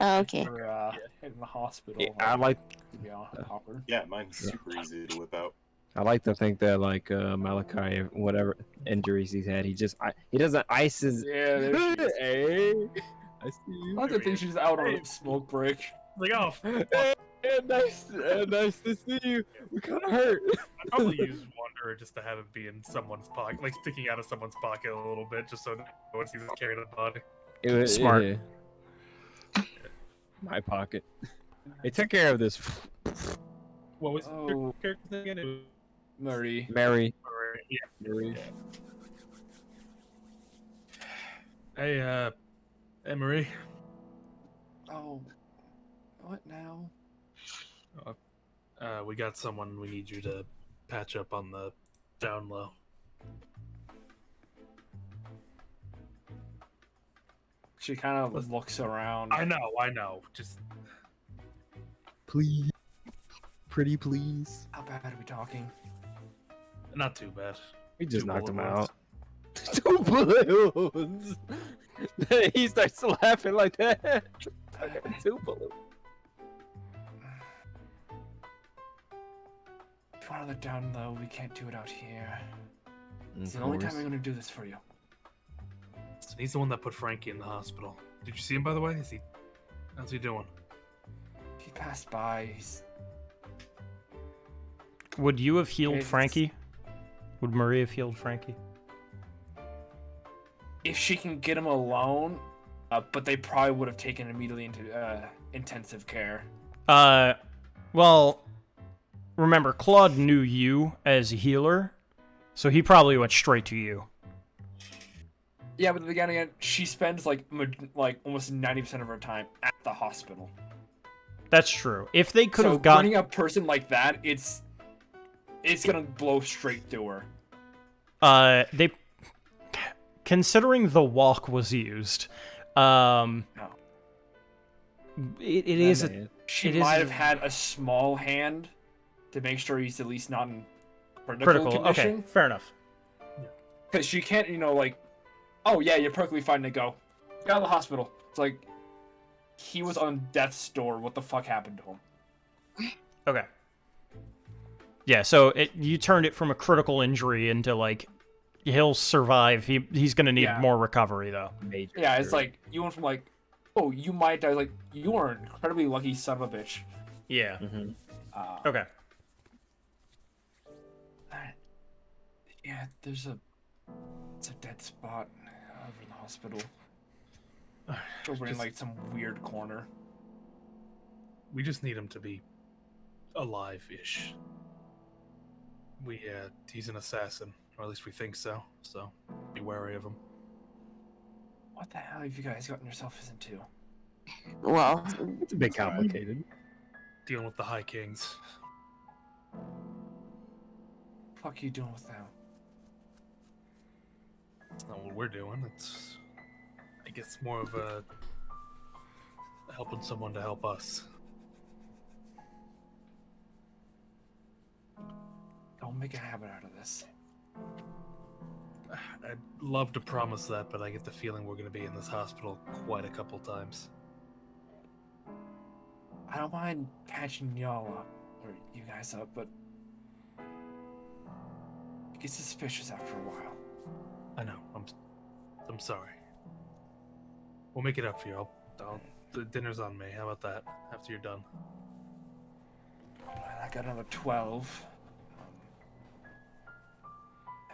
[SPEAKER 7] Oh, okay.
[SPEAKER 1] For in the hospital.
[SPEAKER 6] Yeah, I like
[SPEAKER 1] Yeah, awkward.
[SPEAKER 4] Yeah, mine's super easy to whip out.
[SPEAKER 6] to think that like Malachi, whatever injuries he's had, he doesn't ice his.
[SPEAKER 1] Yeah, there she is.
[SPEAKER 6] Hey, I see you.
[SPEAKER 1] I like to think she's out on a smoke break.
[SPEAKER 3] Like, oh,
[SPEAKER 6] Hey, nice to see you. We kind of hurt.
[SPEAKER 3] I'd probably use Wanderer just to have it be in someone's pocket, like sticking out of someone's pocket a little bit, just so no one sees it carrying the body.
[SPEAKER 6] It was
[SPEAKER 5] Smart.
[SPEAKER 6] yeah. My pocket. Hey, take care of this.
[SPEAKER 3] What was
[SPEAKER 1] Oh.
[SPEAKER 3] your character's name again? It was-
[SPEAKER 1] Murray.
[SPEAKER 6] Mary.
[SPEAKER 3] Yeah.
[SPEAKER 6] Mary.
[SPEAKER 3] Hey, Marie.
[SPEAKER 1] Oh. What now?
[SPEAKER 3] We got someone we need you to patch up on the down low.
[SPEAKER 1] She kind of looks around.
[SPEAKER 3] I know. Just
[SPEAKER 6] Please. Pretty please.
[SPEAKER 1] How bad are we talking?
[SPEAKER 3] not too bad.
[SPEAKER 6] We just
[SPEAKER 3] Two
[SPEAKER 6] knocked him
[SPEAKER 3] bullet
[SPEAKER 6] out.
[SPEAKER 3] wounds.
[SPEAKER 6] 2 balloons. He starts laughing like that. I got 2 balloons.
[SPEAKER 1] If you want to let down low, we can't do it out here. It's
[SPEAKER 6] Of
[SPEAKER 1] the only time
[SPEAKER 6] course.
[SPEAKER 1] I'm gonna do this for you.
[SPEAKER 3] So he's the one that put Frankie in the hospital. Did you see him, by the way? How's he doing?
[SPEAKER 1] He passed by. He's...
[SPEAKER 5] Would you have healed
[SPEAKER 1] It's-
[SPEAKER 5] Frankie? Would Marie have healed Frankie?
[SPEAKER 1] If she can get him alone, but they probably would have taken him immediately into intensive care.
[SPEAKER 5] Well, remember, Claude knew you as a healer, so he probably went straight to you.
[SPEAKER 1] Yeah, but again, she spends like almost 90% of her time at the hospital.
[SPEAKER 5] That's true. If they could
[SPEAKER 1] So
[SPEAKER 5] have gotten...
[SPEAKER 1] bringing a person like that, it's gonna blow straight through her.
[SPEAKER 5] They... Considering the walk was used, it is...
[SPEAKER 1] She
[SPEAKER 5] It is-
[SPEAKER 1] might have had a small hand to make sure he's at least not in critical
[SPEAKER 5] critical.
[SPEAKER 1] condition.
[SPEAKER 5] Okay, fair enough.
[SPEAKER 1] Because she can't, oh yeah, you're perfectly fine to go. Get out of the hospital. It's like, he was on death's door. What the fuck happened to him?
[SPEAKER 5] Okay. Yeah, so you turned it from a critical injury into, like, he'll survive. He's gonna need
[SPEAKER 1] Yeah.
[SPEAKER 5] more recovery though.
[SPEAKER 6] Major
[SPEAKER 1] Yeah, it's
[SPEAKER 6] sure.
[SPEAKER 1] like you went from like, oh, you might die. Like you are an incredibly lucky son of a bitch.
[SPEAKER 5] Yeah.
[SPEAKER 6] Mhm.
[SPEAKER 5] Okay.
[SPEAKER 1] Yeah, it's a dead spot over in the hospital. Over in
[SPEAKER 3] Just-
[SPEAKER 1] like some weird corner.
[SPEAKER 3] We just need him to be alive-ish. He's an assassin, or at least we think so. So be wary of him.
[SPEAKER 1] What the hell have you guys gotten yourselves into?
[SPEAKER 7] Well,
[SPEAKER 6] It's a bit complicated.
[SPEAKER 3] Dealing with the High Kings.
[SPEAKER 1] Fuck you doing with them?
[SPEAKER 3] It's not what we're doing. I guess more of a helping someone to help us.
[SPEAKER 1] Don't make a habit out of this.
[SPEAKER 3] I'd love to promise that, but I get the feeling we're going to be in this hospital quite a couple times.
[SPEAKER 1] I don't mind catching y'all up, or you guys up, but it gets suspicious after a while.
[SPEAKER 3] I know. I'm sorry. We'll make it up for you. The dinner's on me. How about that? After you're done.
[SPEAKER 1] I got another 12.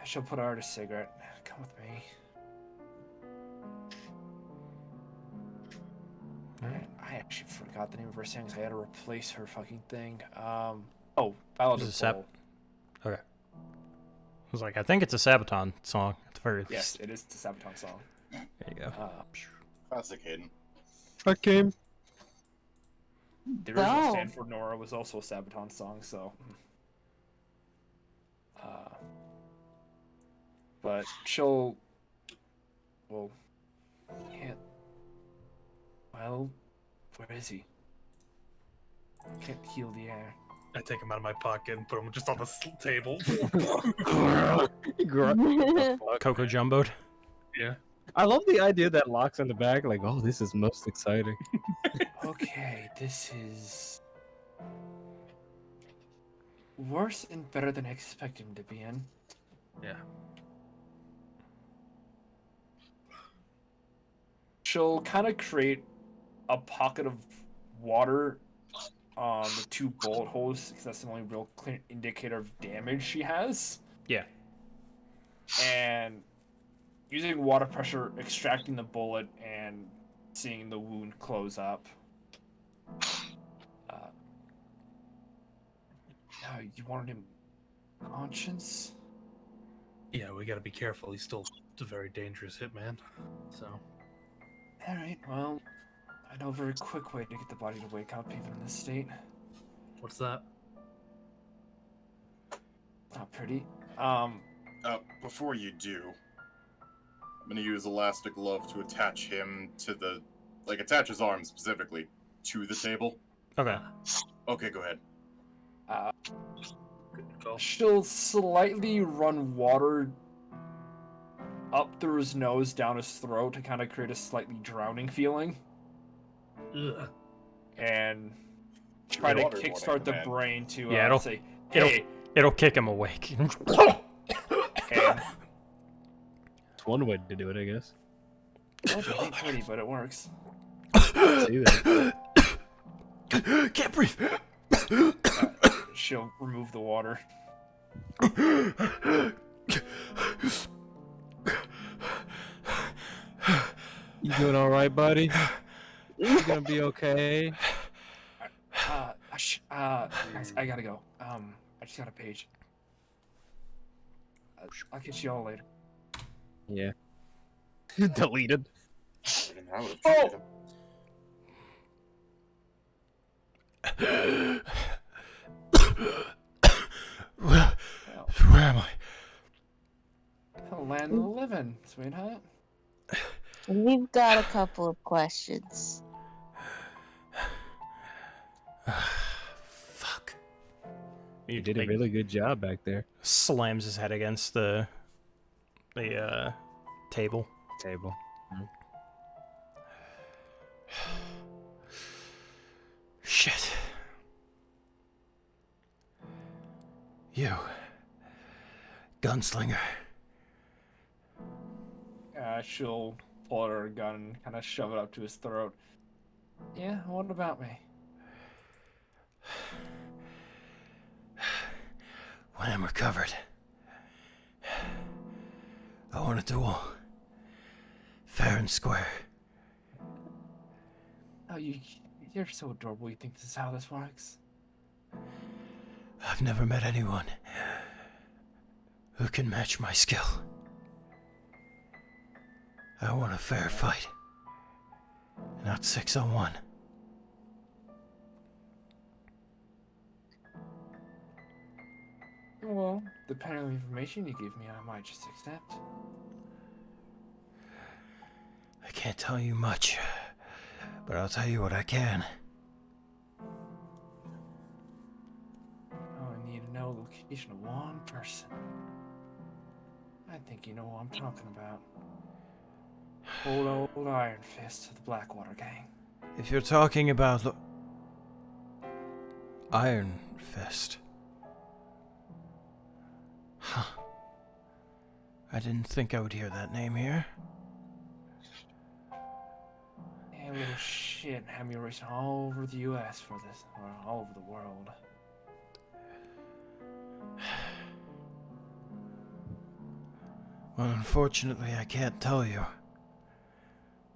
[SPEAKER 1] She'll put out a cigarette. Come with me. I actually forgot the name of her songs. I had to replace her fucking thing. Ballad
[SPEAKER 5] Is
[SPEAKER 1] of
[SPEAKER 5] it Sap-
[SPEAKER 1] Bull.
[SPEAKER 5] Okay. I was like, I think it's a Sabaton song at the very
[SPEAKER 1] Yes, it is the Sabaton song.
[SPEAKER 5] There you go.
[SPEAKER 4] Classic Hayden.
[SPEAKER 6] Okay.
[SPEAKER 1] The original
[SPEAKER 7] Wow.
[SPEAKER 1] Stanford Nora was also a Sabaton song, so. But she'll. Well. Can't. Well, where is he? Can't heal the air.
[SPEAKER 3] I take him out of my pocket and put him just on the table.
[SPEAKER 5] Coco Jumboed.
[SPEAKER 3] Yeah.
[SPEAKER 6] I love the idea that Locke's in the back, like, oh, this is most exciting.
[SPEAKER 1] Okay, this is worse and better than I expected him to be in.
[SPEAKER 3] Yeah.
[SPEAKER 1] She'll kind of create a pocket of water on the 2 bullet holes because that's the only real clear indicator of damage she has.
[SPEAKER 5] Yeah.
[SPEAKER 1] And using water pressure, extracting the bullet and seeing the wound close up. You wanted him conscious?
[SPEAKER 3] Yeah, we gotta be careful. He's still a very dangerous hitman. So.
[SPEAKER 1] Alright, well, I know a very quick way to get the body to wake up even in this state.
[SPEAKER 3] What's that?
[SPEAKER 1] Not pretty.
[SPEAKER 4] Before you do, I'm gonna use Elastic Glove to attach him to the, attach his arm specifically to the table.
[SPEAKER 5] Okay.
[SPEAKER 4] Okay, go ahead.
[SPEAKER 3] Good call.
[SPEAKER 1] She'll slightly run water up through his nose, down his throat to kind of create a slightly drowning feeling.
[SPEAKER 3] Ugh.
[SPEAKER 1] And try to
[SPEAKER 4] Water warning,
[SPEAKER 1] kickstart the
[SPEAKER 4] man.
[SPEAKER 1] brain to
[SPEAKER 5] Yeah, it'll-
[SPEAKER 1] say,
[SPEAKER 5] it'll-
[SPEAKER 1] hey,
[SPEAKER 5] It'll kick him awake.
[SPEAKER 1] and
[SPEAKER 6] It's one way to do it, I guess.
[SPEAKER 1] oh, it ain't pretty, but it works.
[SPEAKER 6] See that?
[SPEAKER 5] Can't breathe.
[SPEAKER 1] She'll remove the water.
[SPEAKER 6] You doing all right, buddy? You gonna be okay?
[SPEAKER 1] Guys, I gotta go. I just got a page. I'll catch you all later.
[SPEAKER 6] Yeah. Deleted.
[SPEAKER 4] I would've
[SPEAKER 1] Oh!
[SPEAKER 4] treated him.
[SPEAKER 5] Where am I?
[SPEAKER 1] Hell, land of the living, sweetheart.
[SPEAKER 7] we've got a couple of questions.
[SPEAKER 5] Fuck.
[SPEAKER 6] You did a really good job back there.
[SPEAKER 5] Slams his head against the table.
[SPEAKER 6] Table.
[SPEAKER 5] Shit. You. Gunslinger.
[SPEAKER 1] she'll pull out her gun and kind of shove it up to his throat. Yeah, what about me?
[SPEAKER 5] When I'm recovered, I want a duel. Fair and square.
[SPEAKER 1] Oh, you're so adorable. You think this is how this works?
[SPEAKER 5] I've never met anyone who can match my skill. I want a fair fight, not 6-on-1.
[SPEAKER 1] Well, depending on the information you give me, I might just accept.
[SPEAKER 5] I can't tell you much, but I'll tell you what I can.
[SPEAKER 1] Oh, I need to know the location of one person. I think you know what I'm talking about. Old Iron Fist of the Blackwater Gang.
[SPEAKER 5] If you're talking about Iron Fist. Huh. I didn't think I would hear that name here.
[SPEAKER 1] Yeah, little shit had me racing all over the US for this, or all over the world.
[SPEAKER 5] Well, unfortunately, I can't tell you.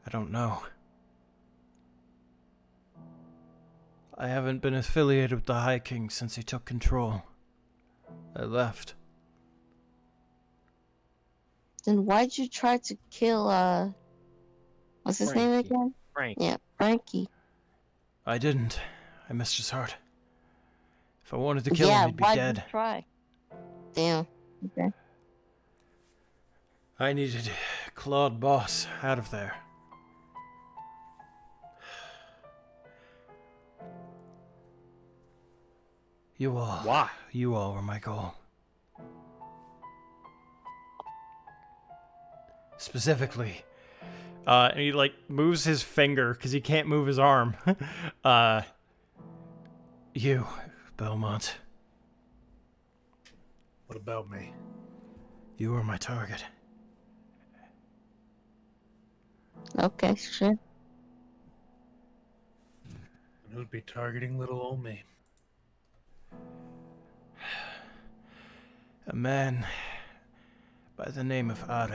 [SPEAKER 5] I don't know. I haven't been affiliated with the High King since he took control. I left.
[SPEAKER 7] Then why'd you try to kill what's his name
[SPEAKER 6] Frankie.
[SPEAKER 7] again?
[SPEAKER 6] Frank.
[SPEAKER 7] Yeah, Frankie.
[SPEAKER 5] I didn't. I missed his heart. If I wanted to kill
[SPEAKER 7] Yeah,
[SPEAKER 5] him, he'd be
[SPEAKER 7] why'd
[SPEAKER 5] dead.
[SPEAKER 7] you try? Damn. Okay.
[SPEAKER 5] I needed Claude Boss out of there. You all.
[SPEAKER 6] Why?
[SPEAKER 5] You all were my goal. Specifically, and he like moves his finger because he can't move his arm. You, Belmont.
[SPEAKER 3] What about me?
[SPEAKER 5] You were my target.
[SPEAKER 7] Okay, sure.
[SPEAKER 3] And who'd be targeting little old me?
[SPEAKER 5] A man by the name of Are.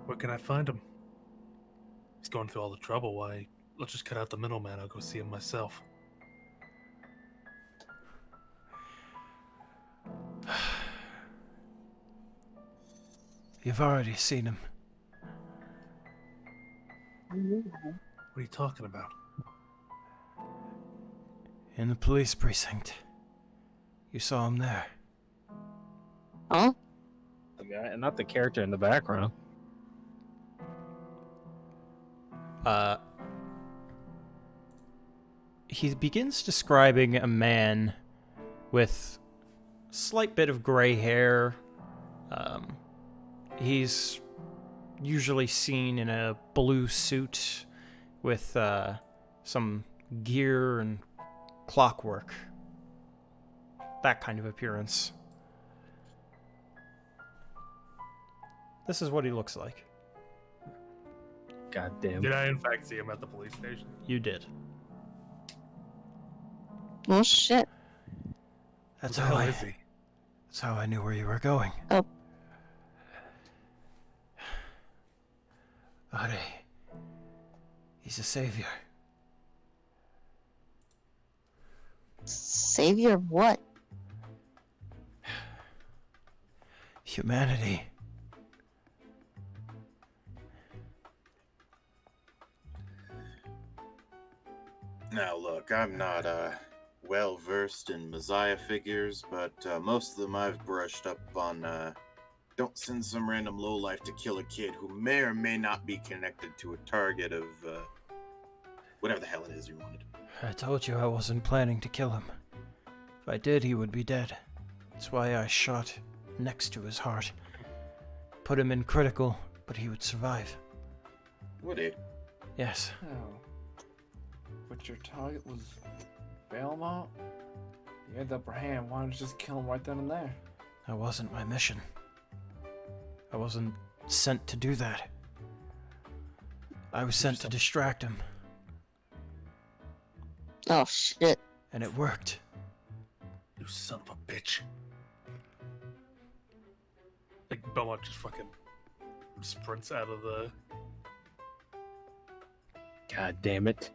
[SPEAKER 3] Where can I find him? He's going through all the trouble. Why? Let's just cut out the middleman. I'll go see him myself.
[SPEAKER 5] You've already seen him.
[SPEAKER 3] What are you talking about?
[SPEAKER 5] In the police precinct. You saw him there.
[SPEAKER 7] Huh?
[SPEAKER 6] The guy, not the character in the background.
[SPEAKER 5] He begins describing a man with a slight bit of gray hair. He's usually seen in a blue suit with some gear and clockwork. That kind of appearance. This is what he looks like.
[SPEAKER 6] God damn.
[SPEAKER 3] Did I in fact see him at the police station?
[SPEAKER 5] You did.
[SPEAKER 7] Well, shit.
[SPEAKER 5] That's
[SPEAKER 3] Who the
[SPEAKER 5] how
[SPEAKER 3] hell
[SPEAKER 5] I.
[SPEAKER 3] is he?
[SPEAKER 5] That's how I knew where you were going.
[SPEAKER 7] Oh.
[SPEAKER 5] Are. He's a savior.
[SPEAKER 7] Savior of what?
[SPEAKER 5] Humanity.
[SPEAKER 4] Now, look, I'm not well versed in Messiah figures, but most of them I've brushed up on. Don't send some random lowlife to kill a kid who may or may not be connected to a target of whatever the hell it is you wanted.
[SPEAKER 5] I told you I wasn't planning to kill him. If I did, he would be dead. That's why I shot next to his heart. Put him in critical, but he would survive.
[SPEAKER 4] Would he?
[SPEAKER 5] Yes.
[SPEAKER 1] Oh. But your target was Belmont, you had the upper hand. Why don't you just kill him right then and there?
[SPEAKER 5] That wasn't my mission. I wasn't sent to do that. I was sent to distract him,
[SPEAKER 7] Oh shit.
[SPEAKER 5] and it worked.
[SPEAKER 3] You son of a bitch. Like, Belmont just fucking sprints out of the...
[SPEAKER 6] God damn it.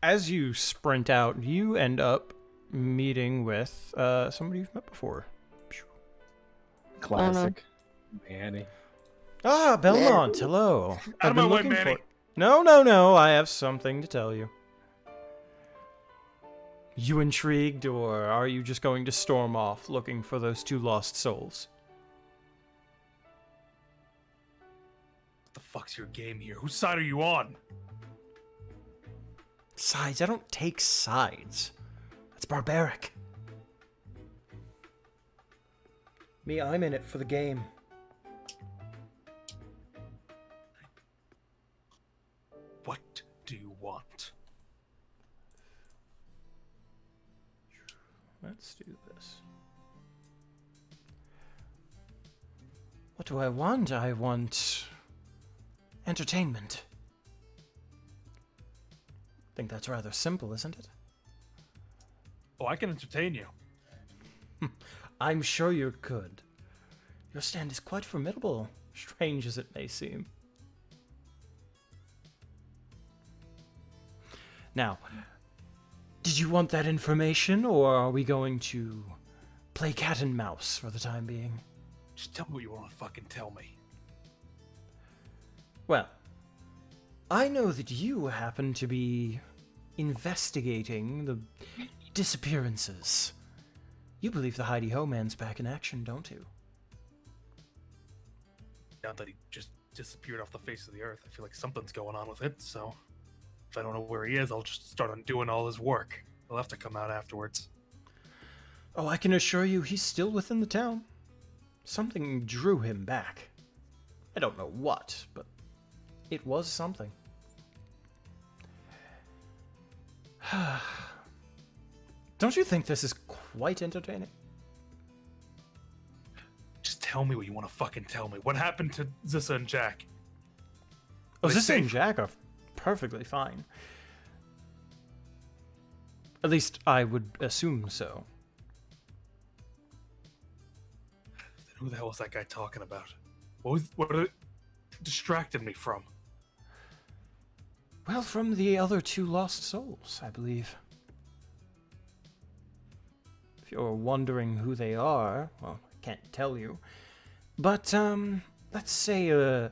[SPEAKER 5] As you sprint out, you end up meeting with somebody you've met before.
[SPEAKER 6] Classic. Manny.
[SPEAKER 5] Ah, Belmont, hello.
[SPEAKER 3] Out of my way, Manny.
[SPEAKER 5] No, I have something to tell you. You intrigued, or are you just going to storm off looking for those 2 lost souls?
[SPEAKER 3] What the fuck's your game here? Whose side are you on?
[SPEAKER 5] Sides? I don't take sides. That's barbaric. Me, I'm in it for the game.
[SPEAKER 3] What do you want?
[SPEAKER 5] Let's do this. What do I want? I want entertainment. Think that's rather simple, isn't it?
[SPEAKER 3] Oh, I can entertain you.
[SPEAKER 5] I'm sure you could. Your stand is quite formidable, strange as it may seem. Now, did you want that information, or are we going to play cat and mouse for the time being?
[SPEAKER 3] Just tell me what you want to fucking tell me.
[SPEAKER 5] Well, I know that you happen to be investigating the disappearances. You believe the Heidi Ho man's back in action, don't you?
[SPEAKER 3] Now that he just disappeared off the face of the earth, I feel like something's going on with it, so if I don't know where he is, I'll just start undoing all his work. He'll have to come out afterwards.
[SPEAKER 5] Oh, I can assure you he's still within the town. Something drew him back. I don't know what, but it was something. Don't you think this is quite entertaining?
[SPEAKER 3] Just tell me what you want to fucking tell me. What happened to Zissa and Jack?
[SPEAKER 5] Oh,
[SPEAKER 3] They
[SPEAKER 5] Zissa and
[SPEAKER 3] safe?
[SPEAKER 5] Jack are perfectly fine. At least I would assume so.
[SPEAKER 3] Then who the hell was that guy talking about? What it distracted me from?
[SPEAKER 5] Well, from the other 2 lost souls, I believe. If you're wondering who they are, well, I can't tell you. But, let's say a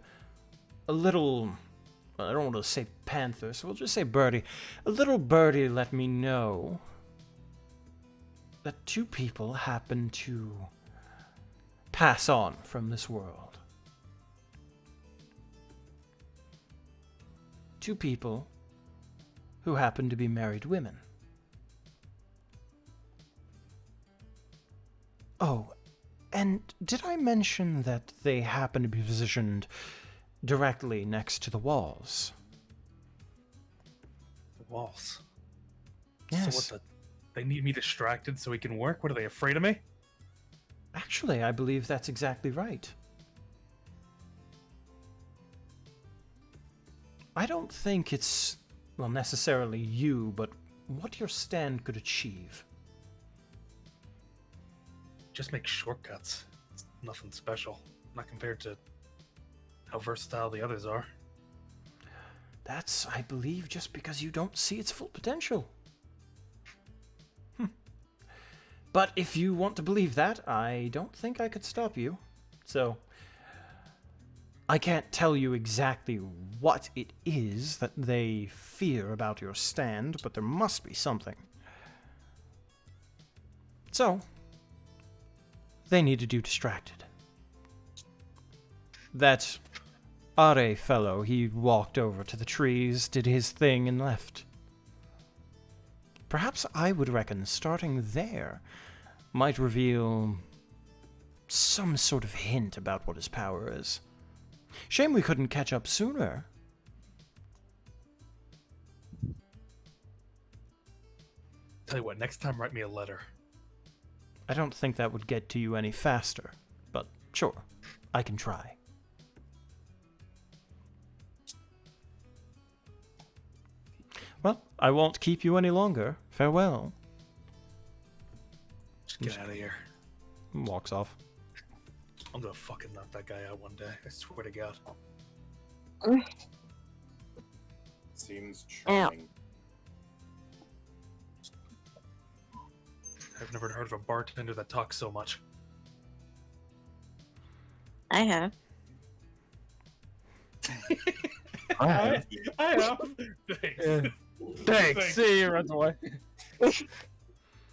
[SPEAKER 5] little... I don't want to say panther, so we'll just say birdie. A little birdie let me know that 2 people happen to pass on from this world. 2 people who happen to be married women. Oh, and did I mention that they happen to be positioned directly next to the walls?
[SPEAKER 3] The walls.
[SPEAKER 5] Yes.
[SPEAKER 3] So what they need me distracted so he can work? What, are they afraid of me?
[SPEAKER 5] Actually, I believe that's exactly right. I don't think it's, well, necessarily you, but what your stand could achieve.
[SPEAKER 3] Just make shortcuts. It's nothing special. Not compared to how versatile the others are.
[SPEAKER 5] That's, I believe, just because you don't see its full potential. But if you want to believe that, I don't think I could stop you. So, I can't tell you exactly what it is that they fear about your stand, but there must be something. So, they needed you distracted. That Are fellow, he walked over to the trees, did his thing, and left. Perhaps I would reckon starting there might reveal some sort of hint about what his power is. Shame we couldn't catch up sooner.
[SPEAKER 3] Tell you what, next time write me a letter.
[SPEAKER 5] I don't think that would get to you any faster, but sure, I can try. Well, I won't keep you any longer. Farewell.
[SPEAKER 3] Just get out of here.
[SPEAKER 5] Walks off.
[SPEAKER 3] I'm gonna fucking knock that guy out one day. I swear to God.
[SPEAKER 4] Seems charming.
[SPEAKER 3] I've never heard of a bartender that talks so much.
[SPEAKER 7] I have.
[SPEAKER 6] Alright.
[SPEAKER 2] I have.
[SPEAKER 3] Thanks.
[SPEAKER 6] Yeah. Thanks. See you, runs away.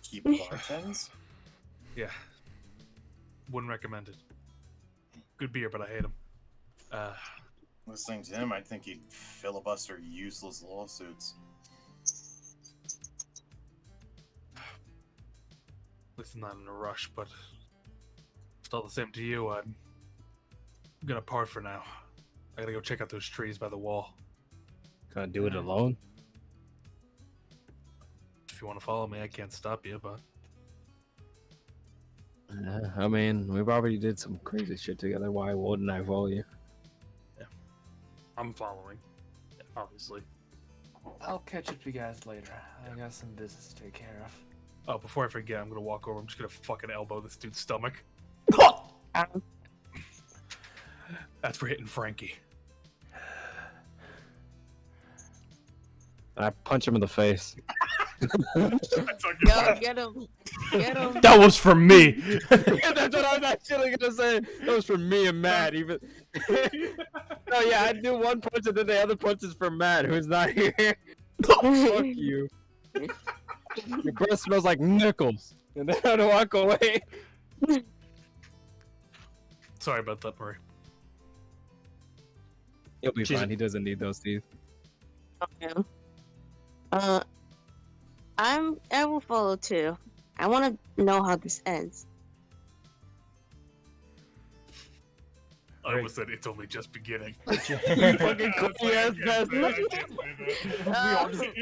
[SPEAKER 4] Keep bartends?
[SPEAKER 3] Yeah. Wouldn't recommend it. Good beer, but I hate him.
[SPEAKER 4] Listening to him, I'd think he'd filibuster useless lawsuits.
[SPEAKER 3] At least I'm not in a rush, but still the same to you. I'm gonna part for now. I gotta go check out those trees by the wall.
[SPEAKER 6] Gonna do it alone?
[SPEAKER 3] If you want to follow me, I can't stop you, but
[SPEAKER 6] I mean, we've already did some crazy shit together. Why wouldn't I follow you?
[SPEAKER 3] I'm following. Obviously.
[SPEAKER 1] I'll catch up to you guys later. I got some business to take care of.
[SPEAKER 3] Oh, before I forget, I'm gonna walk over. I'm just gonna fucking elbow this dude's stomach. That's for hitting Frankie.
[SPEAKER 6] I punch him in the face.
[SPEAKER 7] Yo, get him. Get him.
[SPEAKER 5] That was for me!
[SPEAKER 6] That's what I was actually gonna say. That was for me and Matt. Even. No, yeah, I do one punch and then the other punch is for Matt, who's not here. Fuck you. Your breath smells like nickels. And then I walk away.
[SPEAKER 3] Sorry about that, Murray.
[SPEAKER 6] He'll be
[SPEAKER 5] She's-
[SPEAKER 6] fine. He doesn't need those teeth.
[SPEAKER 7] Okay. I will follow too. I want to know how this ends.
[SPEAKER 3] I almost said it's only just beginning.
[SPEAKER 6] Fucking cookie ass bastard.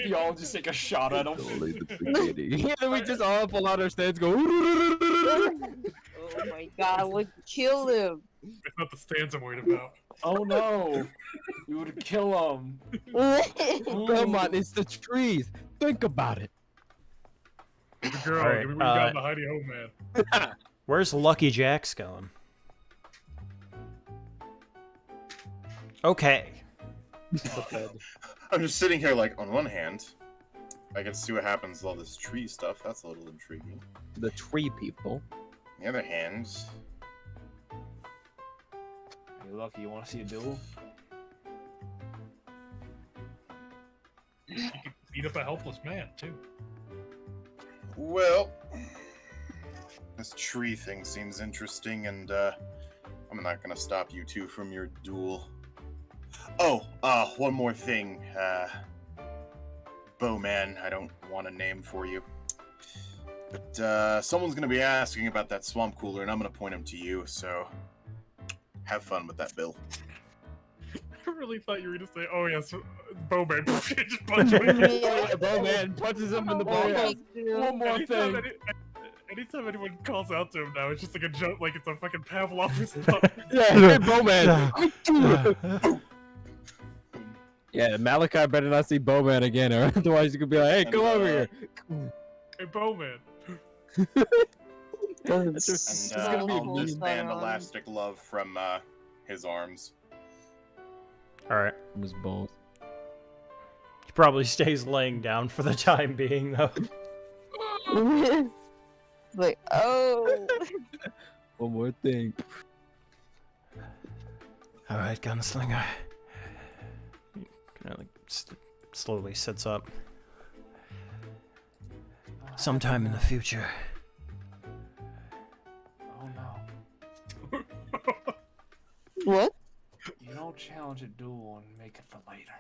[SPEAKER 1] We all just take a shot at him.
[SPEAKER 6] Only the beginning. Yeah, then we just all pull out our stands, go.
[SPEAKER 7] Oh my god, we'll kill him.
[SPEAKER 3] It's not the stands I'm worried about.
[SPEAKER 1] Oh no! We would kill him.
[SPEAKER 6] Come on, it's the trees. Think about it.
[SPEAKER 3] The girl,
[SPEAKER 5] All right,
[SPEAKER 3] give me what you got in the hidey hole, man.
[SPEAKER 5] Where's Lucky Jack's going? Okay.
[SPEAKER 4] I'm just sitting here like, on one hand, I can see what happens with all this tree stuff. That's a little intriguing.
[SPEAKER 6] The tree people.
[SPEAKER 4] On the other hand,
[SPEAKER 1] Hey, Lucky, you want to see a duel?
[SPEAKER 3] You could beat up a helpless man, too.
[SPEAKER 4] well, this tree thing seems interesting, and I'm not gonna stop you two from your duel. Oh, one more thing. Bowman, I don't want a name for you. But someone's gonna be asking about that swamp cooler, and I'm gonna point him to you, so have fun with that, Bill.
[SPEAKER 2] I really thought you were going to say, oh yes, Bowman. Just punch him.
[SPEAKER 6] Yeah, Bowman punches him in the
[SPEAKER 7] Oh
[SPEAKER 6] ball.
[SPEAKER 7] my
[SPEAKER 1] One more
[SPEAKER 2] Anytime,
[SPEAKER 1] thing.
[SPEAKER 2] anytime anyone calls out to him now, it's just like a joke, like it's a fucking Pavlov or something.
[SPEAKER 6] Yeah, hey, Bowman. Yeah, Malachi better not see Bowman again, or otherwise you could be like, hey, come over here.
[SPEAKER 2] Hey, Bowman.
[SPEAKER 4] And
[SPEAKER 6] It's gonna be a
[SPEAKER 4] I'll
[SPEAKER 6] meme.
[SPEAKER 4] disband Elastic Love from his arms.
[SPEAKER 5] Alright.
[SPEAKER 6] His balls.
[SPEAKER 5] He probably stays laying down for the time being, though.
[SPEAKER 7] Like, oh.
[SPEAKER 6] One more thing.
[SPEAKER 5] Alright, Gunslinger. He kind of like slowly sits up. Sometime in the future.
[SPEAKER 1] Oh no.
[SPEAKER 7] What?
[SPEAKER 1] You don't challenge a duel and make it for later.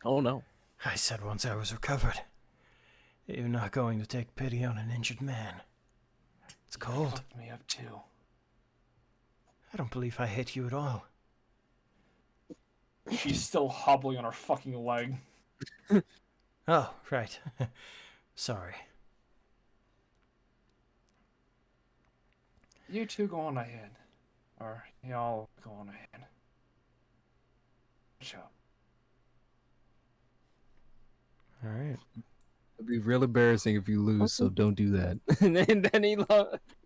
[SPEAKER 6] Oh no.
[SPEAKER 5] I said once I was recovered. You're not going to take pity on an injured man. It's cold.
[SPEAKER 1] Fucked me up too.
[SPEAKER 5] I don't believe I hit you at all.
[SPEAKER 1] She's still hobbling on her fucking leg.
[SPEAKER 5] Oh, right. Sorry.
[SPEAKER 1] You two go on ahead. Or y'all go on ahead. Sure.
[SPEAKER 5] All right.
[SPEAKER 6] It'd be real embarrassing if you lose, so don't do that. And then he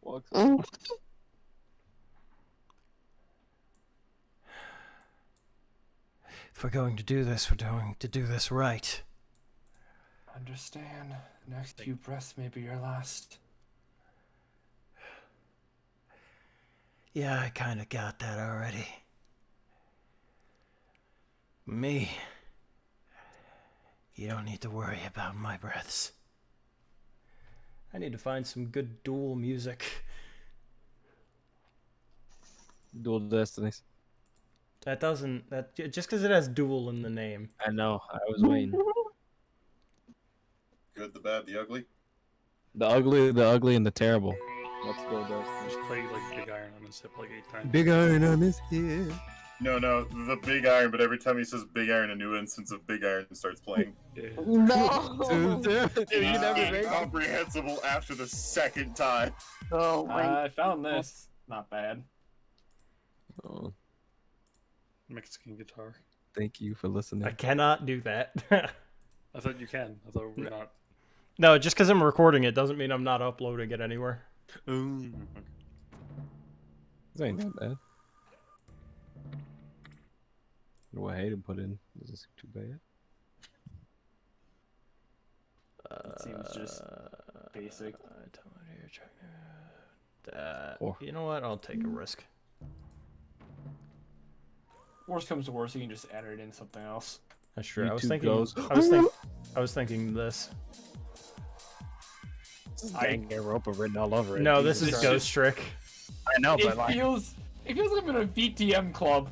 [SPEAKER 6] walks.
[SPEAKER 7] Mm.
[SPEAKER 5] If we're going to do this, we're going to do this right.
[SPEAKER 1] Understand. Next few breaths may be your last.
[SPEAKER 5] Yeah, I kind of got that already. Me. You don't need to worry about my breaths. I need to find some good duel music.
[SPEAKER 6] Dual Destinies.
[SPEAKER 5] That doesn't... just because it has duel in the name.
[SPEAKER 6] I know. I was waiting.
[SPEAKER 4] Good, the bad, the ugly.
[SPEAKER 6] The ugly, and the terrible. Let's go, Destiny.
[SPEAKER 2] Just play like Big Iron on his hip like 8 times.
[SPEAKER 6] Big iron on his head.
[SPEAKER 4] No, the big iron, but every time he says big iron, a new instance of big iron starts playing.
[SPEAKER 2] Yeah.
[SPEAKER 7] No.
[SPEAKER 6] Dude, you never
[SPEAKER 4] It's
[SPEAKER 6] made
[SPEAKER 4] incomprehensible after the second time.
[SPEAKER 7] Oh my.
[SPEAKER 1] I found this. Not bad.
[SPEAKER 6] Oh,
[SPEAKER 2] Mexican guitar.
[SPEAKER 6] thank you for listening.
[SPEAKER 5] I cannot do that.
[SPEAKER 2] I thought you can. I thought we're not.
[SPEAKER 5] No, just because I'm recording it doesn't mean I'm not uploading it anywhere.
[SPEAKER 2] Okay.
[SPEAKER 6] This ain't that bad. What Hayden put in doesn't seem too bad.
[SPEAKER 1] It seems just basic.
[SPEAKER 5] You know what? I'll take a risk.
[SPEAKER 1] Worst comes to worst, you can just add it in something else.
[SPEAKER 5] That's true. I was
[SPEAKER 6] YouTube
[SPEAKER 5] thinking.
[SPEAKER 6] goes.
[SPEAKER 5] I was thinking this.
[SPEAKER 6] Danganronpa written all over it.
[SPEAKER 5] No, this is
[SPEAKER 6] Jesus.
[SPEAKER 5] Ghost Trick.
[SPEAKER 6] I know, but like,
[SPEAKER 1] It feels like I'm in a VTM club.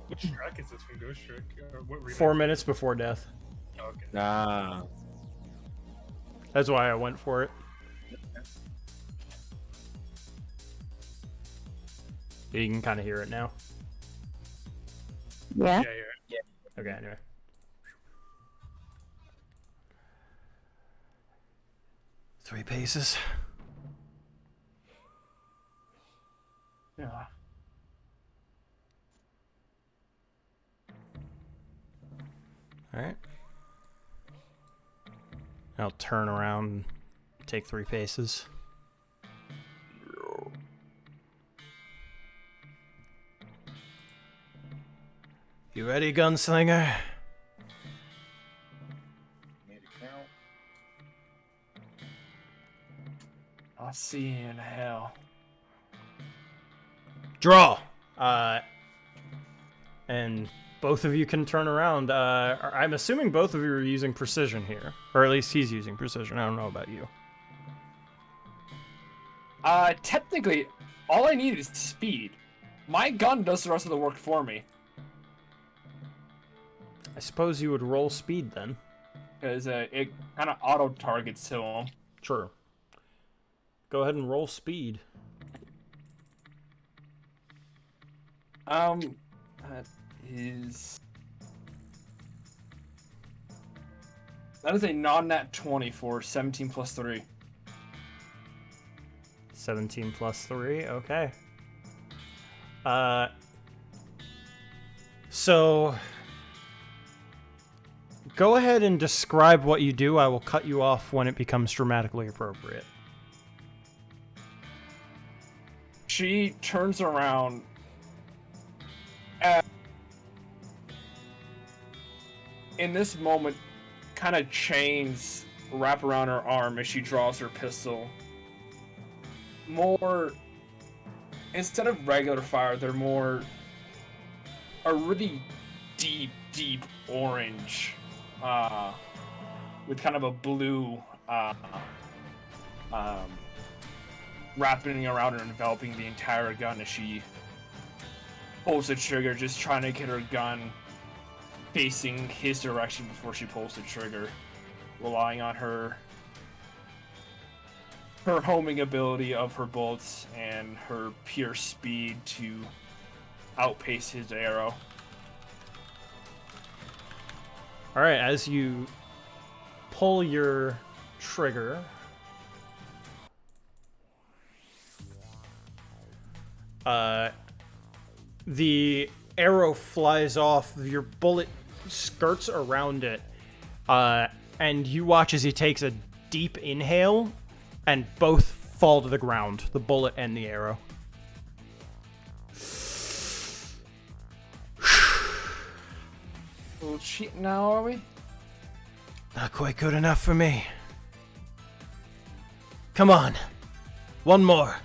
[SPEAKER 3] Which track is this from Ghost Trick? What remake?
[SPEAKER 5] 4 minutes before death.
[SPEAKER 3] Oh, okay.
[SPEAKER 6] nah.
[SPEAKER 5] That's why I went for it. You can kind of hear it now.
[SPEAKER 7] Yeah.
[SPEAKER 3] Yeah.
[SPEAKER 5] Okay, anyway. Three paces.
[SPEAKER 1] Yeah.
[SPEAKER 5] Alright. I'll turn around and take 3 paces. You ready, gunslinger?
[SPEAKER 4] Made it count.
[SPEAKER 1] I'll see you in hell.
[SPEAKER 5] Draw! And both of you can turn around. I'm assuming both of you are using precision here. Or at least he's using precision. I don't know about you.
[SPEAKER 1] Technically, all I need is speed. My gun does the rest of the work for me.
[SPEAKER 5] I suppose you would roll speed then.
[SPEAKER 1] Because it kind of auto-targets to him.
[SPEAKER 5] Sure. Go ahead and roll speed.
[SPEAKER 1] That is... That is a non-nat 20 for 17 plus 3.
[SPEAKER 5] 17 plus 3, okay. So... Go ahead and describe what you do. I will cut you off when it becomes dramatically appropriate.
[SPEAKER 1] She turns around and in this moment kind of chains wrap around her arm as she draws her pistol. More instead of regular fire, they're more a really deep orange with kind of a blue wrapping around her, enveloping the entire gun as she pulls the trigger, just trying to get her gun facing his direction before she pulls the trigger, relying on her homing ability of her bolts and her pure speed to outpace his arrow.
[SPEAKER 5] All right, as you pull your trigger, the arrow flies off. Your bullet skirts around it, and you watch as he takes a deep inhale, and both fall to the ground, the bullet and the arrow.
[SPEAKER 1] A little cheat now, are we?
[SPEAKER 5] Not quite good enough for me. Come on. One more.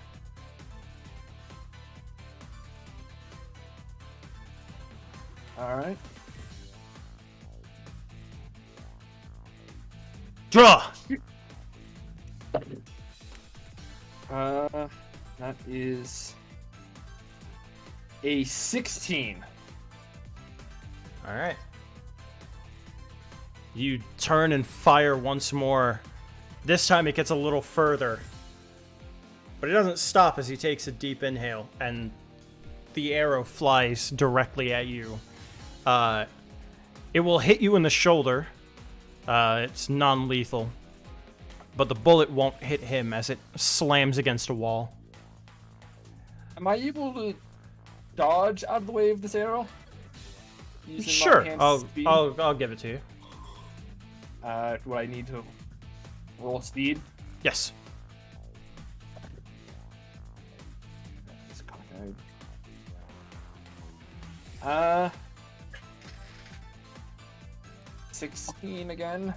[SPEAKER 1] Alright.
[SPEAKER 5] Draw!
[SPEAKER 1] That is a 16.
[SPEAKER 5] Alright. You turn and fire once more. This time it gets a little further. But it doesn't stop as he takes a deep inhale, and the arrow flies directly at you. It will hit you in the shoulder. It's non-lethal. But the bullet won't hit him as it slams against a wall.
[SPEAKER 1] Am I able to dodge out of the way of this arrow? Using my
[SPEAKER 5] Sure,
[SPEAKER 1] enhanced speed?
[SPEAKER 5] I'll give it to you.
[SPEAKER 1] Do I need to roll speed?
[SPEAKER 5] Yes.
[SPEAKER 1] It's cockeyed. 16 again.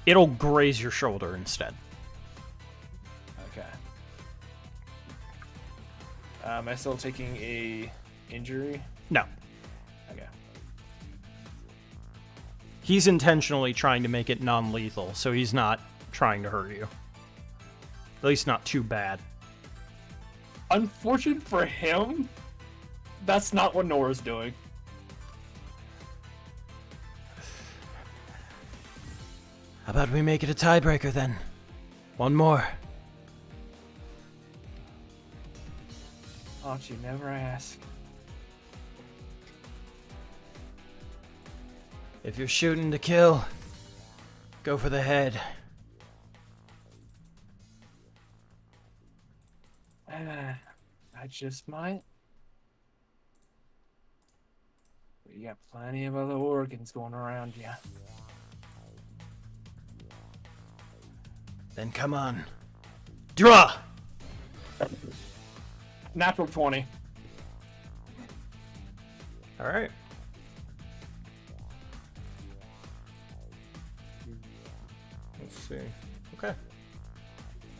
[SPEAKER 5] It'll graze your shoulder instead.
[SPEAKER 1] Okay. Am I still taking a injury?
[SPEAKER 5] No.
[SPEAKER 1] Okay.
[SPEAKER 5] He's intentionally trying to make it non-lethal, so he's not trying to hurt you. At least not too bad.
[SPEAKER 1] Unfortunate for him, that's not what Nora's doing.
[SPEAKER 5] How about we make it a tiebreaker then? One more.
[SPEAKER 1] Oh, you never ask.
[SPEAKER 5] If you're shooting to kill, go for the head.
[SPEAKER 1] I just might. But you got plenty of other organs going around you.
[SPEAKER 5] Then come on. Draw!
[SPEAKER 1] Natural 20.
[SPEAKER 5] Alright. Let's see. Okay.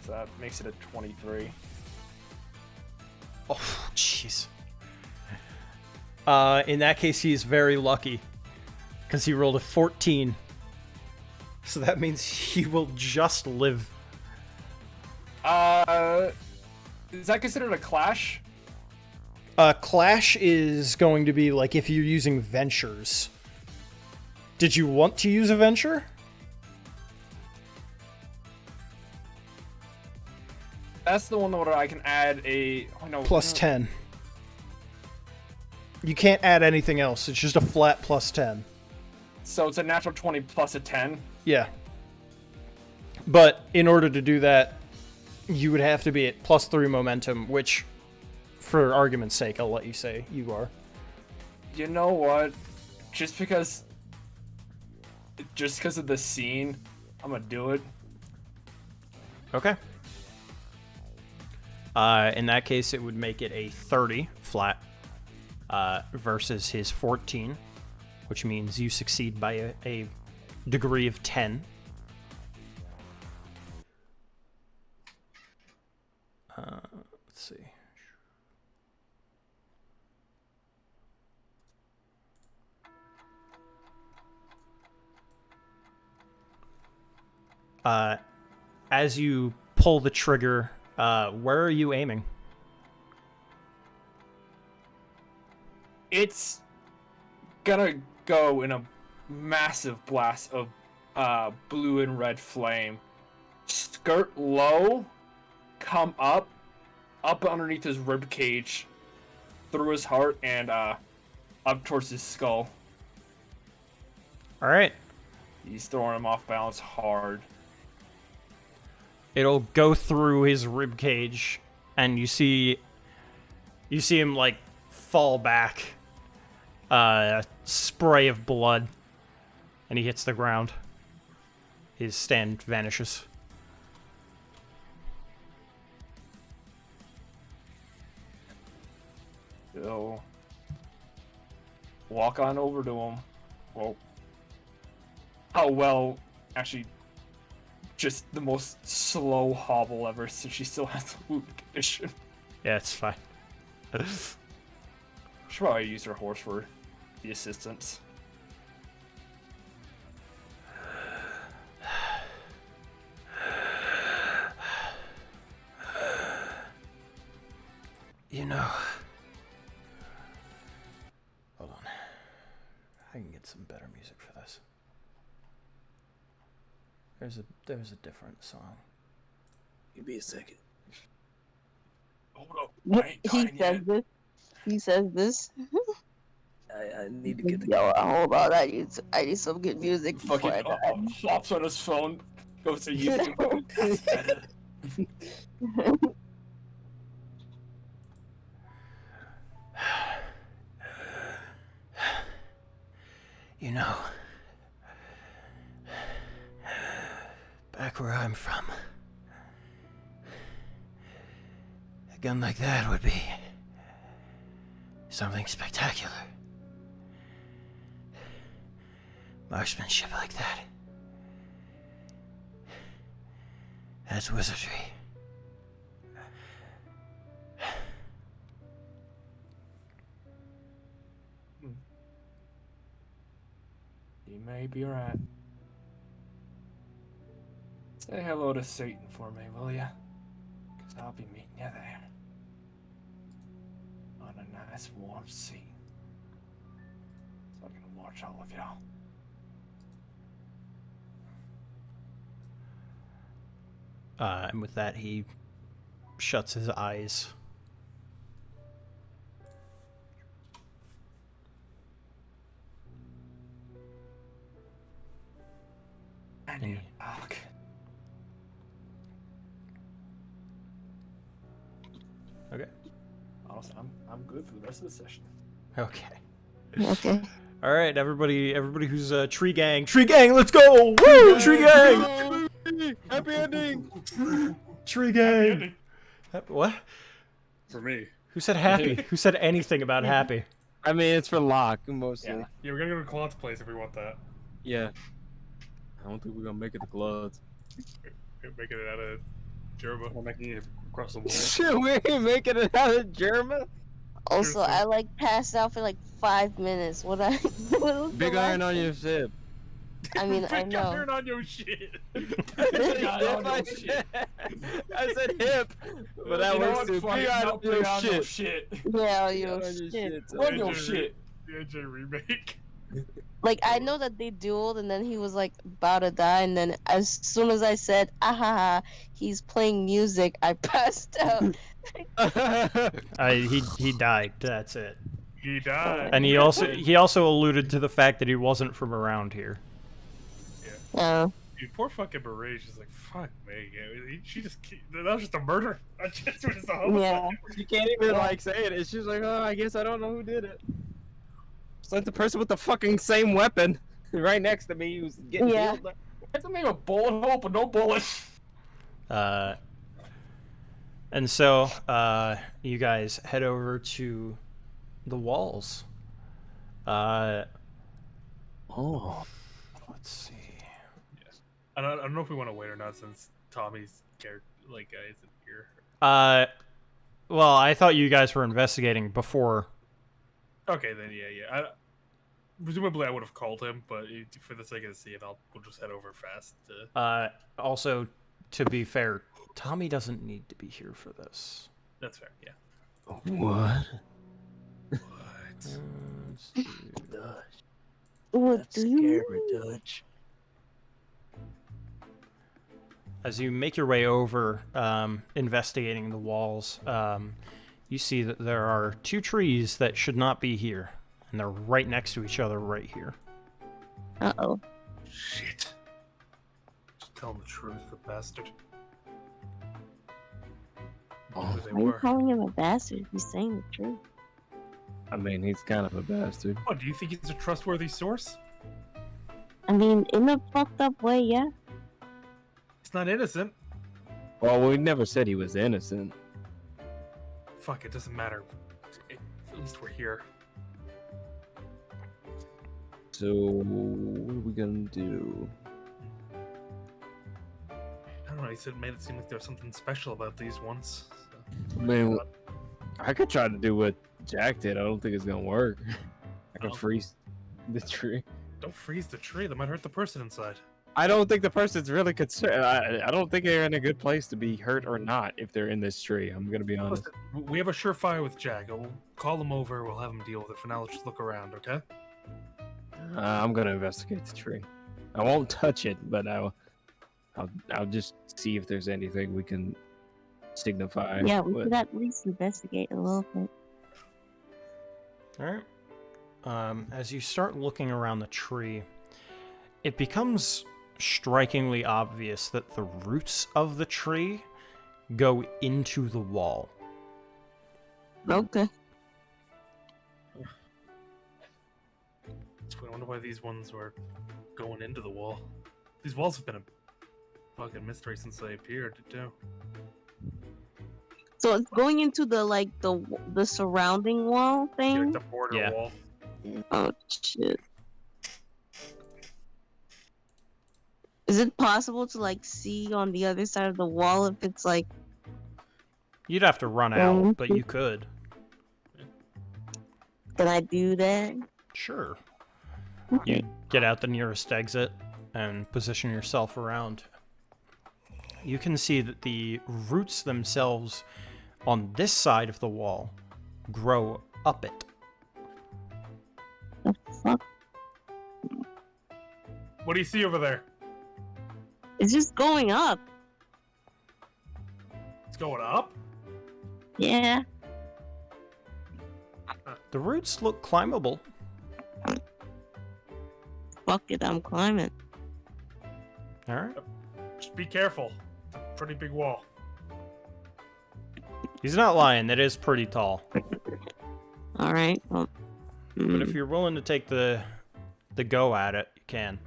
[SPEAKER 1] So that makes it a 23.
[SPEAKER 5] Oh, jeez. In that case, he's very lucky. Because he rolled a 14. So that means he will just live.
[SPEAKER 1] Is that considered a clash?
[SPEAKER 5] Clash is going to be like if you're using ventures. Did you want to use a venture?
[SPEAKER 1] That's the one where I can add a... Oh, no.
[SPEAKER 5] Plus 10. You can't add anything else. It's just a flat plus 10.
[SPEAKER 1] So it's a natural 20 plus a 10.
[SPEAKER 5] Yeah. But in order to do that, you would have to be at plus 3 momentum, which, for argument's sake, I'll let you say you are.
[SPEAKER 1] You know what? Just because of the scene, I'm gonna do it.
[SPEAKER 5] Okay. In that case, it would make it a 30 flat versus his 14, which means you succeed by a degree of 10. Let's see. As you pull the trigger, where are you aiming?
[SPEAKER 1] It's gonna go in a massive blast of blue and red flame. Skirt low, come up underneath his rib cage, through his heart, and up towards his skull.
[SPEAKER 5] All right.
[SPEAKER 1] He's throwing him off balance hard.
[SPEAKER 5] It'll go through his rib cage, and you see him like fall back. A spray of blood, and he hits the ground. His stand vanishes.
[SPEAKER 1] So, walk on over to him. Well, actually, just the most slow hobble ever, since she still has the wound condition.
[SPEAKER 5] Yeah, it's fine.
[SPEAKER 1] Should probably use her horse for the assistance.
[SPEAKER 5] You know. Hold on. I can get some better music for this. There's a different song.
[SPEAKER 3] Give me a second.
[SPEAKER 1] Hold up. I ain't
[SPEAKER 7] He
[SPEAKER 1] dying
[SPEAKER 7] says
[SPEAKER 1] yet.
[SPEAKER 7] this. He says this.
[SPEAKER 3] I need to get the.
[SPEAKER 7] Yo, hold on. I need some good music before I
[SPEAKER 1] Fucking
[SPEAKER 7] die.
[SPEAKER 1] hops on his phone, goes to YouTube.
[SPEAKER 5] You know, back where I'm from, a gun like that would be something spectacular. Marksmanship like that. That's wizardry.
[SPEAKER 1] You may be right. Say hello to Satan for me, will ya? Cause I'll be meeting you there. On a nice warm seat. So I can watch all of y'all.
[SPEAKER 5] And with that, he shuts his eyes.
[SPEAKER 1] I need a talk.
[SPEAKER 5] Okay.
[SPEAKER 1] Honestly, I'm good for the rest of the session.
[SPEAKER 5] Okay.
[SPEAKER 7] Okay.
[SPEAKER 5] All right, everybody who's tree gang, let's go! Woo, tree gang!
[SPEAKER 6] Happy ending.
[SPEAKER 5] Tree gang. What?
[SPEAKER 2] For me.
[SPEAKER 5] Who said happy? Who said anything about happy?
[SPEAKER 6] I mean, it's for Locke mostly.
[SPEAKER 1] Yeah.
[SPEAKER 2] Yeah, we're gonna go to Claude's place if we want that.
[SPEAKER 6] Yeah. I don't think we're gonna make it to Claude's.
[SPEAKER 2] We're making it out of Germa. We're making it across the wall.
[SPEAKER 6] Shit, we ain't making it out of German.
[SPEAKER 7] Also, I like passed out for like 5 minutes. What I
[SPEAKER 6] Big iron on your zip.
[SPEAKER 7] I mean, I
[SPEAKER 2] Big
[SPEAKER 7] know.
[SPEAKER 2] iron on your shit.
[SPEAKER 6] I said hip, but that works too. Big iron on your shit.
[SPEAKER 7] Yeah,
[SPEAKER 6] Big
[SPEAKER 7] yo,
[SPEAKER 6] iron on your
[SPEAKER 7] shit.
[SPEAKER 6] shit.
[SPEAKER 1] On your shit.
[SPEAKER 2] The NJ remake.
[SPEAKER 7] Like, I know that they dueled, and then he was like about to die, and then as soon as I said, "Ahaha, he's playing music," I passed out.
[SPEAKER 5] He died. That's it.
[SPEAKER 2] He died.
[SPEAKER 5] And he also alluded to the fact that he wasn't from around here.
[SPEAKER 7] Yeah.
[SPEAKER 2] Dude, poor fucking Beret. She's like, fuck me. She just that was just a murder. I just was a homicide.
[SPEAKER 7] Yeah.
[SPEAKER 6] You can't even like say it. It's just like, oh, I guess I don't know who did it. It's like the person with the fucking same weapon right next to me who's getting
[SPEAKER 7] Yeah.
[SPEAKER 6] healed.
[SPEAKER 1] It's maybe a bullet hole, but no bullet.
[SPEAKER 5] And so you guys head over to the walls.
[SPEAKER 6] Oh.
[SPEAKER 5] Let's see.
[SPEAKER 2] I don't know if we want to wait or not since Tommy's character isn't here.
[SPEAKER 5] Well, I thought you guys were investigating before.
[SPEAKER 2] Okay, then yeah. Presumably I would have called him, but for the sake of the scene, we'll just head over fast.
[SPEAKER 5] Also, to be fair, Tommy doesn't need to be here for this.
[SPEAKER 2] That's fair. Yeah.
[SPEAKER 6] What?
[SPEAKER 7] What do you
[SPEAKER 6] Dutch.
[SPEAKER 5] As you make your way over, investigating the walls, you see that there are 2 trees that should not be here, and they're right next to each other right here.
[SPEAKER 7] Uh-oh.
[SPEAKER 3] Shit. Just tell him the truth, the bastard.
[SPEAKER 4] Oh.
[SPEAKER 3] Who they
[SPEAKER 7] Why are you
[SPEAKER 3] were.
[SPEAKER 7] calling him a bastard if he's saying the truth?
[SPEAKER 6] I mean, he's kind of a bastard.
[SPEAKER 3] What, do you think he's a trustworthy source?
[SPEAKER 7] I mean, in a fucked up way, yeah.
[SPEAKER 3] He's not innocent.
[SPEAKER 6] Well, we never said he was innocent.
[SPEAKER 3] Fuck, it doesn't matter. At least we're here.
[SPEAKER 6] So, what are we gonna do?
[SPEAKER 3] I don't know, he said made it seem like there was something special about these ones. So.
[SPEAKER 6] I mean, I could try to do what Jack did. I don't think it's gonna work. I can
[SPEAKER 3] Oh.
[SPEAKER 6] freeze the tree.
[SPEAKER 3] Don't freeze the tree, that might hurt the person inside.
[SPEAKER 6] I don't think the person's really concerned. I don't think they're in a good place to be hurt or not if they're in this tree. I'm gonna be honest.
[SPEAKER 3] Listen, we have a surefire with Jack. We'll call him over, we'll have him deal with it. For now, let's just look around, okay?
[SPEAKER 6] I'm gonna investigate the tree. I won't touch it, but I'll just see if there's anything we can signify.
[SPEAKER 7] Yeah, we
[SPEAKER 6] with.
[SPEAKER 7] could at least investigate a little bit.
[SPEAKER 5] All right. As you start looking around the tree, it becomes strikingly obvious that the roots of the tree go into the wall.
[SPEAKER 7] Okay.
[SPEAKER 3] I wonder why these ones were going into the wall. These walls have been a fucking mystery since they appeared, too.
[SPEAKER 7] So it's going into the like the surrounding wall
[SPEAKER 3] Yeah,
[SPEAKER 7] thing.
[SPEAKER 3] like the border
[SPEAKER 5] Yeah.
[SPEAKER 3] wall.
[SPEAKER 7] Oh shit. Is it possible to like see on the other side of the wall if it's like
[SPEAKER 5] You'd have to run out, but you could.
[SPEAKER 7] can I do that?
[SPEAKER 5] Sure.
[SPEAKER 7] Okay.
[SPEAKER 5] You get out the nearest exit and position yourself around. You can see that the roots themselves on this side of the wall grow up it.
[SPEAKER 7] The fuck?
[SPEAKER 3] What do you see over there?
[SPEAKER 7] It's just going up.
[SPEAKER 3] It's going up?
[SPEAKER 7] Yeah.
[SPEAKER 5] The roots look climbable.
[SPEAKER 7] Fuck it, I'm climbing.
[SPEAKER 5] All right.
[SPEAKER 3] Just be careful. It's a pretty big wall.
[SPEAKER 5] He's not lying. It is pretty tall.
[SPEAKER 7] All right. Well,
[SPEAKER 5] But if you're willing to take the go at it, you can.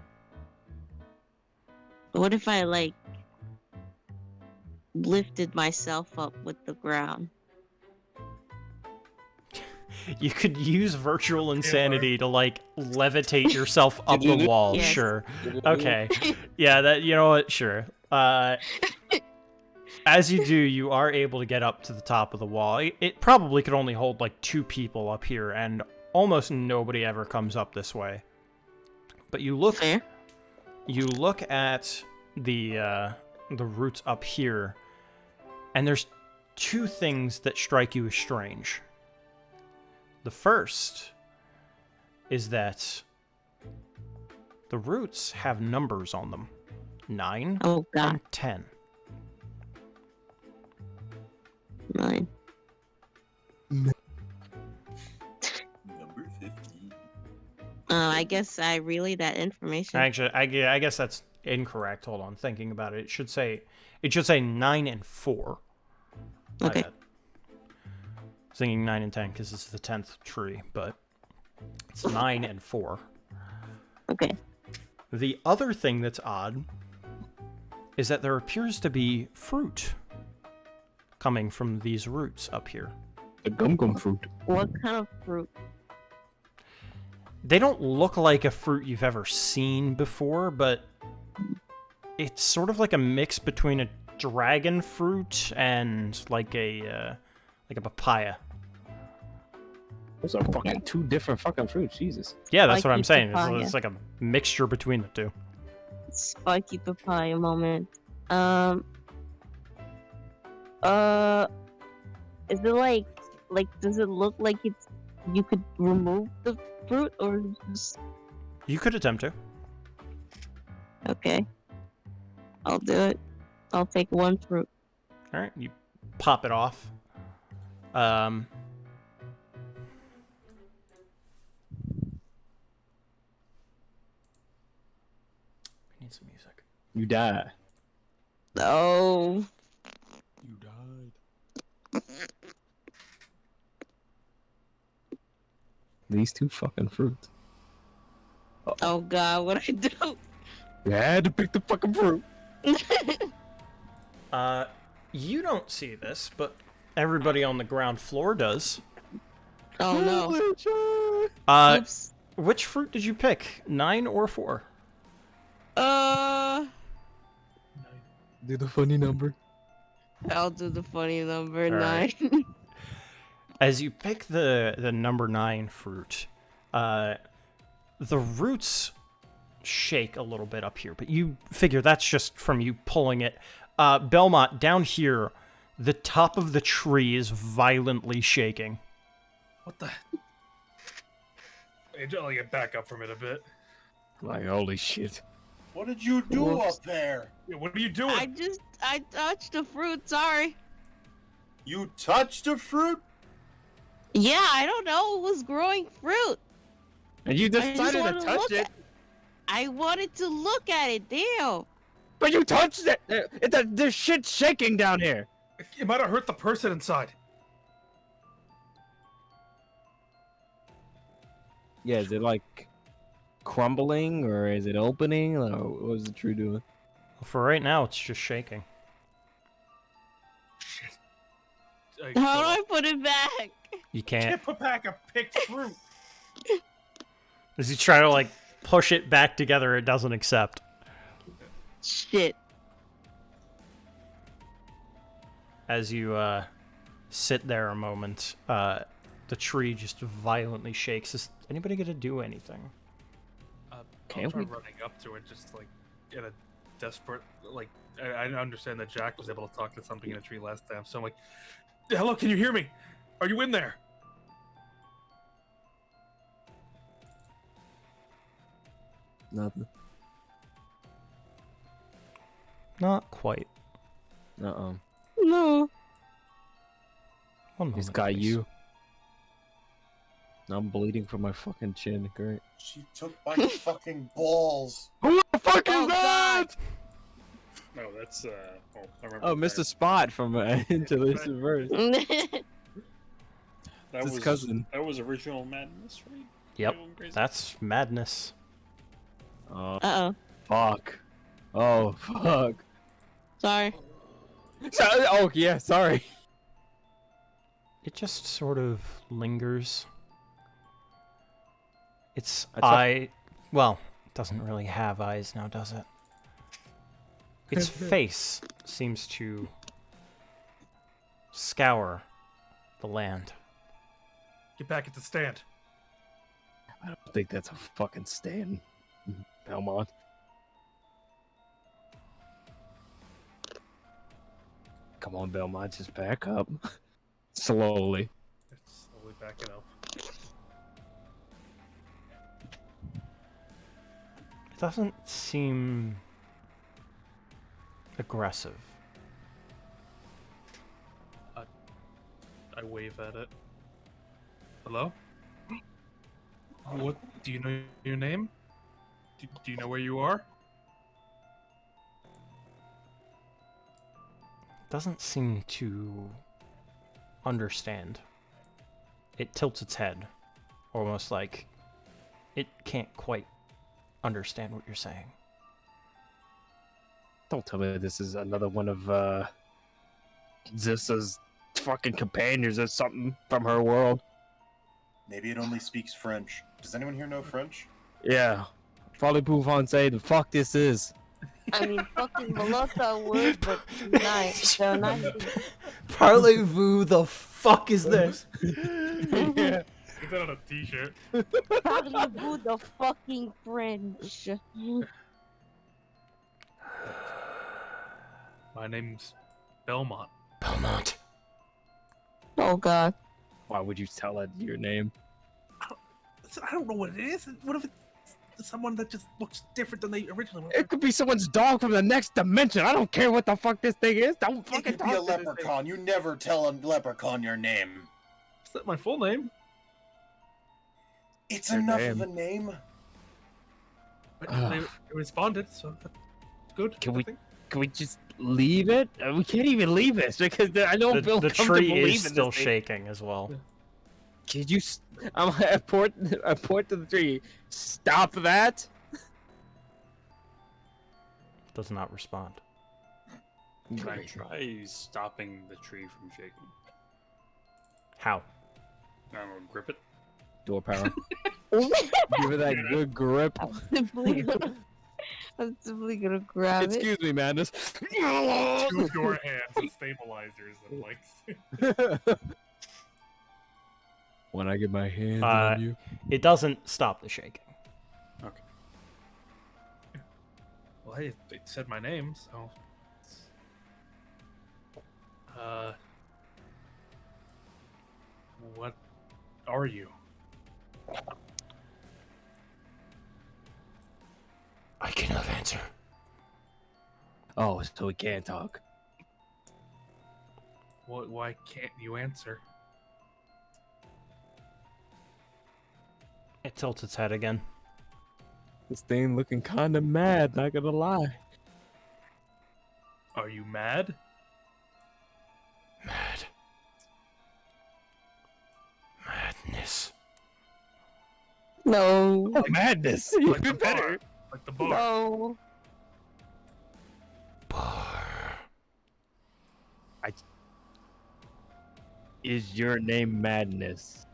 [SPEAKER 7] what if I like lifted myself up with the ground?
[SPEAKER 5] You could use virtual insanity to like levitate yourself up the wall.
[SPEAKER 7] Yes.
[SPEAKER 5] Sure. Okay. Yeah. That. You know what? Sure. As you do, you are able to get up to the top of the wall. It probably could only hold like 2 people up here, and almost nobody ever comes up this way. But you look.
[SPEAKER 7] Fair.
[SPEAKER 5] You look at the roots up here, and there's 2 things that strike you as strange. The first is that the roots have numbers on them. 9
[SPEAKER 7] Oh god,
[SPEAKER 5] and 10.
[SPEAKER 7] 9.
[SPEAKER 4] Number 50.
[SPEAKER 7] I guess I relay that information.
[SPEAKER 5] Actually, I guess that's incorrect. Hold on, thinking about it. It should say 9 and 4. My
[SPEAKER 7] Okay.
[SPEAKER 5] bad. I was thinking 9 and 10 because it's the 10th tree, but it's 9 and 4.
[SPEAKER 7] Okay.
[SPEAKER 5] The other thing that's odd is that there appears to be fruit coming from these roots up here.
[SPEAKER 6] The gum fruit.
[SPEAKER 7] What kind of fruit?
[SPEAKER 5] They don't look like a fruit you've ever seen before, but it's sort of like a mix between a dragon fruit and like a papaya.
[SPEAKER 6] Those are fucking 2 different fucking fruits. Jesus.
[SPEAKER 5] Yeah, that's what
[SPEAKER 7] Spiky
[SPEAKER 5] I'm saying.
[SPEAKER 7] papaya.
[SPEAKER 5] It's like a mixture between the 2.
[SPEAKER 7] Spiky papaya moment. Is it like does it look like it's you could remove the fruit or just
[SPEAKER 5] You could attempt to.
[SPEAKER 7] okay? I'll do it. I'll take 1 fruit.
[SPEAKER 5] All right, you pop it off. Need some music.
[SPEAKER 6] You die.
[SPEAKER 7] Oh.
[SPEAKER 2] You died.
[SPEAKER 6] These two fucking fruits.
[SPEAKER 7] Oh God, what I do?
[SPEAKER 6] You had to pick the fucking fruit.
[SPEAKER 5] You don't see this, but everybody on the ground floor does.
[SPEAKER 7] Oh no. Oops.
[SPEAKER 5] Which fruit did you pick? 9 or 4?
[SPEAKER 6] Do the funny number.
[SPEAKER 7] I'll do the funny number
[SPEAKER 5] All
[SPEAKER 7] 9.
[SPEAKER 5] right. As you pick the number 9 fruit, the roots shake a little bit up here, but you figure that's just from you pulling it. Belmont, down here, the top of the tree is violently shaking.
[SPEAKER 3] What the? Hey, Jolly, get back up from it a bit.
[SPEAKER 6] Like, holy shit.
[SPEAKER 4] What did you do
[SPEAKER 7] Whoops.
[SPEAKER 4] up there?
[SPEAKER 3] Yeah, what are you doing?
[SPEAKER 7] I touched the fruit, sorry.
[SPEAKER 4] You touched a fruit?
[SPEAKER 7] Yeah, I don't know, it was growing fruit.
[SPEAKER 6] And you
[SPEAKER 7] I just
[SPEAKER 6] decided to
[SPEAKER 7] wanted
[SPEAKER 6] touch
[SPEAKER 7] look
[SPEAKER 6] it,
[SPEAKER 7] at- I wanted to look at it, damn.
[SPEAKER 6] but you touched it! There's shit shaking down here!
[SPEAKER 3] It might have hurt the person inside.
[SPEAKER 6] Yeah, is it like crumbling or is it opening? Or what was the true doing?
[SPEAKER 5] For right now, it's just shaking.
[SPEAKER 3] Shit.
[SPEAKER 7] How do I put it back?
[SPEAKER 5] You can't.
[SPEAKER 3] Can't put back a picked fruit.
[SPEAKER 5] As you try to, like, push it back together, it doesn't accept.
[SPEAKER 7] Shit.
[SPEAKER 5] As you sit there a moment, the tree just violently shakes. Is anybody gonna do anything?
[SPEAKER 6] Can
[SPEAKER 3] I'll try
[SPEAKER 6] we-
[SPEAKER 3] running up to it, just like in a desperate, like I understand that Jack was able to talk to something in a tree last time, so I'm like, hello, can you hear me? Are you in there?
[SPEAKER 6] Nothing.
[SPEAKER 5] Not quite.
[SPEAKER 6] Uh-oh.
[SPEAKER 7] No.
[SPEAKER 5] One
[SPEAKER 6] He's
[SPEAKER 5] moment,
[SPEAKER 6] got
[SPEAKER 5] please.
[SPEAKER 6] you. I'm bleeding from my fucking chin. Great.
[SPEAKER 4] She took my fucking balls.
[SPEAKER 6] Who the fuck is
[SPEAKER 7] Oh,
[SPEAKER 6] that?
[SPEAKER 2] No, that's I remember.
[SPEAKER 6] Oh, Mr. Spot from Into This Verse.
[SPEAKER 2] That
[SPEAKER 6] It's his
[SPEAKER 2] was
[SPEAKER 6] cousin.
[SPEAKER 2] That was original Madness, right?
[SPEAKER 5] Yep,
[SPEAKER 2] Going crazy?
[SPEAKER 5] that's madness.
[SPEAKER 6] Oh,
[SPEAKER 7] Uh-oh.
[SPEAKER 6] fuck. Oh, fuck.
[SPEAKER 7] Sorry.
[SPEAKER 6] Oh, yeah, sorry.
[SPEAKER 5] It just sort of lingers. Its
[SPEAKER 6] That's a-
[SPEAKER 5] eye... Well, it doesn't really have eyes now, does it? Its face seems to scour the land.
[SPEAKER 3] Get back at the stand.
[SPEAKER 6] I don't think that's a fucking stand, Belmont. Come on, Belmont, just back up. Slowly.
[SPEAKER 3] It's slowly backing up.
[SPEAKER 5] It doesn't seem aggressive.
[SPEAKER 3] I wave at it. Hello? What? Do you know your name? Do you know where you are?
[SPEAKER 5] Doesn't seem to understand. It tilts its head, almost like it can't quite understand what you're saying.
[SPEAKER 6] Don't tell me this is another one of Zissa's fucking companions or something from her world.
[SPEAKER 4] Maybe it only speaks French. Does anyone here know French?
[SPEAKER 6] Yeah. Parlez-vous français? The fuck this is?
[SPEAKER 7] I mean, fucking Melissa would, but nice. So nice.
[SPEAKER 5] Parlez-vous, the fuck is this?
[SPEAKER 6] Yeah.
[SPEAKER 3] Get that on a t-shirt.
[SPEAKER 7] Parlez-vous the fucking French?
[SPEAKER 3] My name's Belmont.
[SPEAKER 5] Belmont.
[SPEAKER 7] Oh God.
[SPEAKER 6] Why would you tell it your name?
[SPEAKER 3] Listen, I don't know what it is. What if it's someone that just looks different than they originally were?
[SPEAKER 6] It could be someone's dog from the next dimension. I don't care what the fuck this thing is. Don't
[SPEAKER 4] It
[SPEAKER 6] fucking
[SPEAKER 4] could
[SPEAKER 6] talk
[SPEAKER 4] be a
[SPEAKER 6] to this thing.
[SPEAKER 4] leprechaun. You never tell a leprechaun your name.
[SPEAKER 3] Is that my full name?
[SPEAKER 4] It's
[SPEAKER 6] Your
[SPEAKER 4] enough
[SPEAKER 6] name.
[SPEAKER 4] of a name.
[SPEAKER 3] But
[SPEAKER 6] Ugh.
[SPEAKER 3] they responded, so that's good.
[SPEAKER 6] Can
[SPEAKER 3] I
[SPEAKER 6] we-
[SPEAKER 3] think.
[SPEAKER 6] Can we just leave it? We can't even leave this because I don't feel
[SPEAKER 5] The
[SPEAKER 6] comfortable
[SPEAKER 5] tree
[SPEAKER 6] leaving
[SPEAKER 5] is
[SPEAKER 6] this
[SPEAKER 5] still
[SPEAKER 6] thing.
[SPEAKER 5] shaking as well.
[SPEAKER 3] Yeah.
[SPEAKER 6] Could you? I point to the tree. Stop that!
[SPEAKER 5] Does not respond.
[SPEAKER 2] Can I
[SPEAKER 6] Great.
[SPEAKER 2] try stopping the tree from shaking?
[SPEAKER 5] How?
[SPEAKER 2] I don't know, grip it.
[SPEAKER 6] Door power. Give it that good grip.
[SPEAKER 7] I'm simply gonna grab it.
[SPEAKER 6] Excuse me, madness.
[SPEAKER 3] Two of your hands as stabilizers and like.
[SPEAKER 6] When I get my hands
[SPEAKER 5] Uh,
[SPEAKER 6] on you.
[SPEAKER 5] It doesn't stop the shaking.
[SPEAKER 3] Well, hey, they said my name, so. What are you?
[SPEAKER 5] I cannot answer.
[SPEAKER 6] Oh, so we can't talk.
[SPEAKER 3] Why can't you answer?
[SPEAKER 5] It tilts its head again.
[SPEAKER 6] This thing looking kinda mad, not gonna lie.
[SPEAKER 3] Are you mad?
[SPEAKER 5] Mad. Madness.
[SPEAKER 7] No.
[SPEAKER 6] Oh, madness!
[SPEAKER 3] Like the
[SPEAKER 6] Even better!
[SPEAKER 3] bar. Like the bar.
[SPEAKER 7] No.
[SPEAKER 5] Bar.
[SPEAKER 6] Is your name Madness?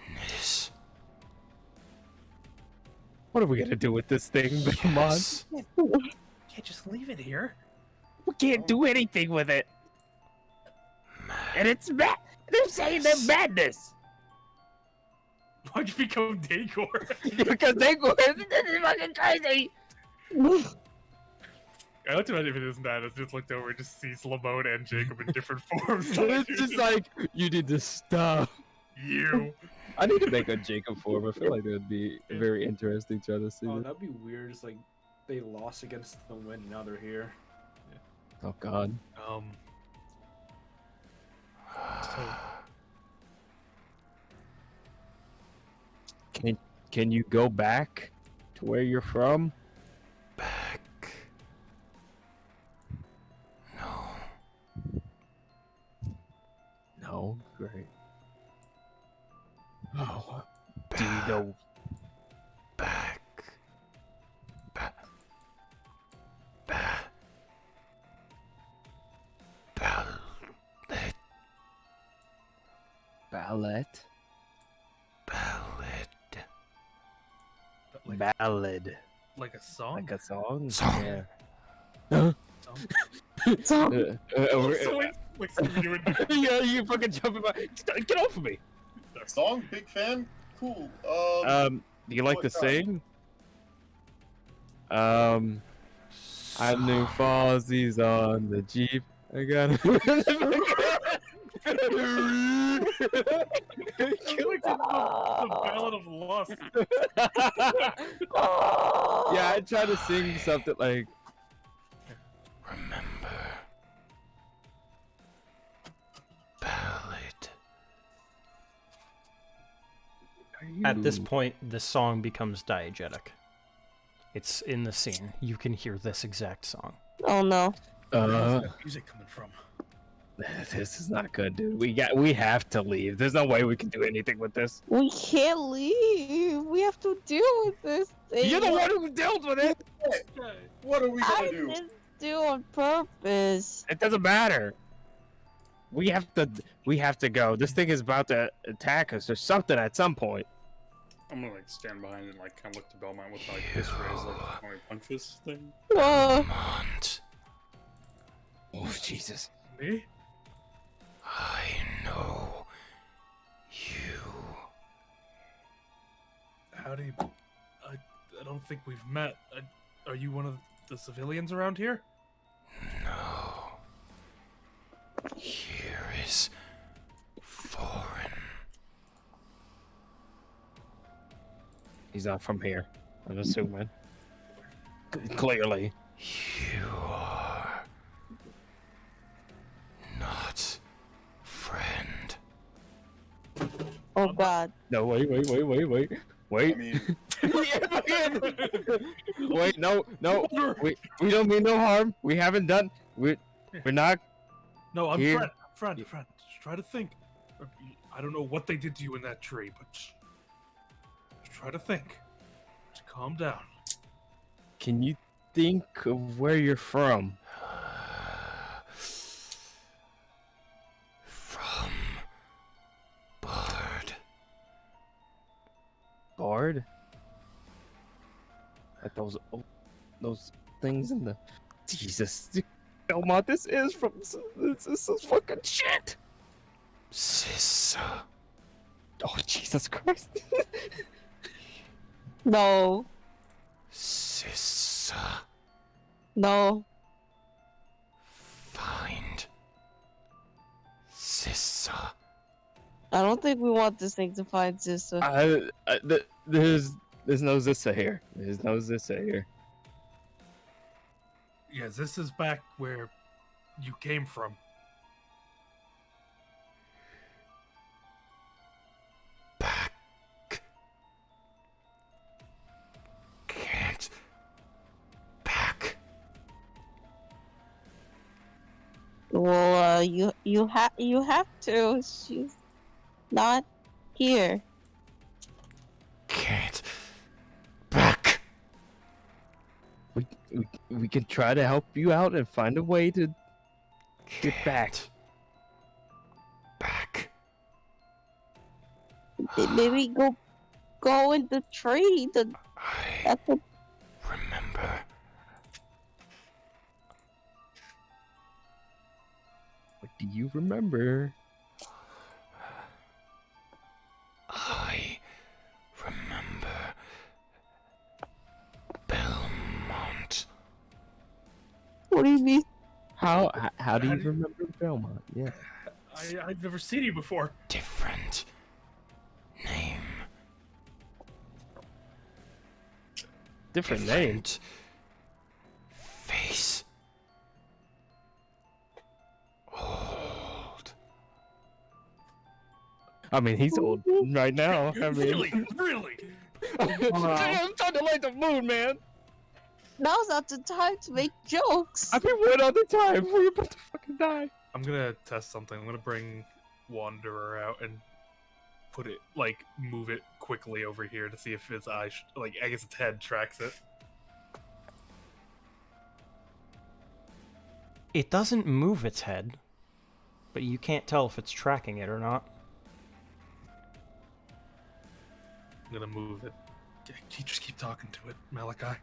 [SPEAKER 5] Madness.
[SPEAKER 6] What are we gonna do with this thing, Belmont?
[SPEAKER 5] Yes.
[SPEAKER 3] Can't just leave it here.
[SPEAKER 6] We can't do anything with it. And it's mad. They're saying they're madness
[SPEAKER 3] Why'd you become Dagor?
[SPEAKER 6] because they go. This is fucking crazy.
[SPEAKER 3] I like to imagine if it isn't that, it's just looked over and just sees Lamone and Jacob in different forms.
[SPEAKER 6] It's just like you need to stop.
[SPEAKER 3] you.
[SPEAKER 6] I need to make a Jacob form. I feel like that would be very interesting trying to see.
[SPEAKER 1] Oh,
[SPEAKER 6] it.
[SPEAKER 1] that'd be weird. It's like they lost against the wind, and now they're here.
[SPEAKER 6] Oh God.
[SPEAKER 3] So
[SPEAKER 6] Can you go back to where you're from?
[SPEAKER 5] Back. No.
[SPEAKER 6] No. Great. Oh. Do you know?
[SPEAKER 5] Back. Back. Back. Ballet.
[SPEAKER 6] Ballet?
[SPEAKER 5] Ballad.
[SPEAKER 3] like,
[SPEAKER 6] Ballad.
[SPEAKER 3] like a song?
[SPEAKER 6] Like a song?
[SPEAKER 5] Song.
[SPEAKER 6] Yeah. Huh?
[SPEAKER 7] Song?
[SPEAKER 3] Like Scooby-Doo and
[SPEAKER 6] Yeah, you fucking jumping by. Get off of me.
[SPEAKER 4] Song, big fan. Cool.
[SPEAKER 6] Do you like to
[SPEAKER 4] what kind?
[SPEAKER 6] sing? I knew Fozzie's on the Jeep. I got it.
[SPEAKER 3] like the Ballad of Lust.
[SPEAKER 6] Yeah, I try to sing something like.
[SPEAKER 5] Remember. Ballad. At this point, the song becomes diegetic. It's in the scene. You can hear this exact song.
[SPEAKER 7] Oh no.
[SPEAKER 3] Where's that music coming from?
[SPEAKER 6] This is not good, dude. We have to leave. There's no way we can do anything with this.
[SPEAKER 7] We can't leave. We have to deal with this thing.
[SPEAKER 6] You're the one who dealt with it.
[SPEAKER 4] What are we gonna
[SPEAKER 7] I
[SPEAKER 4] do?
[SPEAKER 7] didn't do on purpose.
[SPEAKER 6] It doesn't matter. We have to go. This thing is about to attack us or something at some point.
[SPEAKER 2] I'm gonna like stand behind and like kind of look to Belmont with like fist raised, like how I punch this thing.
[SPEAKER 5] Mont,
[SPEAKER 6] Oh Jesus.
[SPEAKER 3] Me?
[SPEAKER 5] I know you.
[SPEAKER 3] Howdy. I don't think we've met. Are you one of the civilians around here?
[SPEAKER 5] No. Here is foreign.
[SPEAKER 6] He's not from here. I'm assuming. Clearly.
[SPEAKER 5] You are not friend.
[SPEAKER 7] God.
[SPEAKER 6] No, wait.
[SPEAKER 4] I mean,
[SPEAKER 6] Wait, no. We don't mean no harm. We haven't done. We're not.
[SPEAKER 3] No, I'm
[SPEAKER 6] Here.
[SPEAKER 3] friend. Just try to think. I don't know what they did to you in that tree, but just try to think. Just calm down.
[SPEAKER 6] Can you think of where you're from?
[SPEAKER 5] From Bard.
[SPEAKER 6] Bard? Like those things in the. Jesus, Belmont, this is fucking shit.
[SPEAKER 5] Sissa.
[SPEAKER 6] Oh Jesus Christ!
[SPEAKER 7] No.
[SPEAKER 5] Sissa.
[SPEAKER 7] No.
[SPEAKER 5] Find Sissa.
[SPEAKER 7] I don't think we want this thing to find sister.
[SPEAKER 6] There's no Zissa here. There's no Zissa here.
[SPEAKER 3] Yeah, this is back where you came from.
[SPEAKER 5] Back. Can't. Back.
[SPEAKER 7] Well, you have to. She's not here.
[SPEAKER 5] Can't. Back.
[SPEAKER 6] We can try to help you out and find a way to get back.
[SPEAKER 5] Can't. Back.
[SPEAKER 7] Maybe go in the tree.
[SPEAKER 5] I
[SPEAKER 7] That's a,
[SPEAKER 5] remember.
[SPEAKER 6] What do you remember?
[SPEAKER 5] I remember Belmont.
[SPEAKER 7] what do you mean?
[SPEAKER 6] How do you remember Belmont? Yeah.
[SPEAKER 3] I've never seen you before.
[SPEAKER 5] Different name.
[SPEAKER 6] Different name.
[SPEAKER 5] Face. Old.
[SPEAKER 6] I mean, he's old right now. I mean,
[SPEAKER 3] Really?
[SPEAKER 6] I'm trying to light the moon, man.
[SPEAKER 7] Now's not the time to make jokes.
[SPEAKER 6] I've been one all the time. We're about to fucking die.
[SPEAKER 3] I'm gonna test something. I'm gonna bring Wanderer out and put it, like, move it quickly over here to see if its eye, I guess its head tracks it.
[SPEAKER 5] It doesn't move its head, but you can't tell if it's tracking it or not.
[SPEAKER 3] I'm gonna move it. You just keep talking to it, Malachi.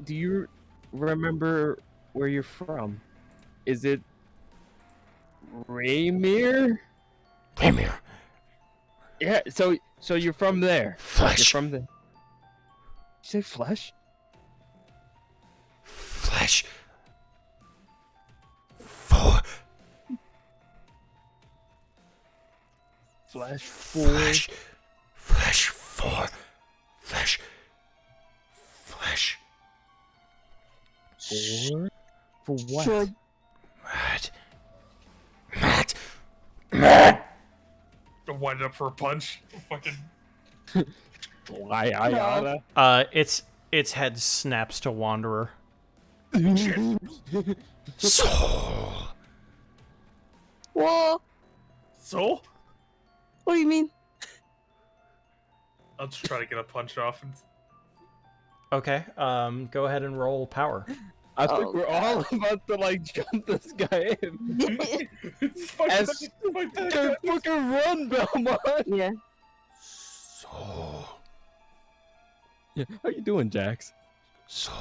[SPEAKER 6] Do you remember where you're from? Is it Raymir?
[SPEAKER 5] Raymir.
[SPEAKER 6] Yeah, so you're from there.
[SPEAKER 5] Flesh.
[SPEAKER 6] You're from the. You say flesh?
[SPEAKER 5] Flesh. For.
[SPEAKER 6] Flesh for.
[SPEAKER 5] Flesh. Flesh for. Flesh. Flesh.
[SPEAKER 6] For what?
[SPEAKER 7] Should
[SPEAKER 5] Matt.
[SPEAKER 3] Wind up for a punch. Fucking.
[SPEAKER 6] I
[SPEAKER 5] Its head snaps to Wanderer. Soul.
[SPEAKER 7] Whoa.
[SPEAKER 3] So?
[SPEAKER 7] What do you mean?
[SPEAKER 3] I'll just try to get a punch off. And...
[SPEAKER 5] Okay. Go ahead and roll power.
[SPEAKER 6] I think we're all about to like jump this guy in. As fucking run, Belmont.
[SPEAKER 7] Yeah.
[SPEAKER 5] Soul.
[SPEAKER 6] Yeah, how you doing, Jax?
[SPEAKER 5] Soul.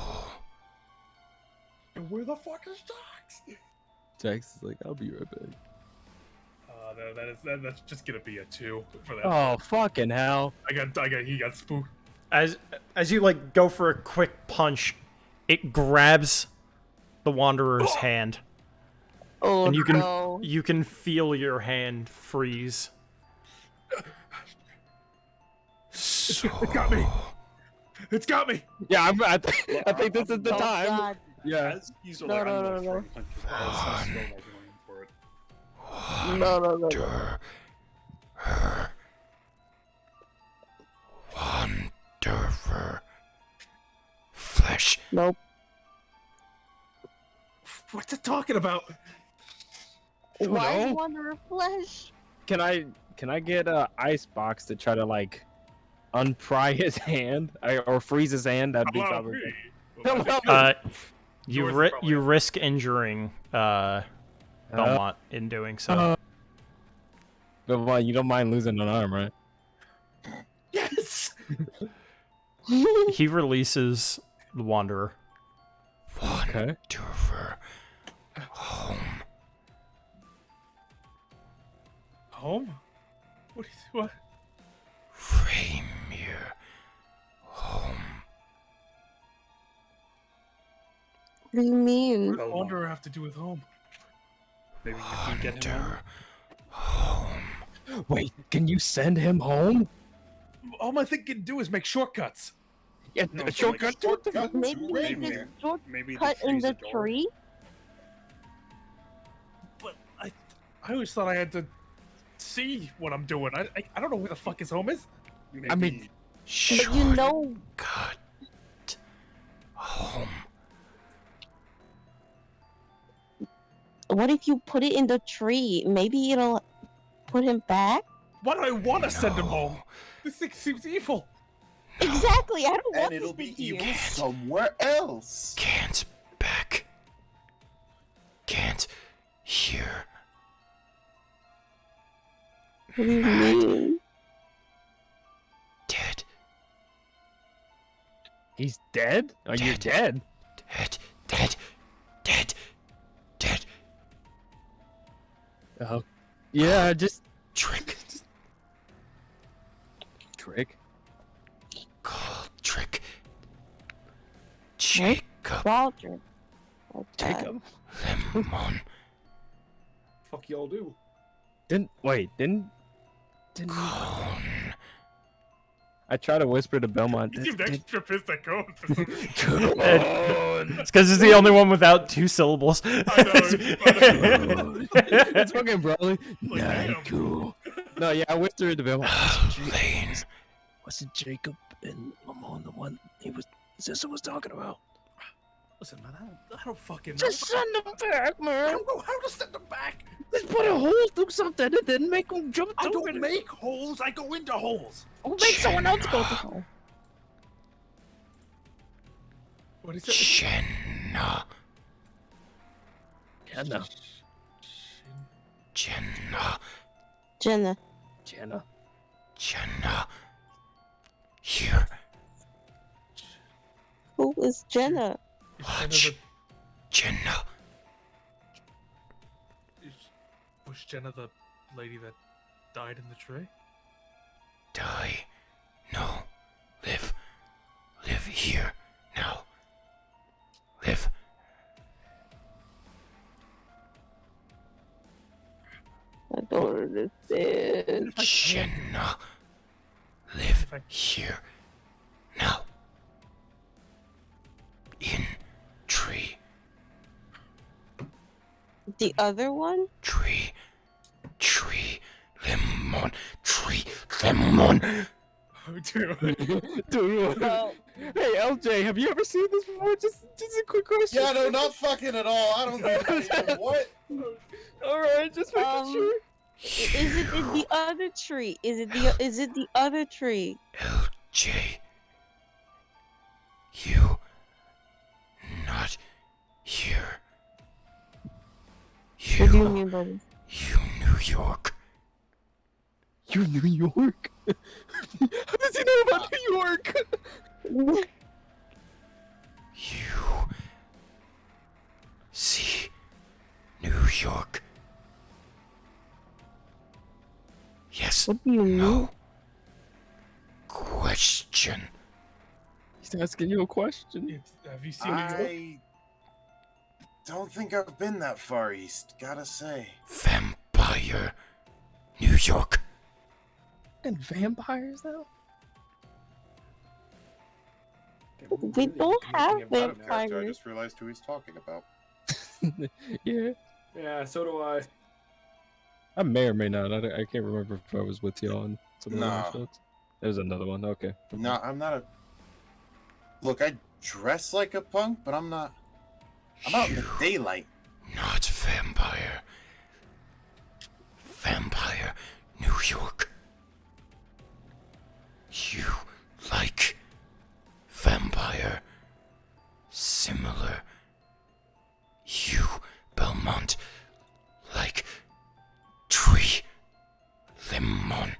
[SPEAKER 3] And where the fuck is Jax?
[SPEAKER 6] Jax is like, I'll be right back.
[SPEAKER 3] No, that's just gonna be a 2 for that.
[SPEAKER 6] Oh fucking hell!
[SPEAKER 3] He got spooked.
[SPEAKER 5] As you like go for a quick punch, it grabs the Wanderer's hand,
[SPEAKER 7] Oh
[SPEAKER 5] and
[SPEAKER 7] no.
[SPEAKER 5] you can feel your hand freeze.
[SPEAKER 3] It got me. It's got me.
[SPEAKER 6] Yeah, I think this is the
[SPEAKER 7] Oh,
[SPEAKER 6] time.
[SPEAKER 7] God.
[SPEAKER 6] Yeah.
[SPEAKER 2] As he's
[SPEAKER 7] No,
[SPEAKER 2] like,
[SPEAKER 7] no,
[SPEAKER 2] I'm
[SPEAKER 7] no,
[SPEAKER 2] like
[SPEAKER 7] no.
[SPEAKER 2] throwing punches as he's still like going for it.
[SPEAKER 8] No.
[SPEAKER 5] Her. Wanderer. Flesh.
[SPEAKER 7] Nope.
[SPEAKER 3] What's it talking about?
[SPEAKER 7] Why
[SPEAKER 6] know.
[SPEAKER 7] Wanderer flesh?
[SPEAKER 6] Can I get a ice box to try to like unpry his hand or freeze his hand? That'd be
[SPEAKER 3] Allow
[SPEAKER 6] probably.
[SPEAKER 3] me.
[SPEAKER 5] You risk injuring Belmont in doing so.
[SPEAKER 6] But you don't mind losing an arm, right?
[SPEAKER 3] Yes.
[SPEAKER 5] He releases the Wanderer.
[SPEAKER 6] Okay.
[SPEAKER 5] Wanderer. Home.
[SPEAKER 3] Home? What?
[SPEAKER 5] Raymere. Home.
[SPEAKER 7] What do you mean?
[SPEAKER 3] What does Wanderer have to do with home?
[SPEAKER 2] Maybe you can get him home.
[SPEAKER 5] Home.
[SPEAKER 6] Wait, can you send him home?
[SPEAKER 3] All my thing can do is make shortcuts.
[SPEAKER 6] Yeah,
[SPEAKER 2] No,
[SPEAKER 6] a
[SPEAKER 2] so, like,
[SPEAKER 6] shortcut.
[SPEAKER 4] shortcut
[SPEAKER 7] Maybe
[SPEAKER 4] to
[SPEAKER 7] make
[SPEAKER 4] Raymere.
[SPEAKER 7] this short
[SPEAKER 2] Maybe the
[SPEAKER 7] cut in
[SPEAKER 2] tree's
[SPEAKER 7] the
[SPEAKER 2] a door.
[SPEAKER 7] tree.
[SPEAKER 3] But I always thought I had to see what I'm doing. I don't know where the fuck his home is.
[SPEAKER 2] Maybe,
[SPEAKER 6] I mean,
[SPEAKER 7] But you know,
[SPEAKER 5] Cut. Home.
[SPEAKER 7] what if you put it in the tree? Maybe it'll put him back.
[SPEAKER 3] Why do I want to send him
[SPEAKER 5] No.
[SPEAKER 3] home? This thing seems evil.
[SPEAKER 7] Exactly. I don't want
[SPEAKER 4] And
[SPEAKER 7] this
[SPEAKER 4] it'll be
[SPEAKER 7] thing
[SPEAKER 4] evil
[SPEAKER 7] here.
[SPEAKER 4] somewhere else.
[SPEAKER 5] Can't back. Can't hear.
[SPEAKER 7] What do you mean?
[SPEAKER 5] Dead.
[SPEAKER 6] he's dead. Are you dead?
[SPEAKER 5] Dead.
[SPEAKER 6] Oh, yeah, just
[SPEAKER 5] Trick.
[SPEAKER 6] trick.
[SPEAKER 5] Call trick. Jacob.
[SPEAKER 7] Walter. Like that.
[SPEAKER 6] Jacob.
[SPEAKER 5] Lemon.
[SPEAKER 1] Fuck y'all do.
[SPEAKER 6] Didn't
[SPEAKER 5] Cone.
[SPEAKER 6] I try to whisper to Belmont?
[SPEAKER 3] You seemed extra pissed at Cone for some reason.
[SPEAKER 5] It's because it's the only one without two syllables.
[SPEAKER 6] It's fucking Brawley.
[SPEAKER 3] Like, damn.
[SPEAKER 6] Cool. No, yeah, I whispered to Belmont.
[SPEAKER 5] Lane.
[SPEAKER 6] Wasn't Jacob and Lamont the one Sister was talking about?
[SPEAKER 3] Listen, man, I don't fucking know.
[SPEAKER 6] Just send them back,
[SPEAKER 3] I
[SPEAKER 6] man.
[SPEAKER 3] don't know how to send them back.
[SPEAKER 6] Just put a hole through something and then make them jump
[SPEAKER 3] I
[SPEAKER 6] through
[SPEAKER 3] don't
[SPEAKER 6] it.
[SPEAKER 3] make holes. I go into holes.
[SPEAKER 6] Or make someone else go through hole.
[SPEAKER 3] What is it?
[SPEAKER 5] Jenna.
[SPEAKER 6] Jenna.
[SPEAKER 5] Jenna.
[SPEAKER 7] Jenna.
[SPEAKER 6] Jenna.
[SPEAKER 5] Jenna. Here.
[SPEAKER 7] Who is Jenna?
[SPEAKER 5] Watch. Jenna.
[SPEAKER 3] Was Jenna the lady that died in the tree?
[SPEAKER 5] Die. No. Live. Live here. Now. Live.
[SPEAKER 7] I don't understand.
[SPEAKER 5] Jenna. Live here. Now. In tree.
[SPEAKER 7] The other one?
[SPEAKER 5] Tree. Tree. Lemon. Tree. Lemon.
[SPEAKER 3] Oh, dude.
[SPEAKER 6] Dude.
[SPEAKER 7] Oh.
[SPEAKER 6] Hey, LJ, have you ever seen this before? Just a quick question.
[SPEAKER 4] Yeah, no, not fucking at all. I don't think what?
[SPEAKER 6] Alright, just making sure.
[SPEAKER 7] Is it in the other tree? Is it the other tree?
[SPEAKER 5] LJ. You. Not here.
[SPEAKER 7] What do you mean by this?
[SPEAKER 5] You New York.
[SPEAKER 6] You New York? How does he know about New York?
[SPEAKER 5] You. See. New York. Yes.
[SPEAKER 7] What do you mean?
[SPEAKER 5] No. Question.
[SPEAKER 6] He's asking you a question.
[SPEAKER 3] Have you seen New York?
[SPEAKER 4] I don't think I've been that far east, gotta say.
[SPEAKER 5] Vampire. New York.
[SPEAKER 6] And vampires, though?
[SPEAKER 7] We don't have
[SPEAKER 4] Thinking about it, I
[SPEAKER 7] vampires.
[SPEAKER 4] just realized who he's talking about.
[SPEAKER 6] Yeah.
[SPEAKER 1] Yeah, so do I.
[SPEAKER 6] I may or may not. I can't remember if I was with y'all on some of the
[SPEAKER 4] Nah.
[SPEAKER 6] last ones. There's another one. Okay.
[SPEAKER 4] No, I'm not a. Look, I dress like a punk, but I'm not. I'm out in the daylight.
[SPEAKER 5] Not vampire. Vampire, New York. You like vampire. Similar. You, Belmont, like tree. Lemon.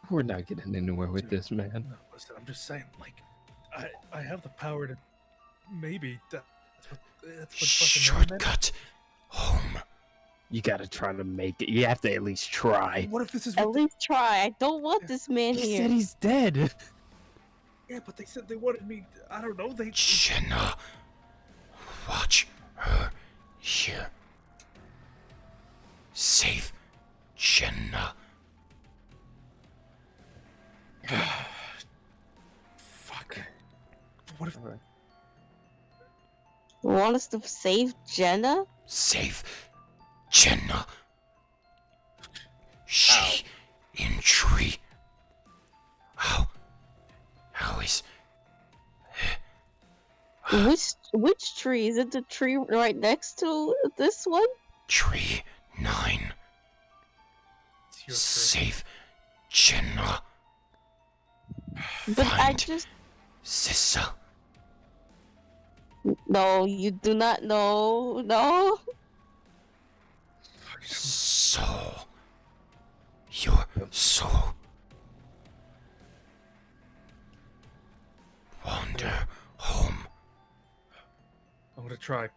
[SPEAKER 6] We're not getting anywhere with this, man.
[SPEAKER 3] Listen, I'm just saying, like, I have the power to maybe. That's what fucking Norman meant.
[SPEAKER 5] Shortcut home.
[SPEAKER 6] You gotta try to make it. You have to at least try.
[SPEAKER 3] What if this is
[SPEAKER 7] At
[SPEAKER 3] what
[SPEAKER 7] least try. I don't want this man
[SPEAKER 6] He
[SPEAKER 7] here.
[SPEAKER 6] said he's dead.
[SPEAKER 3] Yeah, but they said they wanted me. I don't know. They.
[SPEAKER 5] Jenna. Watch her here. Save Jenna.
[SPEAKER 3] Fuck. What if?
[SPEAKER 7] You want us to save Jenna?
[SPEAKER 5] Save Jenna. She in tree. How is
[SPEAKER 7] Which tree? Is it the tree right next to this one?
[SPEAKER 5] tree 9?
[SPEAKER 3] It's your turn.
[SPEAKER 5] Save Jenna.
[SPEAKER 7] But I
[SPEAKER 5] Find
[SPEAKER 7] just
[SPEAKER 5] Zissa.
[SPEAKER 7] no. You do not know. No.
[SPEAKER 5] Soul. Your soul. Wander home.
[SPEAKER 3] I'm gonna try.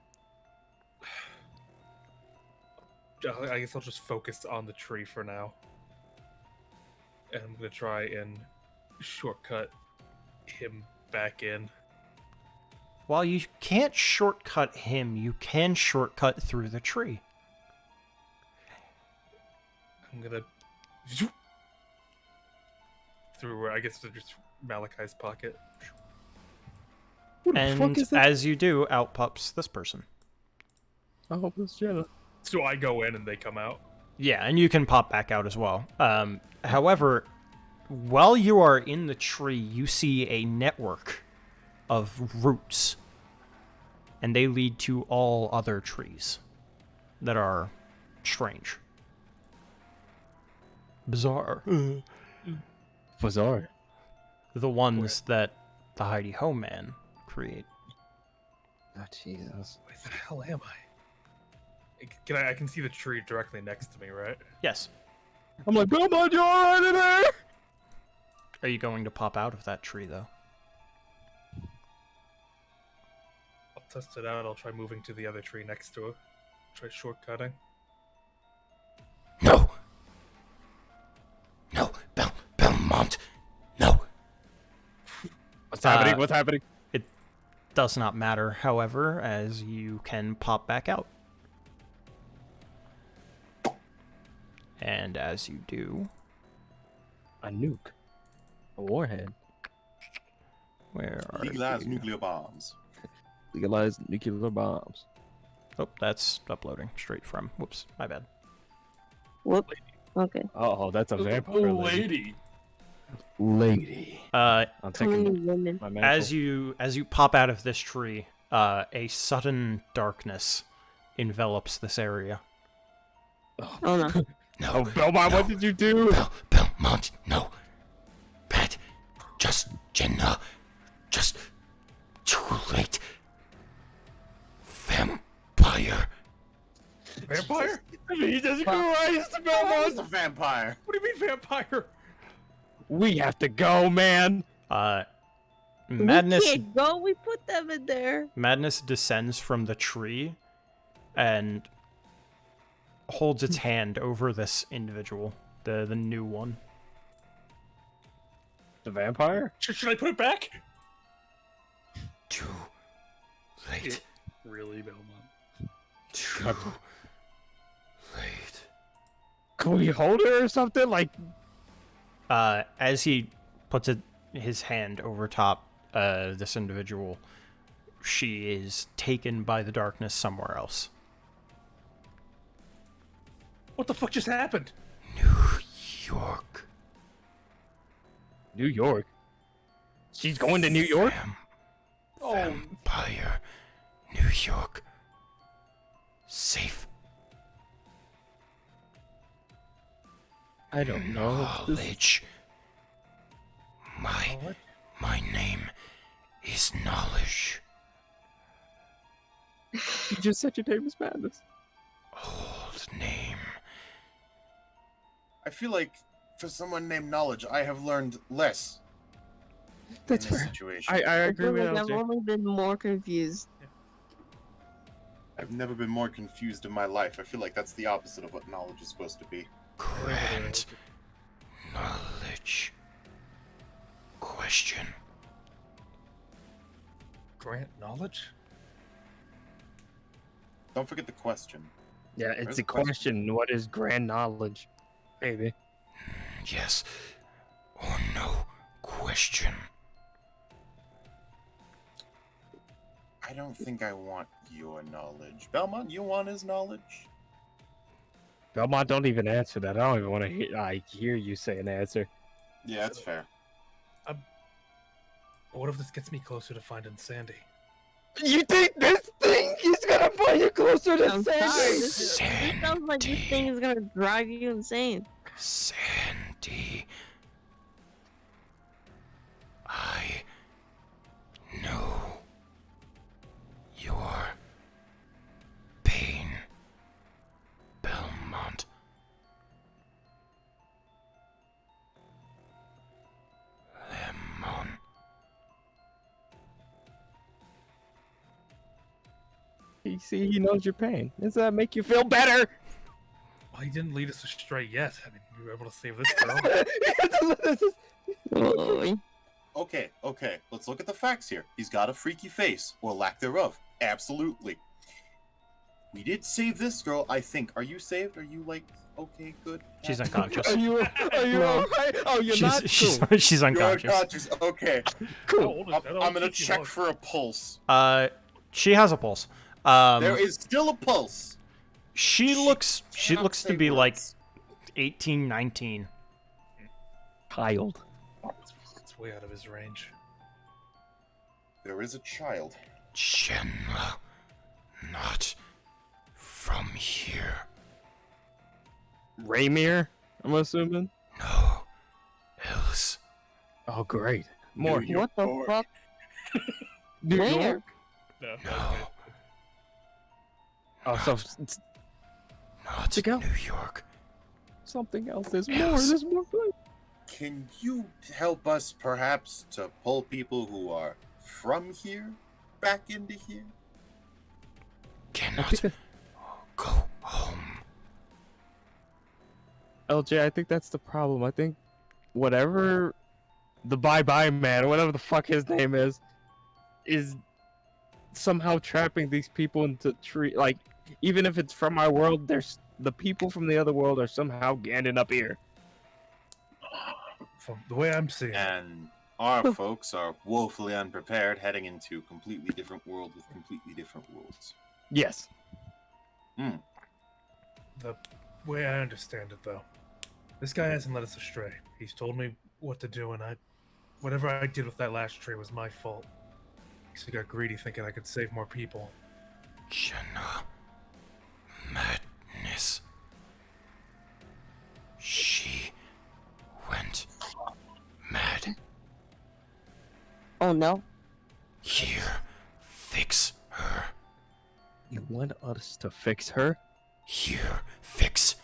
[SPEAKER 3] I guess I'll just focus on the tree for now. And I'm gonna try and shortcut him back in.
[SPEAKER 5] While you can't shortcut him, you can shortcut through the tree.
[SPEAKER 3] I'm gonna zoop through where I guess they're just Malachi's pocket.
[SPEAKER 6] Who the fuck
[SPEAKER 5] And
[SPEAKER 6] is that?
[SPEAKER 5] as you do, out pops this person.
[SPEAKER 6] I hope it's Jenna.
[SPEAKER 3] So I go in and they come out.
[SPEAKER 5] Yeah, and you can pop back out as well. However, while you are in the tree, you see a network of roots, and they lead to all other trees that are strange. Bizarre.
[SPEAKER 6] Bizarre.
[SPEAKER 5] The ones that the Heidi Ho man create.
[SPEAKER 6] Oh, Jesus.
[SPEAKER 3] Where the hell am I? I can see the tree directly next to me, right?
[SPEAKER 5] Yes.
[SPEAKER 6] I'm like, Belmont, you're alright in there?
[SPEAKER 5] Are you going to pop out of that tree, though?
[SPEAKER 3] I'll test it out. I'll try moving to the other tree next to it. Try shortcutting.
[SPEAKER 5] No! No! Belmont! No!
[SPEAKER 6] What's happening?
[SPEAKER 5] Uh,
[SPEAKER 6] What's happening?
[SPEAKER 5] It does not matter, however, as you can pop back out. And as you do,
[SPEAKER 6] A nuke. A warhead.
[SPEAKER 5] where are
[SPEAKER 4] Legalize
[SPEAKER 5] you?
[SPEAKER 4] nuclear bombs.
[SPEAKER 6] Legalized nuclear bombs.
[SPEAKER 5] Oh, that's uploading straight from. Whoops, my bad.
[SPEAKER 7] Whoop. Okay.
[SPEAKER 6] Oh, that's a vampire lady. Lady.
[SPEAKER 5] Uh,
[SPEAKER 6] I'm
[SPEAKER 7] Too many
[SPEAKER 6] taking
[SPEAKER 7] women.
[SPEAKER 6] my mantle.
[SPEAKER 5] as you pop out of this tree, a sudden darkness envelops this area.
[SPEAKER 7] Oh no.
[SPEAKER 5] No,
[SPEAKER 6] Oh, Belmont, what did you do?
[SPEAKER 5] Belmont, no. Bad. Just Jenna. Just too late. Vampire.
[SPEAKER 3] Vampire?
[SPEAKER 6] Jesus Christ,
[SPEAKER 4] Who's
[SPEAKER 6] Belmont!
[SPEAKER 4] a vampire?
[SPEAKER 3] What do you mean vampire?
[SPEAKER 6] We have to go, man.
[SPEAKER 5] Madness.
[SPEAKER 7] We can't go. We put them in there.
[SPEAKER 5] Madness descends from the tree and holds its hand over this individual, the new one.
[SPEAKER 6] The vampire?
[SPEAKER 3] Should I put it back?
[SPEAKER 5] Too late.
[SPEAKER 2] Really, Belmont?
[SPEAKER 5] Too late.
[SPEAKER 6] Can we hold her or something? Like,
[SPEAKER 5] As he puts his hand over top this individual, she is taken by the darkness somewhere else.
[SPEAKER 3] What the fuck just happened?
[SPEAKER 5] New York.
[SPEAKER 6] New York? She's going to New York?
[SPEAKER 5] Vampire. New York. Safe.
[SPEAKER 6] I don't know.
[SPEAKER 5] Knowledge. My name is Knowledge.
[SPEAKER 6] You just said your name is Madness.
[SPEAKER 5] Old name.
[SPEAKER 4] I feel like for someone named Knowledge, I have learned less.
[SPEAKER 6] That's
[SPEAKER 4] in this
[SPEAKER 6] fair.
[SPEAKER 4] situation.
[SPEAKER 6] I
[SPEAKER 7] I
[SPEAKER 6] agree
[SPEAKER 7] feel
[SPEAKER 6] with
[SPEAKER 7] like I've
[SPEAKER 6] LJ.
[SPEAKER 7] only been more confused.
[SPEAKER 4] I've never been more confused in my life. I feel like that's the opposite of what knowledge is supposed to be.
[SPEAKER 5] Grand knowledge. Question.
[SPEAKER 3] Grant knowledge?
[SPEAKER 4] Don't forget the question.
[SPEAKER 6] Yeah,
[SPEAKER 4] Where's
[SPEAKER 6] it's
[SPEAKER 4] the
[SPEAKER 6] a question. What is grand knowledge? Maybe.
[SPEAKER 5] Yes or no question.
[SPEAKER 4] I don't think I want your knowledge. Belmont, you want his knowledge?
[SPEAKER 6] Belmont, don't even answer that. I don't even want to hear you say an answer.
[SPEAKER 4] Yeah, that's fair.
[SPEAKER 3] What if this gets me closer to finding Sandy?
[SPEAKER 6] You think this thing is gonna pull you closer to
[SPEAKER 7] I'm sorry.
[SPEAKER 6] Sandy?
[SPEAKER 7] This sounds like this thing is gonna drive you insane.
[SPEAKER 5] Sandy. I know your pain, Belmont. Lemon.
[SPEAKER 6] You see, he knows your pain. Does that make you feel better?
[SPEAKER 3] Well, he didn't lead us astray yet. I mean, we were able to save this girl.
[SPEAKER 7] Oh,
[SPEAKER 4] Okay, let's look at the facts here. He's got a freaky face, or lack thereof. Absolutely. We did save this girl, I think. Are you saved? Are you, like, okay, good?
[SPEAKER 5] She's unconscious.
[SPEAKER 6] Are you alright? Oh, you're not?
[SPEAKER 5] She's
[SPEAKER 6] Cool.
[SPEAKER 5] she's
[SPEAKER 4] You're
[SPEAKER 5] unconscious.
[SPEAKER 4] unconscious. Okay.
[SPEAKER 6] Cool.
[SPEAKER 4] I'm gonna check for a pulse.
[SPEAKER 5] She has a pulse.
[SPEAKER 4] There is still a pulse.
[SPEAKER 5] She looks
[SPEAKER 4] cannot
[SPEAKER 5] to
[SPEAKER 4] say
[SPEAKER 5] be like
[SPEAKER 4] words.
[SPEAKER 5] 18, 19.
[SPEAKER 6] Child.
[SPEAKER 3] It's way out of his range.
[SPEAKER 4] There is a child.
[SPEAKER 5] Chenla, not from here.
[SPEAKER 6] Raymir, I'm assuming?
[SPEAKER 5] No, else.
[SPEAKER 6] Oh, great. More.
[SPEAKER 4] New
[SPEAKER 7] what the
[SPEAKER 4] York.
[SPEAKER 7] fuck?
[SPEAKER 6] New
[SPEAKER 7] Where?
[SPEAKER 6] York?
[SPEAKER 3] No.
[SPEAKER 5] No,
[SPEAKER 6] Oh, so it's
[SPEAKER 5] not
[SPEAKER 6] To go.
[SPEAKER 5] New York.
[SPEAKER 6] something else. There's more.
[SPEAKER 5] Yes.
[SPEAKER 6] There's more.
[SPEAKER 4] Can you help us, perhaps, to pull people who are from here back into here?
[SPEAKER 6] I
[SPEAKER 5] Cannot
[SPEAKER 6] think that,
[SPEAKER 5] go home.
[SPEAKER 6] LJ, I think that's the problem. I think whatever the bye-bye man, or whatever the fuck his name is somehow trapping these people into tree. Like, even if it's from our world, there's the people from the other world are somehow ending up here.
[SPEAKER 3] From the way I'm seeing it,
[SPEAKER 4] And our folks are woefully unprepared, heading into a completely different world with completely different rules.
[SPEAKER 6] Yes.
[SPEAKER 3] the way I understand it, though, this guy hasn't led us astray. He's told me what to do, and whatever I did with that last tree was my fault. Because he got greedy thinking I could save more people.
[SPEAKER 5] Jenna. Madness. She went mad.
[SPEAKER 7] Oh no.
[SPEAKER 5] Here, fix her.
[SPEAKER 6] You want us to fix her?
[SPEAKER 5] Here, fix.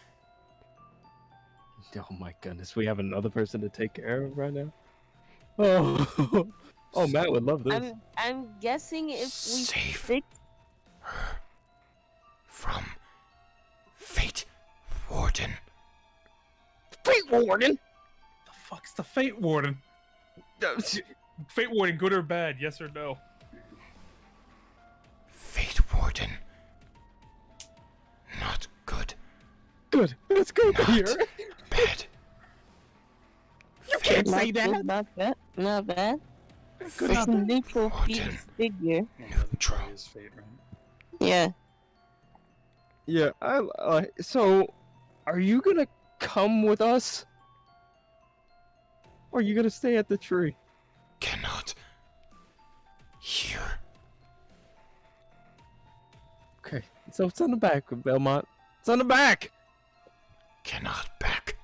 [SPEAKER 6] Oh my goodness, we have another person to take care of right now. Oh, oh, Matt would love this.
[SPEAKER 7] I'm guessing if we
[SPEAKER 5] Save
[SPEAKER 7] fix
[SPEAKER 5] her from Fate Warden.
[SPEAKER 6] Fate Warden.
[SPEAKER 3] The fuck's the Fate Warden? Fate Warden, good or bad? Yes or no?
[SPEAKER 5] Fate Warden. Not good.
[SPEAKER 6] Good. That's good to
[SPEAKER 5] Not
[SPEAKER 6] hear.
[SPEAKER 5] bad.
[SPEAKER 6] You can't
[SPEAKER 7] not
[SPEAKER 6] say that.
[SPEAKER 7] good, not bad, not bad.
[SPEAKER 6] Good
[SPEAKER 7] It's a
[SPEAKER 6] enough.
[SPEAKER 7] neutral
[SPEAKER 5] Warden.
[SPEAKER 7] figure.
[SPEAKER 5] Neutral.
[SPEAKER 2] Is fate, right?
[SPEAKER 7] Yeah.
[SPEAKER 6] Yeah. So Are you gonna come with us? Or are you gonna stay at the tree?
[SPEAKER 5] Cannot. Here.
[SPEAKER 6] Okay, so it's on the back, Belmont. It's on the back!
[SPEAKER 5] Cannot back.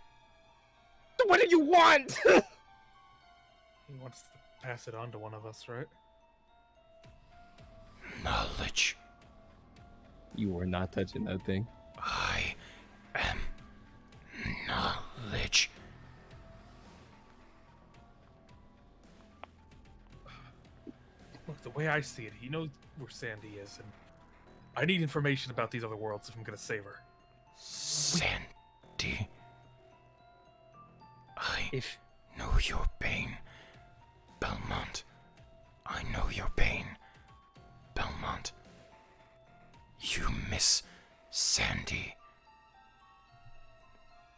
[SPEAKER 6] What do you want?
[SPEAKER 3] He wants to pass it on to one of us, right?
[SPEAKER 5] Knowledge.
[SPEAKER 6] You were not touching that thing.
[SPEAKER 5] I am knowledge.
[SPEAKER 3] Look, the way I see it, he knows where Sandy is, and I need information about these other worlds if I'm gonna save her.
[SPEAKER 5] Sandy. I
[SPEAKER 6] If
[SPEAKER 5] know your pain, Belmont. I know your pain, Belmont. You miss Sandy.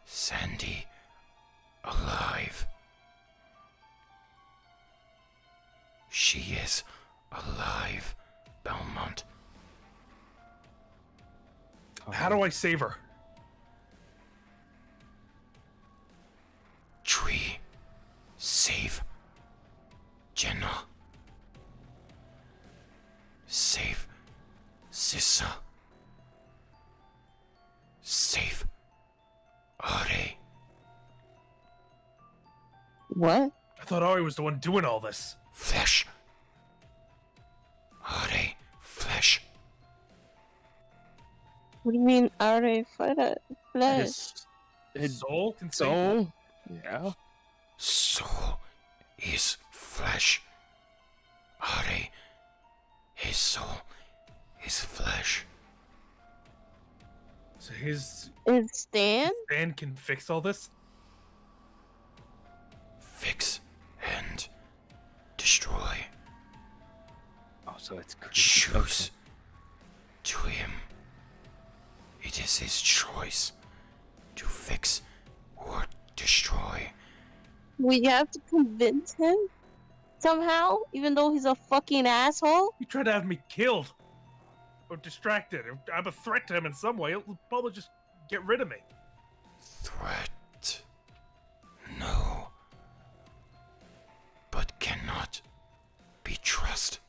[SPEAKER 5] Sandy alive. She is alive, Belmont.
[SPEAKER 3] How do I save her?
[SPEAKER 5] Tree. Save Jenna. Save Sissa. Save Are.
[SPEAKER 7] What?
[SPEAKER 3] I thought Ari was the one doing all this.
[SPEAKER 5] Flesh. Are. Flesh.
[SPEAKER 7] What do you mean, are they flesh?
[SPEAKER 6] his
[SPEAKER 3] Soul can save her?
[SPEAKER 6] soul, yeah.
[SPEAKER 5] Soul is flesh. Are. His soul is flesh.
[SPEAKER 3] So his
[SPEAKER 7] And Stan?
[SPEAKER 3] Stan can fix all this?
[SPEAKER 5] Fix and destroy.
[SPEAKER 6] Oh, so it's
[SPEAKER 5] Choose to him. It is his choice to fix or destroy.
[SPEAKER 7] We have to convince him? Somehow? Even though he's a fucking asshole?
[SPEAKER 3] He tried to have me killed. Or distracted. I'm a threat to him in some way. He'll probably just get rid of me.
[SPEAKER 5] Threat. No. But cannot be trusted.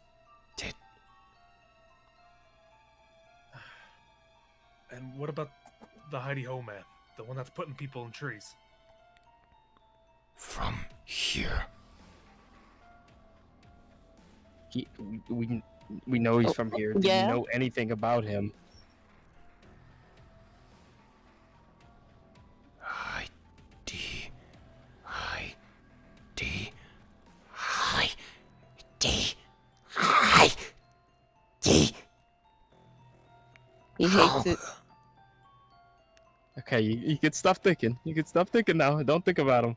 [SPEAKER 3] And what about the Heidi Ho man? The one that's putting people in trees?
[SPEAKER 5] From here.
[SPEAKER 6] We know he's from here. Do
[SPEAKER 7] yeah.
[SPEAKER 6] you know anything about him?
[SPEAKER 5] ID.
[SPEAKER 7] He hates it.
[SPEAKER 6] Okay, you can stop thinking. You can stop thinking now. Don't think about him.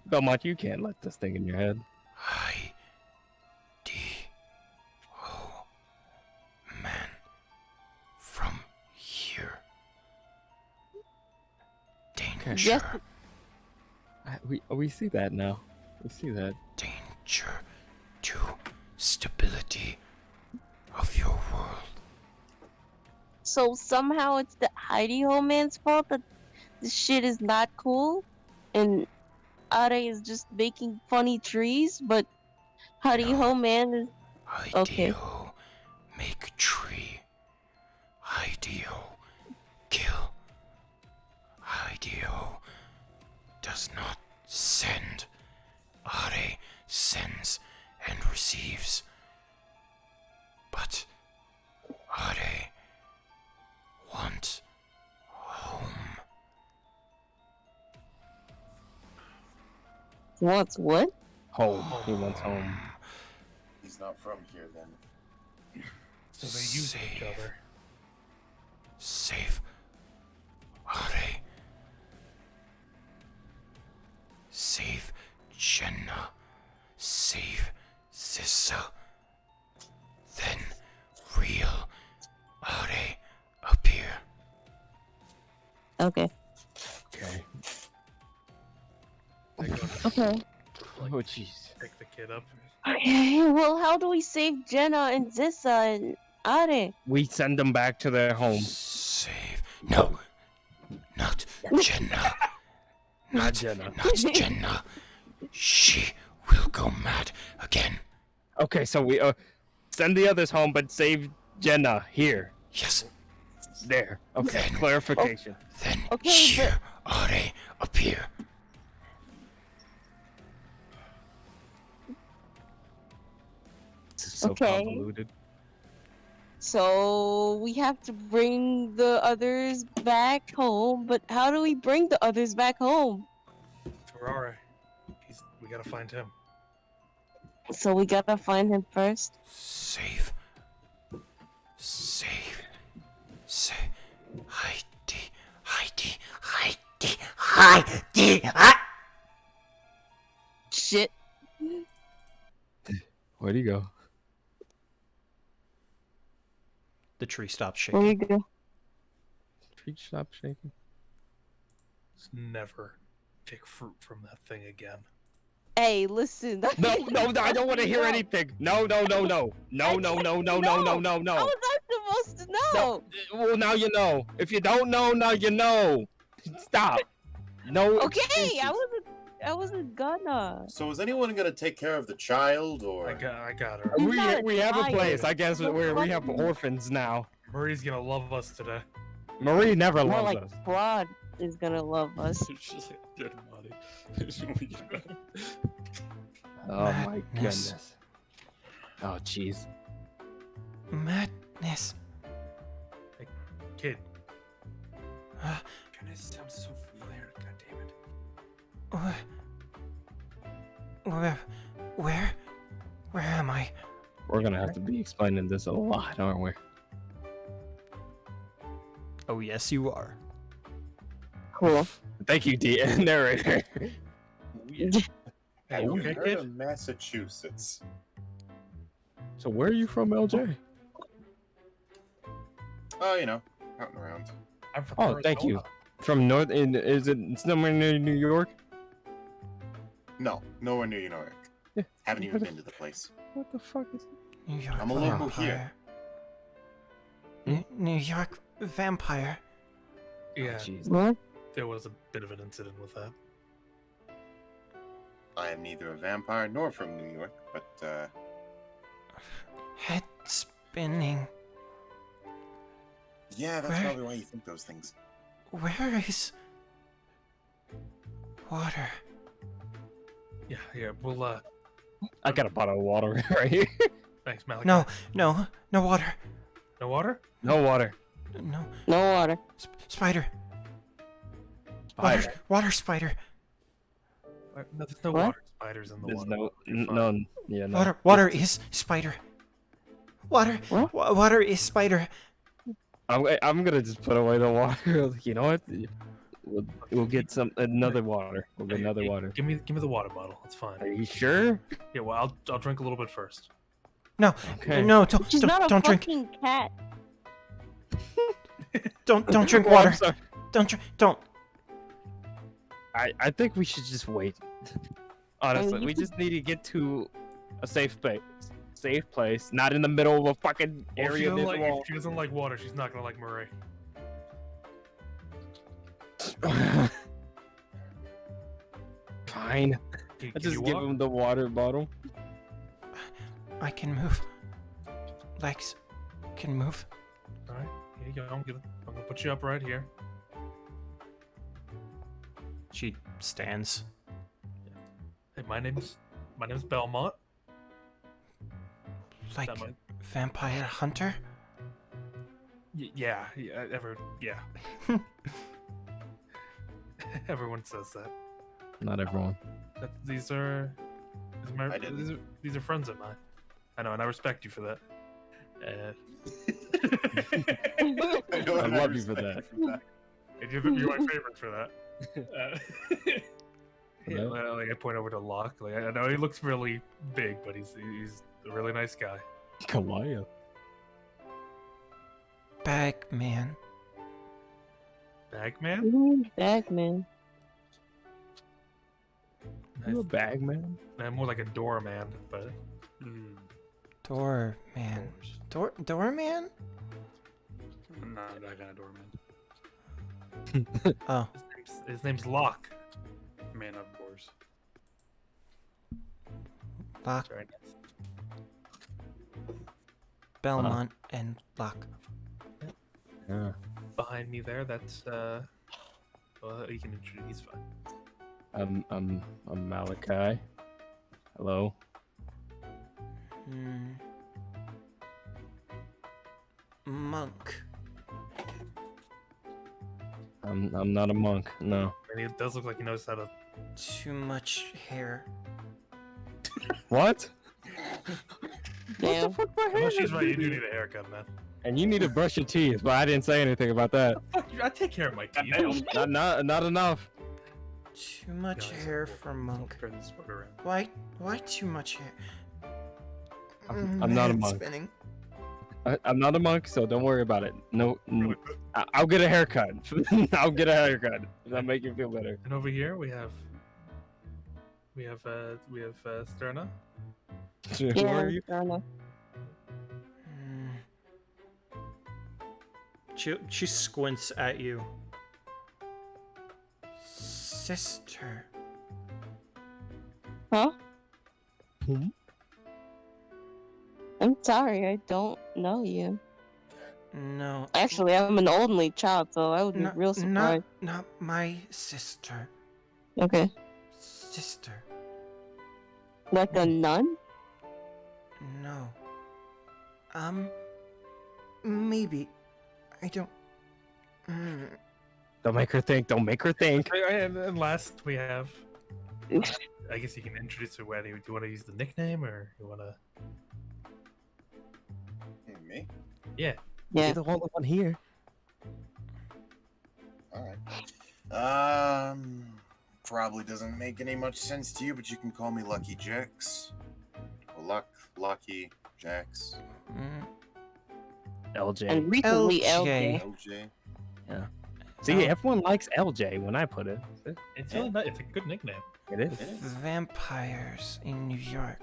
[SPEAKER 6] Belmont, you can't let this thing in your head.
[SPEAKER 5] ID. Oh. Man. From here. Danger.
[SPEAKER 7] Yes.
[SPEAKER 6] We see that now. We see that.
[SPEAKER 5] Danger to stability of your world.
[SPEAKER 7] So somehow it's the Heidi Ho man's fault that this shit is not cool? And Are is just making funny trees, but Heidi Ho man is... Okay.
[SPEAKER 5] IDO make tree. IDO kill. IDO does not send. Are sends and receives. But Are want home.
[SPEAKER 7] Wants what?
[SPEAKER 6] Home. He wants home.
[SPEAKER 4] He's not from here then.
[SPEAKER 3] So they use each
[SPEAKER 5] Save.
[SPEAKER 3] other.
[SPEAKER 5] Save Are. Save Jenna. Save Sissa. Then real Are appear.
[SPEAKER 7] Okay.
[SPEAKER 6] Okay.
[SPEAKER 3] They go to
[SPEAKER 7] Okay.
[SPEAKER 6] Oh, jeez.
[SPEAKER 3] pick the kid up.
[SPEAKER 7] Okay, well, how do we save Jenna and Zissa? And Are.
[SPEAKER 6] We send them back to their home.
[SPEAKER 5] Save. No. Not Jenna.
[SPEAKER 6] Not Jenna.
[SPEAKER 5] Not Jenna. She will go mad again.
[SPEAKER 6] Okay, so we send the others home, but save Jenna here.
[SPEAKER 5] Yes.
[SPEAKER 6] There. Okay.
[SPEAKER 5] Then-
[SPEAKER 6] Clarification.
[SPEAKER 5] Then
[SPEAKER 7] Okay,
[SPEAKER 5] here Are appear.
[SPEAKER 6] This is so
[SPEAKER 7] Okay.
[SPEAKER 6] convoluted.
[SPEAKER 7] So we have to bring the others back home, but how do we bring the others back home?
[SPEAKER 3] Ferrari. We gotta find him.
[SPEAKER 7] So we gotta find him first.
[SPEAKER 5] Save. Save. Save. Heidi. Heidi. Heidi. Heidi.
[SPEAKER 7] Shit.
[SPEAKER 6] Where'd he go?
[SPEAKER 5] The tree stops
[SPEAKER 7] Where we
[SPEAKER 5] shaking.
[SPEAKER 7] go?
[SPEAKER 6] Tree stop shaking.
[SPEAKER 3] Let's never take fruit from that thing again.
[SPEAKER 7] Hey, listen.
[SPEAKER 6] No, I don't want to hear anything. No.
[SPEAKER 7] I was not supposed to know.
[SPEAKER 6] Well, now you know. If you don't know, now you know. Stop. No.
[SPEAKER 7] Okay,
[SPEAKER 6] excuses.
[SPEAKER 7] I wasn't gonna.
[SPEAKER 4] So is anyone gonna take care of the child, or
[SPEAKER 3] I got her.
[SPEAKER 7] He's not
[SPEAKER 6] We have a
[SPEAKER 7] tired.
[SPEAKER 6] place. I guess we have orphans now.
[SPEAKER 3] Murray's gonna love us today.
[SPEAKER 6] Marie never
[SPEAKER 7] More
[SPEAKER 6] loved
[SPEAKER 7] like
[SPEAKER 6] us.
[SPEAKER 7] Fraud is gonna love us.
[SPEAKER 2] It's just like dead body.
[SPEAKER 6] Oh my
[SPEAKER 5] Madness.
[SPEAKER 6] goodness. Oh jeez.
[SPEAKER 5] Madness.
[SPEAKER 3] Kid,
[SPEAKER 1] Goodness, sounds so familiar. God damn it.
[SPEAKER 5] Where am I?
[SPEAKER 6] We're gonna have to be explaining this a lot, aren't we?
[SPEAKER 5] Oh, yes, you are.
[SPEAKER 7] Cool.
[SPEAKER 6] Thank you, D narrator.
[SPEAKER 3] hey,
[SPEAKER 4] I
[SPEAKER 3] you okay,
[SPEAKER 4] heard
[SPEAKER 3] kid?
[SPEAKER 4] of Massachusetts?
[SPEAKER 6] So where are you from, LJ?
[SPEAKER 4] Oh, you know, out and around.
[SPEAKER 3] I'm from
[SPEAKER 6] Oh, thank you.
[SPEAKER 3] Arizona.
[SPEAKER 6] From North? Is it somewhere near New York?
[SPEAKER 4] No, nowhere near New York.
[SPEAKER 6] Yeah.
[SPEAKER 4] Haven't even been to the place.
[SPEAKER 6] What the fuck is?
[SPEAKER 5] New York
[SPEAKER 4] I'm a local
[SPEAKER 5] vampire.
[SPEAKER 4] here.
[SPEAKER 5] New York vampire.
[SPEAKER 3] Yeah,
[SPEAKER 6] Jeez.
[SPEAKER 7] What?
[SPEAKER 3] there was a bit of an incident with that.
[SPEAKER 4] I am neither a vampire nor from New York, but
[SPEAKER 5] Head spinning.
[SPEAKER 4] yeah, that's
[SPEAKER 5] Where-
[SPEAKER 4] probably why you think those things.
[SPEAKER 5] Where is water?
[SPEAKER 3] Yeah, we'll
[SPEAKER 6] I got a bottle of water right here.
[SPEAKER 3] thanks, Malik.
[SPEAKER 5] No water.
[SPEAKER 3] No water?
[SPEAKER 6] No water.
[SPEAKER 5] No
[SPEAKER 7] No water.
[SPEAKER 5] spider.
[SPEAKER 6] Spider.
[SPEAKER 5] Water spider.
[SPEAKER 3] No, there's no
[SPEAKER 7] What?
[SPEAKER 3] water spiders in the
[SPEAKER 6] There's
[SPEAKER 3] water.
[SPEAKER 6] no,
[SPEAKER 3] You're fine.
[SPEAKER 6] none. Yeah, no.
[SPEAKER 5] Water is spider. Water.
[SPEAKER 7] What?
[SPEAKER 5] Water is spider.
[SPEAKER 6] I'm gonna just put away the water. You know what? We'll get another water. We'll get another
[SPEAKER 3] Hey,
[SPEAKER 6] water.
[SPEAKER 3] Give me the water bottle. It's
[SPEAKER 6] Are
[SPEAKER 3] fine.
[SPEAKER 6] you sure?
[SPEAKER 3] Yeah, well, I'll drink a little bit first.
[SPEAKER 5] No,
[SPEAKER 6] Okay.
[SPEAKER 5] no,
[SPEAKER 7] She's not a
[SPEAKER 5] don't drink.
[SPEAKER 7] fucking cat.
[SPEAKER 5] Don't drink
[SPEAKER 6] Oh, I'm
[SPEAKER 5] water.
[SPEAKER 6] sorry.
[SPEAKER 5] Don't.
[SPEAKER 6] I think we should just wait. Honestly,
[SPEAKER 7] you
[SPEAKER 6] we
[SPEAKER 7] could-
[SPEAKER 6] just need to get to a safe place, not in the middle of a fucking
[SPEAKER 3] Well, if, she
[SPEAKER 6] area.
[SPEAKER 3] doesn't
[SPEAKER 6] near
[SPEAKER 3] like,
[SPEAKER 6] the wall.
[SPEAKER 3] if she doesn't like water, she's not gonna like Murray.
[SPEAKER 6] Fine.
[SPEAKER 3] Can
[SPEAKER 6] I
[SPEAKER 3] you
[SPEAKER 6] just give
[SPEAKER 3] walk?
[SPEAKER 6] him the water bottle.
[SPEAKER 5] I can move. Legs can move.
[SPEAKER 3] All right, here you go. I'm gonna put you up right here.
[SPEAKER 5] She stands.
[SPEAKER 3] Hey, my name's Belmont.
[SPEAKER 5] Like
[SPEAKER 3] That might-
[SPEAKER 5] vampire hunter.
[SPEAKER 3] Yeah. Everyone says that.
[SPEAKER 6] Not everyone.
[SPEAKER 3] These are
[SPEAKER 4] I didn't.
[SPEAKER 3] these are friends of mine. I know, and I respect you for that.
[SPEAKER 4] I know,
[SPEAKER 6] I
[SPEAKER 4] and
[SPEAKER 6] love you for
[SPEAKER 4] respect
[SPEAKER 6] that.
[SPEAKER 4] you for
[SPEAKER 3] And you're my favorite for that. Yeah, well, like I point over to Locke. Like I know he looks really big, but he's a really nice guy.
[SPEAKER 6] Goliath.
[SPEAKER 5] Bagman.
[SPEAKER 3] Bagman?
[SPEAKER 7] Bagman.
[SPEAKER 6] You a bag man?
[SPEAKER 3] I'm more like a doorman, but
[SPEAKER 2] Hmm.
[SPEAKER 5] Door man. Doorman?
[SPEAKER 2] I'm not that kind of doorman.
[SPEAKER 5] Oh,
[SPEAKER 3] His name's Locke.
[SPEAKER 2] Man of doors.
[SPEAKER 5] Locke,
[SPEAKER 3] Very nice.
[SPEAKER 5] Belmont, and Locke.
[SPEAKER 6] Yeah.
[SPEAKER 3] Behind me there, that's well, you can introduce. He's fine.
[SPEAKER 6] I'm Malachi. Hello.
[SPEAKER 5] Monk.
[SPEAKER 6] I'm not a monk. No.
[SPEAKER 3] And he does look like he knows how to.
[SPEAKER 5] Too much hair.
[SPEAKER 6] What?
[SPEAKER 7] Damn.
[SPEAKER 3] No, she's right. You do need a haircut, man.
[SPEAKER 6] And you need to brush your teeth, but I didn't say anything about that.
[SPEAKER 3] Fuck you, I take care of my teeth.
[SPEAKER 6] Not enough.
[SPEAKER 5] Too much hair for Monk.
[SPEAKER 2] Turn this book around.
[SPEAKER 5] Why too much hair?
[SPEAKER 6] I'm not a monk.
[SPEAKER 5] Spinning.
[SPEAKER 6] I'm not a monk, so don't worry about it. No, I'll get a haircut. I'll get a haircut. That'll make you feel better.
[SPEAKER 3] And over here we have Sterna.
[SPEAKER 6] Who
[SPEAKER 7] Yeah,
[SPEAKER 6] are you?
[SPEAKER 7] fair enough.
[SPEAKER 5] She squints at you. Sister.
[SPEAKER 7] Huh?
[SPEAKER 6] Hmm?
[SPEAKER 7] I'm sorry, I don't know you.
[SPEAKER 5] No.
[SPEAKER 7] Actually, I'm an only child, so I would be real surprised.
[SPEAKER 5] Not my sister.
[SPEAKER 7] Okay.
[SPEAKER 5] Sister.
[SPEAKER 7] Like a nun?
[SPEAKER 5] No. Maybe. I don't.
[SPEAKER 6] Don't make her think. Don't make her think.
[SPEAKER 3] And last we have. I guess you can introduce her. Whether do you want to use the nickname or you want to?
[SPEAKER 4] Me?
[SPEAKER 7] Yeah.
[SPEAKER 6] You're the only one here.
[SPEAKER 4] All right. Probably doesn't make any much sense to you, but you can call me Lucky Jax. Or Lucky Jax.
[SPEAKER 6] LJ.
[SPEAKER 7] And recently,
[SPEAKER 5] LJ.
[SPEAKER 7] LJ.
[SPEAKER 4] LJ.
[SPEAKER 6] See, everyone likes LJ when I put it.
[SPEAKER 3] It's really not. It's a good nickname.
[SPEAKER 6] It is.
[SPEAKER 5] Vampires in New York.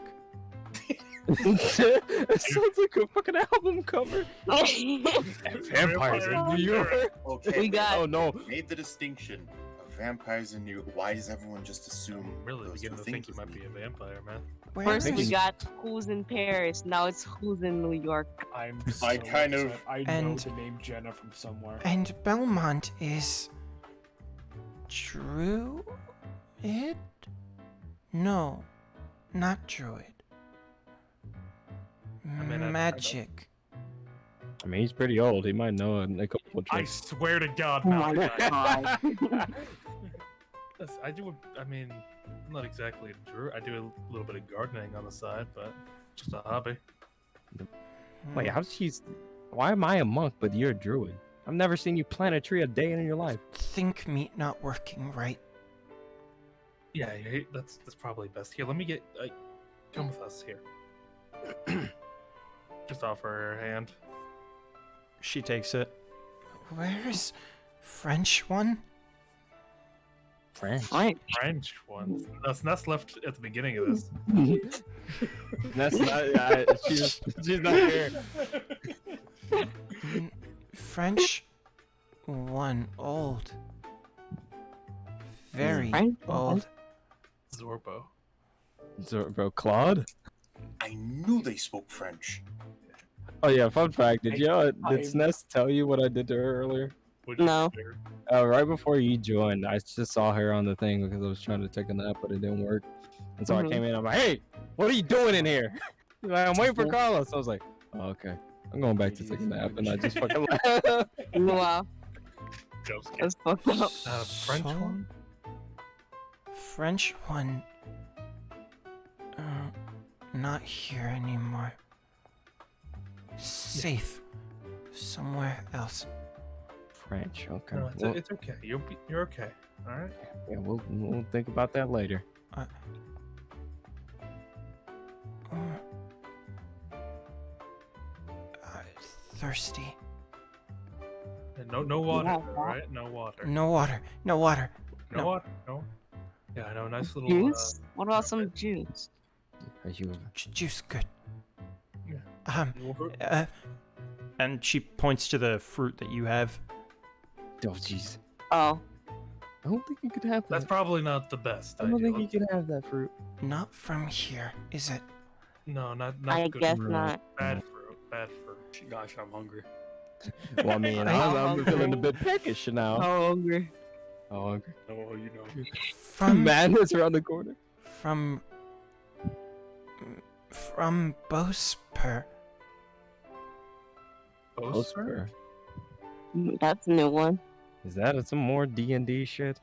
[SPEAKER 6] It sounds like a fucking album cover. Vampires in New York.
[SPEAKER 4] Okay.
[SPEAKER 7] We got-
[SPEAKER 6] Oh no.
[SPEAKER 4] Made the distinction of vampires in New York. Why does everyone just assume
[SPEAKER 3] I'm really
[SPEAKER 4] those
[SPEAKER 3] beginning
[SPEAKER 4] two
[SPEAKER 3] to think
[SPEAKER 4] things
[SPEAKER 3] you
[SPEAKER 4] with
[SPEAKER 3] might
[SPEAKER 4] me?
[SPEAKER 3] be a vampire, man.
[SPEAKER 5] Where
[SPEAKER 7] First, we
[SPEAKER 5] is-
[SPEAKER 7] got who's in Paris. Now it's who's in New York.
[SPEAKER 1] I'm
[SPEAKER 4] I
[SPEAKER 1] so
[SPEAKER 4] kind of-
[SPEAKER 1] upset. I know
[SPEAKER 5] And-
[SPEAKER 1] the name Jenna from somewhere.
[SPEAKER 5] And Belmont is Druid? No, not Druid.
[SPEAKER 3] mean,
[SPEAKER 5] Magic.
[SPEAKER 6] I mean, he's pretty old. He might know a couple of
[SPEAKER 3] I
[SPEAKER 6] tricks.
[SPEAKER 3] swear to God,
[SPEAKER 7] Oh my
[SPEAKER 3] Malachi.
[SPEAKER 7] god.
[SPEAKER 3] Yes, I do. I mean, I'm not exactly a druid. I do a little bit of gardening on the side, but just a hobby.
[SPEAKER 6] Wait, how's she's? Why am I a monk but you're a druid? I've never seen you plant a tree a day in your life.
[SPEAKER 5] Think meat not working right.
[SPEAKER 3] Yeah, that's probably best. Here, let me get. Come with us here. Just offer her hand.
[SPEAKER 5] She takes it. Where's French one?
[SPEAKER 6] French.
[SPEAKER 7] Right.
[SPEAKER 3] French one. That's left at the beginning of this.
[SPEAKER 6] That's not. She's not here.
[SPEAKER 5] French one. Old. Very
[SPEAKER 7] French one?
[SPEAKER 5] old.
[SPEAKER 3] Zorbo.
[SPEAKER 6] Bro, Claude.
[SPEAKER 4] I knew they spoke French.
[SPEAKER 6] Oh yeah, fun fact. Did
[SPEAKER 1] I-
[SPEAKER 6] Sness tell you what I did to her earlier?
[SPEAKER 3] What'd you
[SPEAKER 7] No.
[SPEAKER 3] do there?
[SPEAKER 6] Right before you joined, I just saw her on the thing because I was trying to take a nap, but it didn't work. And so I came in. I'm like, "Hey, what are you doing in here?" She's like, I'm waiting for Carlos. I was like, "Oh, okay. I'm going back to take a nap," and I just fucking left.
[SPEAKER 7] Wow.
[SPEAKER 3] Jokes.
[SPEAKER 7] That's fucked up.
[SPEAKER 3] French
[SPEAKER 5] So-
[SPEAKER 3] one?
[SPEAKER 5] French one. Not here anymore. Safe. Somewhere else.
[SPEAKER 6] French. Okay.
[SPEAKER 3] No,
[SPEAKER 6] Well,
[SPEAKER 3] it's okay. You're okay. All right.
[SPEAKER 6] yeah, we'll think about that later.
[SPEAKER 5] Uh, thirsty.
[SPEAKER 3] No water.
[SPEAKER 7] Yeah,
[SPEAKER 3] All right. No water.
[SPEAKER 5] No water. No water.
[SPEAKER 3] No
[SPEAKER 5] no.
[SPEAKER 3] water. No. Yeah, I know. Nice little.
[SPEAKER 7] Juice? What about some juice?
[SPEAKER 6] Are you?
[SPEAKER 5] Juice good.
[SPEAKER 3] Yeah.
[SPEAKER 5] And she points to the fruit that you have.
[SPEAKER 6] Oh, jeez.
[SPEAKER 7] Oh,
[SPEAKER 6] I don't think you could have that.
[SPEAKER 3] That's probably not the best
[SPEAKER 6] I don't
[SPEAKER 3] idea.
[SPEAKER 6] think you could have that fruit.
[SPEAKER 5] Not from here, is it?
[SPEAKER 3] No, not
[SPEAKER 7] I
[SPEAKER 3] good.
[SPEAKER 7] guess
[SPEAKER 6] Right.
[SPEAKER 7] not.
[SPEAKER 3] Bad fruit. Bad fruit.
[SPEAKER 2] Gosh, I'm hungry.
[SPEAKER 6] Well, I mean, I'm feeling a bit peckish now.
[SPEAKER 7] How hungry?
[SPEAKER 6] Oh, hungry.
[SPEAKER 2] Oh, you know.
[SPEAKER 5] From
[SPEAKER 6] Madness around the corner.
[SPEAKER 5] from Bospur.
[SPEAKER 6] Oscar.
[SPEAKER 7] That's a new one.
[SPEAKER 6] Is that some more D&D shit?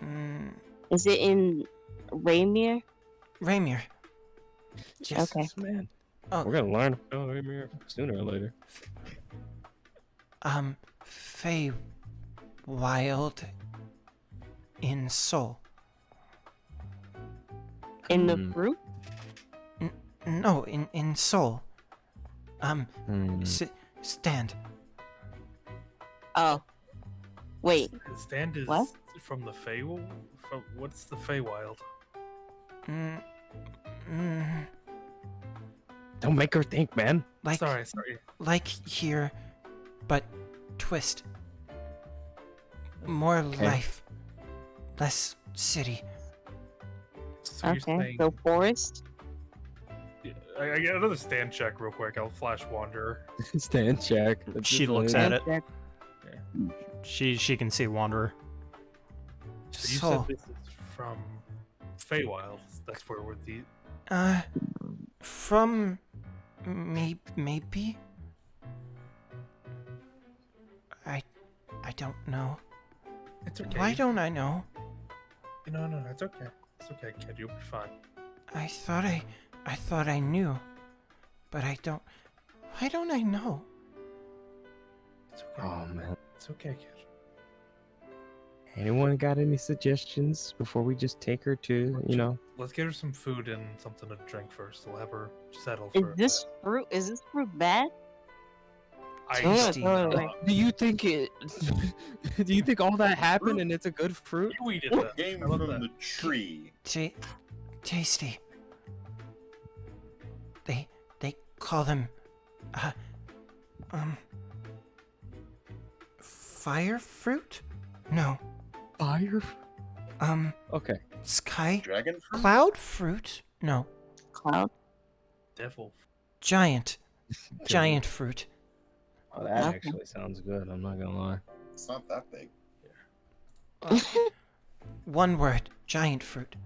[SPEAKER 5] Mm,
[SPEAKER 7] Is it in Rainier?
[SPEAKER 5] Rainier. Yes.
[SPEAKER 7] Okay.
[SPEAKER 6] Man.
[SPEAKER 5] Oh.
[SPEAKER 6] We're gonna learn about him here sooner or later.
[SPEAKER 5] Fey Wild in Soul.
[SPEAKER 7] In the
[SPEAKER 6] Hmm.
[SPEAKER 7] fruit?
[SPEAKER 5] No, in Soul.
[SPEAKER 6] Hmm.
[SPEAKER 5] Stand.
[SPEAKER 7] Oh. Wait.
[SPEAKER 3] Stand is
[SPEAKER 7] What?
[SPEAKER 3] from the Feywild. What's the Feywild?
[SPEAKER 5] Mm, mm,
[SPEAKER 6] Don't make her think, man.
[SPEAKER 5] like
[SPEAKER 3] Sorry.
[SPEAKER 5] like here, but twist. More life, less city.
[SPEAKER 3] So you're
[SPEAKER 7] Okay.
[SPEAKER 3] saying,
[SPEAKER 7] So forest?
[SPEAKER 3] I get another stand check real quick. I'll flash Wanderer.
[SPEAKER 6] Stand check.
[SPEAKER 5] She looks at it.
[SPEAKER 7] Check.
[SPEAKER 5] She can see Wanderer.
[SPEAKER 3] So you
[SPEAKER 5] So,
[SPEAKER 3] said this is from Feywild. That's where we're the.
[SPEAKER 5] from maybe. I don't know.
[SPEAKER 3] It's okay.
[SPEAKER 5] Why don't I know?
[SPEAKER 3] No, it's okay. It's okay, kid. You'll be fine.
[SPEAKER 5] I thought I knew, but I don't. Why don't I know?
[SPEAKER 3] It's okay.
[SPEAKER 6] Oh man.
[SPEAKER 3] It's okay, kid.
[SPEAKER 6] Anyone got any suggestions before we just take her to, you know?
[SPEAKER 3] Let's get her some food and something to drink first. We'll have her settle
[SPEAKER 7] Is
[SPEAKER 3] for.
[SPEAKER 7] this fruit? Is this fruit bad?
[SPEAKER 3] I
[SPEAKER 7] I'm gonna
[SPEAKER 5] Tasty.
[SPEAKER 7] throw it away.
[SPEAKER 6] Do you think it? Do you think all that happened and it's a good fruit?
[SPEAKER 3] You eat it. Then.
[SPEAKER 4] Game
[SPEAKER 3] I love
[SPEAKER 4] from
[SPEAKER 3] that.
[SPEAKER 4] the tree.
[SPEAKER 5] Tasty. They call them, fire fruit? No.
[SPEAKER 6] Fire. Okay.
[SPEAKER 5] Sky
[SPEAKER 4] Dragon fruit?
[SPEAKER 5] cloud fruit? No.
[SPEAKER 7] Cloud?
[SPEAKER 3] Devil.
[SPEAKER 5] Giant fruit.
[SPEAKER 6] Oh, that
[SPEAKER 7] Okay.
[SPEAKER 6] actually sounds good. I'm not gonna lie.
[SPEAKER 4] It's not that big.
[SPEAKER 5] One word, giant fruit.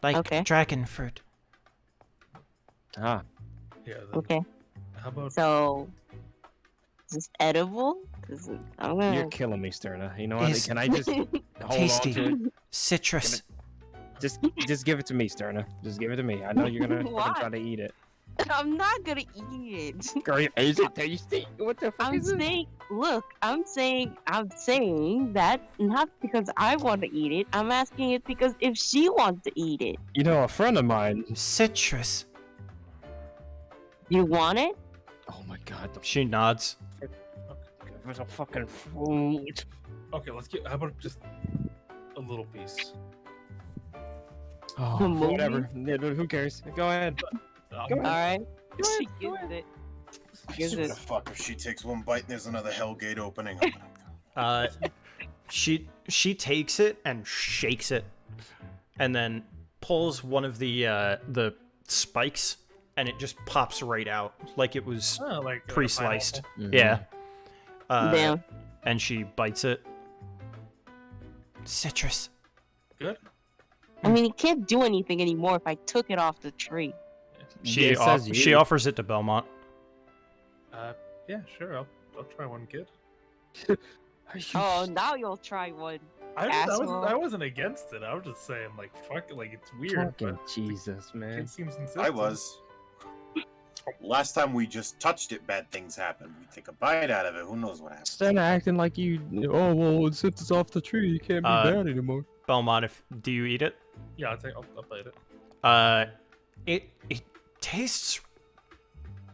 [SPEAKER 5] Like
[SPEAKER 7] Okay.
[SPEAKER 5] dragon fruit.
[SPEAKER 6] Ah.
[SPEAKER 3] Yeah. Then
[SPEAKER 7] Okay.
[SPEAKER 3] How about
[SPEAKER 7] So, is this edible? Cause I'm gonna.
[SPEAKER 6] You're killing me, Sterna. You know what?
[SPEAKER 5] Is-
[SPEAKER 6] Can I just hold
[SPEAKER 5] Tasty.
[SPEAKER 6] on to it?
[SPEAKER 5] Citrus.
[SPEAKER 6] Just give it to me, Sterna. Just give it to me. I know you're gonna
[SPEAKER 7] Why?
[SPEAKER 6] try to eat it.
[SPEAKER 7] I'm not gonna eat it.
[SPEAKER 6] Girl, is it tasty? What the fuck
[SPEAKER 7] I'm
[SPEAKER 6] is it?
[SPEAKER 7] saying, look, I'm saying that not because I want to eat it. I'm asking it because if she wants to eat it,
[SPEAKER 6] You know, a friend of mine.
[SPEAKER 5] Citrus.
[SPEAKER 7] you want it?
[SPEAKER 6] Oh my god, the
[SPEAKER 5] She nods.
[SPEAKER 6] was a fucking fruit.
[SPEAKER 3] okay? Let's get. How about just a little piece?
[SPEAKER 6] Oh,
[SPEAKER 7] Movie?
[SPEAKER 6] whatever. Yeah, who cares? Go ahead.
[SPEAKER 3] Go
[SPEAKER 7] All right.
[SPEAKER 6] Go
[SPEAKER 7] She
[SPEAKER 6] ahead, go
[SPEAKER 7] gives it.
[SPEAKER 4] I
[SPEAKER 7] Gives
[SPEAKER 4] swear
[SPEAKER 7] it.
[SPEAKER 4] to fuck if she takes one bite and there's another hell gate opening.
[SPEAKER 5] She takes it and shakes it, and then pulls one of the spikes, and it just pops right out like it was
[SPEAKER 3] Oh, like
[SPEAKER 5] pre-sliced.
[SPEAKER 6] Mhm.
[SPEAKER 5] Yeah.
[SPEAKER 7] Damn.
[SPEAKER 5] And she bites it. Citrus.
[SPEAKER 3] Good.
[SPEAKER 7] I mean, it can't do anything anymore if I took it off the tree.
[SPEAKER 5] She
[SPEAKER 6] Yeah, it says
[SPEAKER 5] she
[SPEAKER 6] you.
[SPEAKER 5] offers it to Belmont.
[SPEAKER 3] Yeah, sure. I'll try one, kid.
[SPEAKER 7] Oh, now you'll try one. Asshole.
[SPEAKER 3] I wasn't against it. I was just saying, like, fuck, like it's weird.
[SPEAKER 6] Fucking
[SPEAKER 3] But
[SPEAKER 6] Jesus, man.
[SPEAKER 3] it seems insistent.
[SPEAKER 4] I was. Last time we just touched it, bad things happened. We take a bite out of it, who knows what happens.
[SPEAKER 6] Instead of acting like you, oh well, since it's off the tree, you can't be bad anymore.
[SPEAKER 5] Belmont, do you eat it?
[SPEAKER 3] Yeah, I'll bite it.
[SPEAKER 5] It tastes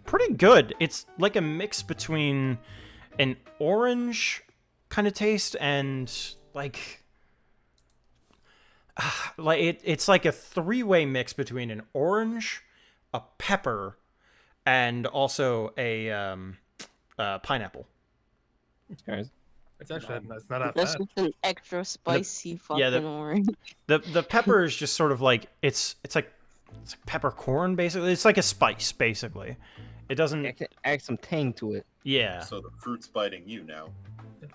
[SPEAKER 5] pretty good. It's like a mix between an orange kind of taste and like it's like a three-way mix between an orange, a pepper, and also a pineapple.
[SPEAKER 6] Guys,
[SPEAKER 3] It's actually it's not that
[SPEAKER 7] That's
[SPEAKER 3] bad.
[SPEAKER 7] just an extra spicy fucking
[SPEAKER 5] yeah, the-
[SPEAKER 7] orange.
[SPEAKER 5] The pepper is just sort of like it's like peppercorn basically. It's like a spice basically. It doesn't.
[SPEAKER 6] add some tang to it.
[SPEAKER 5] Yeah,
[SPEAKER 4] So the fruit's biting you now.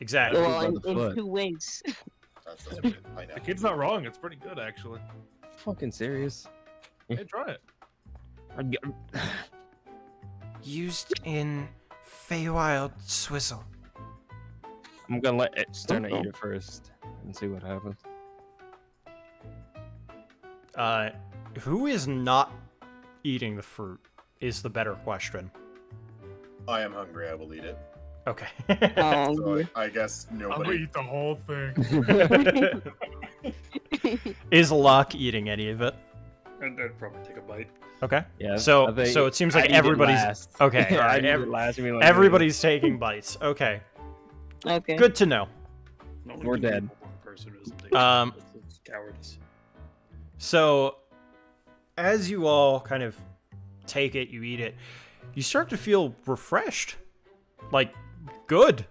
[SPEAKER 5] exactly.
[SPEAKER 7] Well,
[SPEAKER 6] by
[SPEAKER 7] in,
[SPEAKER 6] the
[SPEAKER 7] in
[SPEAKER 6] foot.
[SPEAKER 7] 2 ways.
[SPEAKER 4] That's what
[SPEAKER 3] The
[SPEAKER 4] pineapple.
[SPEAKER 3] kid's not wrong. It's pretty good actually.
[SPEAKER 6] Fucking serious.
[SPEAKER 3] Hey, try it.
[SPEAKER 5] Used in Feywild Swizzle.
[SPEAKER 6] I'm gonna let Sterna eat it first and see what happens.
[SPEAKER 5] Who is not eating the fruit is the better question.
[SPEAKER 4] I am hungry. I will eat it.
[SPEAKER 5] Okay.
[SPEAKER 4] So I guess
[SPEAKER 3] I'm gonna
[SPEAKER 4] nobody.
[SPEAKER 3] eat the whole thing.
[SPEAKER 5] Is Locke eating any of it?
[SPEAKER 2] I'd probably take a bite.
[SPEAKER 5] Okay.
[SPEAKER 6] Yeah.
[SPEAKER 5] So
[SPEAKER 6] I think
[SPEAKER 5] so it seems like
[SPEAKER 6] I eat it
[SPEAKER 5] everybody's
[SPEAKER 6] last.
[SPEAKER 5] okay. All
[SPEAKER 6] I
[SPEAKER 5] right.
[SPEAKER 6] eat it last, I mean, like,
[SPEAKER 5] Everybody's taking bites. Okay.
[SPEAKER 7] Okay.
[SPEAKER 5] Good to know.
[SPEAKER 2] No
[SPEAKER 6] We're dead.
[SPEAKER 2] One person who doesn't take it's cowardice.
[SPEAKER 5] So as you all kind of take it, you eat it, you start to feel refreshed. Like good.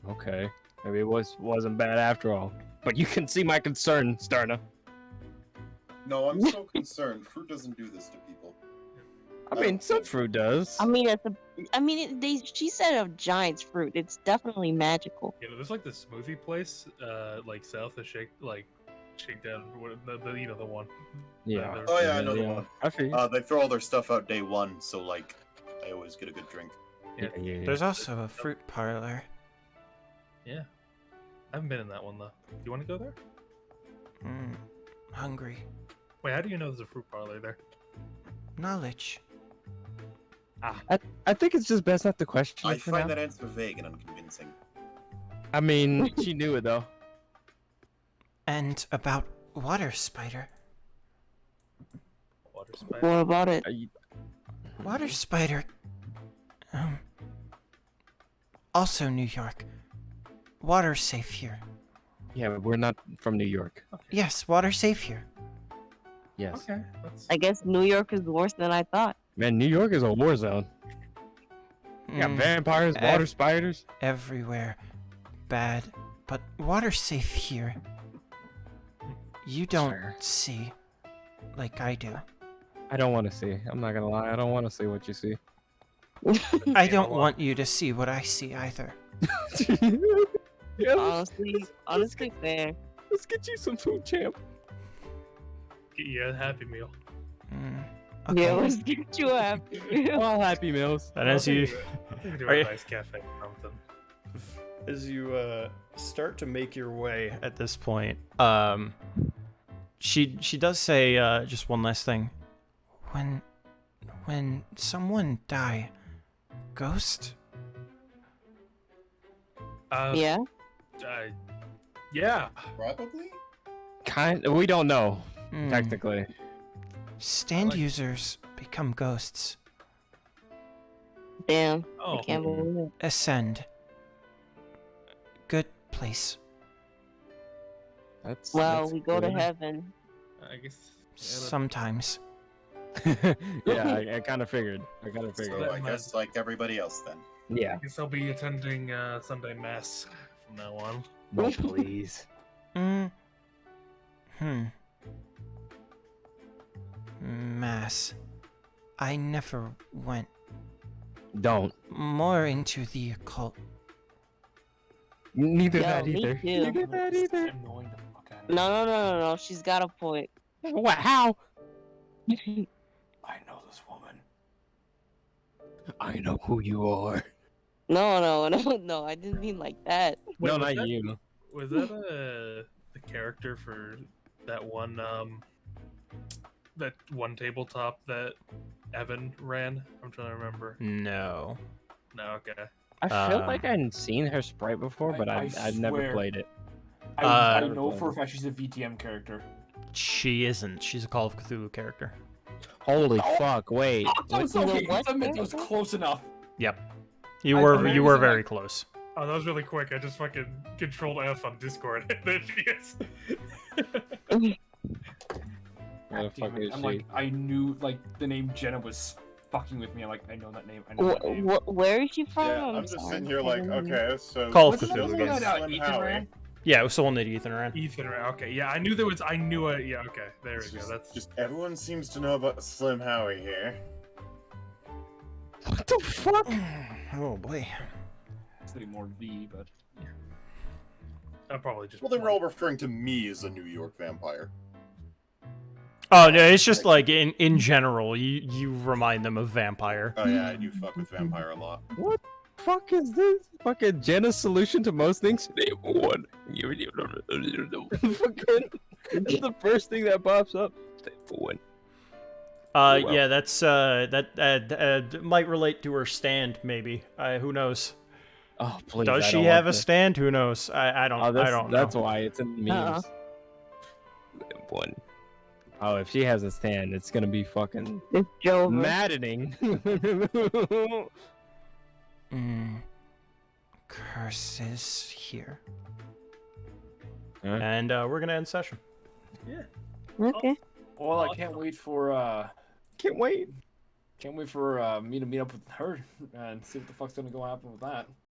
[SPEAKER 6] Okay. Maybe it wasn't bad after all. But you can see my concern, Sterna.
[SPEAKER 4] No, I'm so concerned. Fruit doesn't do this to people.
[SPEAKER 6] I mean, some fruit does.
[SPEAKER 7] I mean, she said a giant's fruit. It's definitely magical.
[SPEAKER 3] You know, there's like this smoothie place, like south of Shakedown, the one.
[SPEAKER 6] Yeah.
[SPEAKER 4] Oh yeah, I know the one.
[SPEAKER 6] I feel you.
[SPEAKER 4] They throw all their stuff out day one, so like, I always get a good drink.
[SPEAKER 6] Yeah.
[SPEAKER 5] There's also a fruit parlor.
[SPEAKER 3] Yeah. I haven't been in that one though. You want to go there?
[SPEAKER 5] Hungry.
[SPEAKER 3] Wait, how do you know there's a fruit parlor there?
[SPEAKER 5] Knowledge.
[SPEAKER 6] I think it's just best not to question
[SPEAKER 4] I
[SPEAKER 6] it for
[SPEAKER 4] find
[SPEAKER 6] now.
[SPEAKER 4] that answer vague and unconvincing.
[SPEAKER 6] I mean, she knew it though.
[SPEAKER 5] And about water spider.
[SPEAKER 3] Water spider.
[SPEAKER 7] What about it?
[SPEAKER 5] Water spider. Also New York. Water safe here.
[SPEAKER 6] Yeah, but we're not from New York.
[SPEAKER 5] Yes, water safe here.
[SPEAKER 6] Yes.
[SPEAKER 3] Okay. That's...
[SPEAKER 7] I guess New York is worse than I thought.
[SPEAKER 6] Man, New York is a war zone. You got vampires, water spiders.
[SPEAKER 5] Everywhere. Bad. But water safe here. You don't
[SPEAKER 6] Fair.
[SPEAKER 5] see like I do.
[SPEAKER 6] I don't want to see. I'm not gonna lie. I don't want to see what you see.
[SPEAKER 5] I don't want you to see what I see either.
[SPEAKER 6] Yeah,
[SPEAKER 7] Honestly fair.
[SPEAKER 6] let's get you some food, champ.
[SPEAKER 3] Get you a Happy Meal.
[SPEAKER 5] Okay.
[SPEAKER 7] Yeah, let's get you a happy meal.
[SPEAKER 6] All Happy Meals.
[SPEAKER 5] And as you
[SPEAKER 3] We could do
[SPEAKER 5] Are
[SPEAKER 3] a
[SPEAKER 5] you-
[SPEAKER 3] nice cafe or something.
[SPEAKER 5] as you start to make your way at this point, she does say just one last thing. When someone die, ghost?
[SPEAKER 7] Yeah?
[SPEAKER 3] Yeah.
[SPEAKER 4] Probably.
[SPEAKER 6] We don't know
[SPEAKER 5] Hmm.
[SPEAKER 6] technically.
[SPEAKER 5] Stand users become ghosts.
[SPEAKER 7] Damn.
[SPEAKER 3] Oh.
[SPEAKER 7] I can't believe it.
[SPEAKER 5] Ascend. Good place.
[SPEAKER 7] Well, we go to heaven.
[SPEAKER 3] I guess.
[SPEAKER 5] Sometimes.
[SPEAKER 6] Yeah, I kind of figured.
[SPEAKER 4] So I guess like everybody else then.
[SPEAKER 6] Yeah.
[SPEAKER 3] I guess I'll be attending Sunday Mass from now on.
[SPEAKER 6] No, please.
[SPEAKER 5] Mass. I never went
[SPEAKER 6] Don't.
[SPEAKER 5] more into the occult.
[SPEAKER 6] Neither
[SPEAKER 7] Yo,
[SPEAKER 6] that
[SPEAKER 7] me
[SPEAKER 6] either.
[SPEAKER 7] too.
[SPEAKER 6] Neither that either.
[SPEAKER 3] Annoying the fuck out of me.
[SPEAKER 7] No. She's got a point.
[SPEAKER 6] What? How?
[SPEAKER 1] I know this woman.
[SPEAKER 6] I know who you are.
[SPEAKER 7] No. I didn't mean like that.
[SPEAKER 3] Wait,
[SPEAKER 6] No,
[SPEAKER 3] was
[SPEAKER 6] not
[SPEAKER 3] that-
[SPEAKER 6] you.
[SPEAKER 3] Was that the character for that one tabletop that Evan ran? I'm trying to remember.
[SPEAKER 5] No.
[SPEAKER 3] No, okay.
[SPEAKER 6] I feel like I'd seen her sprite before, but
[SPEAKER 1] I
[SPEAKER 6] I'd never
[SPEAKER 1] swear.
[SPEAKER 6] played it.
[SPEAKER 1] I
[SPEAKER 5] Uh,
[SPEAKER 1] know for a fact she's a VTM character.
[SPEAKER 5] She isn't. She's a Call of Cthulhu character.
[SPEAKER 6] Holy
[SPEAKER 1] Oh.
[SPEAKER 6] fuck! Wait.
[SPEAKER 1] That was,
[SPEAKER 7] What?
[SPEAKER 1] okay,
[SPEAKER 7] What?
[SPEAKER 1] that was close enough.
[SPEAKER 5] Yep. You
[SPEAKER 1] I-
[SPEAKER 5] were
[SPEAKER 1] I'm
[SPEAKER 5] you were
[SPEAKER 1] using,
[SPEAKER 5] very
[SPEAKER 1] like-
[SPEAKER 5] close.
[SPEAKER 3] Oh, that was really quick. I just fucking controlled F on Discord. There she is.
[SPEAKER 6] Where the fuck
[SPEAKER 1] Damn it.
[SPEAKER 6] is
[SPEAKER 1] I'm
[SPEAKER 6] she?
[SPEAKER 1] like, I knew like the name Jenna was fucking with me. I'm like, I know that name. I know that name.
[SPEAKER 7] Where is she from?
[SPEAKER 4] Yeah, I'm just
[SPEAKER 7] sorry.
[SPEAKER 4] sitting here
[SPEAKER 7] I
[SPEAKER 4] like,
[SPEAKER 7] didn't hear.
[SPEAKER 4] okay, so
[SPEAKER 5] Call of
[SPEAKER 1] Wasn't
[SPEAKER 5] Cthulhu
[SPEAKER 1] that the
[SPEAKER 5] game.
[SPEAKER 1] one that
[SPEAKER 4] Slim
[SPEAKER 1] Ethan
[SPEAKER 4] Howie.
[SPEAKER 1] ran?
[SPEAKER 5] Yeah, it was the one that Ethan ran.
[SPEAKER 3] Ethan, right? Okay, yeah, I knew there was. I knew it. Yeah, okay, there
[SPEAKER 4] It's
[SPEAKER 3] we go.
[SPEAKER 4] just,
[SPEAKER 3] That's
[SPEAKER 4] just everyone seems to know about Slim Howie here.
[SPEAKER 6] What the fuck?
[SPEAKER 5] Oh boy.
[SPEAKER 1] It's gonna be more V, but
[SPEAKER 3] I'll probably just.
[SPEAKER 4] Well, they were all referring to me as a New York vampire.
[SPEAKER 5] Oh no, it's just like in general, you remind them of vampire.
[SPEAKER 4] Oh yeah, I do fuck with vampire a lot.
[SPEAKER 6] What the fuck is this? Fucking Jenna's solution to most things? Name one. Fucking. It's the first thing that pops up. Name one.
[SPEAKER 4] well.
[SPEAKER 5] Yeah, that's that might relate to her stand, maybe. Who knows?
[SPEAKER 6] Oh please.
[SPEAKER 5] Does
[SPEAKER 6] I
[SPEAKER 5] she
[SPEAKER 6] don't
[SPEAKER 5] have
[SPEAKER 6] want
[SPEAKER 5] a
[SPEAKER 6] that.
[SPEAKER 5] stand? Who knows? I don't.
[SPEAKER 6] Oh,
[SPEAKER 5] I don't know.
[SPEAKER 6] that's why it's in memes. Name one. Oh, if she has a stand, it's gonna be fucking
[SPEAKER 7] It's Jover.
[SPEAKER 6] maddening.
[SPEAKER 5] Curses here.
[SPEAKER 6] Huh?
[SPEAKER 5] And we're gonna end session.
[SPEAKER 7] Okay.
[SPEAKER 1] well, I can't wait for
[SPEAKER 6] Can't wait.
[SPEAKER 1] me to meet up with her and see what the fuck's gonna go happen with that.